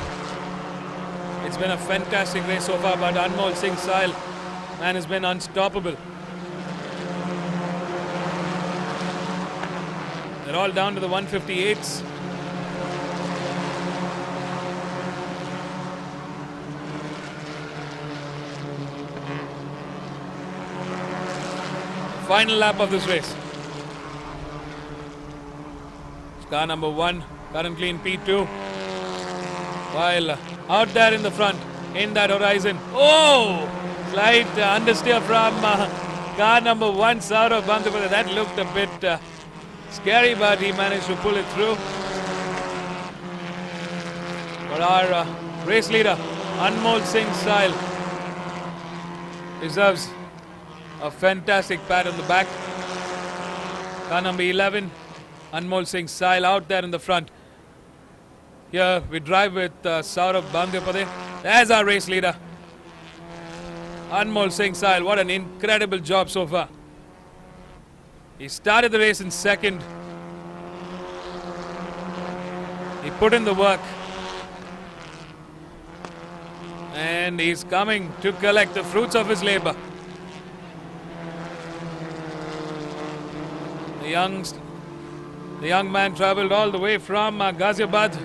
It's been a fantastic race so far, but Anmol Singh Sahil, man, has been unstoppable. They're all down to the 158s. Final lap of this race. Car number 1 currently in P2. While out there in the front, in that horizon. Oh! Slight understeer from car number 1, Saurav Bandhavada. That looked a bit scary, but he managed to pull it through. But our race leader, Anmol Singh Sahil, deserves a fantastic pat on the back. Car number 11, Anmol Singh Sahil out there in the front. Here we drive with Saurav Bandhavada. There's our race leader, Anmol Singh Sahil. What an incredible job so far. He started the race in second. He put in the work. And he's coming to collect the fruits of his labor. The young man traveled all the way from Ghaziabad.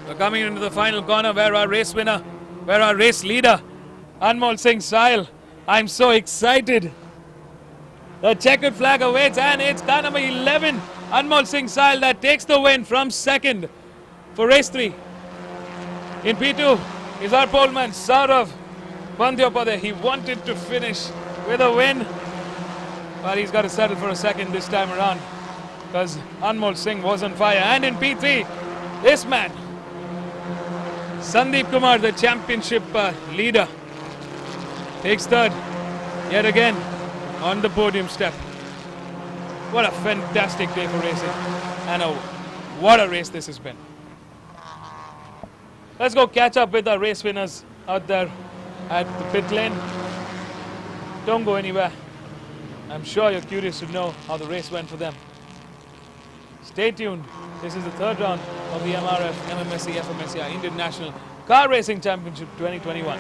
We're coming into the final corner where our race winner, where our race leader, Anmol Singh Sahil. I'm so excited. The checkered flag awaits, and it's car number 11, Anmol Singh Sahil, that takes the win from second for race 3. In P2 is our poleman, Saurav Bandhavada. He wanted to finish with a win, but he's got to settle for a second this time around because Anmol Singh was on fire. And in P3, this man, Sandeep Kumar, the championship leader, takes third yet again on the podium step. What a fantastic day for racing, and what a race this has been. Let's go catch up with our race winners out there at the pit lane. Don't go anywhere. I'm sure you're curious to know how the race went for them. Stay tuned. This is the third round of the MRF MMSC fmsci Indian National Car Racing Championship 2021.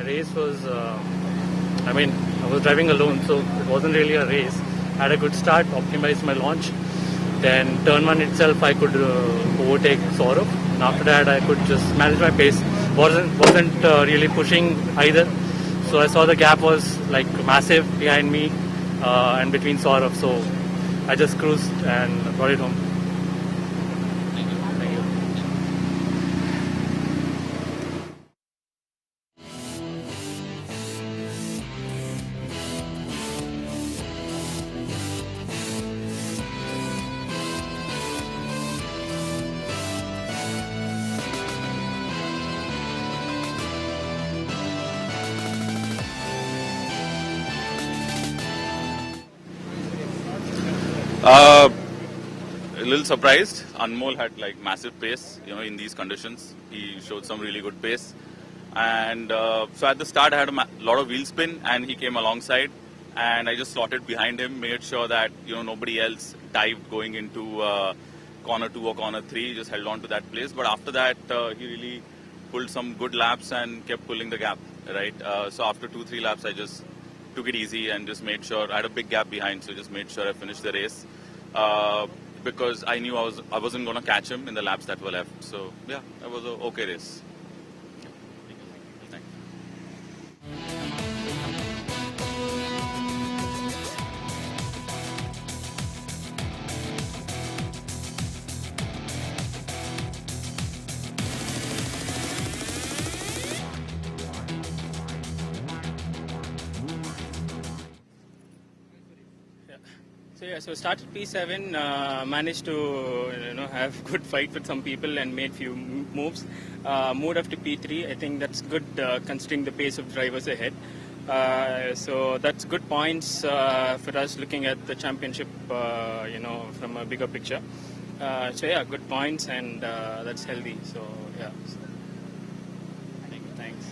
race was, I was driving alone, so it wasn't really a race. I had a good start, optimized my launch. Then turn 1 itself, I could overtake Saurav. And after that, I could just manage my pace. Wasn't really pushing either. So I saw the gap was like massive behind me and between Saurav. So I just cruised and brought it home. Thank you.
A little surprised. Anmol had like massive pace, in these conditions. He showed some really good pace. And so at the start I had a lot of wheel spin and he came alongside and I just slotted behind him, made sure that, nobody else dived going into corner 2 or corner 3, just held on to that place. But after that, he really pulled some good laps and kept pulling the gap, right? So after 2-3 laps, I just took it easy and just made sure I had a big gap behind, so just made sure I finished the race because I knew I wasn't going to catch him in the laps that were left. So yeah, that was an okay race. Thanks.
So started P7, managed to have good fight with some people and made few moves. Moved up to P3. I think that's good considering the pace of drivers ahead. So that's good points for us looking at the championship, from a bigger picture. So yeah, good points and that's healthy. So yeah. Thanks.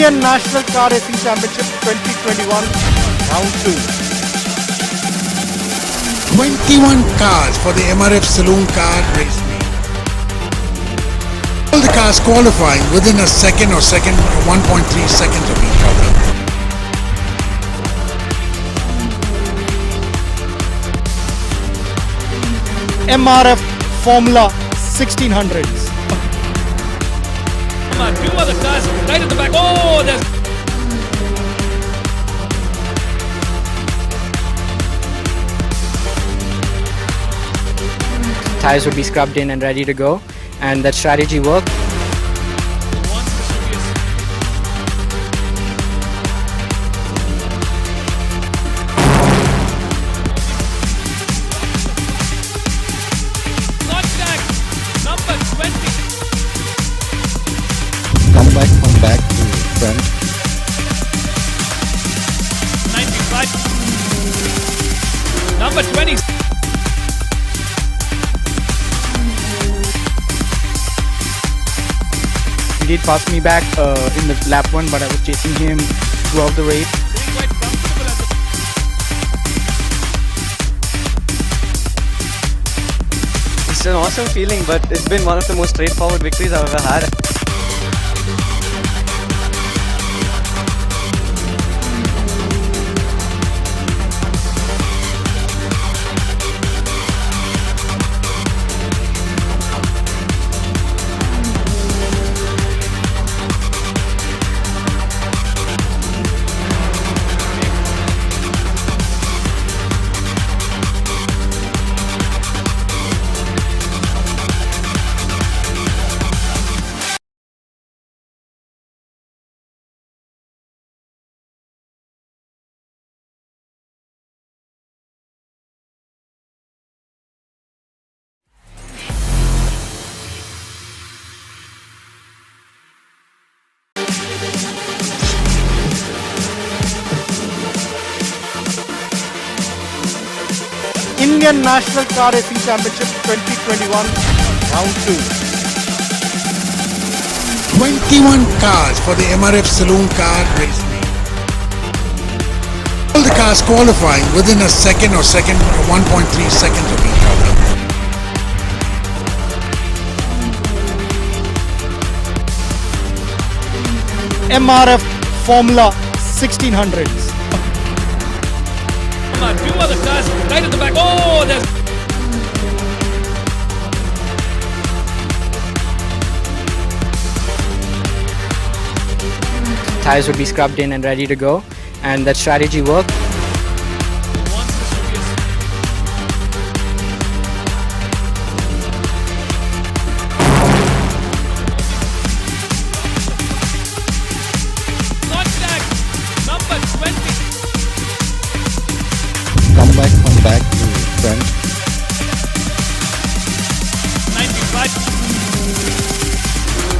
Indian National Car Racing Championship 2021, Round 2.
21 cars for the MRF Saloon Car Race Meet. All the cars qualifying within a second or 1.3 seconds of each other.
MRF Formula 1600s.
Come on, few other cars right at the back. Oh, there's...
Tires would be scrubbed in and ready to go, and that strategy worked.
Come back to front.
95. Number 20.
He did pass me back in the lap 1, but I was chasing him throughout the race.
It's an awesome feeling, but it's been one of the most straightforward victories I've ever had.
Indian National Car Racing Championship 2021, Round 2.
21 cars for the MRF Saloon Car Race Meet. All the cars qualifying within a second or 1.3 seconds of each other.
MRF Formula 1600s.
Come on, few other cars right at the back. Oh, there's...
Tires would be scrubbed in and ready to go, and that strategy worked.
Come back to front.
95.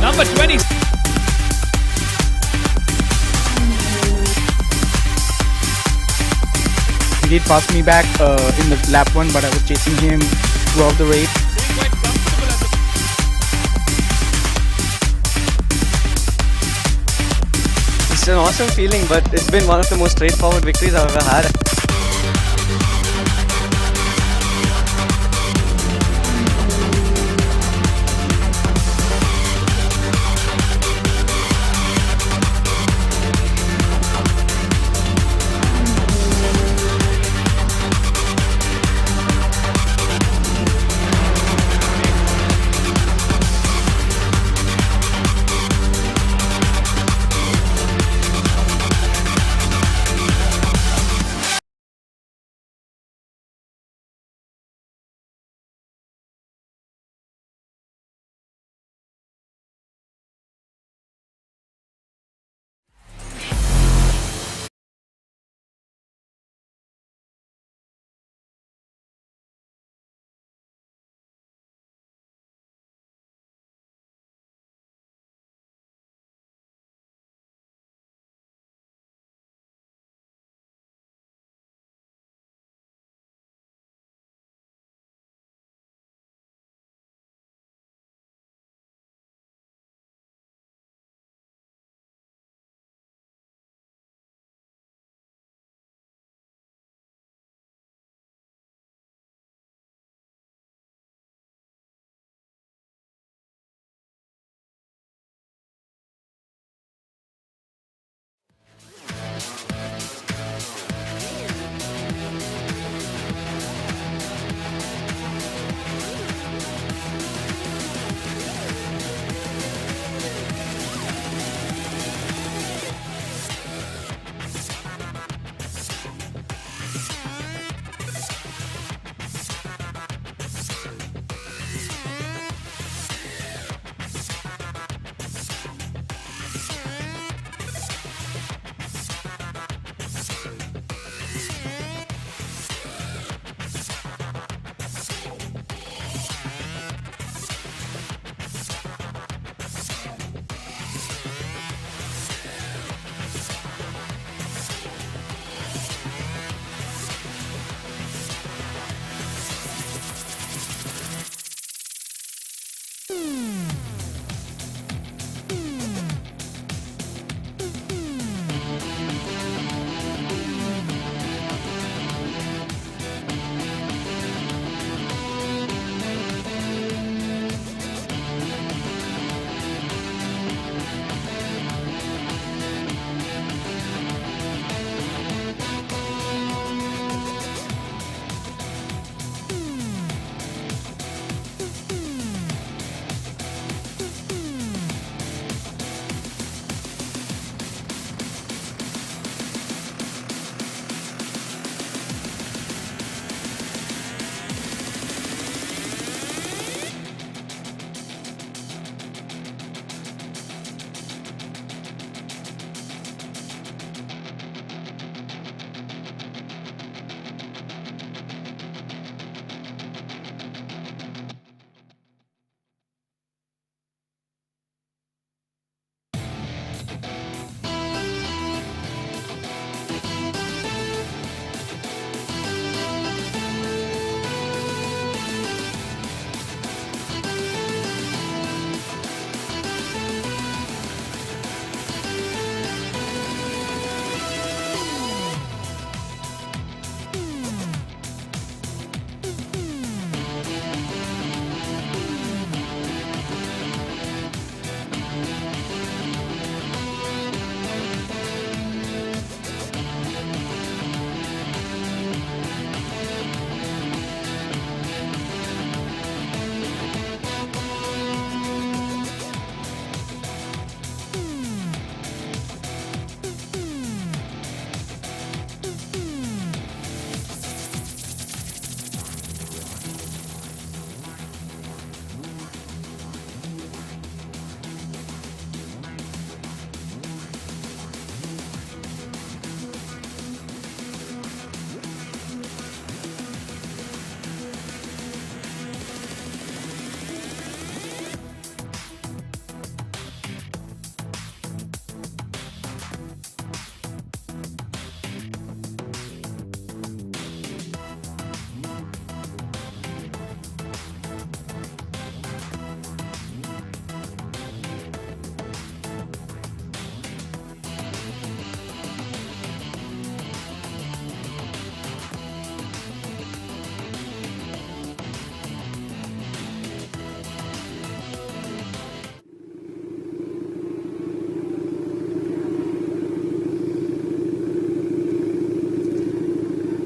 Number 20.
He did pass me back in the lap 1, but I was chasing him throughout the race.
It's an awesome feeling, but it's been one of the most straightforward victories I've ever had.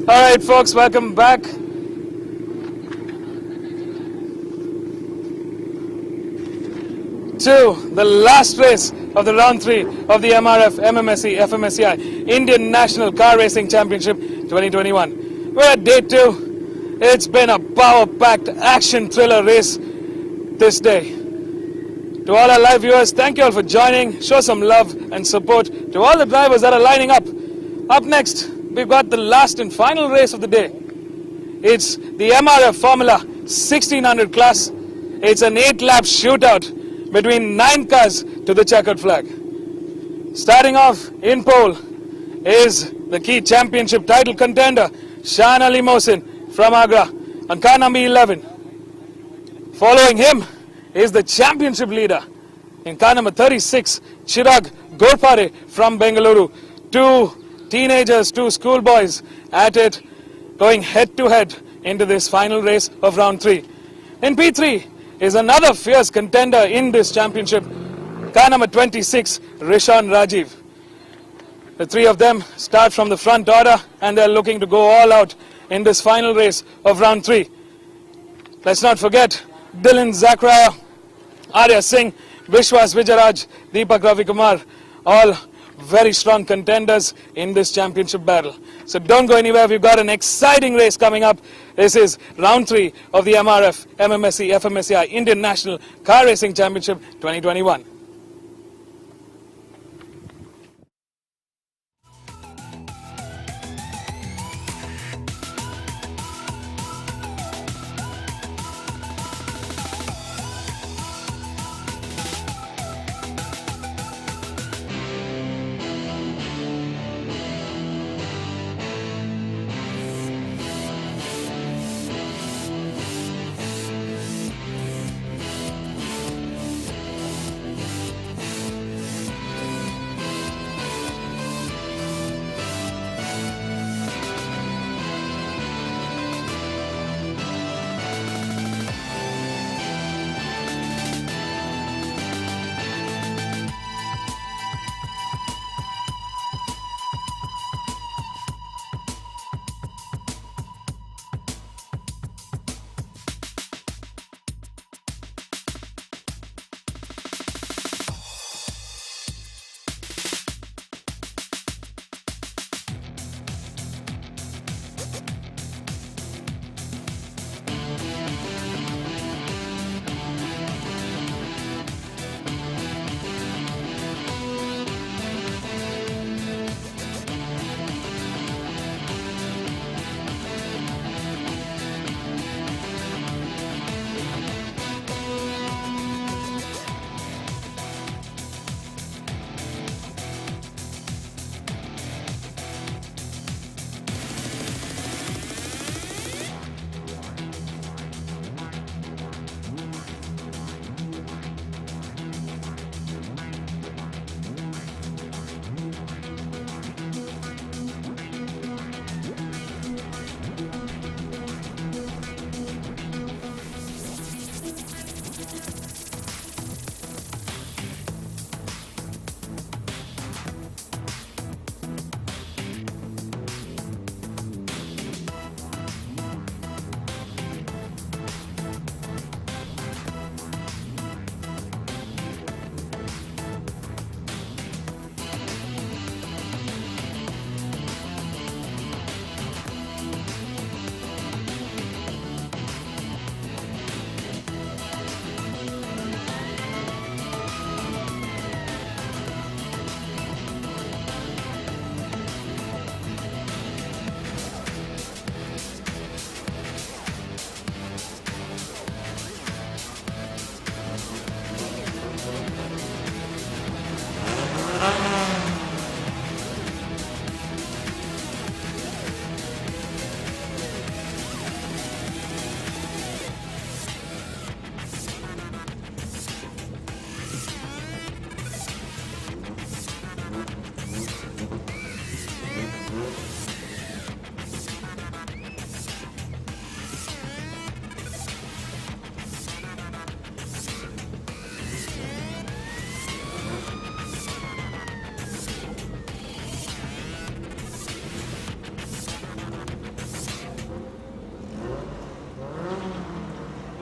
All right, folks, welcome back. To the last race of the round 3 of the MRF MMSC fmsci Indian National Car Racing Championship 2021. We're at day 2. It's been a power-packed action thriller race this day. To all our live viewers, thank you all for joining. Show some love and support to all the drivers that are lining up. Up next, we've got the last and final race of the day. It's the MRF Formula 1600 class. It's an 8-lap shootout between 9 cars to the checkered flag. Starting off in pole is the key championship title contender, Shan Ali Mohsin from Agra on car number 11. Following him is the championship leader in car number 36, Chirag Gorpare from Bengaluru. 2 teenagers, 2 schoolboys at it, going head to head into this final race of round 3. In P3 is another fierce contender in this championship, car number 26, Rishan Rajiv. The 3 of them start from the front order and they're looking to go all out in this final race of round 3. Let's not forget Dylan Zakraya, Arya Singh, Vishwas Vijayaraj, Deepak Ravikumar, all very strong contenders in this championship battle. So don't go anywhere, we've got an exciting race coming up. This is round 3 of the MRF MMSC fmsci Indian National Car Racing Championship 2021.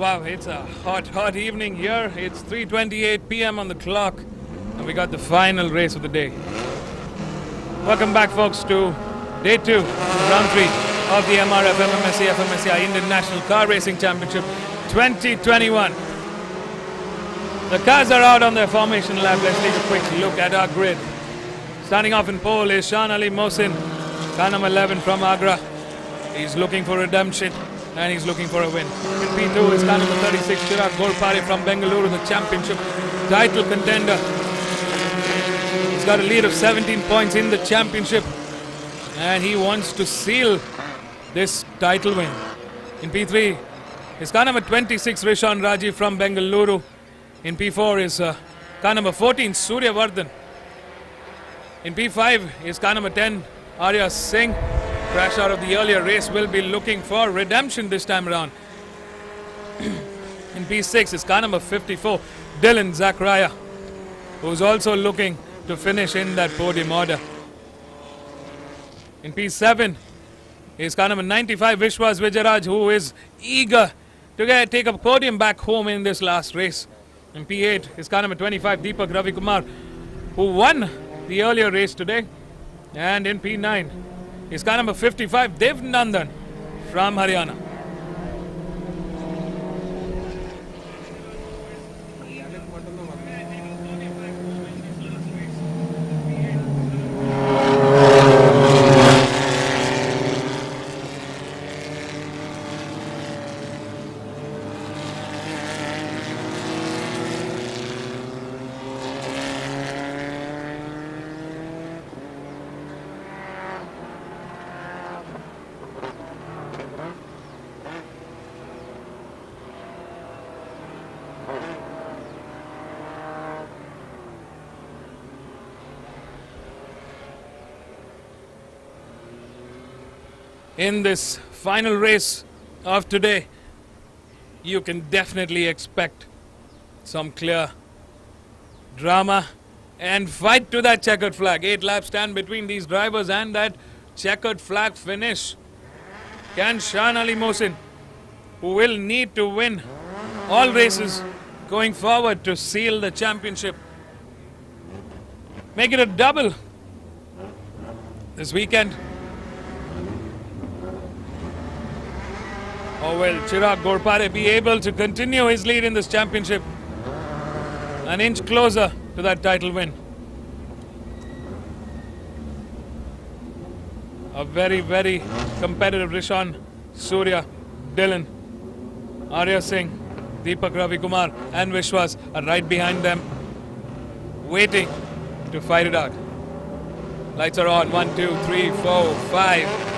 Wow, it's a hot evening here. It's 3:28 p.m. on the clock, and we got the final race of the day. Welcome back, folks, to Day 2, Round 3 of the MRF MMSC fmsci Indian National Car Racing Championship 2021. The cars are out on their formation lap. Let's take a quick look at our grid. Starting off in pole is Shan Ali Mohsin, car number 11 from Agra. He's looking for redemption and he's looking for a win. In P2 is car number 36, Chirag Golpare from Bengaluru, the championship title contender. He's got a lead of 17 points in the championship and he wants to seal this title win. In P3 is car number 26, Rishan Rajiv from Bengaluru. In P4 is car number 14, Surya Vardhan. In P5 is car number 10, Arya Singh. Crash out of the earlier race, will be looking for redemption this time around. In P6 is car number 54, Dylan Zachariah, who's also looking to finish in that podium order. In P7 is car number 95, Vishwas Vijayaraj, who is eager to take a podium back home in this last race. In P8 is car number 25, Deepak Ravikumar, who won the earlier race today. And in P9 is car number 55, Dev Nandan from Haryana. In this final race of today, you can definitely expect some clear drama and fight to that checkered flag. 8 laps stand between these drivers and that checkered flag finish. Can Shan Ali Mohsin, who will need to win all races going forward to seal the championship, make it a double this weekend? Or will Chirag Golpare be able to continue his lead in this championship? An inch closer to that title win. A very competitive Rishan, Surya, Dylan, Arya Singh, Deepak Ravikumar and Vishwas are right behind them, waiting to fight it out. Lights are on. 1, 2, 3, 4, 5.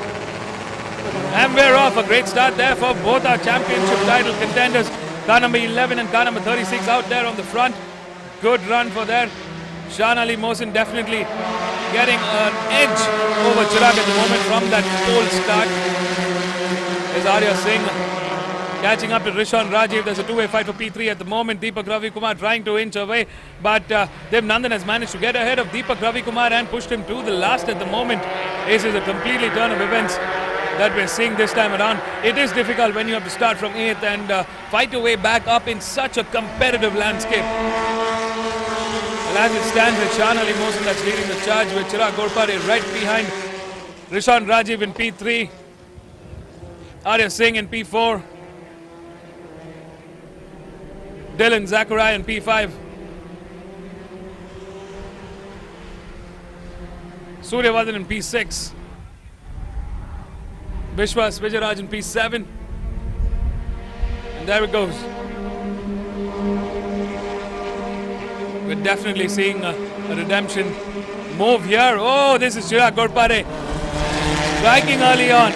And we're off. A great start there for both our championship title contenders. Car number 11 and car number 36 out there on the front. Good run for there. Shan Ali Mohsin definitely getting an edge over Chirag at the moment from that pole start. Is Arya Singh catching up to Rishan Rajiv. There's a two-way fight for P3 at the moment. Deepak Ravikumar trying to inch away, but Dev Nandan has managed to get ahead of Deepak Ravikumar and pushed him to the last at the moment. This is a completely turn of events that we're seeing this time around. It is difficult when you have to start from 8th and fight your way back up in such a competitive landscape. Well, as it stands, it's Shan Ali Mohsin that's leading the charge with Chirag Golpare right behind Rishan Rajiv in P3, Arya Singh in P4, Dylan Zachariah in P5, Surya Vardhan in P6, Vishwas Vijayaraj in P7, and there it goes. We're definitely seeing a redemption move here. Oh, this is Chirag Golpare striking early on.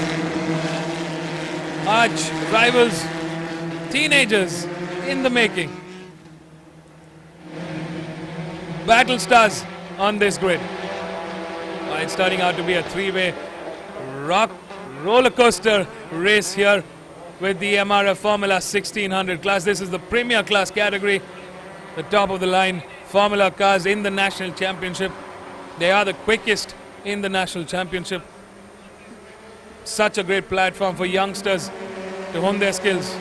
Arch rivals, teenagers in the making. Battle stars on this grid. It's turning out to be a three-way roller coaster race here with the MRF Formula 1600 class. This is the premier class category, the top of the line Formula cars in the National Championship. They are the quickest in the National Championship. Such a great platform for youngsters to hone their skills.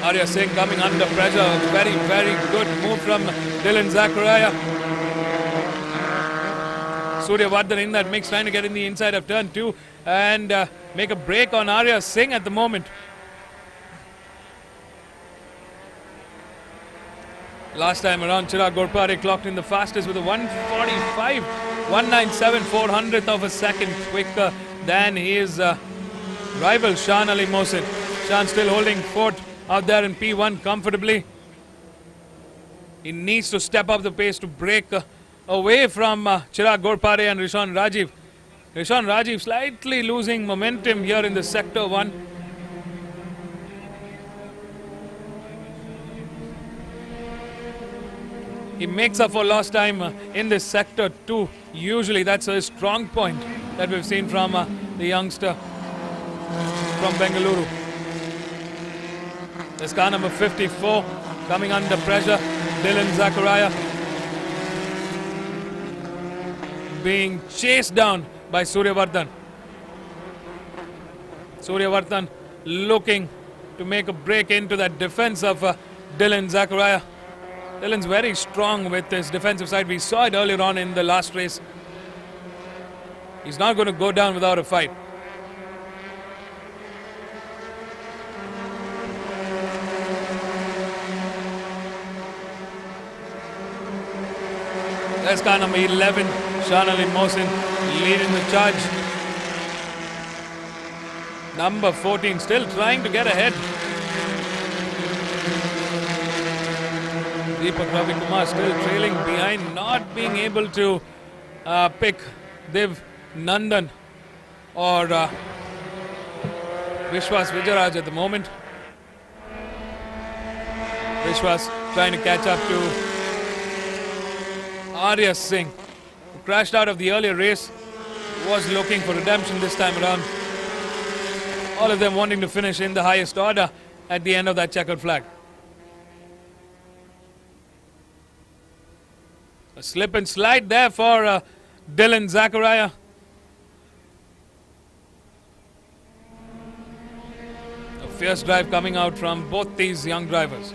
Arya Singh coming under pressure. Very, very good move from Dylan Zachariah. Suryavardhan in that mix, trying to get in the inside of turn 2 and make a break on Arya Singh at the moment. Last time around, Chirag Ghorpade clocked in the fastest with a 1:45, 1:97, 400th of a second quicker than his rival Shan Ali Mohsin. Shan still holding fourth out there in P1 comfortably. He needs to step up the pace to break away from Chirag Ghorpade and Rishan Rajiv. Rishan Rajiv slightly losing momentum here in the Sector 1. He makes up for lost time in this Sector 2. Usually that's a strong point that we've seen from the youngster from Bengaluru. This car number 54 coming under pressure. Dylan Zachariah being chased down by Suryavardhan. Suryavardhan looking to make a break into that defense of Dylan Zachariah. Dylan's very strong with his defensive side. We saw it earlier on in the last race. He's not going to go down without a fight. That's car number 11, Shan Ali Mohsin leading the charge. Number 14 still trying to get ahead. Deepak Ravi Kumar still trailing behind, not being able to pick Div Nandan or Vishwas Vijayaraj at the moment. Vishwas trying to catch up to Arya Singh, who crashed out of the earlier race, was looking for redemption this time around. All of them wanting to finish in the highest order at the end of that checkered flag. A slip and slide there for Dylan Zachariah. A fierce drive coming out from both these young drivers.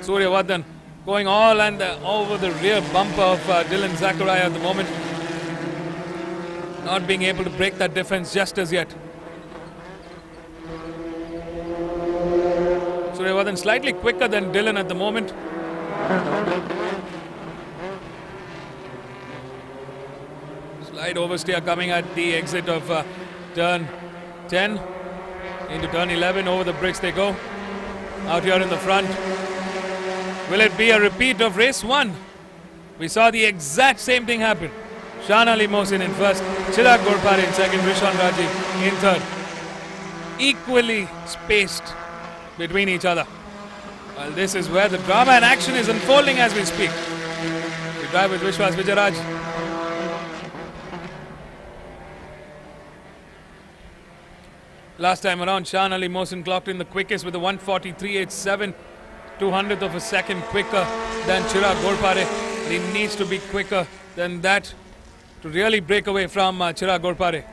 Suryavardhan going all and over the rear bumper of Dylan Zachariah at the moment. Not being able to break that defense just as yet. Suryavardhan slightly quicker than Dylan at the moment. Slight oversteer coming at the exit of turn 10 into turn 11. Over the bricks they go. Out here in the front. Will it be a repeat of race 1? We saw the exact same thing happen. Shan Ali Mohsin in first, Chirag Ghorpade in second, Rishan Rajiv in third. Equally spaced between each other. Well, this is where the drama and action is unfolding as we speak. We drive with Vishwas Vijayaraj. Last time around, Shan Ali Mohsin clocked in the quickest with a 1:43.87, 200th of a second quicker than Chirag Ghorpade. He needs to be quicker than that to really break away from Chirag Ghorpade.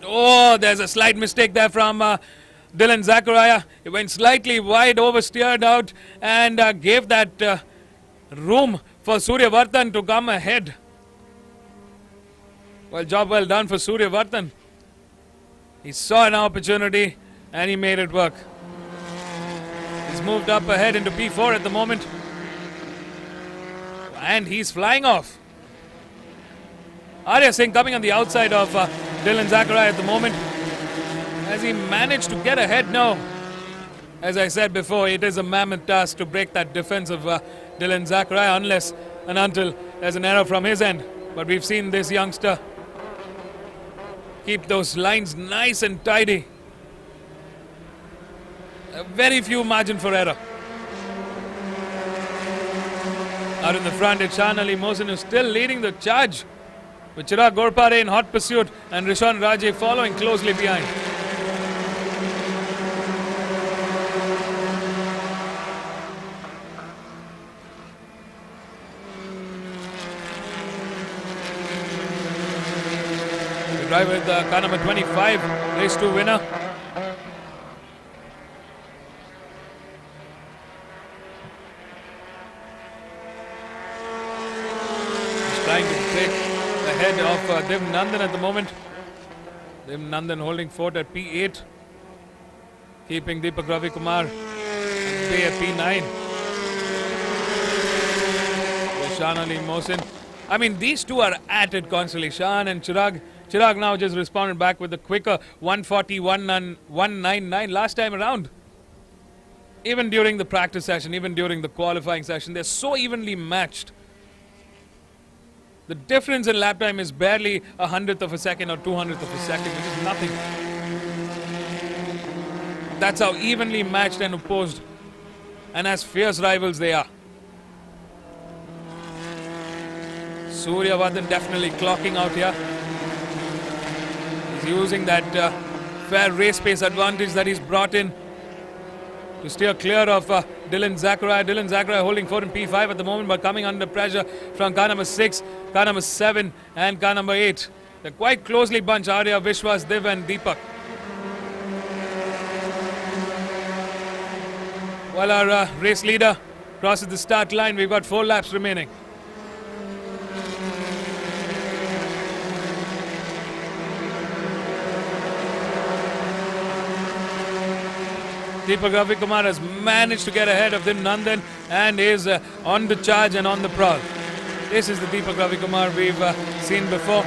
Oh, there's a slight mistake there from Dylan Zachariah. He went slightly wide, oversteered out and gave that room for Suryavardhan to come ahead. Well, job well done for Suryavardhan. He saw an opportunity and he made it work. He's moved up ahead into P4 at the moment. And he's flying off. Arya Singh coming on the outside of Dylan Zachariah at the moment. Has he managed to get ahead? No. As I said before, it is a mammoth task to break that defense of Dylan Zachariah unless and until there's an error from his end. But we've seen this youngster keep those lines nice and tidy. Very few margin for error. Out in the front, it's Shan Ali Mohsin who's still leading the charge, with Chirag Ghorpade in hot pursuit and Rishan Rajiv following closely behind. The driver with car number 25, race 2 winner. He's trying to take the head of Div Nandan at the moment. Div Nandan holding fort at P8, keeping Deepak Ravi Kumar at bay at P9. Shan Ali Mohsin. I mean, these two are at it constantly. Shan and Chirag. Chirag now just responded back with a quicker 141 and 199 last time around. Even during the practice session, even during the qualifying session, they're so evenly matched. The difference in lap time is barely 100th of a second or 200th of a second, which is nothing. That's how evenly matched and opposed and as fierce rivals they are. Suryavardhan definitely clocking out here. He's using that fair race pace advantage that he's brought in to steer clear of Dylan Zachariah. Dylan Zachariah holding fort in P5 at the moment, but coming under pressure from car number 6, car number 7 and car number 8. They're quite closely bunched, Arya, Vishwas, Div and Deepak. While our race leader crosses the start line, we've got 4 laps remaining. Deepak Ravi Kumar has managed to get ahead of Div Nandan and is on the charge and on the prowl. This is the Deepak Ravi Kumar we've seen before.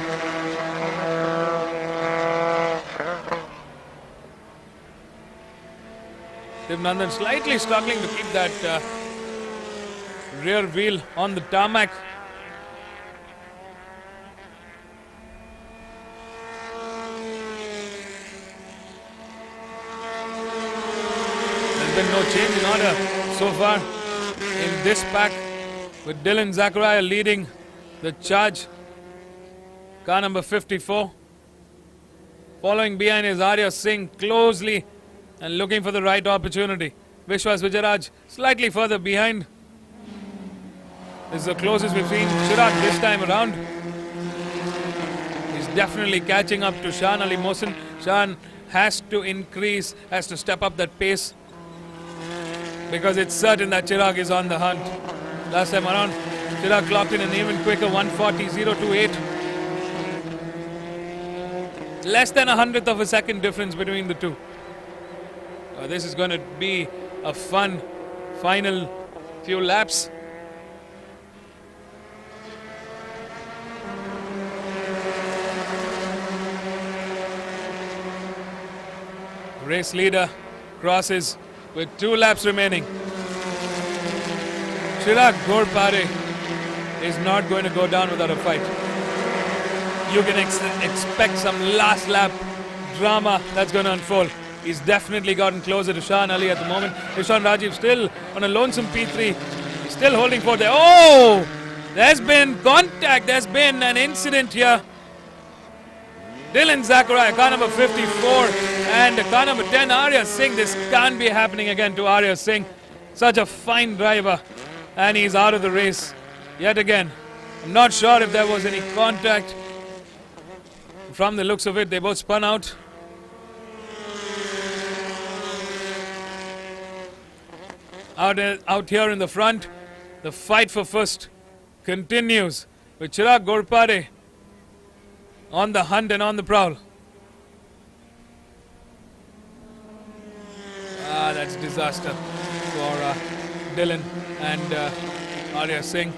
Div Nandan slightly struggling to keep that rear wheel on the tarmac. There's been no change in order so far in this pack, with Dylan Zachariah leading the charge. Car number 54. Following behind is Arya Singh closely and looking for the right opportunity. Vishwas Vijayaraj slightly further behind. This is the closest we've seen Chirag this time around. He's definitely catching up to Shan Ali Mohsin. Shan has to increase, has to step up that pace, because it's certain that Chirag is on the hunt. Last time around, Chirag clocked in an even quicker 140.028. Less than 100th of a second difference between the two. This is going to be a fun final few laps. Race leader crosses with 2 laps remaining. Chirag Ghorpare is not going to go down without a fight. You can expect some last lap drama that's going to unfold. He's definitely gotten closer to Shan Ali at the moment. Ishan Rajiv still on a lonesome P3. He's still holding for there. Oh! There's been contact. There's been an incident here. Dylan Zachariah, car number 54, and car number 10, Arya Singh. This can't be happening again to Arya Singh. Such a fine driver. And he's out of the race yet again. I'm not sure if there was any contact. From the looks of it, they both spun out. Out here in the front, the fight for first continues with Chirag Ghorpare on the hunt and on the prowl. That's disaster for Dylan and Arya Singh.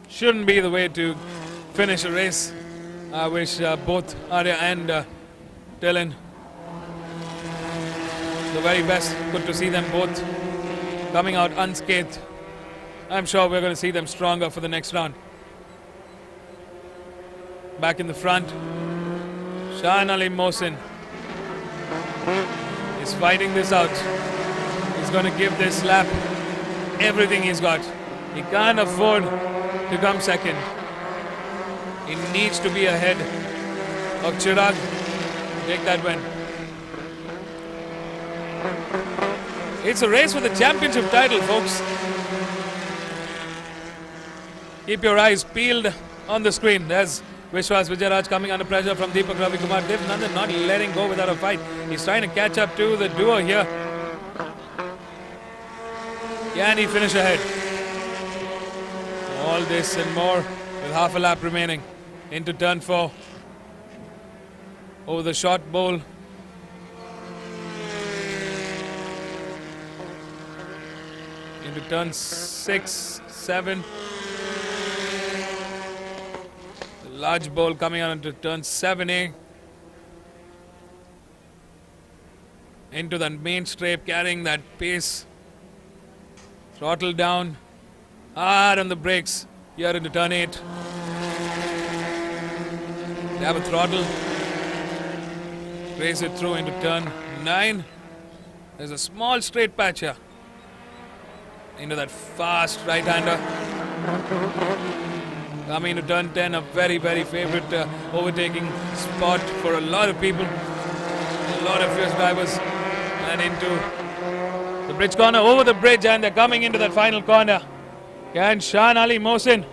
Shouldn't be the way to finish a race. I wish both Arya and Dylan the very best. Good to see them both coming out unscathed. I'm sure we're going to see them stronger for the next round. Back in the front, Shan Ali Mohsin is fighting this out. He's going to give this lap everything he's got. He can't afford to come second. He needs to be ahead of Chirag to take that win. It's a race for the championship title, folks. Keep your eyes peeled on the screen. There's Vishwas Vijayaraj coming under pressure from Deepak Ravikumar. Dev Nandan not letting go without a fight. He's trying to catch up to the duo here. Can he finish ahead? All this and more with half a lap remaining into turn 4. Over the short bowl. Into turn 6, 7. The large bowl coming on into turn 7A. Into the main straight, carrying that pace. Throttle down. Hard on the brakes. Here into turn 8. They have a throttle. Race it through into turn 9. There's a small straight patch here. Into that fast right-hander. Coming into turn 10, a very, very favorite overtaking spot for a lot of people. A lot of fierce drivers. And into the bridge corner, over the bridge, and they're coming into that final corner. Can Shan Ali Mohsin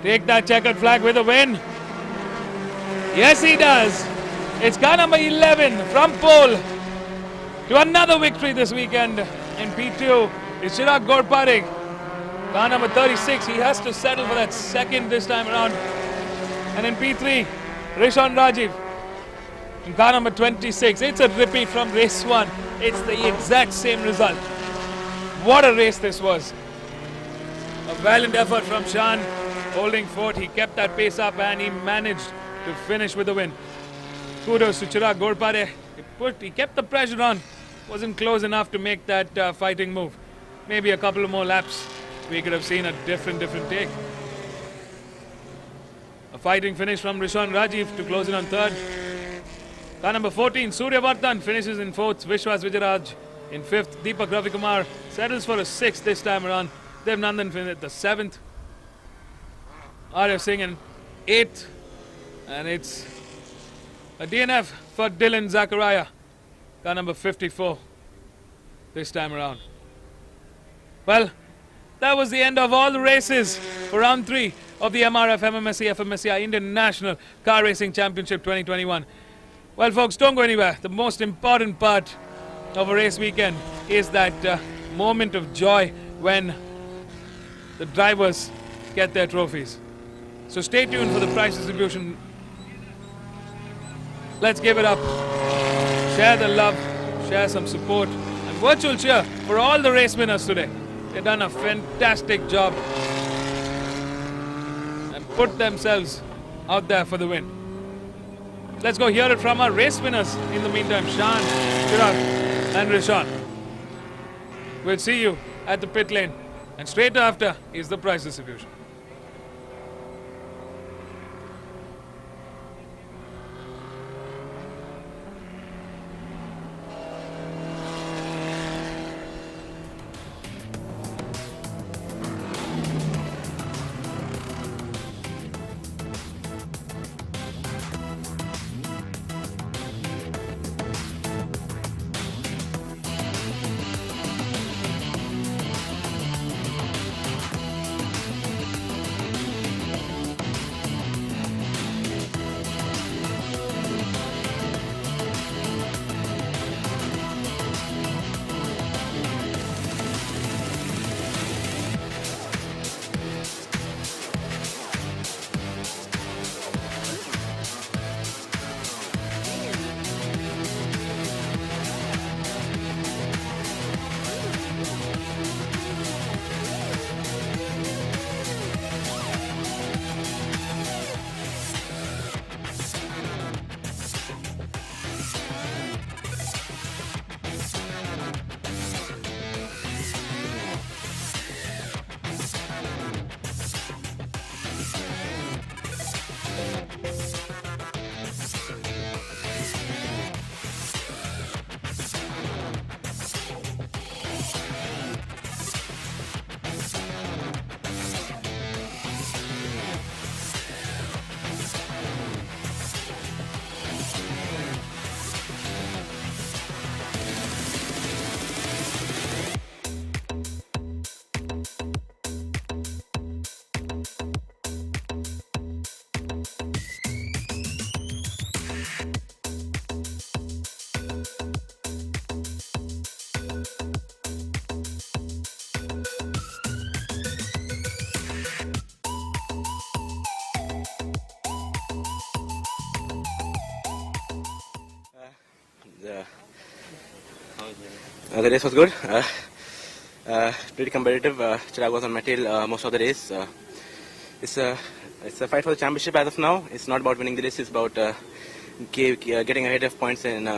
take that checkered flag with a win? Yes, he does. It's car number 11 from pole to another victory this weekend in P2. It's Chirag Ghorpade. Car number 36, he has to settle for that second this time around. And in P3, Rishon Rajiv. In car number 26, it's a repeat from race 1. It's the exact same result. What a race this was. A valiant effort from Shan, holding fort. He kept that pace up and he managed to finish with the win. Kudos to Chirag Ghorpade. He kept the pressure on. Wasn't close enough to make that fighting move. Maybe a couple of more laps, we could have seen a different take. A fighting finish from Rishon Rajiv to close in on third. Car number 14, Surya Vardhan finishes in fourth. Vishwas Vijayaraj in fifth. Deepak Ravikumar settles for a sixth this time around. Dev Nandan finished the seventh. Arya Singh in eighth. And it's a DNF for Dylan Zachariah. Car number 54 this time around. Well, that was the end of all the races for round 3 of the MRF MMSC fmsci Indian National Car Racing Championship 2021. Well, folks, don't go anywhere. The most important part of a race weekend is that moment of joy when the drivers get their trophies. So stay tuned for the prize distribution. Let's give it up. Share the love, share some support, and virtual cheer for all the race winners today. They've done a fantastic job and put themselves out there for the win. Let's go hear it from our race winners. In the meantime, Shan, Chirag, and Rishon. We'll see you at the pit lane. And straight after is the prize distribution.
The race was good. Pretty competitive. Chirag was on my tail most of the race. It's a fight for the championship as of now. It's not about winning the race. It's about getting ahead of points and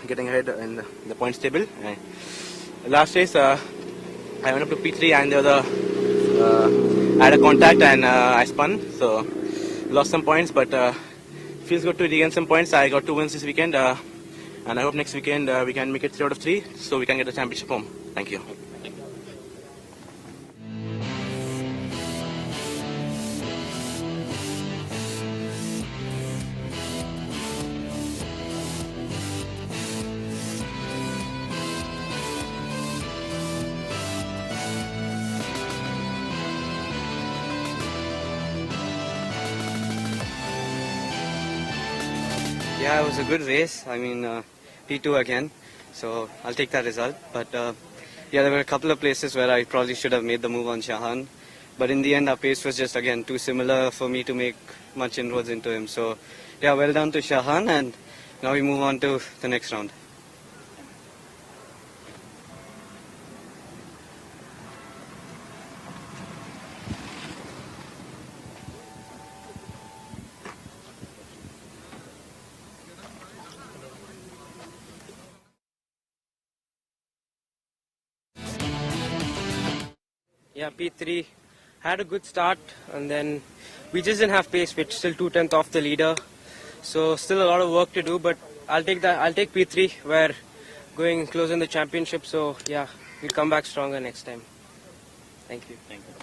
getting ahead in the points table. Last race, I went up to P3 and there was I had a contact and I spun, so lost some points, but feels good to regain some points. I got 2 wins this weekend, and I hope next weekend we can make it 3 out of 3, so we can get the championship home. Thank you.
Yeah, it was a good race. I mean, P2 again, so I'll take that result. But yeah, there were a couple of places where I probably should have made the move on Shahan. But in the end, our pace was just, again, too similar for me to make much inroads into him. So yeah, well done to Shahan, and now we move on to the next round.
Yeah, P3 had a good start, and then we just didn't have pace. We're still 2/10 off the leader, so still a lot of work to do. But I'll take that. I'll take P3. We're going close in the championship, so yeah, we'll come back stronger next time. Thank you.
Thank you.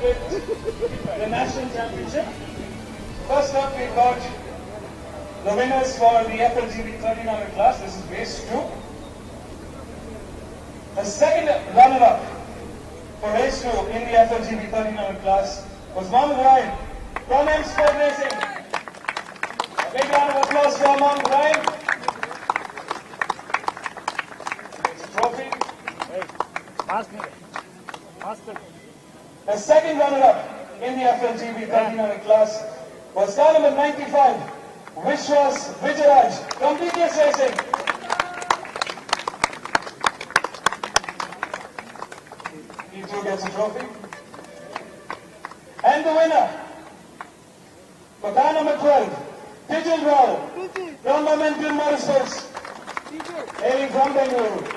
with the national championship. First up, we got the winners for the FLGB 1300 class. This is race 2. The second runner-up for race 2 in the FLGB 1300 class was Mohammed Ryan from M Sport Racing. A big round of applause for Mohammed Ryan. Trophy. The second runner-up in the FLGB 1300 class was car number 95, Vishwas Vijayaraj from BTS Racing. He too gets a trophy. And the winner for car number 12, Tijil Rao from Momentum Motorsports, hailing from Bengaluru.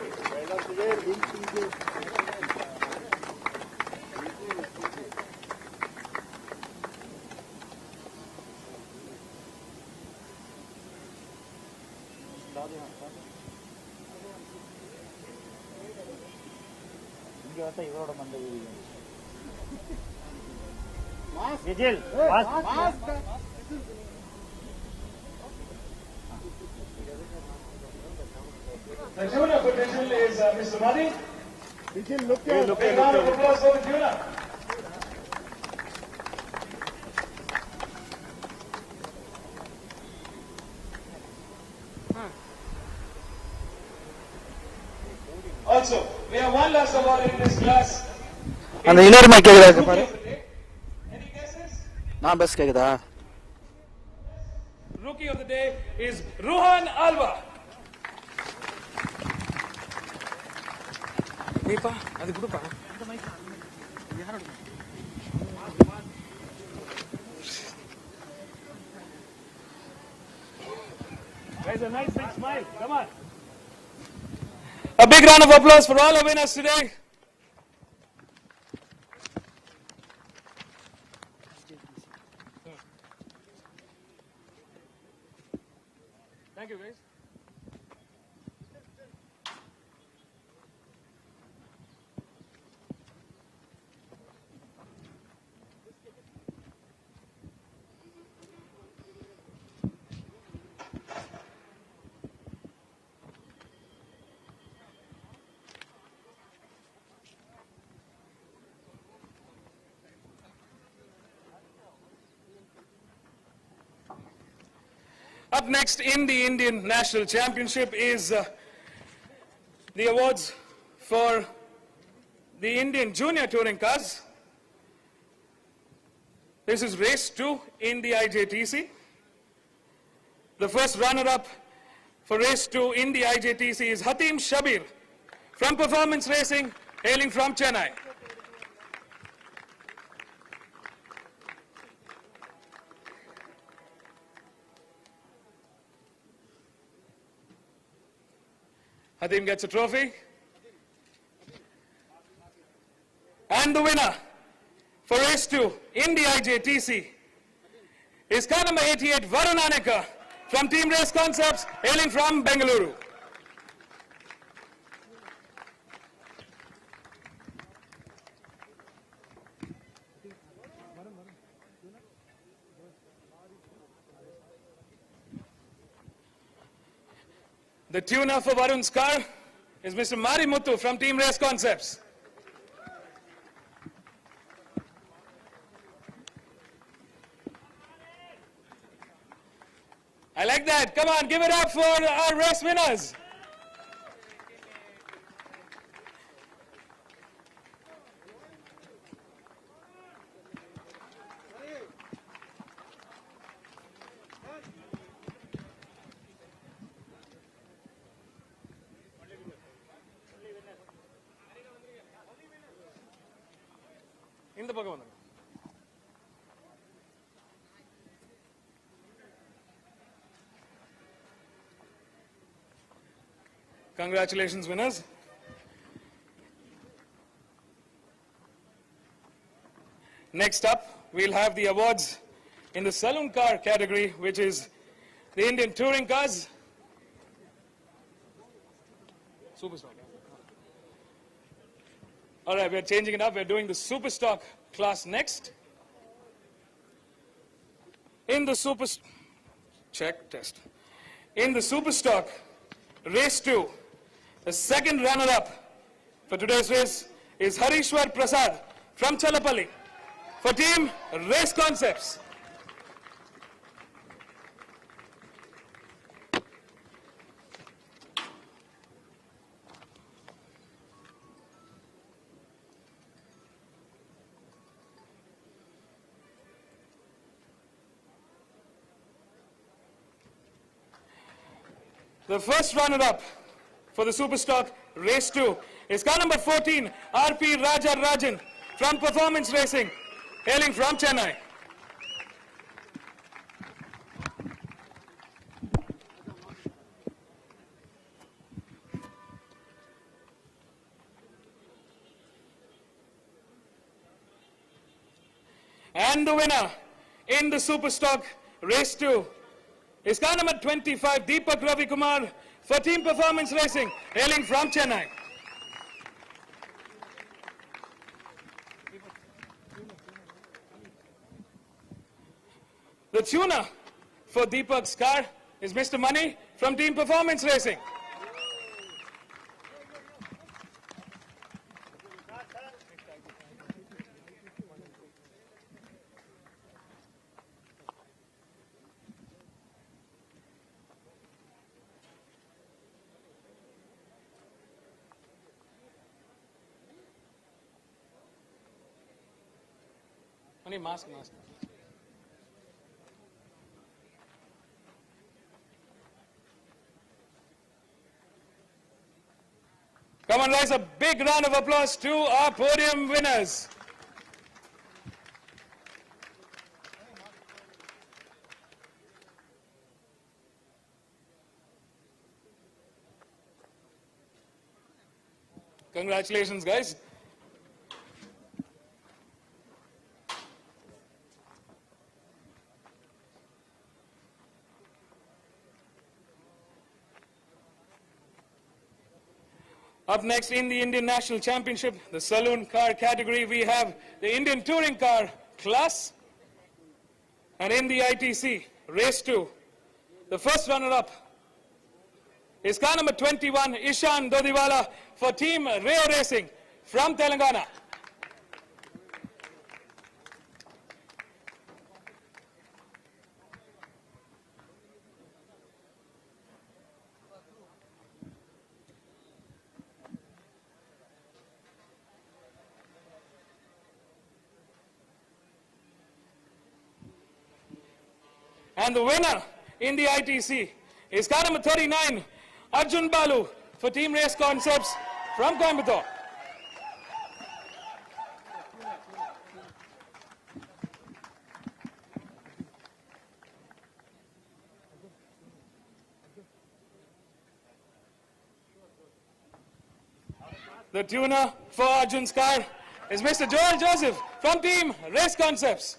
The junior for Digil is Mr. Madi. Digil, look here. Big round of applause for the junior. Also, we have one last award in this class.
அந்த இன்னொரு mic கேக்குதா பாரு. நான் bus கேக்குதா?
Rookie of the day is Ruhan Alva.
நீப்பா அது குடுப்பா.
Guys, a nice big smile. Come on. A big round of applause for all our winners today. Thank you, guys. Up next in the Indian National Championship is the awards for the Indian Junior Touring Cars. This is race 2 in the IJTC. The first runner-up for race 2 in the IJTC is Hatim Shabir from Performance Racing, hailing from Chennai. Hatim gets a trophy. And the winner for race 2 in the IJTC is car number 88, Varun Aneka from Team Race Concepts, hailing from Bengaluru. The tuner for Varun's car is Mr. Mari Muthu from Team Race Concepts. I like that. Come on, give it up for our race winners. இந்த பக்கம் வந்துங்க. Congratulations, winners. Next up, we'll have the awards in the saloon car category, which is the Indian Touring Cars. Superstar. All right, we're changing it up. We're doing the super stock class next. In the super stock race 2, the second runner-up for today's race is Harishwar Prasad from Chalapalli for team Race Concepts. The first runner-up for the Superstock Race 2 is car number 14, RP Raja Rajan from Performance Racing, hailing from Chennai. And the winner in the Superstock Race 2 is car number 25, Deepak Ravi Kumar for Team Performance Racing, hailing from Chennai. The tuner for Deepak's car is Mr. Mani from Team Performance Racing. Mask. Come on, guys, a big round of applause to our podium winners. Congratulations, guys. Up next in the Indian National Championship, the saloon car category, we have the Indian Touring Car class. And in the ITC Race 2, the first runner-up is car number 21, Ishan Dodiwala for Team Rayo Racing from Telangana. And the winner in the ITC is car number 39, Arjun Balu for Team Race Concepts from Coimbatore. The tuner for Arjun's car is Mr. Joel Joseph from Team Race Concepts.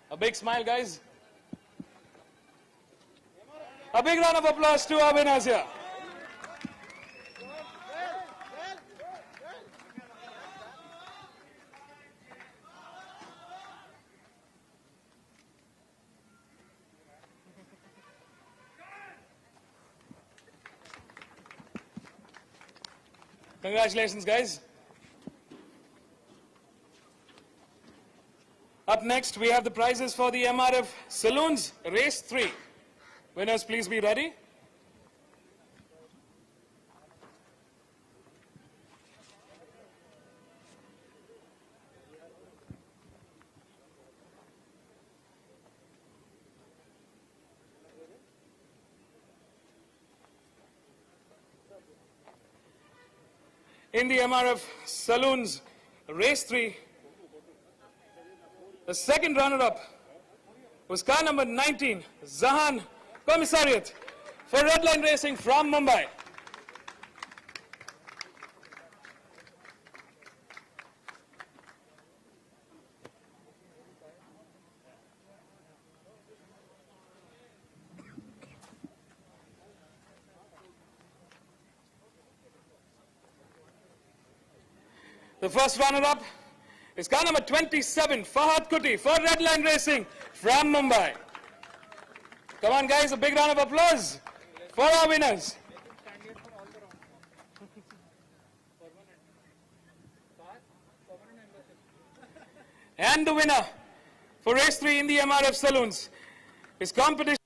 A big smile, guys. A big round of applause to our winners here. Congratulations, guys. Up next, we have the prizes for the MRF Saloons Race 3. Winners, please be ready. In the MRF Saloons Race 3, the second runner-up was car number 19, Zahan Commissariat for Redline Racing from Mumbai. The first runner-up is car number 27, Fahad Kuti for Red Line Racing from Mumbai. Come on guys, a big round of applause for our winners. And the winner for race 3 in the MRF Saloons is competition